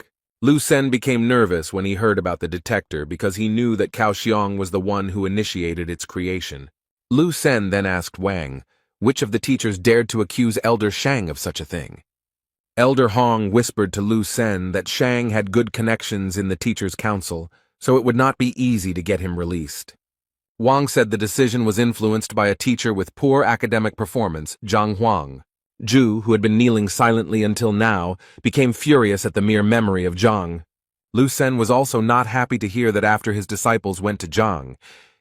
[SPEAKER 1] Lu Sen became nervous when he heard about the detector because he knew that Cao Xiong was the one who initiated its creation. Lu Sen then asked Wang which of the teachers dared to accuse Elder Shang of such a thing. Elder Hong whispered to Lu Sen that Shang had good connections in the teachers' council, so it would not be easy to get him released. Wang said the decision was influenced by a teacher with poor academic performance, Zhang Huang. Zhu, who had been kneeling silently until now, became furious at the mere memory of Zhang. Lu Sen was also not happy to hear that after his disciples went to Zhang,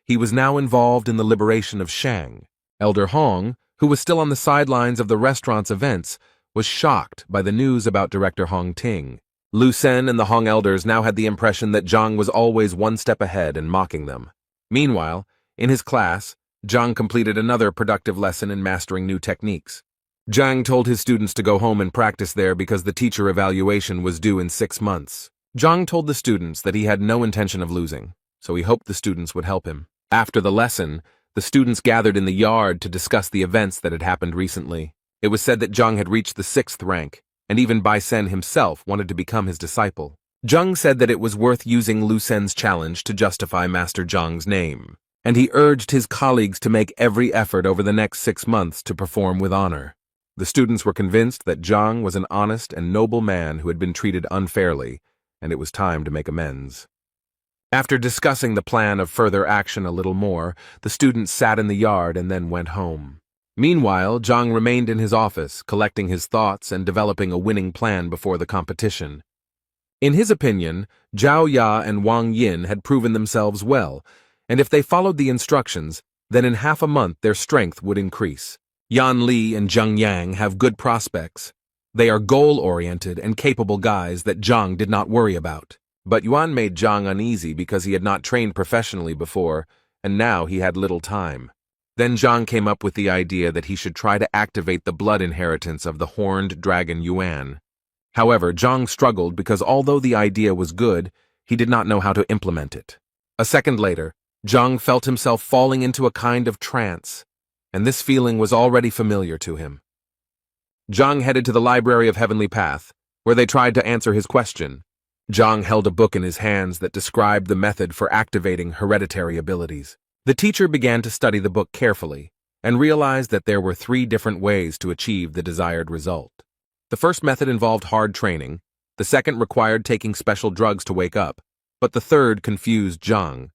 [SPEAKER 1] he was now involved in the liberation of Shang. Elder Hong, who was still on the sidelines of the restaurant's events, was shocked by the news about Director Hong Ting. Lu Sen and the Hong elders now had the impression that Zhang was always one step ahead and mocking them. Meanwhile, in his class, Zhang completed another productive lesson in mastering new techniques. Zhang told his students to go home and practice there because the teacher evaluation was due in 6 months. Zhang told the students that he had no intention of losing, so he hoped the students would help him. After the lesson, the students gathered in the yard to discuss the events that had happened recently. It was said that Zhang had reached the 6th rank, and even Bai Sen himself wanted to become his disciple. Zhang said that it was worth using Lu Sen's challenge to justify Master Zhang's name, and he urged his colleagues to make every effort over the next 6 months to perform with honor. The students were convinced that Zhang was an honest and noble man who had been treated unfairly, and it was time to make amends. After discussing the plan of further action a little more, the students sat in the yard and then went home. Meanwhile, Zhang remained in his office, collecting his thoughts and developing a winning plan before the competition. In his opinion, Zhao Ya and Wang Yin had proven themselves well, and if they followed the instructions, then in half a month their strength would increase. Yan Li and Zheng Yang have good prospects. They are goal-oriented and capable guys that Zhang did not worry about. But Yuan made Zhang uneasy because he had not trained professionally before, and now he had little time. Then Zhang came up with the idea that he should try to activate the blood inheritance of the horned dragon Yuan. However, Zhang struggled because although the idea was good, he did not know how to implement it. A second later, Zhang felt himself falling into a kind of trance, and this feeling was already familiar to him. Zhang headed to the Library of Heavenly Path, where they tried to answer his question. Zhang held a book in his hands that described the method for activating hereditary abilities. The teacher began to study the book carefully and realized that there were 3 different ways to achieve the desired result. The first method involved hard training, the second required taking special drugs to wake up, but the third confused Zhang.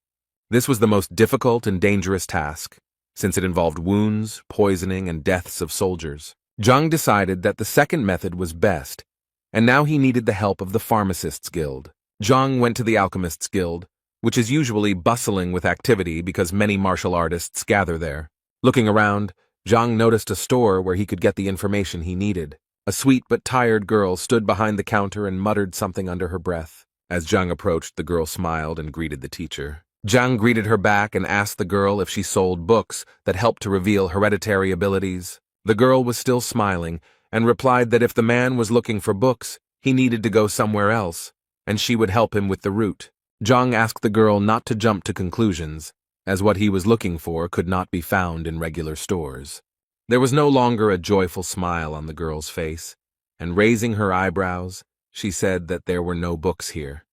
[SPEAKER 1] This was the most difficult and dangerous task, since it involved wounds, poisoning, and deaths of soldiers. Zhang decided that the second method was best, and now he needed the help of the Pharmacists Guild. Zhang went to the Alchemists Guild, which is usually bustling with activity because many martial artists gather there. Looking around, Zhang noticed a store where he could get the information he needed. A sweet but tired girl stood behind the counter and muttered something under her breath. As Zhang approached, the girl smiled and greeted the teacher. Zhang greeted her back and asked the girl if she sold books that helped to reveal hereditary abilities. The girl was still smiling and replied that if the man was looking for books, he needed to go somewhere else, and she would help him with the route. Zhang asked the girl not to jump to conclusions, as what he was looking for could not be found in regular stores. There was no longer a joyful smile on the girl's face, and raising her eyebrows, she said that there were no books here.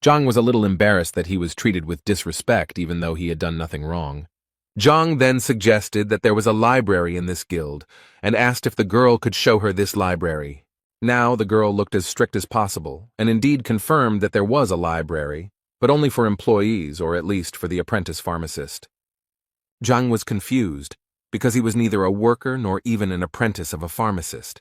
[SPEAKER 1] Zhang was a little embarrassed that he was treated with disrespect even though he had done nothing wrong. Zhang then suggested that there was a library in this guild, and asked if the girl could show her this library. Now the girl looked as strict as possible, and indeed confirmed that there was a library, but only for employees or at least for the apprentice pharmacist. Zhang was confused, because he was neither a worker nor even an apprentice of a pharmacist,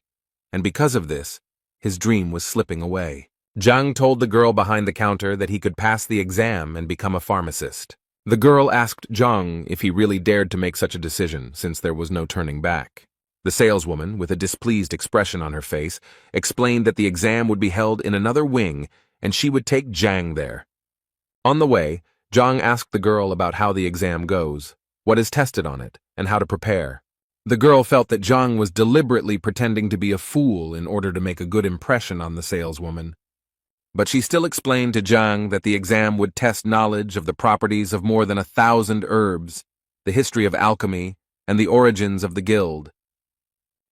[SPEAKER 1] and because of this, his dream was slipping away. Zhang told the girl behind the counter that he could pass the exam and become a pharmacist. The girl asked Zhang if he really dared to make such a decision, since there was no turning back. The saleswoman, with a displeased expression on her face, explained that the exam would be held in another wing and she would take Zhang there. On the way, Zhang asked the girl about how the exam goes, what is tested on it, and how to prepare. The girl felt that Zhang was deliberately pretending to be a fool in order to make a good impression on the saleswoman. But she still explained to Zhang that the exam would test knowledge of the properties of more than 1,000 herbs, the history of alchemy, and the origins of the guild.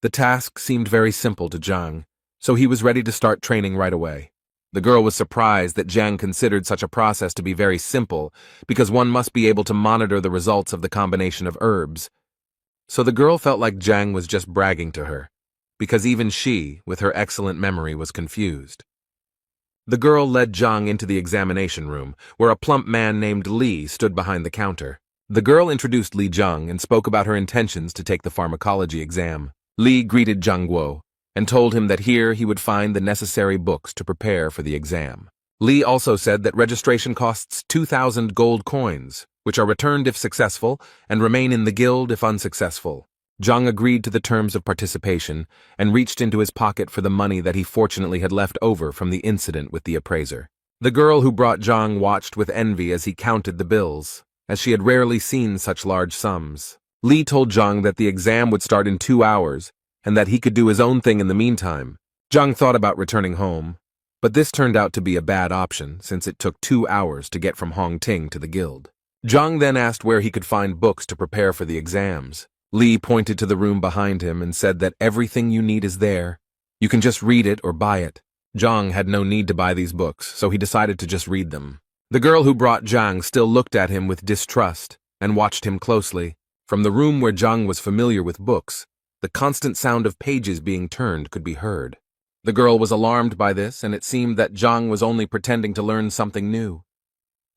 [SPEAKER 1] The task seemed very simple to Zhang, so he was ready to start training right away. The girl was surprised that Zhang considered such a process to be very simple, because one must be able to monitor the results of the combination of herbs. So the girl felt like Zhang was just bragging to her, because even she, with her excellent memory, was confused. The girl led Zhang into the examination room, where a plump man named Li stood behind the counter. The girl introduced Li Zhang and spoke about her intentions to take the pharmacology exam. Li greeted Zhang Guo and told him that here he would find the necessary books to prepare for the exam. Li also said that registration costs 2,000 gold coins, which are returned if successful and remain in the guild if unsuccessful. Zhang agreed to the terms of participation and reached into his pocket for the money that he fortunately had left over from the incident with the appraiser. The girl who brought Zhang watched with envy as he counted the bills, as she had rarely seen such large sums. Li told Zhang that the exam would start in 2 hours and that he could do his own thing in the meantime. Zhang thought about returning home, but this turned out to be a bad option since it took 2 hours to get from Hongting to the guild. Zhang then asked where he could find books to prepare for the exams. Li pointed to the room behind him and said that everything you need is there. You can just read it or buy it. Zhang had no need to buy these books, so he decided to just read them. The girl who brought Zhang still looked at him with distrust and watched him closely. From the room where Zhang was familiar with books, the constant sound of pages being turned could be heard. The girl was alarmed by this, and it seemed that Zhang was only pretending to learn something new.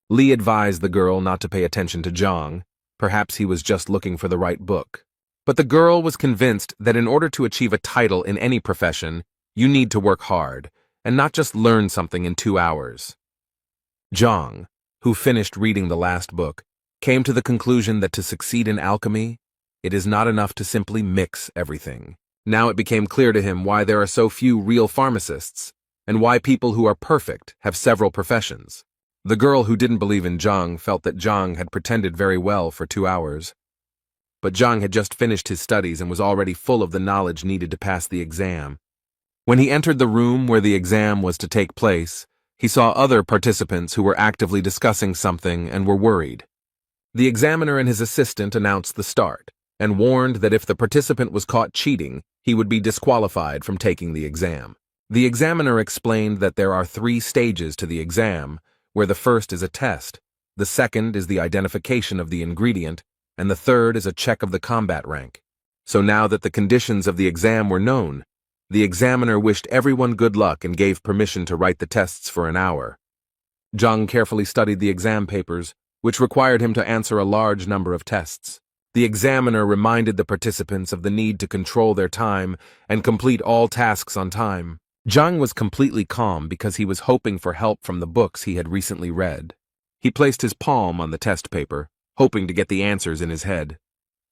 [SPEAKER 1] Li advised the girl not to pay attention to Zhang. Perhaps he was just looking for the right book. But the girl was convinced that in order to achieve a title in any profession, you need to work hard, and not just learn something in 2 hours. Zhang, who finished reading the last book, came to the conclusion that to succeed in alchemy, it is not enough to simply mix everything. Now it became clear to him why there are so few real pharmacists, and why people who are perfect have several professions. The girl who didn't believe in Zhang felt that Zhang had pretended very well for 2 hours. But Zhang had just finished his studies and was already full of the knowledge needed to pass the exam. When he entered the room where the exam was to take place, he saw other participants who were actively discussing something and were worried. The examiner and his assistant announced the start, and warned that if the participant was caught cheating, he would be disqualified from taking the exam. The examiner explained that there are 3 stages to the exam, where the first is a test, the second is the identification of the ingredient, and the third is a check of the combat rank. So now that the conditions of the exam were known, the examiner wished everyone good luck and gave permission to write the tests for an hour. Zhang carefully studied the exam papers, which required him to answer a large number of tests. The examiner reminded the participants of the need to control their time and complete all tasks on time. Zhang was completely calm because he was hoping for help from the books he had recently read. He placed his palm on the test paper, hoping to get the answers in his head.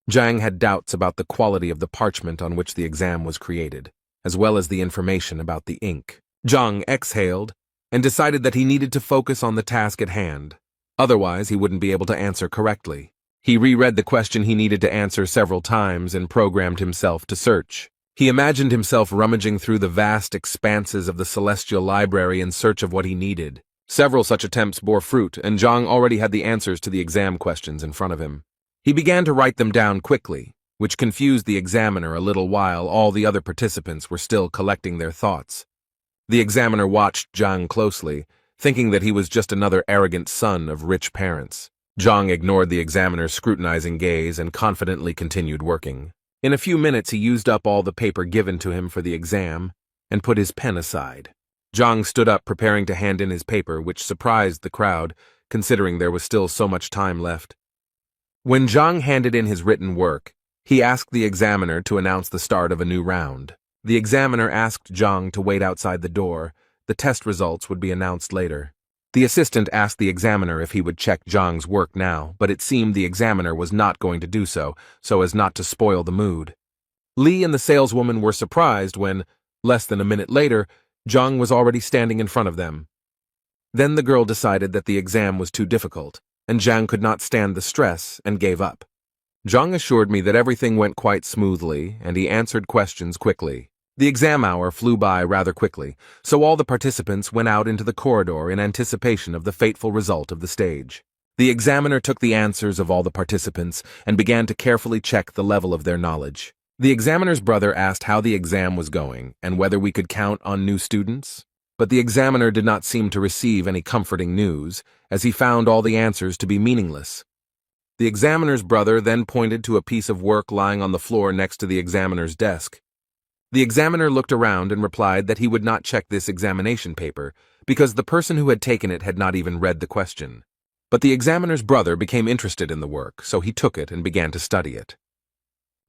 [SPEAKER 1] Zhang had doubts about the quality of the parchment on which the exam was created, as well as the information about the ink. Zhang exhaled and decided that he needed to focus on the task at hand. Otherwise, he wouldn't be able to answer correctly. He reread the question he needed to answer several times and programmed himself to search. He imagined himself rummaging through the vast expanses of the celestial library in search of what he needed. Several such attempts bore fruit, and Zhang already had the answers to the exam questions in front of him. He began to write them down quickly, which confused the examiner a little while all the other participants were still collecting their thoughts. The examiner watched Zhang closely, thinking that he was just another arrogant son of rich parents. Zhang ignored the examiner's scrutinizing gaze and confidently continued working. In a few minutes he used up all the paper given to him for the exam and put his pen aside. Zhang stood up preparing to hand in his paper, which surprised the crowd, considering there was still so much time left. When Zhang handed in his written work, he asked the examiner to announce the start of a new round. The examiner asked Zhang to wait outside the door. The test results would be announced later. The assistant asked the examiner if he would check Zhang's work now, but it seemed the examiner was not going to do so as not to spoil the mood. Li and the saleswoman were surprised when, less than a minute later, Zhang was already standing in front of them. Then the girl decided that the exam was too difficult, and Zhang could not stand the stress and gave up. Zhang assured me that everything went quite smoothly, and he answered questions quickly. The exam hour flew by rather quickly, so all the participants went out into the corridor in anticipation of the fateful result of the stage. The examiner took the answers of all the participants and began to carefully check the level of their knowledge. The examiner's brother asked how the exam was going and whether we could count on new students. But the examiner did not seem to receive any comforting news, as he found all the answers to be meaningless. The examiner's brother then pointed to a piece of work lying on the floor next to the examiner's desk. The examiner looked around and replied that he would not check this examination paper because the person who had taken it had not even read the question. But the examiner's brother became interested in the work, so he took it and began to study it.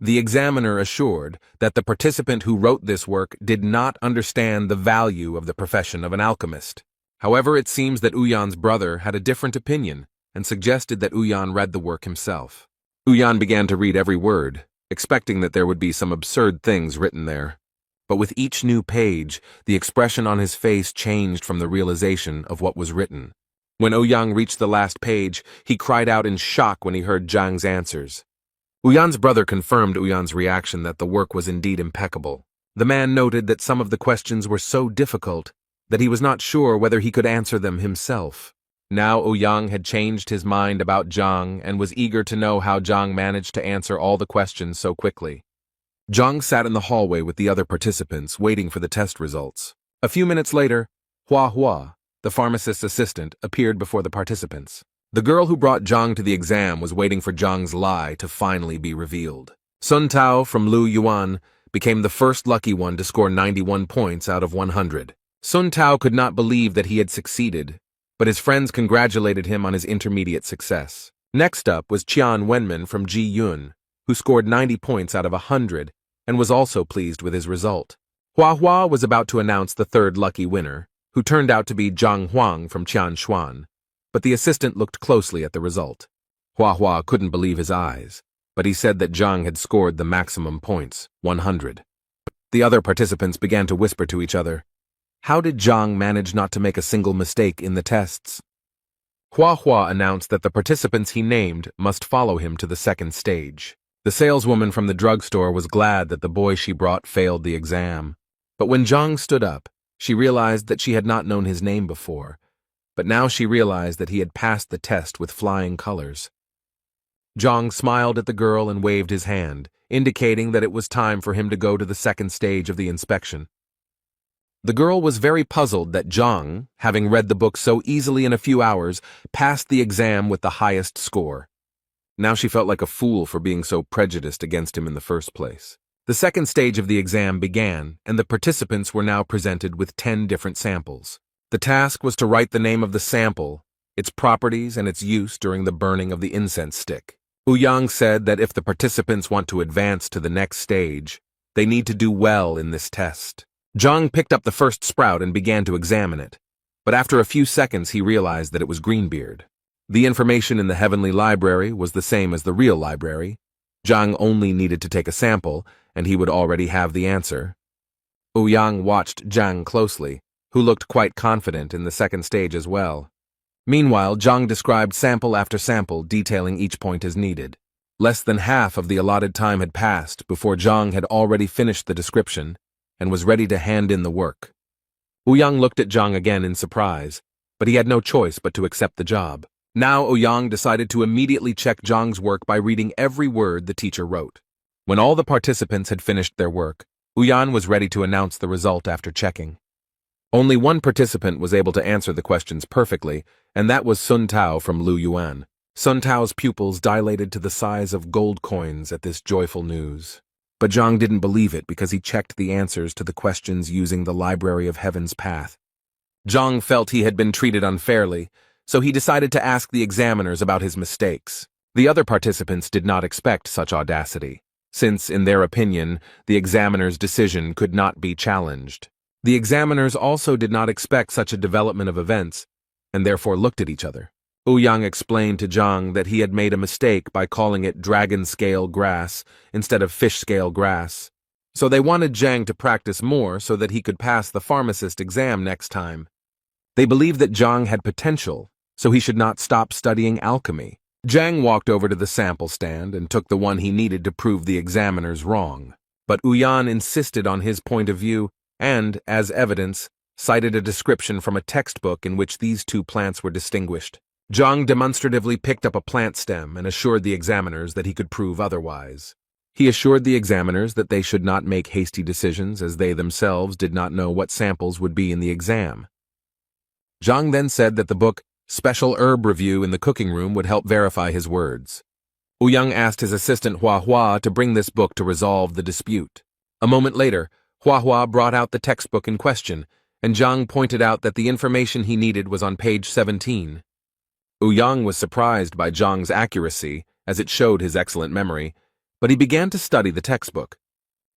[SPEAKER 1] The examiner assured that the participant who wrote this work did not understand the value of the profession of an alchemist. However, it seems that Uyan's brother had a different opinion and suggested that Uyan read the work himself. Uyan began to read every word, expecting that there would be some absurd things written there. But with each new page, the expression on his face changed from the realization of what was written. When Ouyang reached the last page, he cried out in shock when he heard Zhang's answers. Uyan's brother confirmed Uyan's reaction that the work was indeed impeccable. The man noted that some of the questions were so difficult that he was not sure whether he could answer them himself. Now Ouyang had changed his mind about Zhang and was eager to know how Zhang managed to answer all the questions so quickly. Zhang sat in the hallway with the other participants, waiting for the test results. A few minutes later, Hua, the pharmacist's assistant, appeared before the participants. The girl who brought Zhang to the exam was waiting for Zhang's lie to finally be revealed. Sun Tao from Lu Yuan became the first lucky one to score 91 points out of 100. Sun Tao could not believe that he had succeeded, but his friends congratulated him on his intermediate success. Next up was Qian Wenman from Ji Yun, who scored 90 points out of 100 and was also pleased with his result. Hua was about to announce the third lucky winner, who turned out to be Zhang Huang from Qianshuan, but the assistant looked closely at the result. Hua couldn't believe his eyes, but he said that Zhang had scored the maximum points, 100. The other participants began to whisper to each other, "How did Zhang manage not to make a single mistake in the tests?" Hua announced that the participants he named must follow him to the second stage. The saleswoman from the drugstore was glad that the boy she brought failed the exam. But when Zhang stood up, she realized that she had not known his name before, but now she realized that he had passed the test with flying colors. Zhang smiled at the girl and waved his hand, indicating that it was time for him to go to the second stage of the inspection. The girl was very puzzled that Zhang, having read the book so easily in a few hours, passed the exam with the highest score. Now she felt like a fool for being so prejudiced against him in the first place. The second stage of the exam began, and the participants were now presented with 10 different samples. The task was to write the name of the sample, its properties, and its use during the burning of the incense stick. Ouyang said that if the participants want to advance to the next stage, they need to do well in this test. Zhang picked up the first sprout and began to examine it, but after a few seconds he realized that it was Greenbeard. The information in the heavenly library was the same as the real library. Zhang only needed to take a sample, and he would already have the answer. Ouyang watched Zhang closely, who looked quite confident in the second stage as well. Meanwhile, Zhang described sample after sample, detailing each point as needed. Less than half of the allotted time had passed before Zhang had already finished the description and was ready to hand in the work. Ouyang looked at Zhang again in surprise, but he had no choice but to accept the job. Now Ouyang decided to immediately check Zhang's work by reading every word the teacher wrote. When all the participants had finished their work, Ouyang was ready to announce the result after checking. Only one participant was able to answer the questions perfectly, and that was Sun Tao from Lu Yuan. Sun Tao's pupils dilated to the size of gold coins at this joyful news. But Zhang didn't believe it because he checked the answers to the questions using the Library of Heaven's path. Zhang felt he had been treated unfairly, so he decided to ask the examiners about his mistakes. The other participants did not expect such audacity, since, in their opinion, the examiner's decision could not be challenged. The examiners also did not expect such a development of events, and therefore looked at each other. Ouyang explained to Zhang that he had made a mistake by calling it dragon-scale grass instead of fish-scale grass, So they wanted Zhang to practice more so that he could pass the pharmacist exam next time. They believed that Zhang had potential, so he should not stop studying alchemy. Zhang walked over to the sample stand and took the one he needed to prove the examiners wrong. But Uyan insisted on his point of view and, as evidence, cited a description from a textbook in which these two plants were distinguished. Zhang demonstratively picked up a plant stem and assured the examiners that he could prove otherwise. He assured the examiners that they should not make hasty decisions as they themselves did not know what samples would be in the exam. Zhang then said that the book Special Herb Review in the cooking room would help verify his words. Ouyang asked his assistant Hua to bring this book to resolve the dispute. A moment later, Hua brought out the textbook in question, and Zhang pointed out that the information he needed was on page 17. Ouyang was surprised by Zhang's accuracy, as it showed his excellent memory, but he began to study the textbook.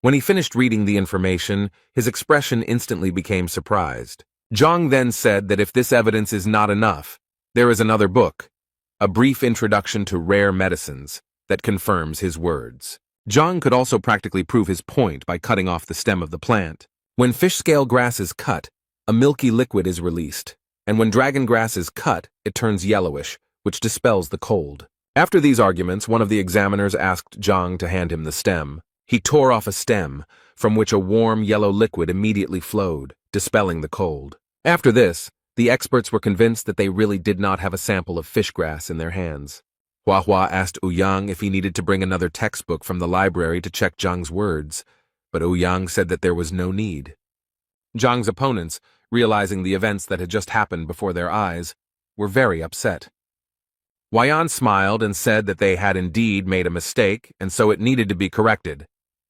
[SPEAKER 1] When he finished reading the information, his expression instantly became surprised. Zhang then said that if this evidence is not enough, there is another book, A Brief Introduction to Rare Medicines, that confirms his words. Zhang could also practically prove his point by cutting off the stem of the plant. When fish scale grass is cut, a milky liquid is released, and when dragon grass is cut, it turns yellowish, which dispels the cold. After these arguments, one of the examiners asked Zhang to hand him the stem. He tore off a stem, from which a warm yellow liquid immediately flowed, dispelling the cold. After this, the experts were convinced that they really did not have a sample of fish grass in their hands. Hua asked Ouyang if he needed to bring another textbook from the library to check Zhang's words, but Ouyang said that there was no need. Zhang's opponents, realizing the events that had just happened before their eyes, were very upset. Huayan smiled and said that they had indeed made a mistake, and so it needed to be corrected.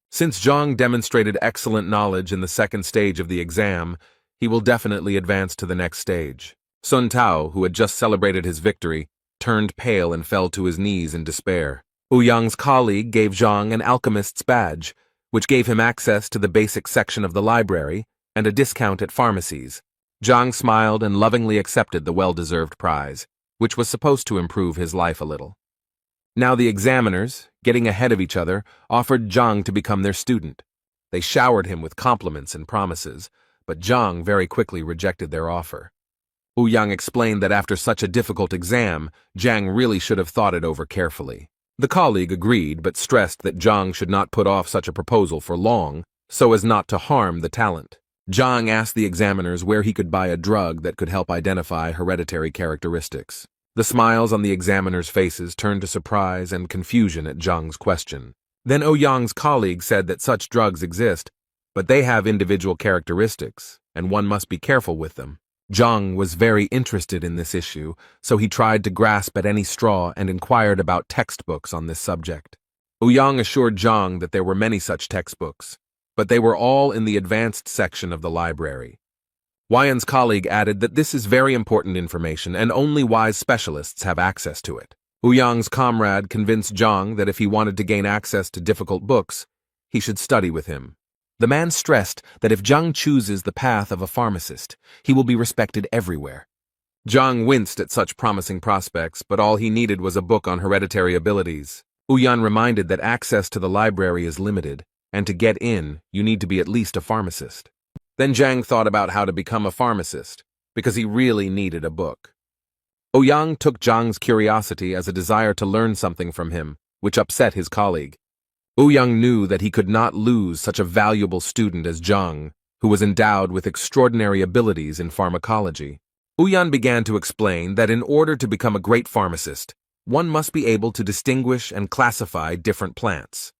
[SPEAKER 1] Since Zhang demonstrated excellent knowledge in the second stage of the exam, he will definitely advance to the next stage. Sun Tao, who had just celebrated his victory, turned pale and fell to his knees in despair. Ouyang's colleague gave Zhang an alchemist's badge, which gave him access to the basic section of the library and a discount at pharmacies. Zhang smiled and lovingly accepted the well-deserved prize, which was supposed to improve his life a little. Now the examiners, getting ahead of each other, offered Zhang to become their student. They showered him with compliments and promises, but Zhang very quickly rejected their offer. Ouyang explained that after such a difficult exam, Zhang really should have thought it over carefully. The colleague agreed, but stressed that Zhang should not put off such a proposal for long, so as not to harm the talent. Zhang asked the examiners where he could buy a drug that could help identify hereditary characteristics. The smiles on the examiners' faces turned to surprise and confusion at Zhang's question. Then Ouyang's colleague said that such drugs exist, but they have individual characteristics, and one must be careful with them. Zhang was very interested in this issue, so he tried to grasp at any straw and inquired about textbooks on this subject. Ouyang assured Zhang that there were many such textbooks, but they were all in the advanced section of the library. Huayan's colleague added that this is very important information and only wise specialists have access to it. Ouyang's comrade convinced Zhang that if he wanted to gain access to difficult books, he should study with him. The man stressed that if Zhang chooses the path of a pharmacist, he will be respected everywhere. Zhang winced at such promising prospects, but all he needed was a book on hereditary abilities. Ouyang reminded that access to the library is limited, and to get in, you need to be at least a pharmacist. Then Zhang thought about how to become a pharmacist, because he really needed a book. Ouyang took Zhang's curiosity as a desire to learn something from him, which upset his colleague. Ouyang knew that he could not lose such a valuable student as Zhang, who was endowed with extraordinary abilities in pharmacology. Ouyang began to explain that in order to become a great pharmacist, one must be able to distinguish and classify different plants.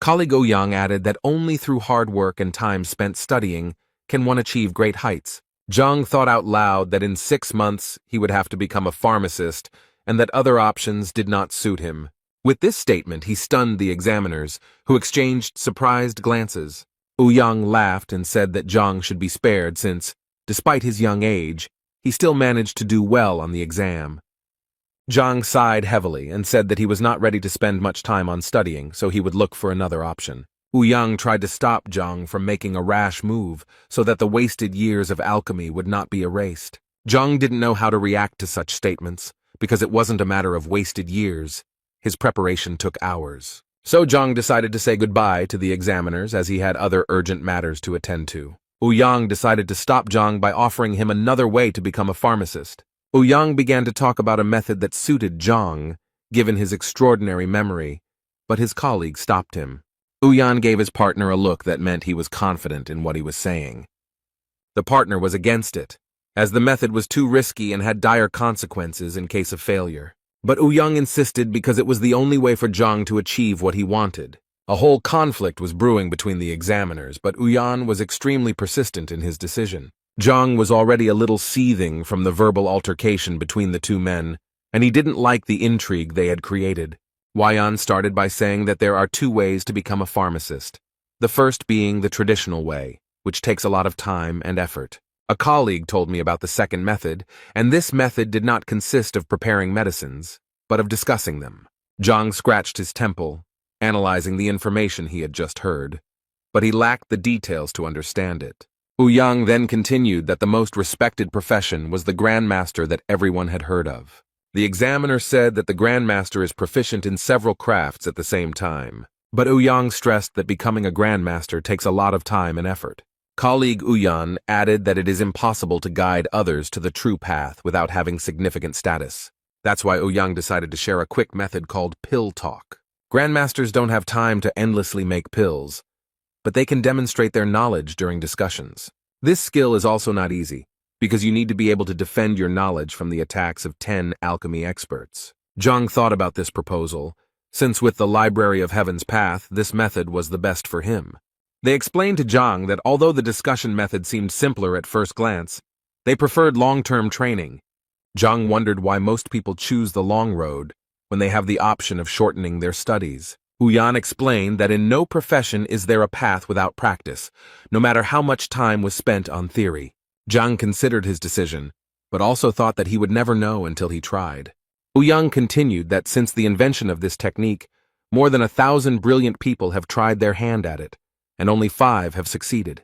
[SPEAKER 1] Colleague Ouyang added that only through hard work and time spent studying can one achieve great heights. Zhang thought out loud that in 6 months he would have to become a pharmacist and that other options did not suit him. With this statement, he stunned the examiners, who exchanged surprised glances. Ouyang laughed and said that Zhang should be spared since, despite his young age, he still managed to do well on the exam. Zhang sighed heavily and said that he was not ready to spend much time on studying, so he would look for another option. Ouyang tried to stop Zhang from making a rash move so that the wasted years of alchemy would not be erased. Zhang didn't know how to react to such statements, because it wasn't a matter of wasted years. His preparation took hours. So Zhang decided to say goodbye to the examiners as he had other urgent matters to attend to. Ouyang decided to stop Zhang by offering him another way to become a pharmacist. Ouyang began to talk about a method that suited Zhang, given his extraordinary memory, but his colleague stopped him. Ouyang gave his partner a look that meant he was confident in what he was saying. The partner was against it, as the method was too risky and had dire consequences in case of failure. But Ouyang insisted because it was the only way for Zhang to achieve what he wanted. A whole conflict was brewing between the examiners, but Ouyang was extremely persistent in his decision. Zhang was already a little seething from the verbal altercation between the two men, and he didn't like the intrigue they had created. Ouyang started by saying that there are two ways to become a pharmacist, the first being the traditional way, which takes a lot of time and effort. A colleague told me about the second method, and this method did not consist of preparing medicines, but of discussing them. Zhang scratched his temple, analyzing the information he had just heard, but he lacked the details to understand it. Ouyang then continued that the most respected profession was the grandmaster that everyone had heard of. The examiner said that the grandmaster is proficient in several crafts at the same time, but Ouyang stressed that becoming a grandmaster takes a lot of time and effort. Colleague Ouyang added that it is impossible to guide others to the true path without having significant status. That's why Ouyang decided to share a quick method called pill talk. Grandmasters don't have time to endlessly make pills, but they can demonstrate their knowledge during discussions. This skill is also not easy, because you need to be able to defend your knowledge from the attacks of 10 alchemy experts. Zhang thought about this proposal, since with the Library of Heaven's Path, this method was the best for him. They explained to Zhang that although the discussion method seemed simpler at first glance, they preferred long-term training. Zhang wondered why most people choose the long road when they have the option of shortening their studies. Ouyang explained that in no profession is there a path without practice, no matter how much time was spent on theory. Zhang considered his decision, but also thought that he would never know until he tried. Ouyang continued that since the invention of this technique, more than 1,000 brilliant people have tried their hand at it, and only 5 have succeeded.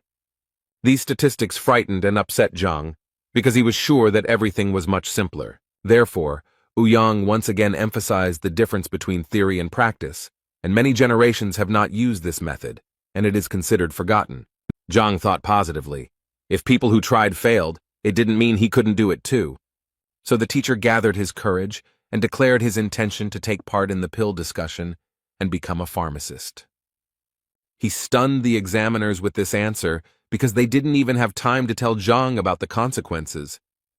[SPEAKER 1] These statistics frightened and upset Zhang, because he was sure that everything was much simpler. Therefore, Ouyang once again emphasized the difference between theory and practice, and many generations have not used this method, and it is considered forgotten. Zhang thought positively. If people who tried failed, it didn't mean he couldn't do it too. So the teacher gathered his courage and declared his intention to take part in the pill discussion and become a pharmacist. He stunned the examiners with this answer because they didn't even have time to tell Zhang about the consequences.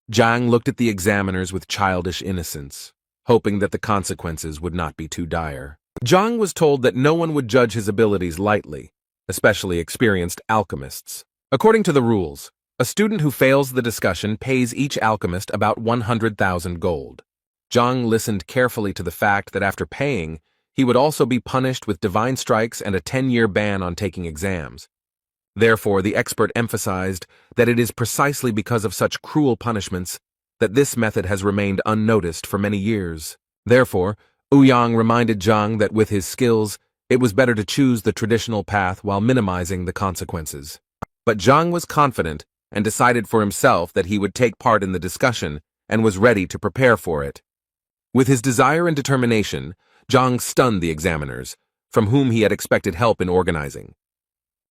[SPEAKER 1] Zhang looked at the examiners with childish innocence, hoping that the consequences would not be too dire. Zhang was told that no one would judge his abilities lightly, especially experienced alchemists. According to the rules, a student who fails the discussion pays each alchemist about 100,000 gold. Zhang listened carefully to the fact that after paying, he would also be punished with divine strikes and a 10-year ban on taking exams. Therefore, the expert emphasized that it is precisely because of such cruel punishments that this method has remained unnoticed for many years. Therefore, Ouyang reminded Zhang that with his skills, it was better to choose the traditional path while minimizing the consequences. But Zhang was confident and decided for himself that he would take part in the discussion and was ready to prepare for it. With his desire and determination, Zhang stunned the examiners, from whom he had expected help in organizing.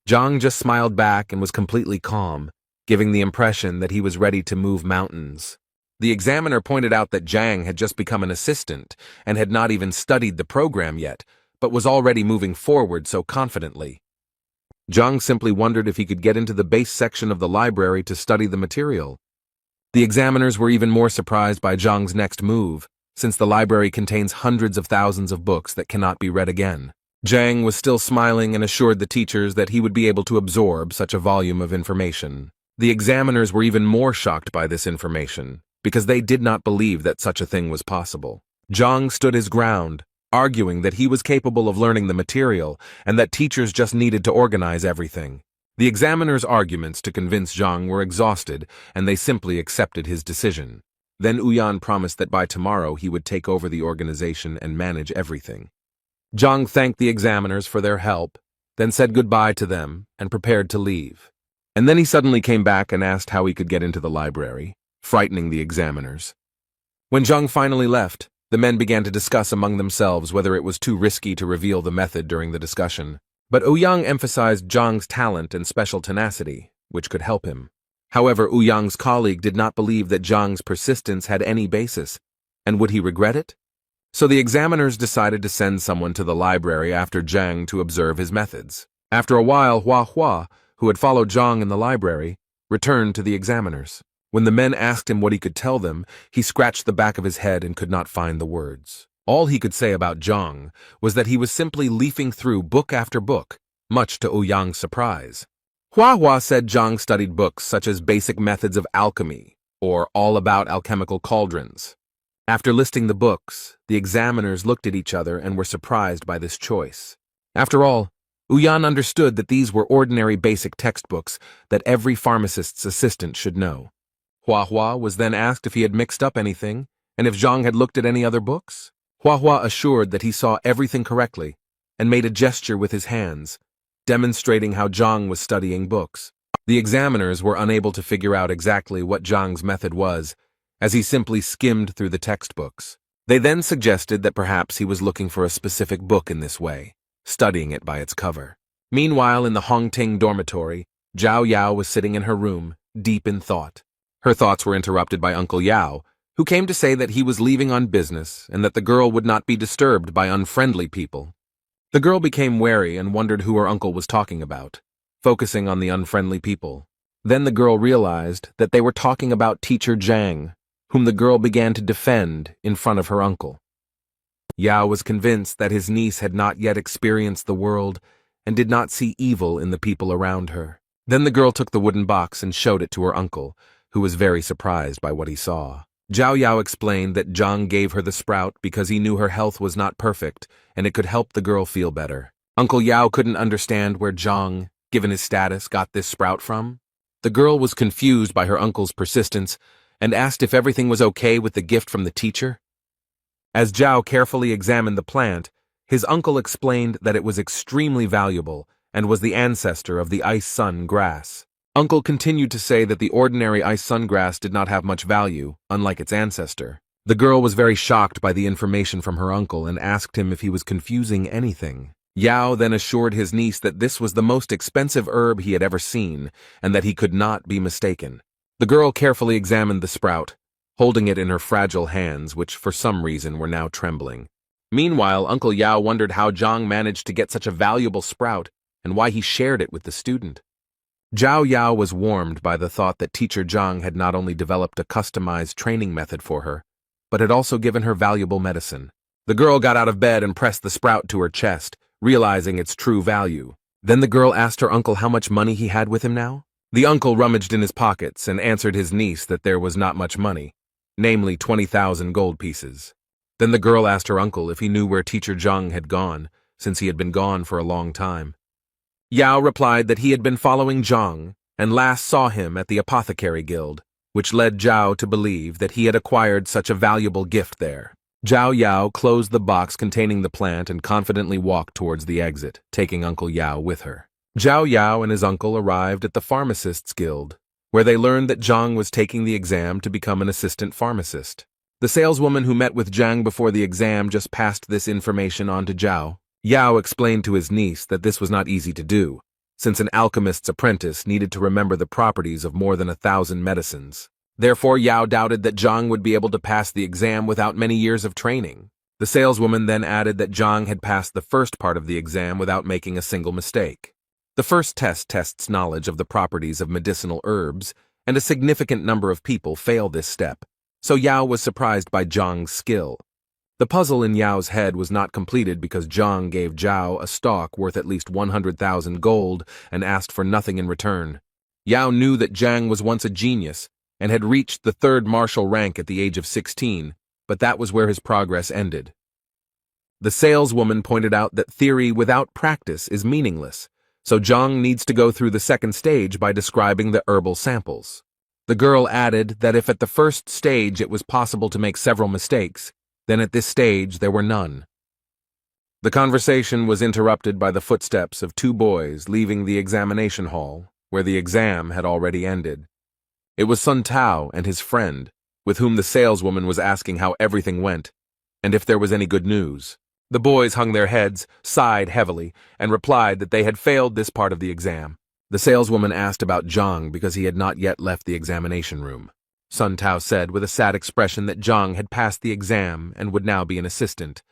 [SPEAKER 1] Zhang just smiled back and was completely calm, giving the impression that he was ready to move mountains. The examiner pointed out that Zhang had just become an assistant and had not even studied the program yet, but was already moving forward so confidently. Zhang simply wondered if he could get into the base section of the library to study the material. The examiners were even more surprised by Zhang's next move, since the library contains hundreds of thousands of books that cannot be read again. Zhang was still smiling and assured the teachers that he would be able to absorb such a volume of information. The examiners were even more shocked by this information, because they did not believe that such a thing was possible. Zhang stood his ground, arguing that he was capable of learning the material and that teachers just needed to organize everything. The examiners' arguments to convince Zhang were exhausted, and they simply accepted his decision. Then Ouyang promised that by tomorrow he would take over the organization and manage everything. Zhang thanked the examiners for their help, then said goodbye to them and prepared to leave. And then he suddenly came back and asked how he could get into the library, frightening the examiners. When Zhang finally left, The men began to discuss among themselves whether it was too risky to reveal the method during the discussion. But Ouyang emphasized Zhang's talent and special tenacity, which could help him. However, Ouyang's colleague did not believe that Zhang's persistence had any basis, and would he regret it? So the examiners decided to send someone to the library after Zhang to observe his methods. After a while, Hua, who had followed Zhang in the library, returned to the examiners. When the men asked him what he could tell them, he scratched the back of his head and could not find the words. All he could say about Zhang was that he was simply leafing through book after book, much to Ouyang's surprise. Hua said Zhang studied books such as Basic Methods of Alchemy or All About Alchemical Cauldrons. After listing the books, the examiners looked at each other and were surprised by this choice. After all, Ouyang understood that these were ordinary basic textbooks that every pharmacist's assistant should know. Hua was then asked if he had mixed up anything and if Zhang had looked at any other books. Hua assured that he saw everything correctly and made a gesture with his hands, demonstrating how Zhang was studying books. The examiners were unable to figure out exactly what Zhang's method was, as he simply skimmed through the textbooks. They then suggested that perhaps he was looking for a specific book in this way, studying it by its cover. Meanwhile, in the Hongting dormitory, Zhao Yao was sitting in her room, deep in thought. Her thoughts were interrupted by Uncle Yao, who came to say that he was leaving on business and that the girl would not be disturbed by unfriendly people. The girl became wary and wondered who her uncle was talking about, focusing on the unfriendly people. Then the girl realized that they were talking about teacher Zhang, whom the girl began to defend in front of her uncle. Yao was convinced that his niece had not yet experienced the world and did not see evil in the people around her. Then the girl took the wooden box and showed it to her uncle, who was very surprised by what he saw. Zhao Yao explained that Zhang gave her the sprout because he knew her health was not perfect and it could help the girl feel better. Uncle Yao couldn't understand where Zhang, given his status, got this sprout from. The girl was confused by her uncle's persistence and asked if everything was okay with the gift from the teacher. As Zhao carefully examined the plant, his uncle explained that it was extremely valuable and was the ancestor of the ice sun grass. Uncle continued to say that the ordinary ice sun grass did not have much value, unlike its ancestor. The girl was very shocked by the information from her uncle and asked him if he was confusing anything. Yao then assured his niece that this was the most expensive herb he had ever seen and that he could not be mistaken. The girl carefully examined the sprout, holding it in her fragile hands, which for some reason were now trembling. Meanwhile, Uncle Yao wondered how Zhang managed to get such a valuable sprout and why he shared it with the student. Zhao Yao was warmed by the thought that teacher Zhang had not only developed a customized training method for her, but had also given her valuable medicine. The girl got out of bed and pressed the sprout to her chest, realizing its true value. Then the girl asked her uncle how much money he had with him now. The uncle rummaged in his pockets and answered his niece that there was not much money, namely 20,000 gold pieces. Then the girl asked her uncle if he knew where teacher Zhang had gone, since he had been gone for a long time. Yao replied that he had been following Zhang and last saw him at the apothecary guild, which led Zhao to believe that he had acquired such a valuable gift there. Zhao Yao closed the box containing the plant and confidently walked towards the exit, taking Uncle Yao with her. Zhao Yao and his uncle arrived at the pharmacists' guild, where they learned that Zhang was taking the exam to become an assistant pharmacist. The saleswoman who met with Zhang before the exam just passed this information on to Zhao. Yao explained to his niece that this was not easy to do, since an alchemist's apprentice needed to remember the properties of more than 1,000 medicines. Therefore, Yao doubted that Zhang would be able to pass the exam without many years of training. The saleswoman then added that Zhang had passed the first part of the exam without making a single mistake. The first test tests knowledge of the properties of medicinal herbs, and a significant number of people fail this step, so Yao was surprised by Zhang's skill. The puzzle in Yao's head was not completed because Zhang gave Zhao a stock worth at least 100,000 gold and asked for nothing in return. Yao knew that Zhang was once a genius and had reached the 3rd martial rank at the age of 16, but that was where his progress ended. The saleswoman pointed out that theory without practice is meaningless, so Zhang needs to go through the 2nd stage by describing the herbal samples. The girl added that if at the 1st stage it was possible to make several mistakes, then at this stage there were none. The conversation was interrupted by the footsteps of 2 boys leaving the examination hall, where the exam had already ended. It was Sun Tao and his friend, with whom the saleswoman was asking how everything went. and if there was any good news. The boys hung their heads, sighed heavily, and replied that they had failed this part of the exam. The saleswoman asked about Zhang because he had not yet left the examination room. Sun Tao said with a sad expression that Zhang had passed the exam and would now be an assistant.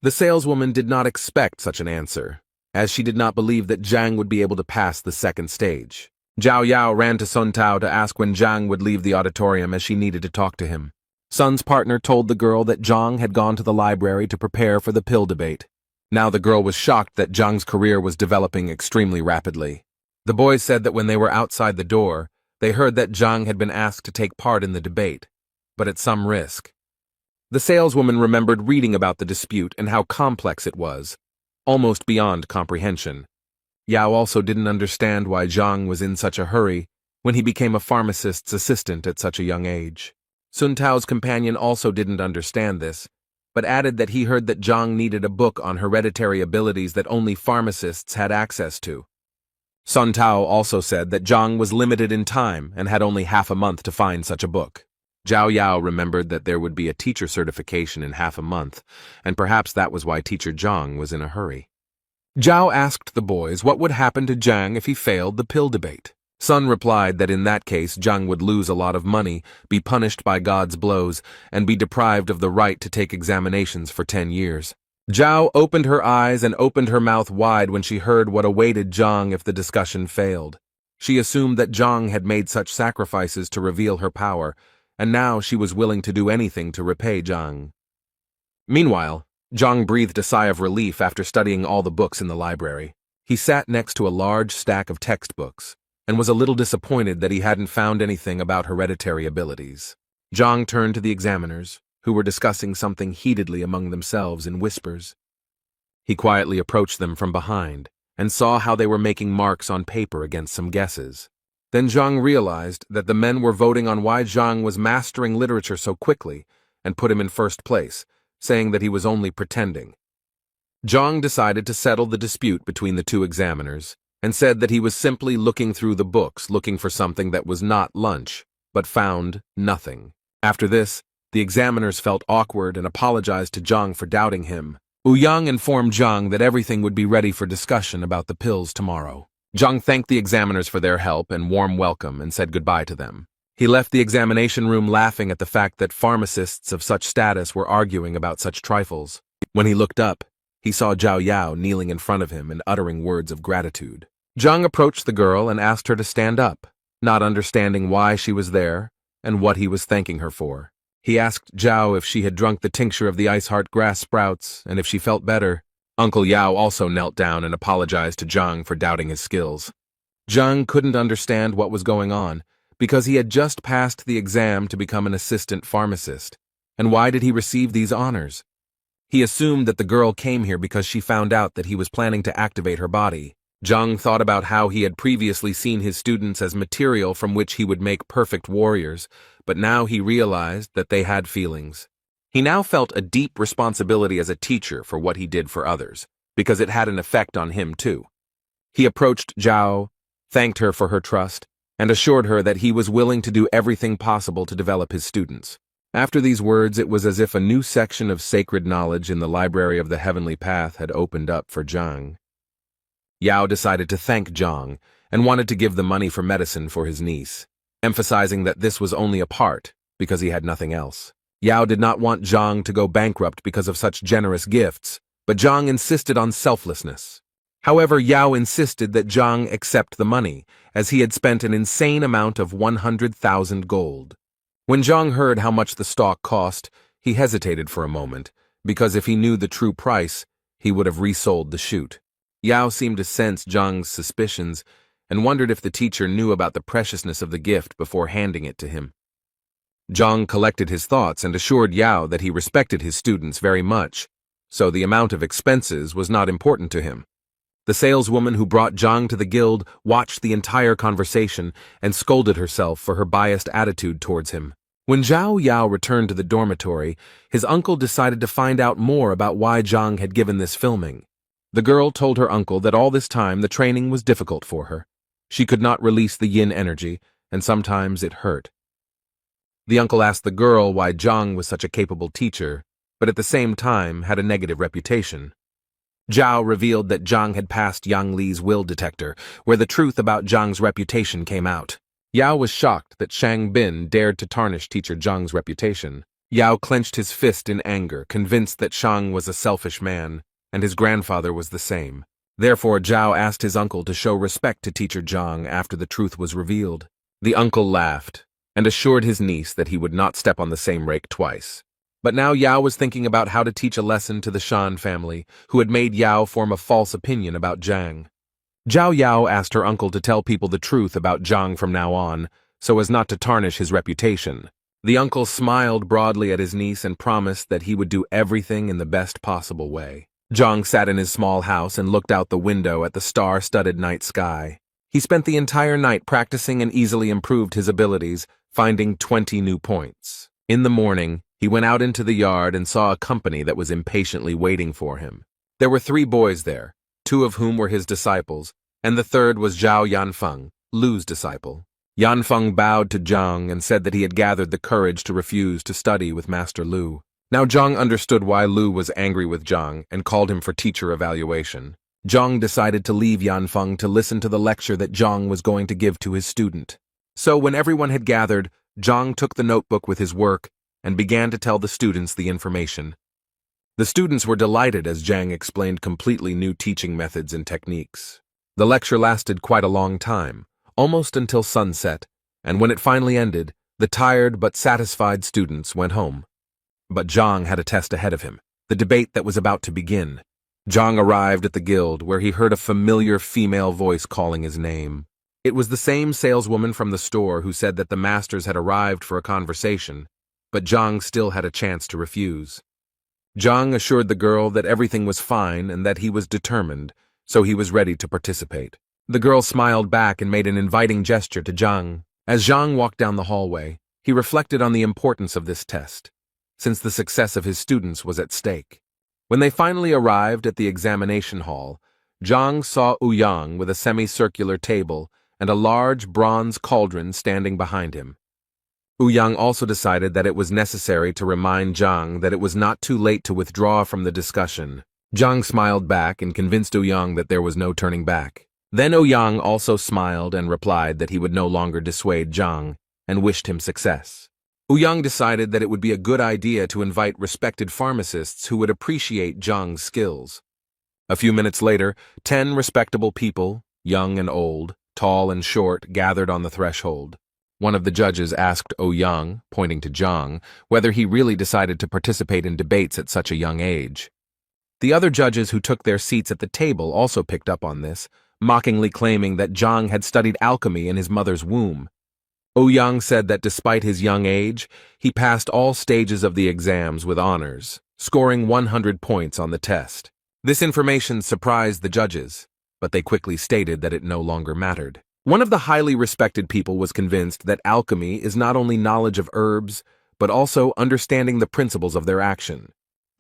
[SPEAKER 1] The saleswoman did not expect such an answer, as she did not believe that Zhang would be able to pass the second stage. Zhao Yao ran to Sun Tao to ask when Zhang would leave the auditorium as she needed to talk to him. Sun's partner told the girl that Zhang had gone to the library to prepare for the pill debate. Now the girl was shocked that Zhang's career was developing extremely rapidly. The boys said that when they were outside the door, they heard that Zhang had been asked to take part in the debate, but at some risk. The saleswoman remembered reading about the dispute and how complex it was, almost beyond comprehension. Yao also didn't understand why Zhang was in such a hurry when he became a pharmacist's assistant at such a young age. Sun Tao's companion also didn't understand this, but added that he heard that Zhang needed a book on hereditary abilities that only pharmacists had access to. Sun Tao also said that Zhang was limited in time and had only half a month to find such a book. Zhao Yao remembered that there would be a teacher certification in half a month, and perhaps that was why Teacher Zhang was in a hurry. Zhao asked the boys what would happen to Zhang if he failed the pill debate. Sun replied that in that case Zhang would lose a lot of money, be punished by God's blows, and be deprived of the right to take examinations for 10 years. Zhao opened her eyes and opened her mouth wide when she heard what awaited Zhang if the discussion failed. She assumed that Zhang had made such sacrifices to reveal her power, and now she was willing to do anything to repay Zhang. Meanwhile, Zhang breathed a sigh of relief after studying all the books in the library. He sat next to a large stack of textbooks, and was a little disappointed that he hadn't found anything about hereditary abilities. Zhang turned to the examiners, who were discussing something heatedly among themselves in whispers. He quietly approached them from behind, and saw how they were making marks on paper against some guesses. Then Zhang realized that the men were voting on why Zhang was mastering literature so quickly, and put him in first place, saying that he was only pretending. Zhang decided to settle the dispute between the two examiners, and said that he was simply looking through the books looking for something that was not lunch, but found nothing. After this, the examiners felt awkward and apologized to Zhang for doubting him. Yang informed Zhang that everything would be ready for discussion about the pills tomorrow. Zhang thanked the examiners for their help and warm welcome and said goodbye to them. He left the examination room laughing at the fact that pharmacists of such status were arguing about such trifles. When he looked up, he saw Zhao Yao kneeling in front of him and uttering words of gratitude. Zhang approached the girl and asked her to stand up, not understanding why she was there and what he was thanking her for. He asked Zhao if she had drunk the tincture of the ice heart grass sprouts and if she felt better. Uncle Yao also knelt down and apologized to Zhang for doubting his skills. Zhang couldn't understand what was going on, because he had just passed the exam to become an assistant pharmacist. And why did he receive these honors? He assumed that the girl came here because she found out that he was planning to activate her body. Zhang thought about how he had previously seen his students as material from which he would make perfect warriors, but now he realized that they had feelings. He now felt a deep responsibility as a teacher for what he did for others, because it had an effect on him too. He approached Zhao, thanked her for her trust, and assured her that he was willing to do everything possible to develop his students. After these words, it was as if a new section of sacred knowledge in the library of the heavenly path had opened up for Zhang. Yao decided to thank Zhang and wanted to give the money for medicine for his niece, emphasizing that this was only a part because he had nothing else. Yao did not want Zhang to go bankrupt because of such generous gifts, but Zhang insisted on selflessness. However, Yao insisted that Zhang accept the money, as he had spent an insane amount of 100,000 gold. When Zhang heard how much the stock cost, he hesitated for a moment, because if he knew the true price, he would have resold the shoot. Yao seemed to sense Zhang's suspicions and wondered if the teacher knew about the preciousness of the gift before handing it to him. Zhang collected his thoughts and assured Yao that he respected his students very much, so the amount of expenses was not important to him. The saleswoman who brought Zhang to the guild watched the entire conversation and scolded herself for her biased attitude towards him. When Zhao Yao returned to the dormitory, his uncle decided to find out more about why Zhang had given this filming. The girl told her uncle that all this time the training was difficult for her. She could not release the yin energy, and sometimes it hurt. The uncle asked the girl why Zhang was such a capable teacher, but at the same time had a negative reputation. Zhao revealed that Zhang had passed Yang Li's will detector, where the truth about Zhang's reputation came out. Yao was shocked that Shang Bin dared to tarnish teacher Zhang's reputation. Yao clenched his fist in anger, convinced that Shang was a selfish man, and his grandfather was the same. Therefore, Zhao asked his uncle to show respect to teacher Zhang after the truth was revealed. The uncle laughed, and assured his niece that he would not step on the same rake twice. But now Yao was thinking about how to teach a lesson to the Shan family, who had made Yao form a false opinion about Zhang. Zhao Yao asked her uncle to tell people the truth about Zhang from now on, so as not to tarnish his reputation. The uncle smiled broadly at his niece and promised that he would do everything in the best possible way. Zhang sat in his small house and looked out the window at the star-studded night sky. He spent the entire night practicing and easily improved his abilities, finding 20 new points. In the morning, he went out into the yard and saw a company that was impatiently waiting for him. There were 3 boys there, 2 of whom were his disciples, and the third was Zhao Yanfeng, Lu's disciple. Yanfeng bowed to Zhang and said that he had gathered the courage to refuse to study with Master Lu. Now Zhang understood why Lu was angry with Zhang and called him for teacher evaluation. Zhang decided to leave Yanfeng to listen to the lecture that Zhang was going to give to his student. So when everyone had gathered, Zhang took the notebook with his work and began to tell the students the information. The students were delighted as Zhang explained completely new teaching methods and techniques. The lecture lasted quite a long time, almost until sunset, and when it finally ended, the tired but satisfied students went home. But Zhang had a test ahead of him, the debate that was about to begin. Zhang arrived at the guild where he heard a familiar female voice calling his name. It was the same saleswoman from the store who said that the masters had arrived for a conversation, but Zhang still had a chance to refuse. Zhang assured the girl that everything was fine and that he was determined, so he was ready to participate. The girl smiled back and made an inviting gesture to Zhang. As Zhang walked down the hallway, he reflected on the importance of this test, since the success of his students was at stake. When they finally arrived at the examination hall, Zhang saw Ouyang with a semicircular table and a large bronze cauldron standing behind him. Ouyang also decided that it was necessary to remind Zhang that it was not too late to withdraw from the discussion. Zhang smiled back and convinced Ouyang that there was no turning back. Then Ouyang also smiled and replied that he would no longer dissuade Zhang and wished him success. Ouyang decided that it would be a good idea to invite respected pharmacists who would appreciate Zhang's skills. A few minutes later, 10 respectable people, young and old, tall and short, gathered on the threshold. One of the judges asked Ouyang, pointing to Zhang, whether he really decided to participate in debates at such a young age. The other judges who took their seats at the table also picked up on this, mockingly claiming that Zhang had studied alchemy in his mother's womb. Ouyang said that despite his young age, he passed all stages of the exams with honors, scoring 100 points on the test. This information surprised the judges, but they quickly stated that it no longer mattered. One of the highly respected people was convinced that alchemy is not only knowledge of herbs, but also understanding the principles of their action.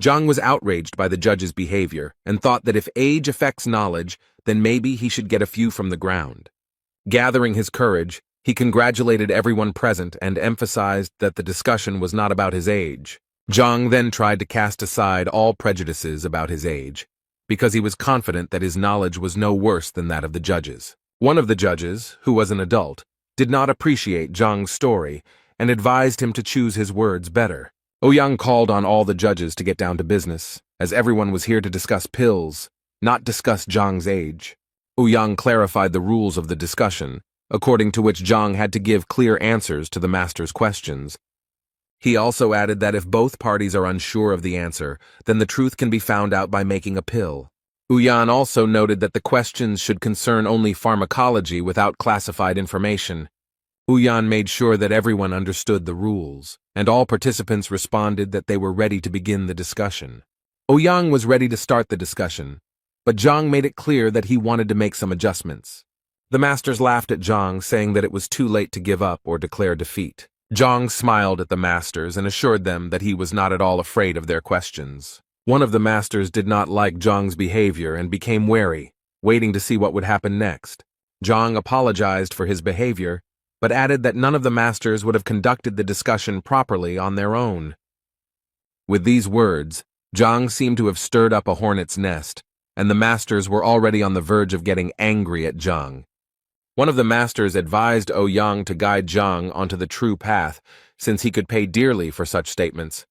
[SPEAKER 1] Zhang was outraged by the judge's behavior and thought that if age affects knowledge, then maybe he should get a few from the ground. Gathering his courage, he congratulated everyone present and emphasized that the discussion was not about his age. Zhang then tried to cast aside all prejudices about his age, because he was confident that his knowledge was no worse than that of the judges. One of the judges, who was an adult, did not appreciate Zhang's story and advised him to choose his words better. Ouyang called on all the judges to get down to business, as everyone was here to discuss pills, not discuss Zhang's age. Ouyang clarified the rules of the discussion, according to which Zhang had to give clear answers to the master's questions. He also added that if both parties are unsure of the answer, then the truth can be found out by making a pill. Ouyang also noted that the questions should concern only pharmacology without classified information. Ouyang made sure that everyone understood the rules, and all participants responded that they were ready to begin the discussion. Ouyang was ready to start the discussion, but Zhang made it clear that he wanted to make some adjustments. The masters laughed at Zhang, saying that it was too late to give up or declare defeat. Zhang smiled at the masters and assured them that he was not at all afraid of their questions. One of the masters did not like Zhang's behavior and became wary, waiting to see what would happen next. Zhang apologized for his behavior, but added that none of the masters would have conducted the discussion properly on their own. With these words, Zhang seemed to have stirred up a hornet's nest, and the masters were already on the verge of getting angry at Zhang. One of the masters advised Ouyang to guide Zhang onto the true path, since he could pay dearly for such statements.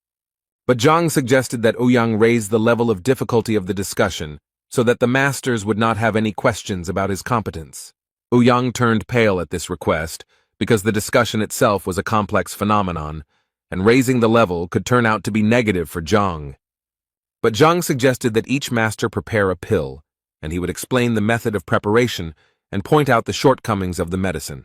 [SPEAKER 1] But Zhang suggested that Ouyang raise the level of difficulty of the discussion, so that the masters would not have any questions about his competence. Ouyang turned pale at this request, because the discussion itself was a complex phenomenon, and raising the level could turn out to be negative for Zhang. But Zhang suggested that each master prepare a pill, and he would explain the method of preparation and point out the shortcomings of the medicine.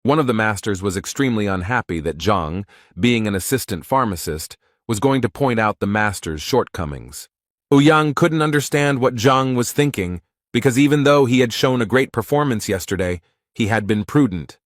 [SPEAKER 1] One of the masters was extremely unhappy that Zhang, being an assistant pharmacist, was going to point out the master's shortcomings. Ouyang couldn't understand what Zhang was thinking, because even though he had shown a great performance yesterday, he had been prudent.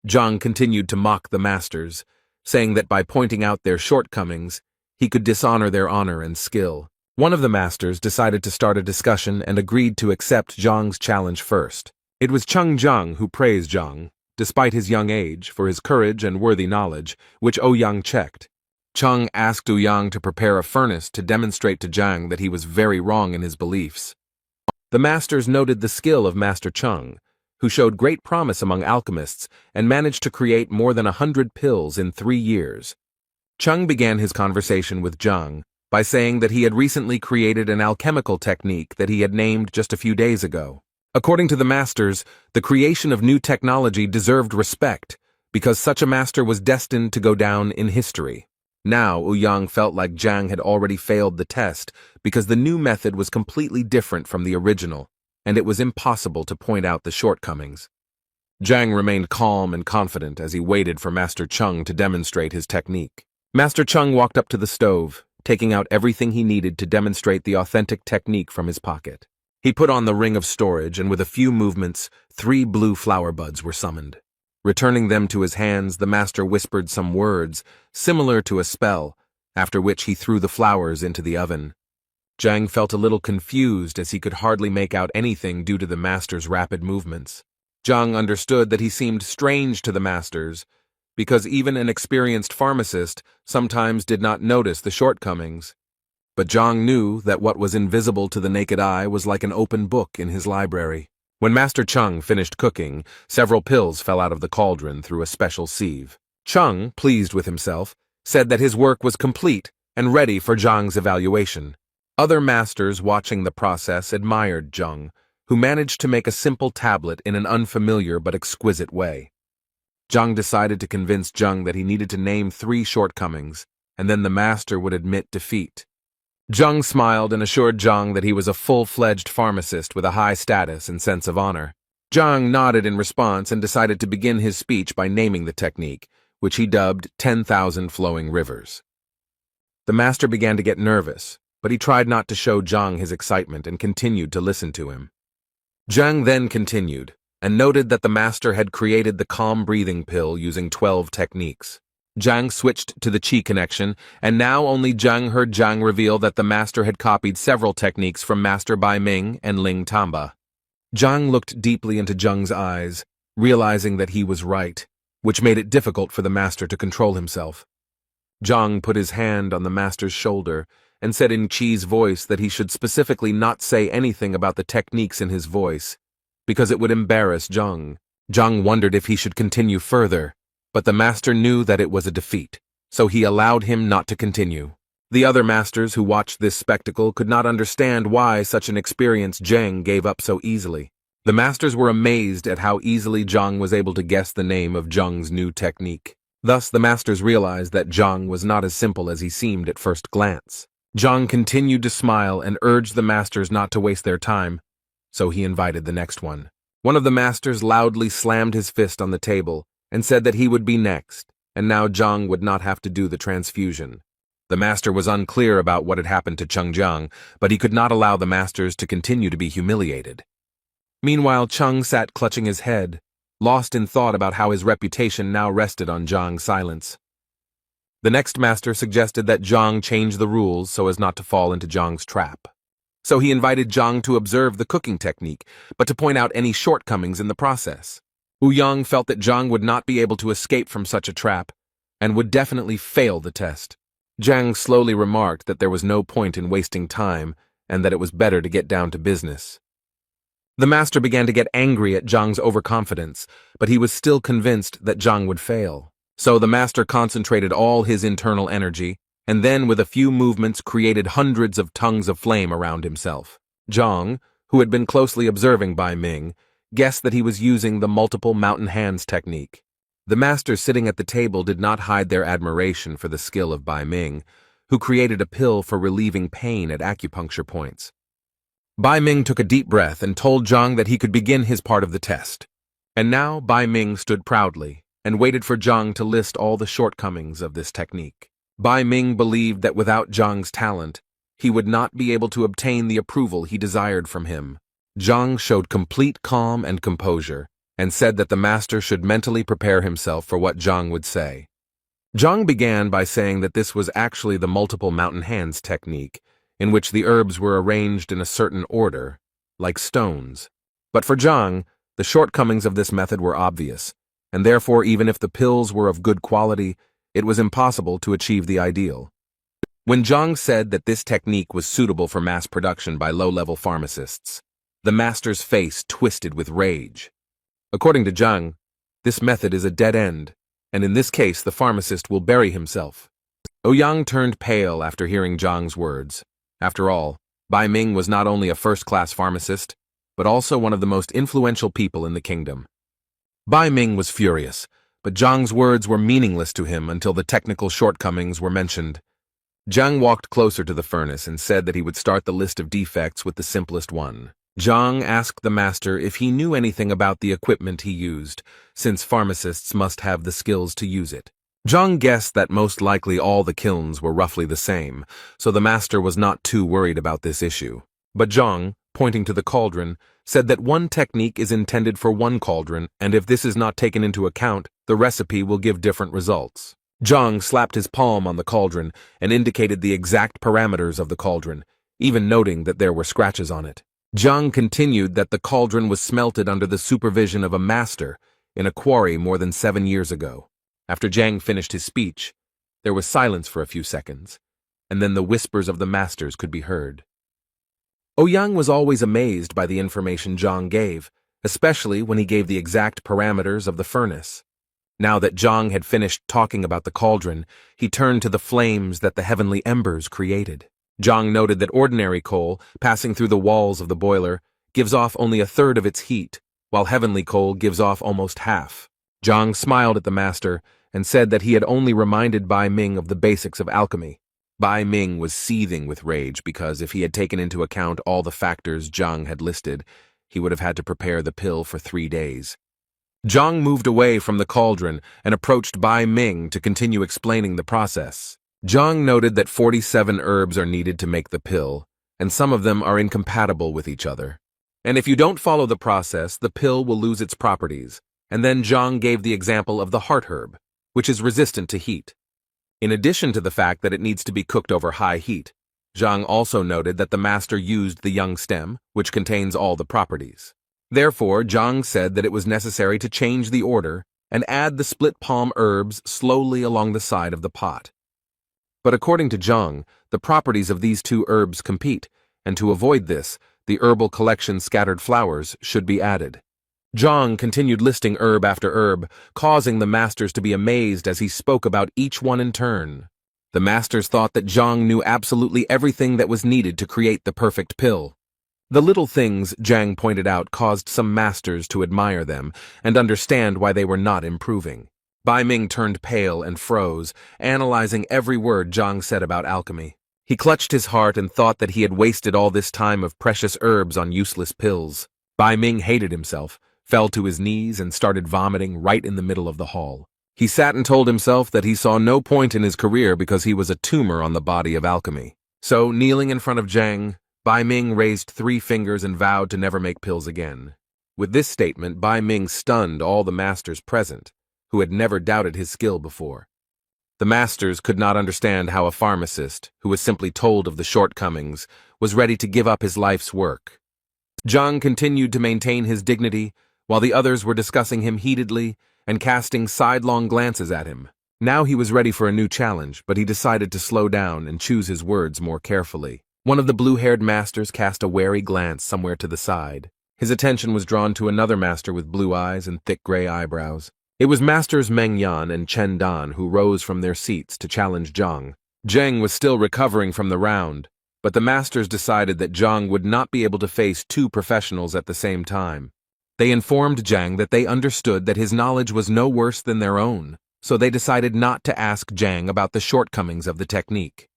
[SPEAKER 1] Zhang continued to mock the masters, saying that by pointing out their shortcomings, he could dishonor their honor and skill. One of the masters decided to start a discussion and agreed to accept Zhang's challenge first. It was Zhang who praised Zhang, despite his young age, for his courage and worthy knowledge, which Ouyang checked. Zhang asked Ouyang to prepare a furnace to demonstrate to Zhang that he was very wrong in his beliefs. The masters noted the skill of Master Zhang, who showed great promise among alchemists and managed to create more than 100 pills in 3 years. Zhang began his conversation with Zhang by saying that he had recently created an alchemical technique that he had named just a few days ago. According to the masters, the creation of new technology deserved respect, because such a master was destined to go down in history. Now, Ouyang felt like Zhang had already failed the test, because the new method was completely different from the original, and it was impossible to point out the shortcomings. Zhang remained calm and confident as he waited for Master Zhang to demonstrate his technique. Master Zhang walked up to the stove, taking out everything he needed to demonstrate the authentic technique from his pocket. He put on the ring of storage, and with a few movements, 3 blue flower buds were summoned. Returning them to his hands, the master whispered some words, similar to a spell, after which he threw the flowers into the oven. Zhang felt a little confused as he could hardly make out anything due to the master's rapid movements. Zhang understood that he seemed strange to the masters, because even an experienced pharmacist sometimes did not notice the shortcomings. But Zhang knew that what was invisible to the naked eye was like an open book in his library. When Master Zhang finished cooking, several pills fell out of the cauldron through a special sieve. Zhang, pleased with himself, said that his work was complete and ready for Zhang's evaluation. Other masters watching the process admired Zhang, who managed to make a simple tablet in an unfamiliar but exquisite way. Zhang decided to convince Zhang that he needed to name 3 shortcomings, and then the master would admit defeat. Zhang smiled and assured Zhang that he was a full-fledged pharmacist with a high status and sense of honor. Zhang nodded in response and decided to begin his speech by naming the technique, which he dubbed 10,000 Flowing Rivers. The master began to get nervous, but he tried not to show Zhang his excitement and continued to listen to him. Zhang then continued, and noted that the master had created the calm breathing pill using 12 techniques. Zhang switched to the Qi connection, and now only Zhang heard Zhang reveal that the master had copied several techniques from Master Bai Ming and Ling Tamba. Zhang looked deeply into Zhang's eyes, realizing that he was right, which made it difficult for the master to control himself. Zhang put his hand on the master's shoulder and said in Qi's voice that he should specifically not say anything about the techniques in his voice, because it would embarrass Zhang. Zhang wondered if he should continue further, but the master knew that it was a defeat, so he allowed him not to continue. The other masters who watched this spectacle could not understand why such an experienced Zhang gave up so easily. The masters were amazed at how easily Zhang was able to guess the name of Zhang's new technique. Thus, the masters realized that Zhang was not as simple as he seemed at first glance. Zhang continued to smile and urged the masters not to waste their time, so he invited the next one. One of the masters loudly slammed his fist on the table and said that he would be next, and now Zhang would not have to do the transfusion. The master was unclear about what had happened to Zhang, but he could not allow the masters to continue to be humiliated. Meanwhile, Zhang sat clutching his head, lost in thought about how his reputation now rested on Zhang's silence. The next master suggested that Zhang change the rules so as not to fall into Zhang's trap. So he invited Zhang to observe the cooking technique, but to point out any shortcomings in the process. Ouyang felt that Zhang would not be able to escape from such a trap, and would definitely fail the test. Zhang slowly remarked that there was no point in wasting time and that it was better to get down to business. The master began to get angry at Zhang's overconfidence, but he was still convinced that Zhang would fail. So the master concentrated all his internal energy, and then with a few movements created hundreds of tongues of flame around himself. Zhang, who had been closely observing Bai Ming, guessed that he was using the multiple mountain hands technique. The masters sitting at the table did not hide their admiration for the skill of Bai Ming, who created a pill for relieving pain at acupuncture points. Bai Ming took a deep breath and told Zhang that he could begin his part of the test. And now Bai Ming stood proudly and waited for Zhang to list all the shortcomings of this technique. Bai Ming believed that without Zhang's talent, he would not be able to obtain the approval he desired from him. Zhang showed complete calm and composure, and said that the master should mentally prepare himself for what Zhang would say. Zhang began by saying that this was actually the multiple mountain hands technique, in which the herbs were arranged in a certain order, like stones. But for Zhang, the shortcomings of this method were obvious, and therefore even if the pills were of good quality, it was impossible to achieve the ideal. When Zhang said that this technique was suitable for mass production by low-level pharmacists, the master's face twisted with rage. According to Zhang, this method is a dead end, and in this case the pharmacist will bury himself. Ouyang turned pale after hearing Zhang's words. After all, Bai Ming was not only a first-class pharmacist, but also one of the most influential people in the kingdom. Bai Ming was furious, but Zhang's words were meaningless to him until the technical shortcomings were mentioned. Zhang walked closer to the furnace and said that he would start the list of defects with the simplest one. Zhang asked the master if he knew anything about the equipment he used, since pharmacists must have the skills to use it. Zhang guessed that most likely all the kilns were roughly the same, so the master was not too worried about this issue. But Zhang, pointing to the cauldron, said that one technique is intended for one cauldron, and if this is not taken into account, the recipe will give different results. Zhang slapped his palm on the cauldron and indicated the exact parameters of the cauldron, even noting that there were scratches on it. Zhang continued that the cauldron was smelted under the supervision of a master in a quarry more than 7 years ago. After Zhang finished his speech, there was silence for a few seconds, and then the whispers of the masters could be heard. Ouyang was always amazed by the information Zhang gave, especially when he gave the exact parameters of the furnace. Now that Zhang had finished talking about the cauldron, he turned to the flames that the heavenly embers created. Zhang noted that ordinary coal, passing through the walls of the boiler, gives off only a third of its heat, while heavenly coal gives off almost half. Zhang smiled at the master and said that he had only reminded Bai Ming of the basics of alchemy. Bai Ming was seething with rage because if he had taken into account all the factors Zhang had listed, he would have had to prepare the pill for 3 days. Zhang moved away from the cauldron and approached Bai Ming to continue explaining the process. Zhang noted that 47 herbs are needed to make the pill, and some of them are incompatible with each other. And if you don't follow the process, the pill will lose its properties. And then Zhang gave the example of the heart herb, which is resistant to heat. In addition to the fact that it needs to be cooked over high heat, Zhang also noted that the master used the young stem, which contains all the properties. Therefore, Zhang said that it was necessary to change the order and add the split palm herbs slowly along the side of the pot. But according to Zhang, the properties of these 2 herbs compete, and to avoid this, the herbal collection scattered flowers should be added. Zhang continued listing herb after herb, causing the masters to be amazed as he spoke about each one in turn. The masters thought that Zhang knew absolutely everything that was needed to create the perfect pill. The little things Zhang pointed out caused some masters to admire them and understand why they were not improving. Bai Ming turned pale and froze, analyzing every word Zhang said about alchemy. He clutched his heart and thought that he had wasted all this time of precious herbs on useless pills. Bai Ming hated himself, fell to his knees, and started vomiting right in the middle of the hall. He sat and told himself that he saw no point in his career because he was a tumor on the body of alchemy. So, kneeling in front of Zhang, Bai Ming raised 3 fingers and vowed to never make pills again. With this statement, Bai Ming stunned all the masters present, who had never doubted his skill before. The masters could not understand how a pharmacist, who was simply told of the shortcomings, was ready to give up his life's work. Zhang continued to maintain his dignity, while the others were discussing him heatedly and casting sidelong glances at him. Now he was ready for a new challenge, but he decided to slow down and choose his words more carefully. One of the blue-haired masters cast a wary glance somewhere to the side. His attention was drawn to another master with blue eyes and thick gray eyebrows. It was Masters Meng Yan and Chen Dan who rose from their seats to challenge Zhang. Zheng was still recovering from the round, but the masters decided that Zhang would not be able to face two professionals at the same time. They informed Zhang that they understood that his knowledge was no worse than their own, so they decided not to ask Zhang about the shortcomings of the technique.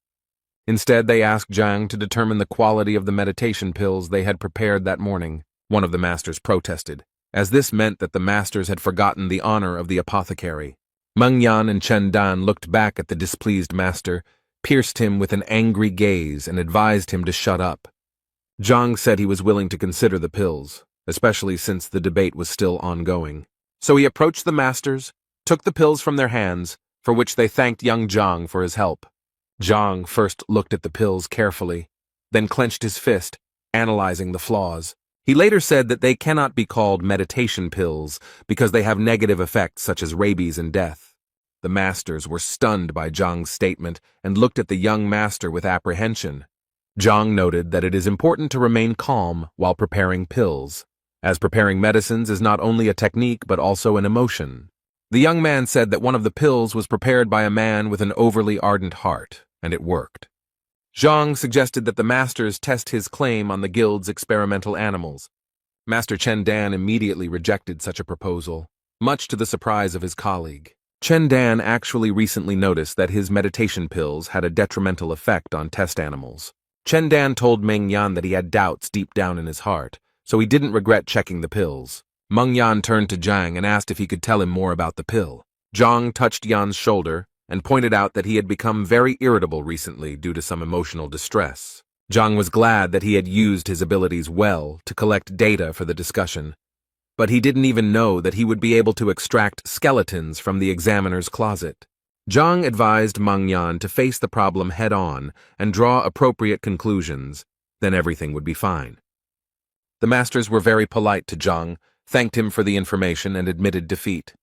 [SPEAKER 1] Instead, they asked Zhang to determine the quality of the meditation pills they had prepared that morning. One of the masters protested, as this meant that the masters had forgotten the honor of the apothecary. Meng Yan and Chen Dan looked back at the displeased master, pierced him with an angry gaze, and advised him to shut up. Zhang said he was willing to consider the pills, especially since the debate was still ongoing. So he approached the masters, took the pills from their hands, for which they thanked young Zhang for his help. Zhang first looked at the pills carefully, then clenched his fist, analyzing the flaws. He later said that they cannot be called meditation pills because they have negative effects such as rabies and death. The masters were stunned by Zhang's statement and looked at the young master with apprehension. Zhang noted that it is important to remain calm while preparing pills, as preparing medicines is not only a technique but also an emotion. The young man said that one of the pills was prepared by a man with an overly ardent heart, and it worked. Zhang suggested that the masters test his claim on the guild's experimental animals. Master Chen Dan immediately rejected such a proposal, much to the surprise of his colleague. Chen Dan actually recently noticed that his meditation pills had a detrimental effect on test animals. Chen Dan told Meng Yan that he had doubts deep down in his heart, so he didn't regret checking the pills. Meng Yan turned to Zhang and asked if he could tell him more about the pill. Zhang touched Yan's shoulder and pointed out that he had become very irritable recently due to some emotional distress. Zhang was glad that he had used his abilities well to collect data for the discussion, but he didn't even know that he would be able to extract skeletons from the examiner's closet. Zhang advised Meng Yan to face the problem head-on and draw appropriate conclusions, then everything would be fine. The masters were very polite to Zhang, thanked him for the information, and admitted defeat.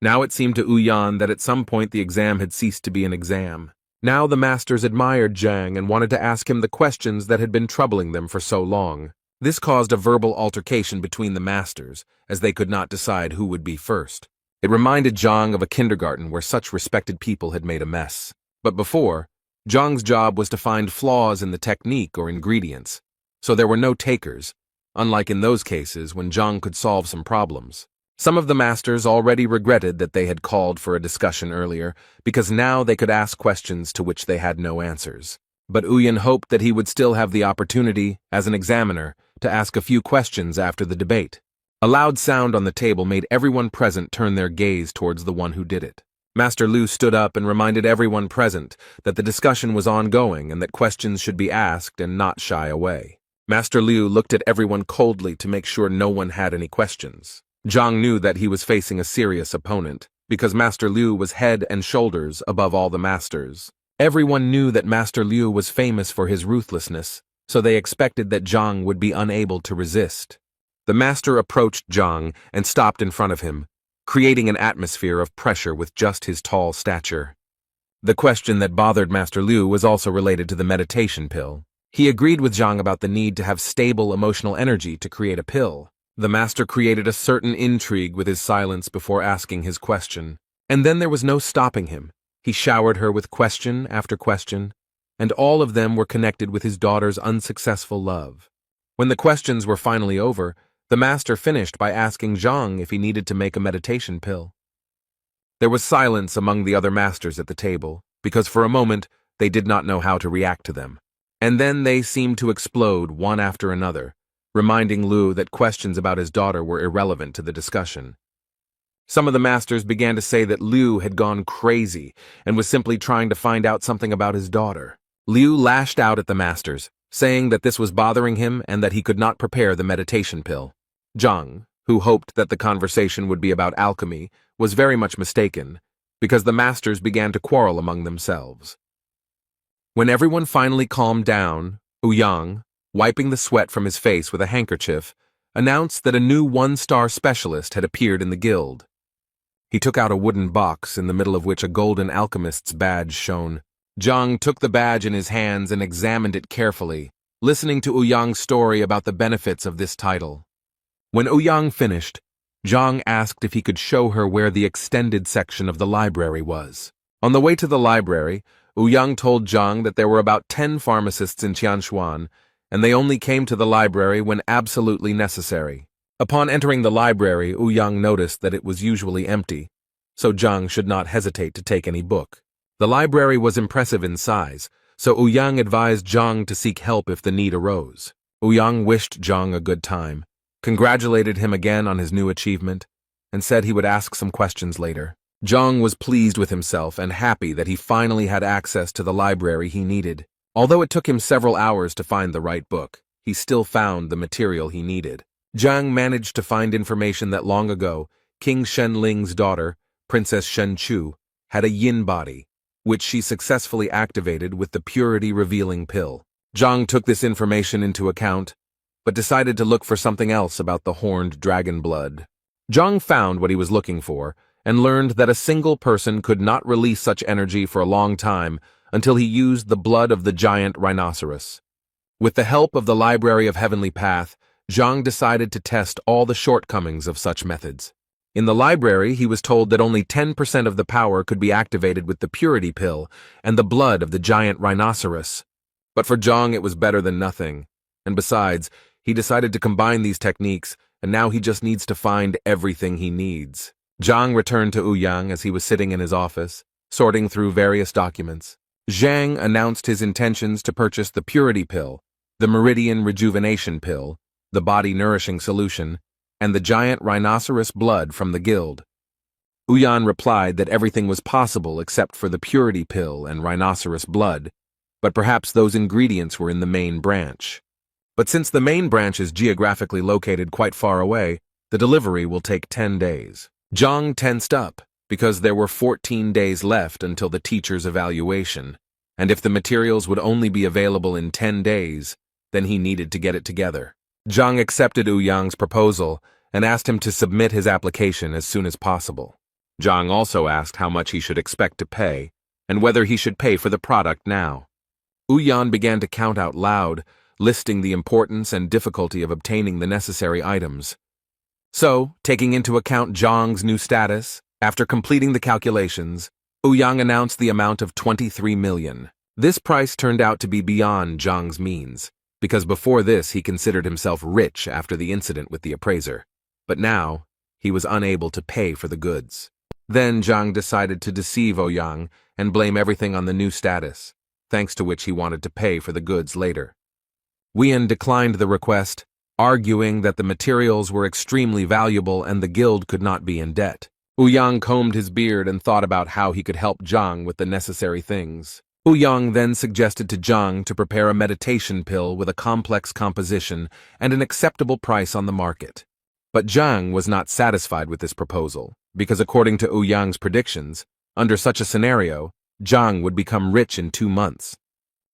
[SPEAKER 1] Now it seemed to Yan that at some point the exam had ceased to be an exam. Now the masters admired Zhang and wanted to ask him the questions that had been troubling them for so long. This caused a verbal altercation between the masters, as they could not decide who would be first. It reminded Zhang of a kindergarten where such respected people had made a mess. But before, Zhang's job was to find flaws in the technique or ingredients, so there were no takers, unlike in those cases when Zhang could solve some problems. Some of the masters already regretted that they had called for a discussion earlier, because now they could ask questions to which they had no answers. But Yan hoped that he would still have the opportunity, as an examiner, to ask a few questions after the debate. A loud sound on the table made everyone present turn their gaze towards the one who did it. Master Lu stood up and reminded everyone present that the discussion was ongoing and that questions should be asked and not shy away. Master Liu looked at everyone coldly to make sure no one had any questions. Zhang knew that he was facing a serious opponent, because Master Liu was head and shoulders above all the masters. Everyone knew that Master Liu was famous for his ruthlessness, so they expected that Zhang would be unable to resist. The master approached Zhang and stopped in front of him, creating an atmosphere of pressure with just his tall stature. The question that bothered Master Liu was also related to the meditation pill. He agreed with Zhang about the need to have stable emotional energy to create a pill. The master created a certain intrigue with his silence before asking his question, and then there was no stopping him. He showered her with question after question, and all of them were connected with his daughter's unsuccessful love. When the questions were finally over, the master finished by asking Zhang if he needed to make a meditation pill. There was silence among the other masters at the table, because for a moment they did not know how to react to them. And then they seemed to explode one after another, reminding Lu that questions about his daughter were irrelevant to the discussion. Some of the masters began to say that Liu had gone crazy and was simply trying to find out something about his daughter. Liu lashed out at the masters, saying that this was bothering him and that he could not prepare the meditation pill. Zhang, who hoped that the conversation would be about alchemy, was very much mistaken, because the masters began to quarrel among themselves. When everyone finally calmed down, Yang, wiping the sweat from his face with a handkerchief, announced that a new one-star specialist had appeared in the guild. He took out a wooden box in the middle of which a golden alchemist's badge shone. Zhang took the badge in his hands and examined it carefully, listening to Ouyang's story about the benefits of this title. When Ouyang finished, Zhang asked if he could show her where the extended section of the library was. On the way to the library, Ouyang told Zhang that there were about 10 pharmacists in Tianshuan, and they only came to the library when absolutely necessary. Upon entering the library, Ouyang noticed that it was usually empty, so Zhang should not hesitate to take any book. The library was impressive in size, so Ouyang advised Zhang to seek help if the need arose. Ouyang wished Zhang a good time, congratulated him again on his new achievement, and said he would ask some questions later. Zhang was pleased with himself and happy that he finally had access to the library he needed. Although it took him several hours to find the right book, he still found the material he needed. Zhang managed to find information that long ago, King Shenling's daughter, Princess Shenchu, had a yin body, which she successfully activated with the purity-revealing pill. Zhang took this information into account, but decided to look for something else about the horned dragon blood. Zhang found what he was looking for, and learned that a single person could not release such energy for a long time until he used the blood of the giant rhinoceros. With the help of the Library of Heavenly Path, Zhang decided to test all the shortcomings of such methods. In the library, he was told that only 10% of the power could be activated with the purity pill and the blood of the giant rhinoceros. But for Zhang, it was better than nothing. And besides, he decided to combine these techniques, and now he just needs to find everything he needs. Zhang returned to Ouyang as he was sitting in his office, sorting through various documents. Zhang announced his intentions to purchase the purity pill, the meridian rejuvenation pill, the body nourishing solution, and the giant rhinoceros blood from the guild. Ouyang replied that everything was possible except for the purity pill and rhinoceros blood, but perhaps those ingredients were in the main branch. But since the main branch is geographically located quite far away, the delivery will take 10 days. Zhang tensed up, because there were 14 days left until the teacher's evaluation, and if the materials would only be available in 10 days, then he needed to get it together. Zhang accepted Ouyang's proposal and asked him to submit his application as soon as possible. Zhang also asked how much he should expect to pay, and whether he should pay for the product now. Ouyang began to count out loud, listing the importance and difficulty of obtaining the necessary items. So, taking into account Zhang's new status, after completing the calculations, Ouyang announced the amount of 23 million. This price turned out to be beyond Zhang's means, because before this he considered himself rich after the incident with the appraiser. But now, he was unable to pay for the goods. Then Zhang decided to deceive Ouyang and blame everything on the new status, thanks to which he wanted to pay for the goods later. Ouyang declined the request, arguing that the materials were extremely valuable and the guild could not be in debt. Ouyang combed his beard and thought about how he could help Zhang with the necessary things. Ouyang then suggested to Zhang to prepare a meditation pill with a complex composition and an acceptable price on the market. But Zhang was not satisfied with this proposal, because according to Ouyang's predictions, under such a scenario, Zhang would become rich in 2 months.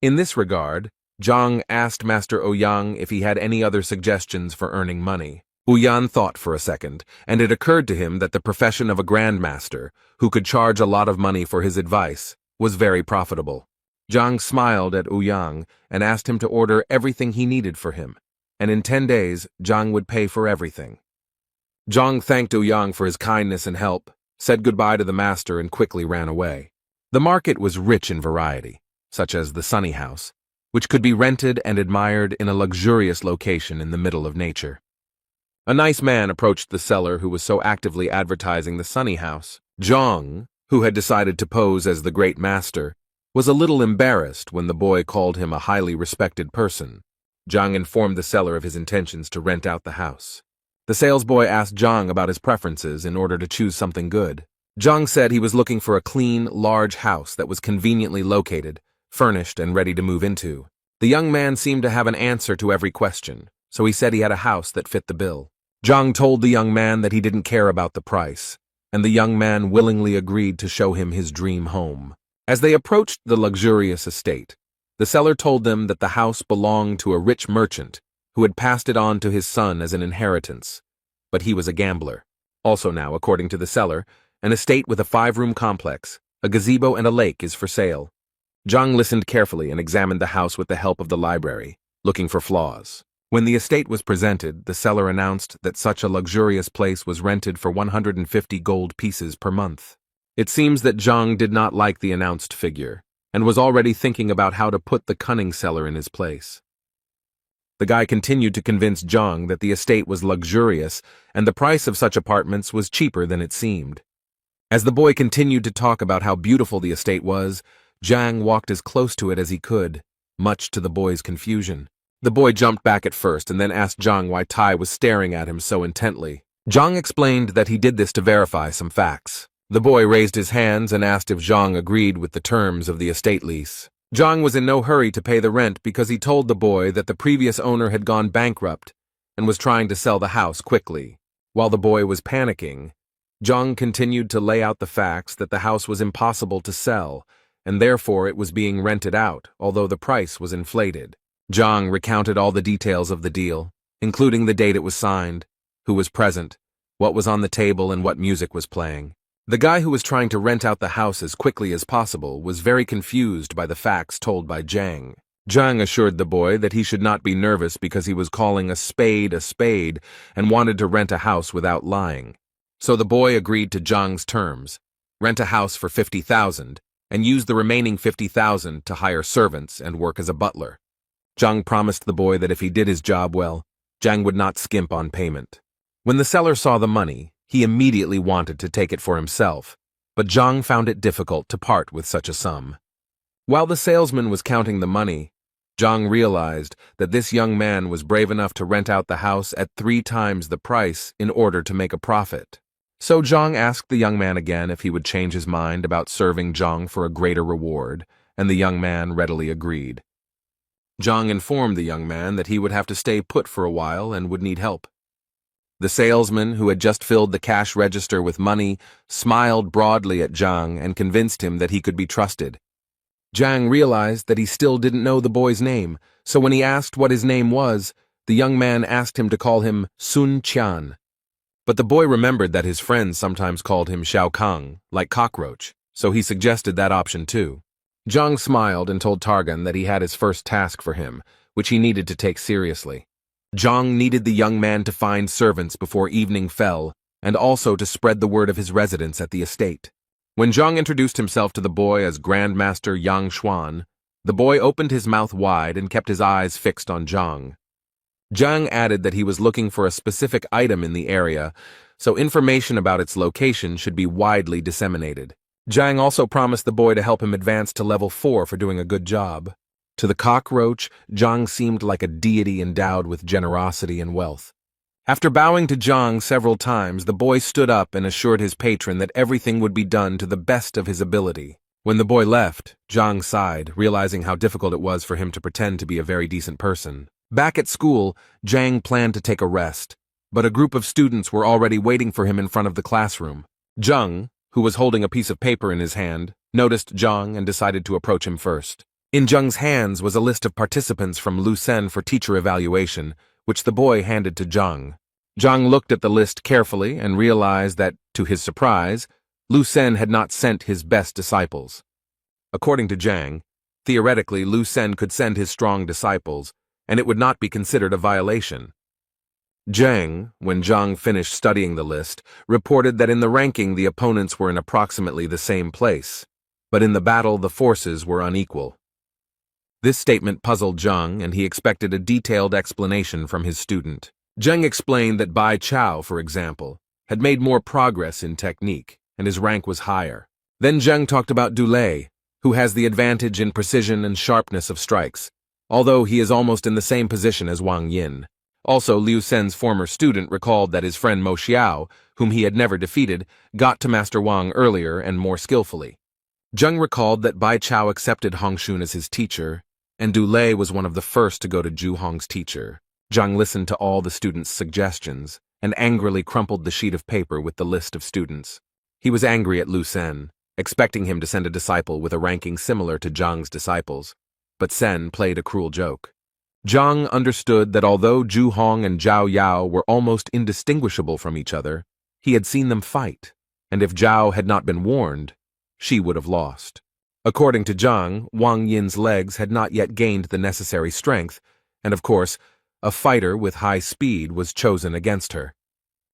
[SPEAKER 1] In this regard, Zhang asked Master Ouyang if he had any other suggestions for earning money. Ouyang thought for a second, and it occurred to him that the profession of a grandmaster, who could charge a lot of money for his advice, was very profitable. Zhang smiled at Ouyang and asked him to order everything he needed for him, and in 10 days, Zhang would pay for everything. Zhang thanked Ouyang for his kindness and help, said goodbye to the master, and quickly ran away. The market was rich in variety, such as the Sunny House, which could be rented and admired in a luxurious location in the middle of nature. A nice man approached the seller who was so actively advertising the Sunny House. Zhang, who had decided to pose as the great master, was a little embarrassed when the boy called him a highly respected person. Zhang informed the seller of his intentions to rent out the house. The salesboy asked Zhang about his preferences in order to choose something good. Zhang said he was looking for a clean, large house that was conveniently located, furnished and ready to move into. The young man seemed to have an answer to every question, so he said he had a house that fit the bill. Zhang told the young man that he didn't care about the price, and the young man willingly agreed to show him his dream home. As they approached the luxurious estate, the seller told them that the house belonged to a rich merchant who had passed it on to his son as an inheritance, but he was a gambler. Also now, according to the seller, An estate with a 5-room complex, a gazebo and a lake is for sale. Zhang listened carefully and examined the house with the help of the library, looking for flaws. When the estate was presented, the seller announced that such a luxurious place was rented for 150 gold pieces per month. It seems that Zhang did not like the announced figure, and was already thinking about how to put the cunning seller in his place. The guy continued to convince Zhang that the estate was luxurious and the price of such apartments was cheaper than it seemed. As the boy continued to talk about how beautiful the estate was, Zhang walked as close to it as he could, much to the boy's confusion. The boy jumped back at first and then asked Zhang why Tai was staring at him so intently. Zhang explained that he did this to verify some facts. The boy raised his hands and asked if Zhang agreed with the terms of the estate lease. Zhang was in no hurry to pay the rent because he told the boy that the previous owner had gone bankrupt and was trying to sell the house quickly. While the boy was panicking, Zhang continued to lay out the facts that the house was impossible to sell, and therefore it was being rented out, although the price was inflated. Zhang recounted all the details of the deal, including the date it was signed, who was present, what was on the table, and what music was playing. The guy who was trying to rent out the house as quickly as possible was very confused by the facts told by Zhang. Zhang assured the boy that he should not be nervous because he was calling a spade and wanted to rent a house without lying. So the boy agreed to Zhang's terms, rent a house for 50,000, and use the remaining 50,000 to hire servants and work as a butler. Zhang promised the boy that if he did his job well, Zhang would not skimp on payment. When the seller saw the money, he immediately wanted to take it for himself, but Zhang found it difficult to part with such a sum. While the salesman was counting the money, Zhang realized that this young man was brave enough to rent out the house at 3 times the price in order to make a profit. So Zhang asked the young man again if he would change his mind about serving Zhang for a greater reward, and the young man readily agreed. Zhang informed the young man that he would have to stay put for a while and would need help. The salesman, who had just filled the cash register with money, smiled broadly at Zhang and convinced him that he could be trusted. Zhang realized that he still didn't know the boy's name, so when he asked what his name was, the young man asked him to call him Sun Qian. But the boy remembered that his friends sometimes called him Xiao Kang, like cockroach, so he suggested that option too. Zhang smiled and told Targan that he had his first task for him, which he needed to take seriously. Zhang needed the young man to find servants before evening fell, and also to spread the word of his residence at the estate. When Zhang introduced himself to the boy as Grandmaster Yang Xuan, the boy opened his mouth wide and kept his eyes fixed on Zhang. Zhang added that he was looking for a specific item in the area, so information about its location should be widely disseminated. Zhang also promised the boy to help him advance to level 4 for doing a good job. To the cockroach, Zhang seemed like a deity endowed with generosity and wealth. After bowing to Zhang several times, the boy stood up and assured his patron that everything would be done to the best of his ability. When the boy left, Zhang sighed, realizing how difficult it was for him to pretend to be a very decent person. Back at school, Zhang planned to take a rest, but a group of students were already waiting for him in front of the classroom. Zhang, who was holding a piece of paper in his hand, noticed Zhang and decided to approach him first. In Zhang's hands was a list of participants from Lucen for teacher evaluation, which the boy handed to Zhang. Zhang looked at the list carefully and realized that, to his surprise, Lucen had not sent his best disciples. According to Zhang, theoretically Lucen could send his strong disciples, and it would not be considered a violation. Zhang, when Zhang finished studying the list, reported that in the ranking the opponents were in approximately the same place, but in the battle the forces were unequal. This statement puzzled Zhang, and he expected a detailed explanation from his student. Zhang explained that Bai Chao, for example, had made more progress in technique, and his rank was higher. Then Zhang talked about Dulei, who has the advantage in precision and sharpness of strikes, although he is almost in the same position as Wang Yin. Also, Liu Sen's former student recalled that his friend Mo Xiao, whom he had never defeated, got to Master Wang earlier and more skillfully. Zhang recalled that Bai Chao accepted Hongxun as his teacher, and Dulei was one of the first to go to Zhu Hong's teacher. Zhang listened to all the students' suggestions and angrily crumpled the sheet of paper with the list of students. He was angry at Liu Sen, expecting him to send a disciple with a ranking similar to Zhang's disciples, but Sen played a cruel joke. Zhang understood that although Zhu Hong and Zhao Yao were almost indistinguishable from each other, he had seen them fight, and if Zhao had not been warned, she would have lost. According to Zhang, Wang Yin's legs had not yet gained the necessary strength, and of course, a fighter with high speed was chosen against her.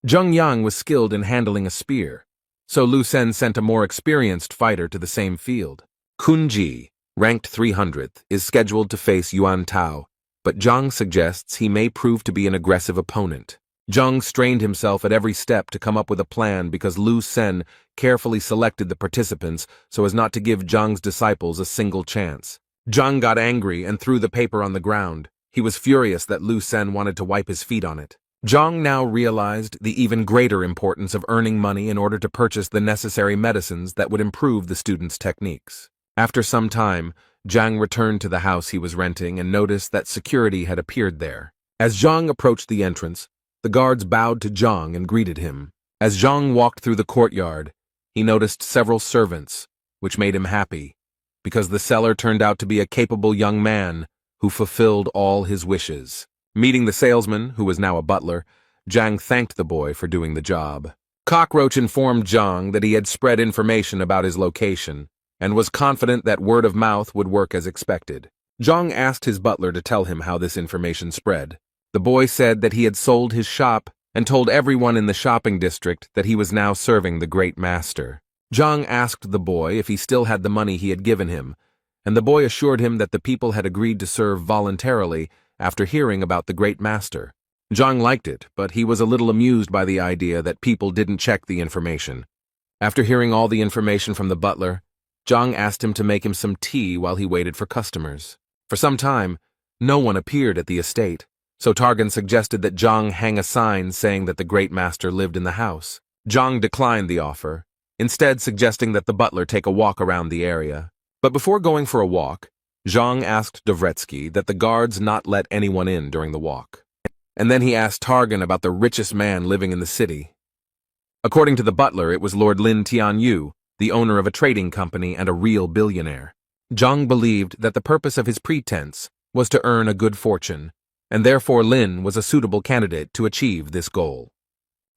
[SPEAKER 1] Zheng Yang was skilled in handling a spear, so Lu Sen sent a more experienced fighter to the same field. Kun Ji, ranked 300th, is scheduled to face Yuan Tao, but Zhang suggests he may prove to be an aggressive opponent. Zhang strained himself at every step to come up with a plan because Lu Sen carefully selected the participants so as not to give Zhang's disciples a single chance. Zhang got angry and threw the paper on the ground. He was furious that Lu Sen wanted to wipe his feet on it. Zhang now realized the even greater importance of earning money in order to purchase the necessary medicines that would improve the students' techniques. After some time, Zhang returned to the house he was renting and noticed that security had appeared there. As Zhang approached the entrance, the guards bowed to Zhang and greeted him. As Zhang walked through the courtyard, he noticed several servants, which made him happy, because the seller turned out to be a capable young man who fulfilled all his wishes. Meeting the salesman, who was now a butler, Zhang thanked the boy for doing the job. Cockroach informed Zhang that he had spread information about his location and was confident that word of mouth would work as expected. Zhang asked his butler to tell him how this information spread. The boy said that he had sold his shop and told everyone in the shopping district that he was now serving the great master. Zhang asked the boy if he still had the money he had given him, and the boy assured him that the people had agreed to serve voluntarily after hearing about the great master. Zhang liked it, but he was a little amused by the idea that people didn't check the information. After hearing all the information from the butler, Zhang asked him to make him some tea while he waited for customers. For some time, no one appeared at the estate, so Targan suggested that Zhang hang a sign saying that the great master lived in the house. Zhang declined the offer, instead suggesting that the butler take a walk around the area. But before going for a walk, Zhang asked Dvoretsky that the guards not let anyone in during the walk. And then he asked Targan about the richest man living in the city. According to the butler, it was Lord Lin Tianyu, the owner of a trading company and a real billionaire. Zhang believed that the purpose of his pretense was to earn a good fortune, and therefore Lin was a suitable candidate to achieve this goal.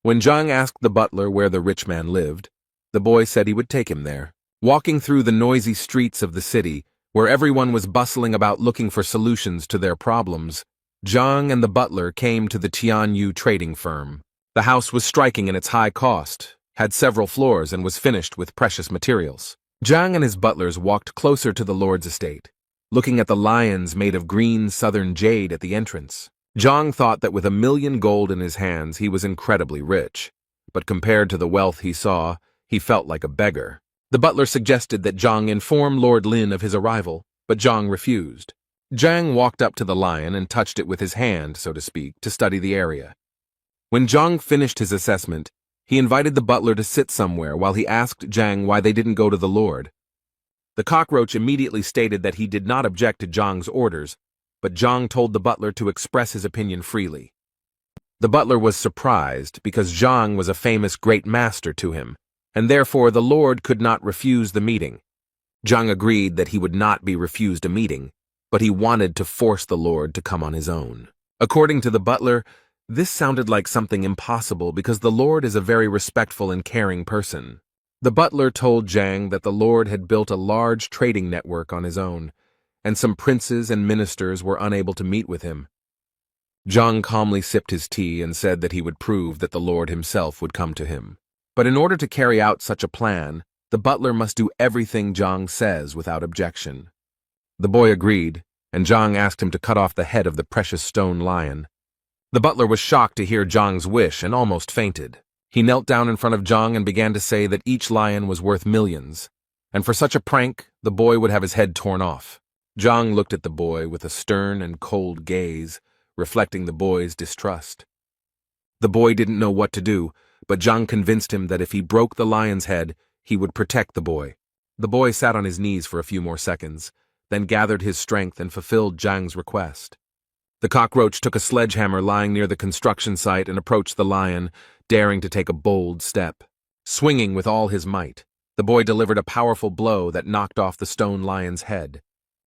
[SPEAKER 1] When Zhang asked the butler where the rich man lived, the boy said he would take him there. Walking through the noisy streets of the city, where everyone was bustling about looking for solutions to their problems, Zhang and the butler came to the Tianyu trading firm. The house was striking in its high cost, had several floors, and was finished with precious materials. Zhang and his butlers walked closer to the lord's estate, looking at the lions made of green southern jade at the entrance. Zhang thought that with $1 million gold in his hands he was incredibly rich, but compared to the wealth he saw, he felt like a beggar. The butler suggested that Zhang inform Lord Lin of his arrival, but Zhang refused. Zhang walked up to the lion and touched it with his hand, so to speak, to study the area. When Zhang finished his assessment, he invited the butler to sit somewhere while he asked Zhang why they didn't go to the lord. The cockroach immediately stated that he did not object to Zhang's orders, but Zhang told the butler to express his opinion freely. The butler was surprised because Zhang was a famous great master to him, and therefore the lord could not refuse the meeting. Zhang agreed that he would not be refused a meeting, but he wanted to force the lord to come on his own. According to the butler, this sounded like something impossible because the lord is a very respectful and caring person. The butler told Zhang that the lord had built a large trading network on his own, and some princes and ministers were unable to meet with him. Zhang calmly sipped his tea and said that he would prove that the lord himself would come to him. But in order to carry out such a plan, the butler must do everything Zhang says without objection. The boy agreed, and Zhang asked him to cut off the head of the precious stone lion. The butler was shocked to hear Zhang's wish and almost fainted. He knelt down in front of Zhang and began to say that each lion was worth millions, and for such a prank, the boy would have his head torn off. Zhang looked at the boy with a stern and cold gaze, reflecting the boy's distrust. The boy didn't know what to do, but Zhang convinced him that if he broke the lion's head, he would protect the boy. The boy sat on his knees for a few more seconds, then gathered his strength and fulfilled Zhang's request. The cockroach took a sledgehammer lying near the construction site and approached the lion, daring to take a bold step. Swinging with all his might, the boy delivered a powerful blow that knocked off the stone lion's head.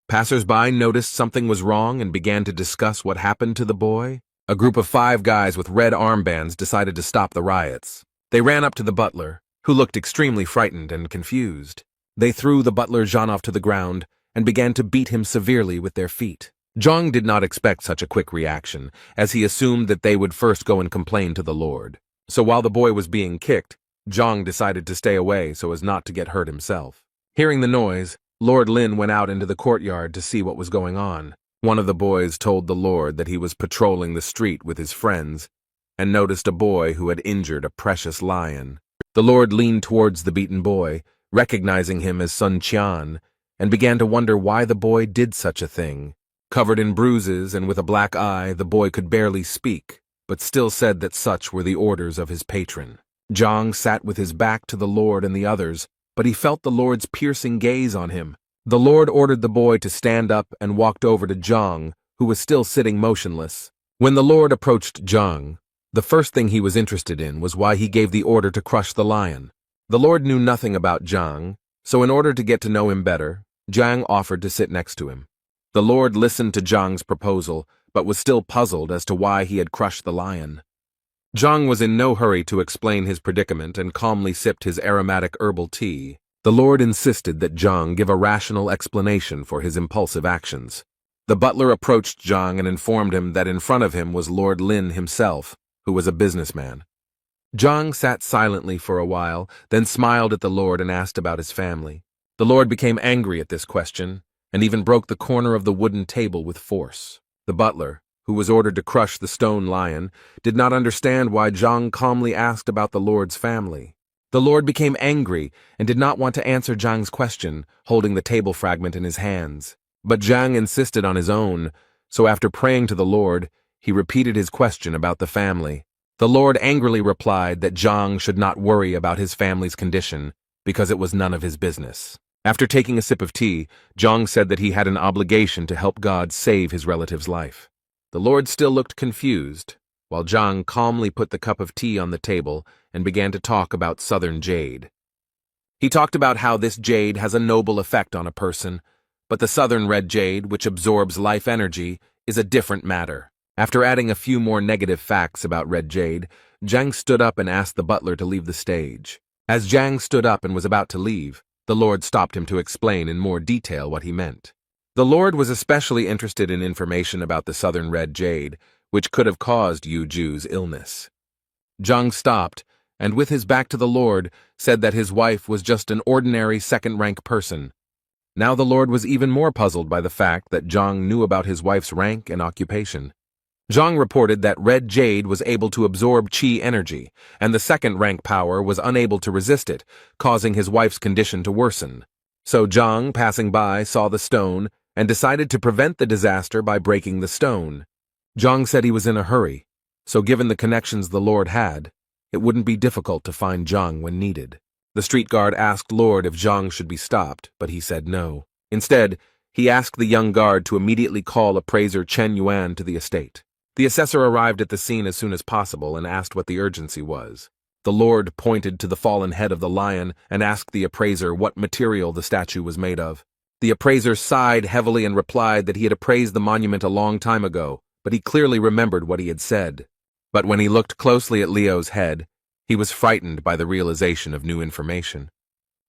[SPEAKER 1] Passers-by noticed something was wrong and began to discuss what happened to the boy. A group of 5 guys with red armbands decided to stop the riots. They ran up to the butler, who looked extremely frightened and confused. They threw the butler Zhanov to the ground and began to beat him severely with their feet. Zhang did not expect such a quick reaction, as he assumed that they would first go and complain to the Lord. So while the boy was being kicked, Zhang decided to stay away so as not to get hurt himself. Hearing the noise, Lord Lin went out into the courtyard to see what was going on. One of the boys told the Lord that he was patrolling the street with his friends and noticed a boy who had injured a precious lion. The Lord leaned towards the beaten boy, recognizing him as Sun Qian, and began to wonder why the boy did such a thing. Covered in bruises and with a black eye, the boy could barely speak, but still said that such were the orders of his patron. Zhang sat with his back to the Lord and the others, but he felt the Lord's piercing gaze on him. The Lord ordered the boy to stand up and walked over to Zhang, who was still sitting motionless. When the Lord approached Zhang, the first thing he was interested in was why he gave the order to crush the lion. The Lord knew nothing about Zhang, so in order to get to know him better, Zhang offered to sit next to him. The Lord listened to Zhang's proposal, but was still puzzled as to why he had crushed the lion. Zhang was in no hurry to explain his predicament and calmly sipped his aromatic herbal tea. The Lord insisted that Zhang give a rational explanation for his impulsive actions. The butler approached Zhang and informed him that in front of him was Lord Lin himself, who was a businessman. Zhang sat silently for a while, then smiled at the Lord and asked about his family. The Lord became angry at this question, and even broke the corner of the wooden table with force. The butler, who was ordered to crush the stone lion, did not understand why Zhang calmly asked about the Lord's family. The Lord became angry and did not want to answer Zhang's question, holding the table fragment in his hands. But Zhang insisted on his own, so after praying to the Lord, he repeated his question about the family. The Lord angrily replied that Zhang should not worry about his family's condition, because it was none of his business. After taking a sip of tea, Zhang said that he had an obligation to help God save his relative's life. The Lord still looked confused, while Zhang calmly put the cup of tea on the table and began to talk about southern jade. He talked about how this jade has a noble effect on a person, but the southern red jade, which absorbs life energy, is a different matter. After adding a few more negative facts about red jade, Zhang stood up and asked the butler to leave the stage. As Zhang stood up and was about to leave, the Lord stopped him to explain in more detail what he meant. The Lord was especially interested in information about the southern red jade, which could have caused Yu Ju's illness. Zhang stopped, and with his back to the Lord, said that his wife was just an ordinary second-rank person. Now the Lord was even more puzzled by the fact that Zhang knew about his wife's rank and occupation. Zhang reported that red jade was able to absorb qi energy, and the second-rank power was unable to resist it, causing his wife's condition to worsen. So Zhang, passing by, saw the stone and decided to prevent the disaster by breaking the stone. Zhang said he was in a hurry, so given the connections the Lord had, it wouldn't be difficult to find Zhang when needed. The street guard asked Lord if Zhang should be stopped, but he said no. Instead, he asked the young guard to immediately call appraiser Chen Yuan to the estate. The assessor arrived at the scene as soon as possible and asked what the urgency was. The Lord pointed to the fallen head of the lion and asked the appraiser what material the statue was made of. The appraiser sighed heavily and replied that he had appraised the monument a long time ago, but he clearly remembered what he had said. But when he looked closely at Leo's head, he was frightened by the realization of new information.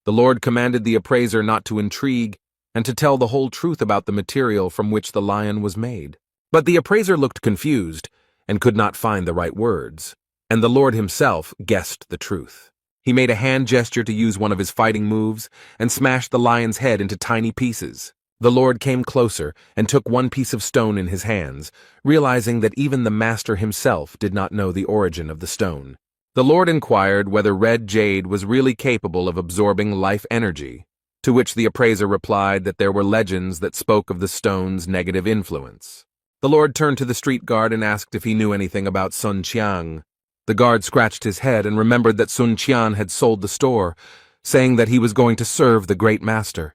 [SPEAKER 1] The Lord commanded the appraiser not to intrigue and to tell the whole truth about the material from which the lion was made. But the appraiser looked confused and could not find the right words, and the Lord himself guessed the truth. He made a hand gesture to use one of his fighting moves and smashed the lion's head into tiny pieces. The Lord came closer and took one piece of stone in his hands, realizing that even the master himself did not know the origin of the stone. The Lord inquired whether red jade was really capable of absorbing life energy, to which the appraiser replied that there were legends that spoke of the stone's negative influence. The Lord turned to the street guard and asked if he knew anything about Sun Qian. The guard scratched his head and remembered that Sun Qian had sold the store, saying that he was going to serve the great master.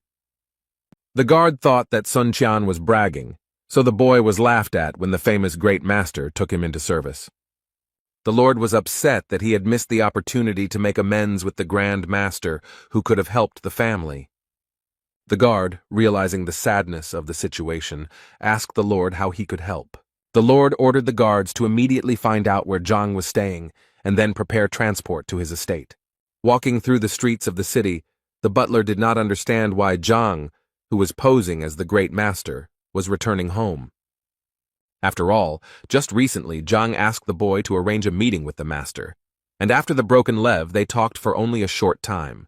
[SPEAKER 1] The guard thought that Sun Qian was bragging, so the boy was laughed at when the famous great master took him into service. The Lord was upset that he had missed the opportunity to make amends with the Grand Master who could have helped the family. The guard, realizing the sadness of the situation, asked the Lord how he could help. The Lord ordered the guards to immediately find out where Zhang was staying and then prepare transport to his estate. Walking through the streets of the city, the butler did not understand why Zhang, who was posing as the great master, was returning home. After all, just recently Zhang asked the boy to arrange a meeting with the master, and after the broken lev they talked for only a short time.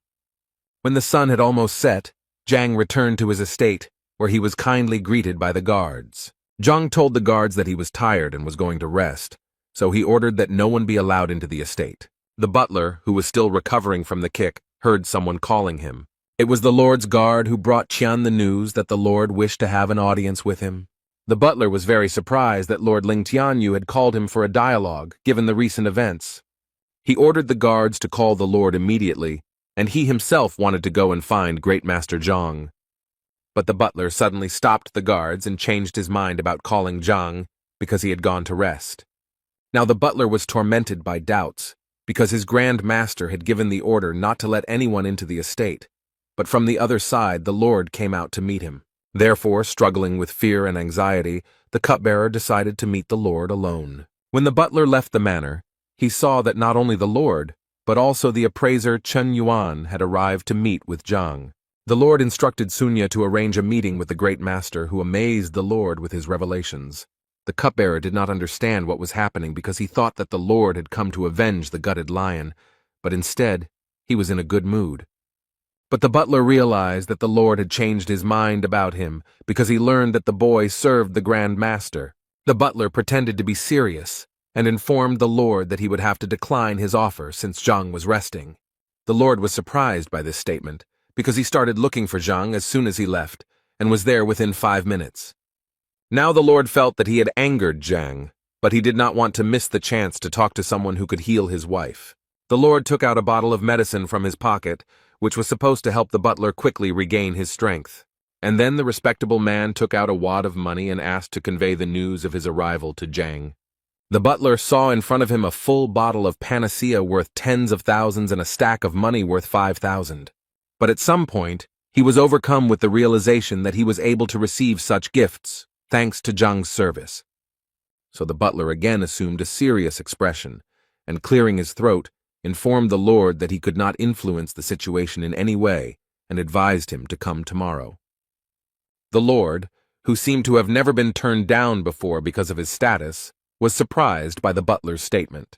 [SPEAKER 1] When the sun had almost set, Zhang returned to his estate, where he was kindly greeted by the guards. Zhang told the guards that he was tired and was going to rest, so he ordered that no one be allowed into the estate. The butler, who was still recovering from the kick, heard someone calling him. It was the Lord's guard who brought Qian the news that the Lord wished to have an audience with him. The butler was very surprised that Lord Ling Tianyu had called him for a dialogue, given the recent events. He ordered the guards to call the Lord immediately, and he himself wanted to go and find Great Master Zhang. But the butler suddenly stopped the guards and changed his mind about calling Zhang because he had gone to rest. Now the butler was tormented by doubts, because his Grand Master had given the order not to let anyone into the estate, but from the other side the Lord came out to meet him. Therefore, struggling with fear and anxiety, the cupbearer decided to meet the Lord alone. When the butler left the manor, he saw that not only the Lord, but also the appraiser Chen Yuan had arrived to meet with Zhang. The Lord instructed Sunya to arrange a meeting with the Great Master, who amazed the Lord with his revelations. The cupbearer did not understand what was happening because he thought that the Lord had come to avenge the gutted lion, but instead, he was in a good mood. But the butler realized that the Lord had changed his mind about him because he learned that the boy served the Grand Master. The butler pretended to be serious and informed the Lord that he would have to decline his offer since Zhang was resting. The Lord was surprised by this statement because he started looking for Zhang as soon as he left and was there within 5 minutes. Now the Lord felt that he had angered Zhang, but he did not want to miss the chance to talk to someone who could heal his wife. The Lord took out a bottle of medicine from his pocket, which was supposed to help the butler quickly regain his strength. And then the respectable man took out a wad of money and asked to convey the news of his arrival to Zhang. The butler saw in front of him a full bottle of panacea worth tens of thousands and a stack of money worth 5,000. But at some point, he was overcome with the realization that he was able to receive such gifts, thanks to Zhang's service. So the butler again assumed a serious expression, and clearing his throat, informed the Lord that he could not influence the situation in any way, and advised him to come tomorrow. The Lord, who seemed to have never been turned down before because of his status, was surprised by the butler's statement.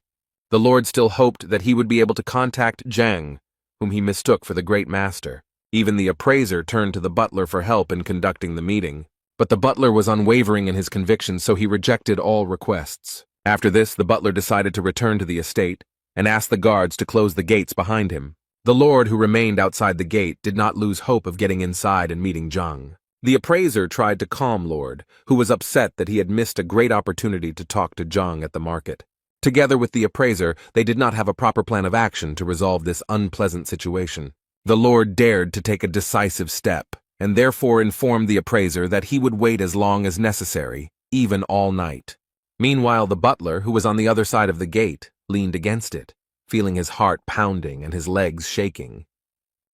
[SPEAKER 1] The Lord still hoped that he would be able to contact Zhang, whom he mistook for the Great Master. Even the appraiser turned to the butler for help in conducting the meeting. But the butler was unwavering in his convictions, so he rejected all requests. After this, the butler decided to return to the estate and asked the guards to close the gates behind him. The Lord, who remained outside the gate, did not lose hope of getting inside and meeting Zhang. The appraiser tried to calm Lord, who was upset that he had missed a great opportunity to talk to Zhang at the market. Together with the appraiser, they did not have a proper plan of action to resolve this unpleasant situation. The Lord dared to take a decisive step, and therefore informed the appraiser that he would wait as long as necessary, even all night. Meanwhile, the butler, who was on the other side of the gate, leaned against it, feeling his heart pounding and his legs shaking.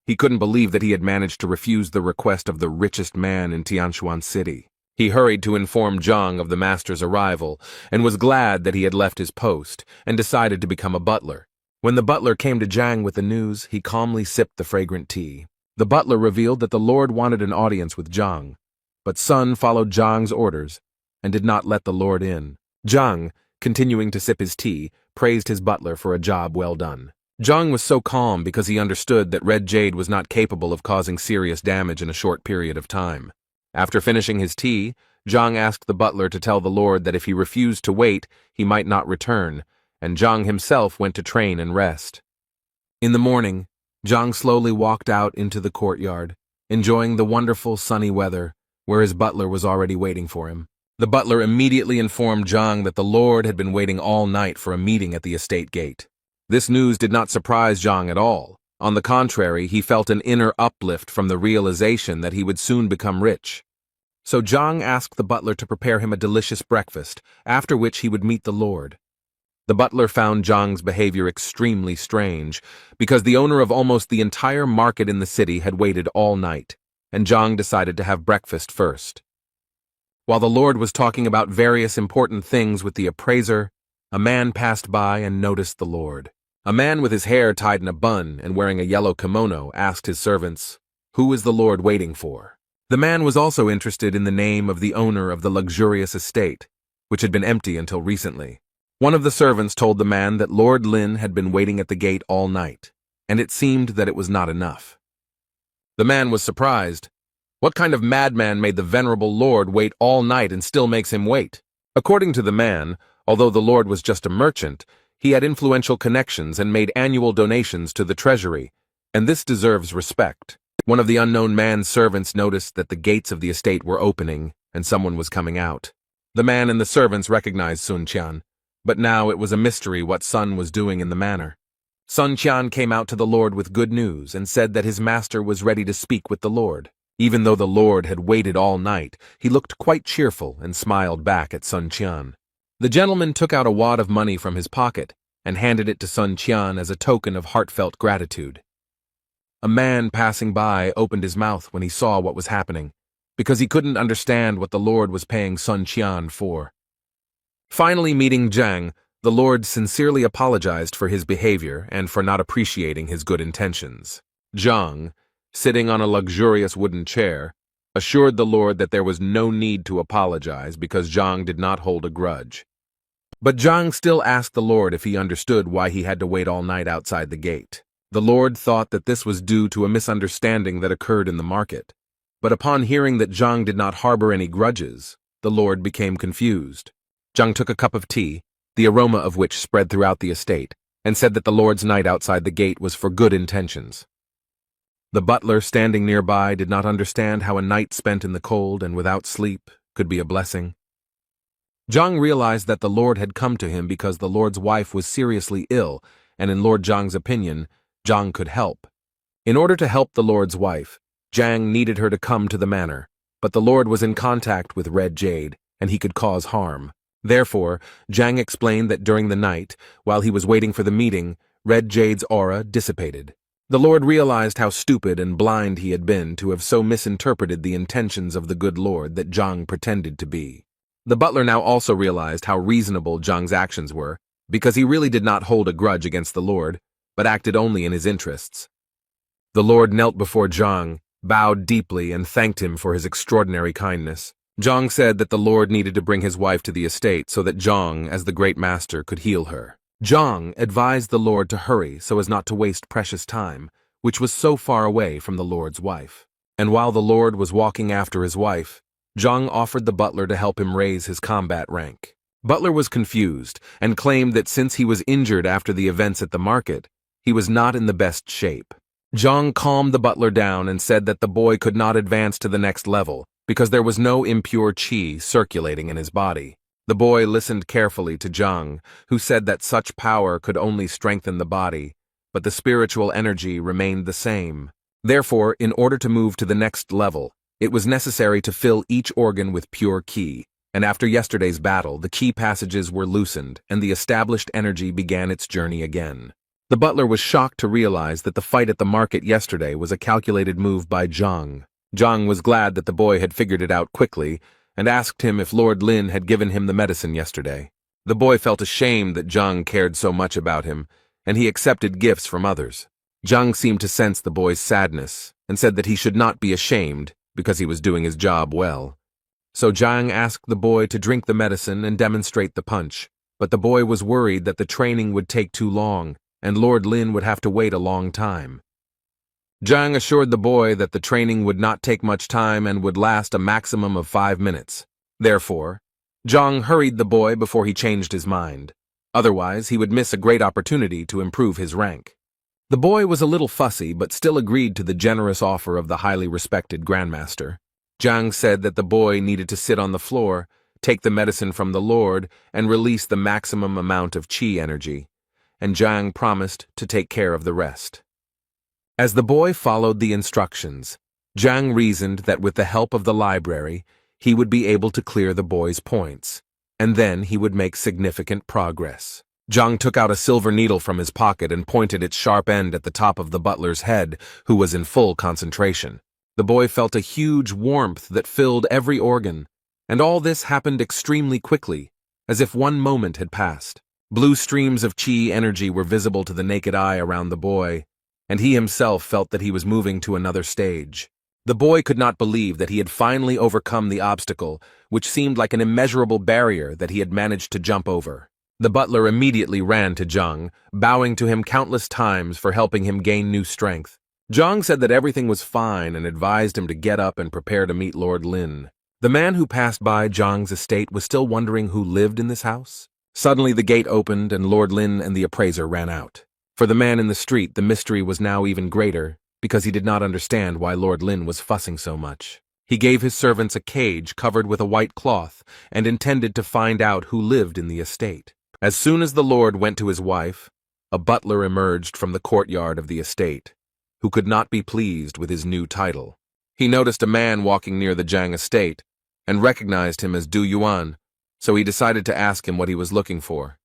[SPEAKER 1] He couldn't believe that he had managed to refuse the request of the richest man in Tianshuan City. He hurried to inform Zhang of the master's arrival, and was glad that he had left his post, and decided to become a butler. When the butler came to Zhang with the news, he calmly sipped the fragrant tea. The butler revealed that the Lord wanted an audience with Zhang, but Sun followed Zhang's orders and did not let the Lord in. Zhang, continuing to sip his tea, praised his butler for a job well done. Zhang was so calm because he understood that red jade was not capable of causing serious damage in a short period of time. After finishing his tea, Zhang asked the butler to tell the Lord that if he refused to wait, he might not return, and Zhang himself went to train and rest. In the morning, Zhang slowly walked out into the courtyard, enjoying the wonderful sunny weather, where his butler was already waiting for him. The butler immediately informed Zhang that the Lord had been waiting all night for a meeting at the estate gate. This news did not surprise Zhang at all. On the contrary, he felt an inner uplift from the realization that he would soon become rich. So Zhang asked the butler to prepare him a delicious breakfast, after which he would meet the Lord. The butler found Zhang's behavior extremely strange, because the owner of almost the entire market in the city had waited all night, and Zhang decided to have breakfast first. While the Lord was talking about various important things with the appraiser, a man passed by and noticed the Lord. A man with his hair tied in a bun and wearing a yellow kimono asked his servants, "Who is the Lord waiting for?" The man was also interested in the name of the owner of the luxurious estate, which had been empty until recently. One of the servants told the man that Lord Lin had been waiting at the gate all night, and it seemed that it was not enough. The man was surprised. What kind of madman made the venerable Lord wait all night and still makes him wait? According to the man, although the Lord was just a merchant, he had influential connections and made annual donations to the treasury, and this deserves respect. One of the unknown man's servants noticed that the gates of the estate were opening and someone was coming out. The man and the servants recognized Sun Qian, but now it was a mystery what Sun was doing in the manor. Sun Qian came out to the Lord with good news and said that his master was ready to speak with the Lord. Even though the Lord had waited all night, he looked quite cheerful and smiled back at Sun Qian. The gentleman took out a wad of money from his pocket and handed it to Sun Qian as a token of heartfelt gratitude. A man passing by opened his mouth when he saw what was happening, because he couldn't understand what the Lord was paying Sun Qian for. Finally meeting Zhang, the Lord sincerely apologized for his behavior and for not appreciating his good intentions. Zhang, sitting on a luxurious wooden chair, assured the Lord that there was no need to apologize because Zhang did not hold a grudge. But Zhang still asked the Lord if he understood why he had to wait all night outside the gate. The Lord thought that this was due to a misunderstanding that occurred in the market. But upon hearing that Zhang did not harbor any grudges, the Lord became confused. Zhang took a cup of tea, the aroma of which spread throughout the estate, and said that the Lord's night outside the gate was for good intentions. The butler standing nearby did not understand how a night spent in the cold and without sleep could be a blessing. Zhang realized that the Lord had come to him because the Lord's wife was seriously ill, and in Lord Zhang's opinion, Zhang could help. In order to help the Lord's wife, Zhang needed her to come to the manor, but the Lord was in contact with Red Jade, and he could cause harm. Therefore, Zhang explained that during the night, while he was waiting for the meeting, Red Jade's aura dissipated. The Lord realized how stupid and blind he had been to have so misinterpreted the intentions of the good Lord that Zhang pretended to be. The butler now also realized how reasonable Zhang's actions were, because he really did not hold a grudge against the Lord, but acted only in his interests. The Lord knelt before Zhang, bowed deeply, and thanked him for his extraordinary kindness. Zhang said that the Lord needed to bring his wife to the estate so that Zhang, as the great master, could heal her. Zhang advised the Lord to hurry so as not to waste precious time, which was so far away from the Lord's wife. And while the Lord was walking after his wife, Zhang offered the butler to help him raise his combat rank. Butler was confused and claimed that since he was injured after the events at the market, he was not in the best shape. Zhang calmed the butler down and said that the boy could not advance to the next level because there was no impure qi circulating in his body. The boy listened carefully to Zhang, who said that such power could only strengthen the body, but the spiritual energy remained the same. Therefore, in order to move to the next level, it was necessary to fill each organ with pure qi, and after yesterday's battle, the qi passages were loosened and the established energy began its journey again. The butler was shocked to realize that the fight at the market yesterday was a calculated move by Zhang. Zhang was glad that the boy had figured it out quickly and asked him if Lord Lin had given him the medicine yesterday. The boy felt ashamed that Zhang cared so much about him, and he accepted gifts from others. Zhang seemed to sense the boy's sadness and said that he should not be ashamed because he was doing his job well. So Zhang asked the boy to drink the medicine and demonstrate the punch, but the boy was worried that the training would take too long and Lord Lin would have to wait a long time. Zhang assured the boy that the training would not take much time and would last a maximum of 5 minutes. Therefore, Zhang hurried the boy before he changed his mind. Otherwise, he would miss a great opportunity to improve his rank. The boy was a little fussy but still agreed to the generous offer of the highly respected Grandmaster. Zhang said that the boy needed to sit on the floor, take the medicine from the Lord, and release the maximum amount of qi energy, and Zhang promised to take care of the rest. As the boy followed the instructions, Zhang reasoned that with the help of the library, he would be able to clear the boy's points, and then he would make significant progress. Zhang took out a silver needle from his pocket and pointed its sharp end at the top of the butler's head, who was in full concentration. The boy felt a huge warmth that filled every organ, and all this happened extremely quickly, as if one moment had passed. Blue streams of chi energy were visible to the naked eye around the boy, and he himself felt that he was moving to another stage. The boy could not believe that he had finally overcome the obstacle, which seemed like an immeasurable barrier that he had managed to jump over. The butler immediately ran to Zhang, bowing to him countless times for helping him gain new strength. Zhang said that everything was fine and advised him to get up and prepare to meet Lord Lin. The man who passed by Zhang's estate was still wondering who lived in this house. Suddenly the gate opened and Lord Lin and the appraiser ran out. For the man in the street, the mystery was now even greater, because he did not understand why Lord Lin was fussing so much. He gave his servants a cage covered with a white cloth and intended to find out who lived in the estate. As soon as the lord went to his wife, a butler emerged from the courtyard of the estate, who could not be pleased with his new title. He noticed a man walking near the Zhang estate and recognized him as Du Yuan, so he decided to ask him what he was looking for.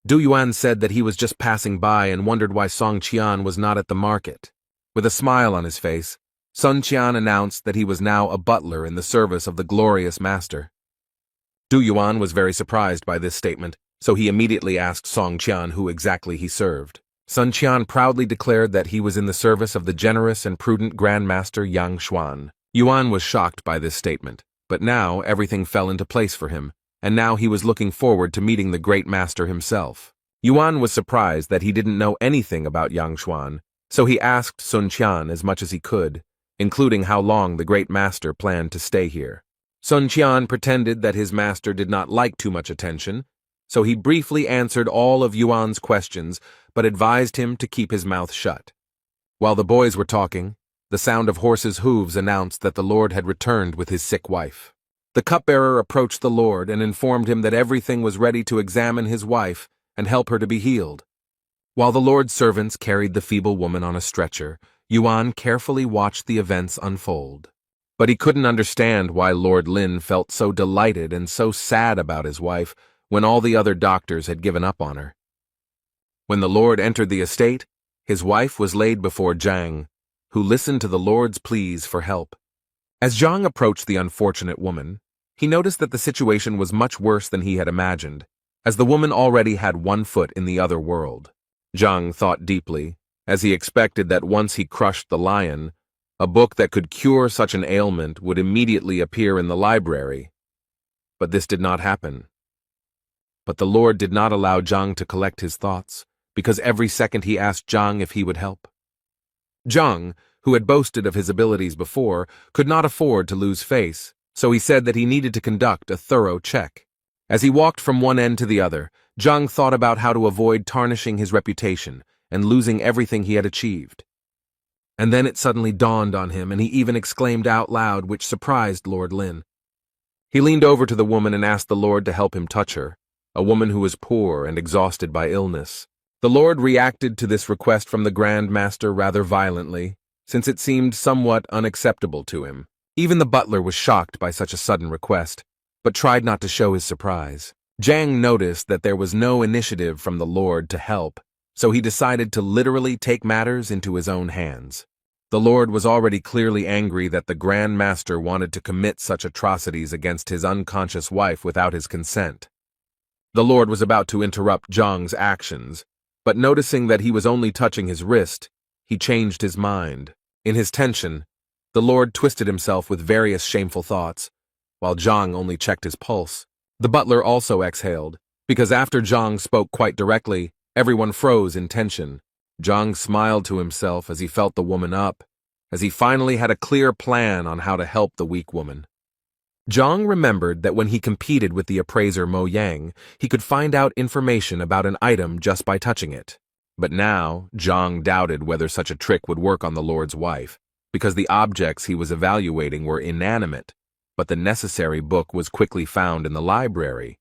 [SPEAKER 1] Du Yuan said that he was just passing by and wondered why Song Qian was not at the market. With a smile on his face, Sun Qian announced that he was now a butler in the service of the glorious master. Du Yuan was very surprised by this statement, so he immediately asked Song Qian who exactly he served. Sun Qian proudly declared that he was in the service of the generous and prudent Grand Master Yang Xuan. Yuan was shocked by this statement, but now everything fell into place for him, and now he was looking forward to meeting the great master himself. Yuan was surprised that he didn't know anything about Yang Xuan, so he asked Sun Qian as much as he could, including how long the great master planned to stay here. Sun Qian pretended that his master did not like too much attention, so he briefly answered all of Yuan's questions but advised him to keep his mouth shut. While the boys were talking, the sound of horses' hooves announced that the lord had returned with his sick wife. The cupbearer approached the lord and informed him that everything was ready to examine his wife and help her to be healed. While the lord's servants carried the feeble woman on a stretcher, Yuan carefully watched the events unfold. But he couldn't understand why Lord Lin felt so delighted and so sad about his wife when all the other doctors had given up on her. When the lord entered the estate, his wife was laid before Zhang, who listened to the lord's pleas for help. As Zhang approached the unfortunate woman, he noticed that the situation was much worse than he had imagined, as the woman already had one foot in the other world. Zhang thought deeply, as he expected that once he crushed the lion, a book that could cure such an ailment would immediately appear in the library. But this did not happen. But the lord did not allow Zhang to collect his thoughts, because every second he asked Zhang if he would help. Zhang, who had boasted of his abilities before, could not afford to lose face, so he said that he needed to conduct a thorough check. As he walked from one end to the other, Zhang thought about how to avoid tarnishing his reputation and losing everything he had achieved. And then it suddenly dawned on him, and he even exclaimed out loud, which surprised Lord Lin. He leaned over to the woman and asked the lord to help him touch her, a woman who was poor and exhausted by illness. The lord reacted to this request from the Grand Master rather violently, since it seemed somewhat unacceptable to him. Even the butler was shocked by such a sudden request, but tried not to show his surprise. Zhang noticed that there was no initiative from the lord to help, so he decided to literally take matters into his own hands. The lord was already clearly angry that the Grand Master wanted to commit such atrocities against his unconscious wife without his consent. The lord was about to interrupt Zhang's actions, but noticing that he was only touching his wrist, he changed his mind. In his tension, the lord twisted himself with various shameful thoughts, while Zhang only checked his pulse. The butler also exhaled, because after Zhang spoke quite directly, everyone froze in tension. Zhang smiled to himself as he felt the woman up, as he finally had a clear plan on how to help the weak woman. Zhang remembered that when he competed with the appraiser Mo Yang, he could find out information about an item just by touching it. But now, Zhang doubted whether such a trick would work on the lord's wife, because the objects he was evaluating were inanimate, but the necessary book was quickly found in the library.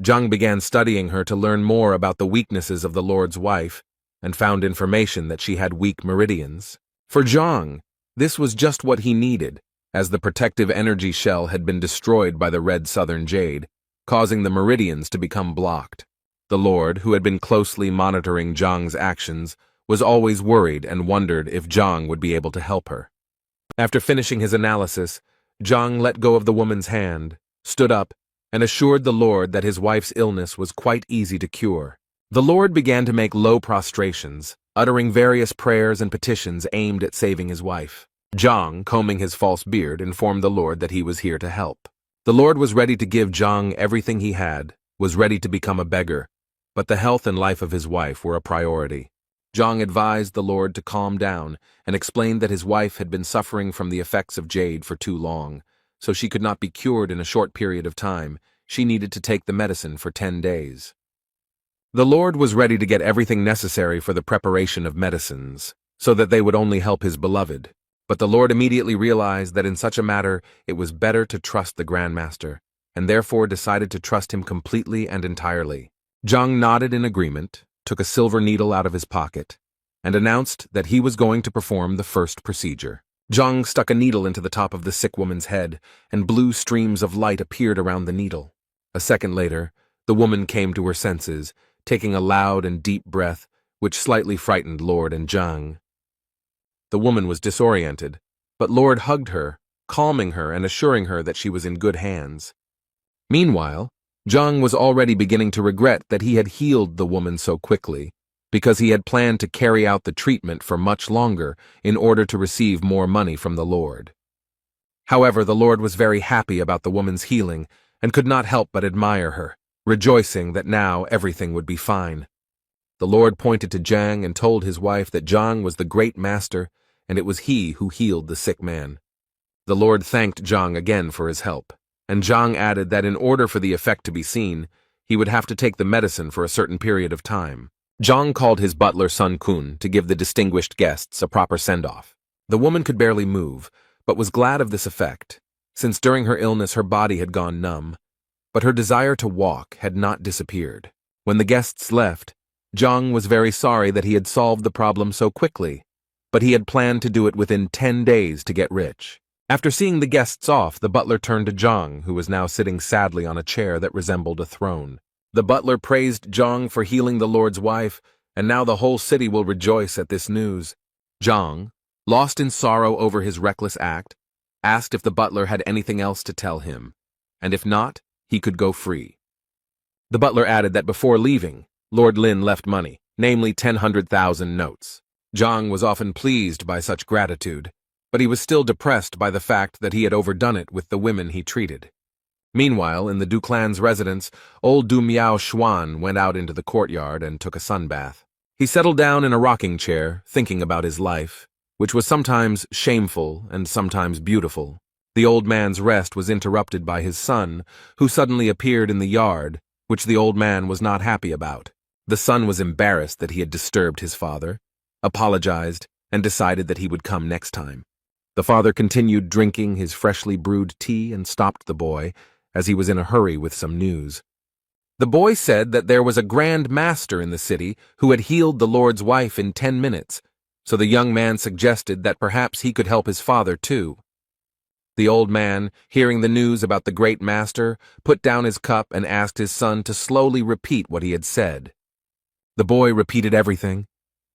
[SPEAKER 1] Zhang began studying her to learn more about the weaknesses of the lord's wife, and found information that she had weak meridians. For Zhang, this was just what he needed, as the protective energy shell had been destroyed by the red southern jade, causing the meridians to become blocked. The lord, who had been closely monitoring Zhang's actions, was always worried and wondered if Zhang would be able to help her. After finishing his analysis, Zhang let go of the woman's hand, stood up, and assured the Lord that his wife's illness was quite easy to cure. The Lord began to make low prostrations, uttering various prayers and petitions aimed at saving his wife. Zhang, combing his false beard, informed the Lord that he was here to help. The Lord was ready to give Zhang everything he had, was ready to become a beggar, but the health and life of his wife were a priority. Zhang advised the Lord to calm down and explained that his wife had been suffering from the effects of jade for too long, so she could not be cured in a short period of time. She needed to take the medicine for 10 days. The Lord was ready to get everything necessary for the preparation of medicines, so that they would only help his beloved. But the Lord immediately realized that in such a matter it was better to trust the Grandmaster, and therefore decided to trust him completely and entirely. Zhang nodded in agreement, took a silver needle out of his pocket, and announced that he was going to perform the first procedure. Zhang stuck a needle into the top of the sick woman's head, and blue streams of light appeared around the needle. A second later, the woman came to her senses, taking a loud and deep breath, which slightly frightened Lord and Zhang. The woman was disoriented, but Lord hugged her, calming her and assuring her that she was in good hands. Meanwhile, Zhang was already beginning to regret that he had healed the woman so quickly, because he had planned to carry out the treatment for much longer in order to receive more money from the Lord. However, the Lord was very happy about the woman's healing and could not help but admire her, rejoicing that now everything would be fine. The Lord pointed to Zhang and told his wife that Zhang was the great master and it was he who healed the sick man. The Lord thanked Zhang again for his help, and Zhang added that in order for the effect to be seen, he would have to take the medicine for a certain period of time. Zhang called his butler Sun Kun to give the distinguished guests a proper send-off. The woman could barely move, but was glad of this effect, since during her illness her body had gone numb, but her desire to walk had not disappeared. When the guests left, Zhang was very sorry that he had solved the problem so quickly, but he had planned to do it within 10 days to get rich. After seeing the guests off, the butler turned to Zhang, who was now sitting sadly on a chair that resembled a throne. The butler praised Zhang for healing the Lord's wife, and now the whole city will rejoice at this news. Zhang, lost in sorrow over his reckless act, asked if the butler had anything else to tell him, and if not, he could go free. The butler added that before leaving, Lord Lin left money, namely 100,000 notes. Zhang was often pleased by such gratitude, but he was still depressed by the fact that he had overdone it with the women he treated. Meanwhile, in the Du clan's residence, old Du Miao Xuan went out into the courtyard and took a sunbath. He settled down in a rocking chair, thinking about his life, which was sometimes shameful and sometimes beautiful. The old man's rest was interrupted by his son, who suddenly appeared in the yard, which the old man was not happy about. The son was embarrassed that he had disturbed his father, apologized, and decided that he would come next time. The father continued drinking his freshly brewed tea and stopped the boy, as he was in a hurry with some news. The boy said that there was a grand master in the city who had healed the Lord's wife in 10 minutes, so the young man suggested that perhaps he could help his father too. The old man, hearing the news about the great master, put down his cup and asked his son to slowly repeat what he had said. The boy repeated everything,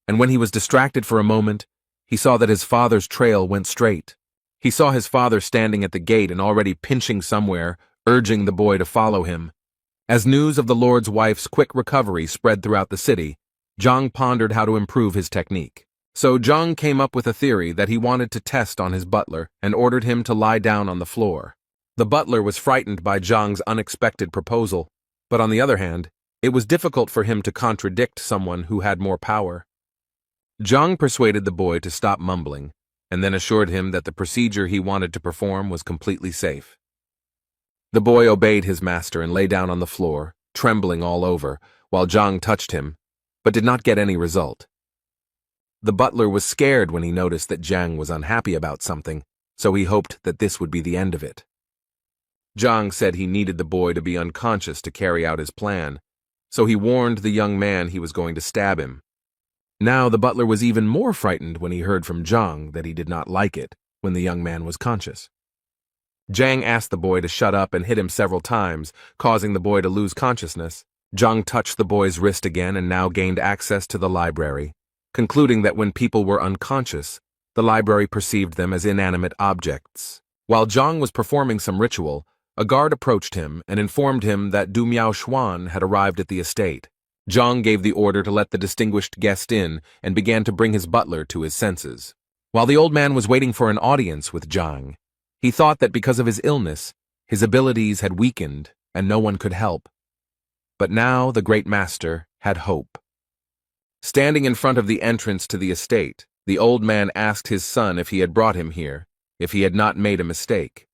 [SPEAKER 1] and when he was distracted for a moment, he saw that his father's trail went straight. He saw his father standing at the gate and already pinching somewhere, urging the boy to follow him. As news of the Lord's wife's quick recovery spread throughout the city, Zhang pondered how to improve his technique. So Zhang came up with a theory that he wanted to test on his butler and ordered him to lie down on the floor. The butler was frightened by Zhang's unexpected proposal, but on the other hand, it was difficult for him to contradict someone who had more power. Zhang persuaded the boy to stop mumbling, and then assured him that the procedure he wanted to perform was completely safe. The boy obeyed his master and lay down on the floor, trembling all over, while Zhang touched him, but did not get any result. The butler was scared when he noticed that Zhang was unhappy about something, so he hoped that this would be the end of it. Zhang said he needed the boy to be unconscious to carry out his plan, so he warned the young man he was going to stab him. Now the butler was even more frightened when he heard from Zhang that he did not like it when the young man was conscious. Zhang asked the boy to shut up and hit him several times, causing the boy to lose consciousness. Zhang touched the boy's wrist again and now gained access to the library, concluding that when people were unconscious, the library perceived them as inanimate objects. While Zhang was performing some ritual, A guard approached him and informed him that Du Miao Xuan had arrived at the estate. Zhang gave the order to let the distinguished guest in and began to bring his butler to his senses. While the old man was waiting for an audience with Zhang, he thought that because of his illness, his abilities had weakened and no one could help. But now the great master had hope. Standing in front of the entrance to the estate, the old man asked his son if he had brought him here, if he had not made a mistake.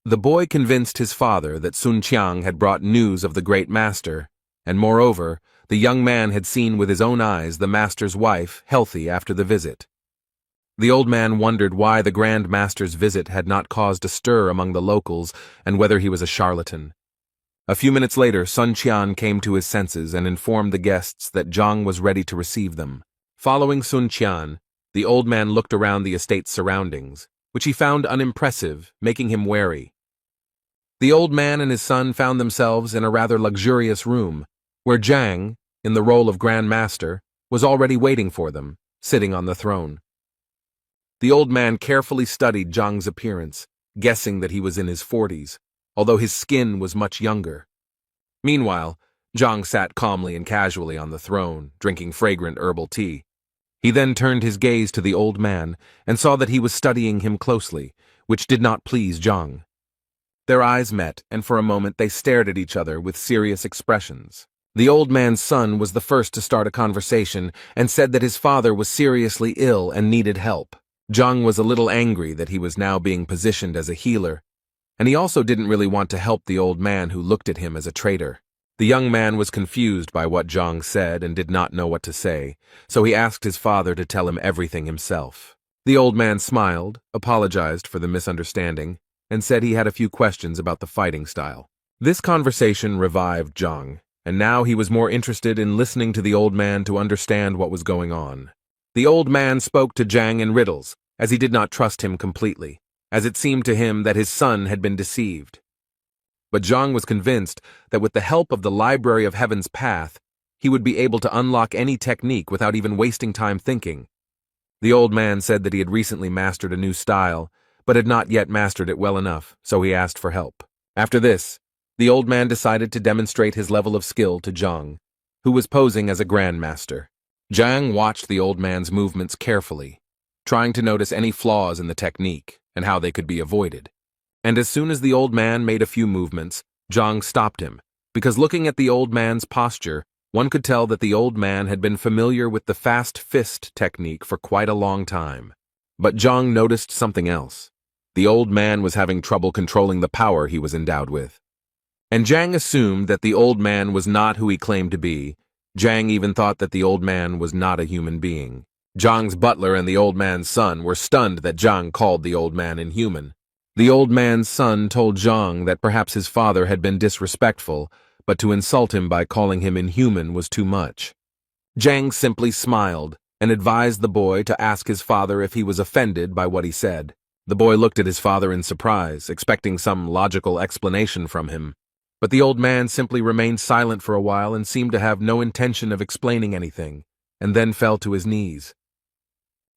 [SPEAKER 1] The boy convinced his father that Sun Qiang had brought news of the great master, and moreover, the young man had seen with his own eyes the master's wife healthy after the visit. The old man wondered why the Grand Master's visit had not caused a stir among the locals and whether he was a charlatan. A few minutes later, Sun Qian came to his senses and informed the guests that Zhang was ready to receive them. Following Sun Qian, the old man looked around the estate's surroundings, which he found unimpressive, making him wary. The old man and his son found themselves in a rather luxurious room, where Zhang, in the role of Grand Master, was already waiting for them, sitting on the throne. The old man carefully studied Zhang's appearance, guessing that he was in his 40s, although his skin was much younger. Meanwhile, Zhang sat calmly and casually on the throne, drinking fragrant herbal tea. He then turned his gaze to the old man and saw that he was studying him closely, which did not please Zhang. Their eyes met, and for a moment they stared at each other with serious expressions. The old man's son was the first to start a conversation and said that his father was seriously ill and needed help. Zhang was a little angry that he was now being positioned as a healer, and he also didn't really want to help the old man who looked at him as a traitor. The young man was confused by what Zhang said and did not know what to say, so he asked his father to tell him everything himself. The old man smiled, apologized for the misunderstanding, and said he had a few questions about the fighting style. This conversation revived Zhang, and now he was more interested in listening to the old man to understand what was going on. The old man spoke to Zhang in riddles, as he did not trust him completely, as it seemed to him that his son had been deceived. But Zhang was convinced that with the help of the Library of Heaven's Path, he would be able to unlock any technique without even wasting time thinking. The old man said that he had recently mastered a new style, but had not yet mastered it well enough, so he asked for help. After this, the old man decided to demonstrate his level of skill to Zhang, who was posing as a grandmaster. Zhang watched the old man's movements carefully, trying to notice any flaws in the technique and how they could be avoided. And as soon as the old man made a few movements, Zhang stopped him, because looking at the old man's posture, one could tell that the old man had been familiar with the fast fist technique for quite a long time. But Zhang noticed something else. The old man was having trouble controlling the power he was endowed with. And Zhang assumed that the old man was not who he claimed to be. Zhang even thought that the old man was not a human being. Zhang's butler and the old man's son were stunned that Zhang called the old man inhuman. The old man's son told Zhang that perhaps his father had been disrespectful, but to insult him by calling him inhuman was too much. Zhang simply smiled and advised the boy to ask his father if he was offended by what he said. The boy looked at his father in surprise, expecting some logical explanation from him. But the old man simply remained silent for a while and seemed to have no intention of explaining anything, and then fell to his knees.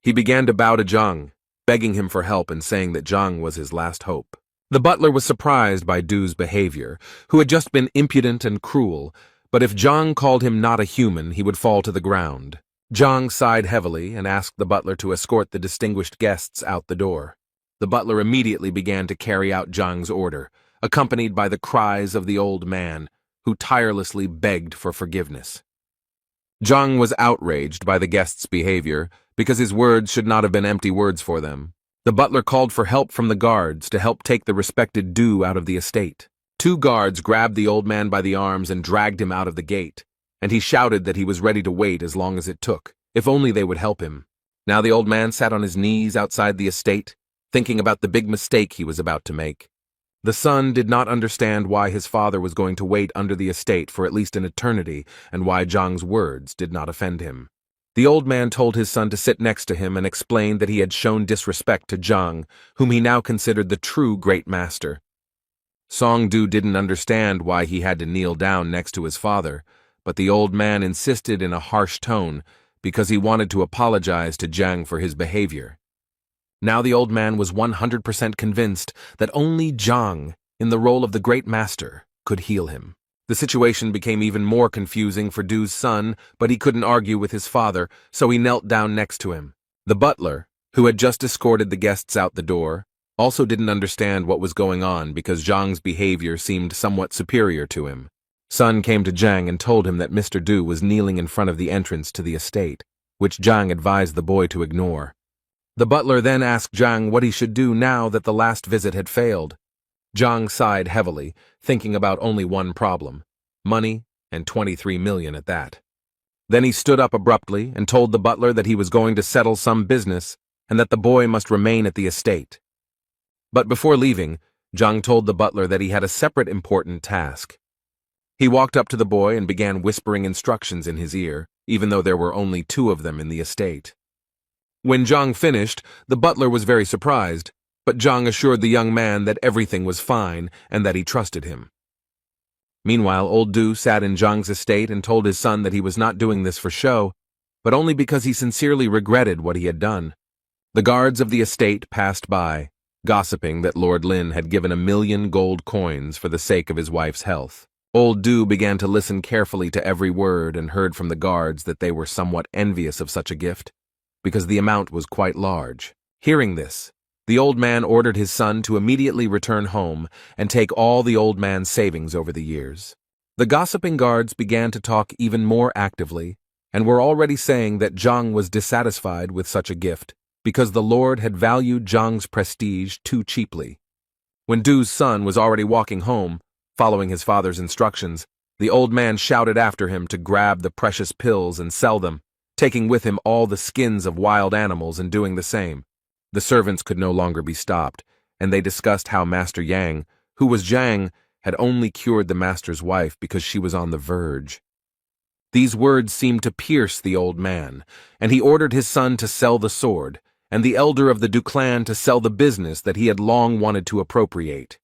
[SPEAKER 1] He began to bow to Zhang, begging him for help and saying that Zhang was his last hope. The butler was surprised by Du's behavior, who had just been impudent and cruel, but if Zhang called him not a human, he would fall to the ground. Zhang sighed heavily and asked the butler to escort the distinguished guests out the door. The butler immediately began to carry out Zhang's order, accompanied by the cries of the old man, who tirelessly begged for forgiveness. Zhang was outraged by the guests' behavior, because his words should not have been empty words for them. The butler called for help from the guards to help take the respected Du out of the estate. 2 guards grabbed the old man by the arms and dragged him out of the gate, and he shouted that he was ready to wait as long as it took, if only they would help him. Now the old man sat on his knees outside the estate, thinking about the big mistake he was about to make. The son did not understand why his father was going to wait under the estate for at least an eternity, and why Zhang's words did not offend him. The old man told his son to sit next to him and explained that he had shown disrespect to Zhang, whom he now considered the true great master. Song Du didn't understand why he had to kneel down next to his father, but the old man insisted in a harsh tone because he wanted to apologize to Zhang for his behavior. Now the old man was 100% convinced that only Zhang in the role of the great master, could heal him. The situation became even more confusing for Du's son, but he couldn't argue with his father, so he knelt down next to him. The butler, who had just escorted the guests out the door, also didn't understand what was going on because Zhang's behavior seemed somewhat superior to him. Sun came to Zhang and told him that Mr. Du was kneeling in front of the entrance to the estate, which Zhang advised the boy to ignore. The butler then asked Zhang what he should do now that the last visit had failed. Zhang sighed heavily, thinking about only one problem: money, and 23 million at that. Then he stood up abruptly and told the butler that he was going to settle some business and that the boy must remain at the estate. But before leaving, Zhang told the butler that he had a separate important task. He walked up to the boy and began whispering instructions in his ear, even though there were only 2 of them in the estate. When Zhang finished, the butler was very surprised, but Zhang assured the young man that everything was fine and that he trusted him. Meanwhile, old Du sat in Zhang's estate and told his son that he was not doing this for show, but only because he sincerely regretted what he had done. The guards of the estate passed by, gossiping that Lord Lin had given 1,000,000 gold coins for the sake of his wife's health. Old Du began to listen carefully to every word and heard from the guards that they were somewhat envious of such a gift, because the amount was quite large. Hearing this, the old man ordered his son to immediately return home and take all the old man's savings over the years. The gossiping guards began to talk even more actively and were already saying that Zhang was dissatisfied with such a gift because the Lord had valued Zhang's prestige too cheaply. When Du's son was already walking home, following his father's instructions, the old man shouted after him to grab the precious pills and sell them, taking with him all the skins of wild animals and doing the same. The servants could no longer be stopped, and they discussed how Master Yang, who was Zhang, had only cured the master's wife because she was on the verge. These words seemed to pierce the old man, and he ordered his son to sell the sword, and the elder of the Du clan to sell the business that he had long wanted to appropriate.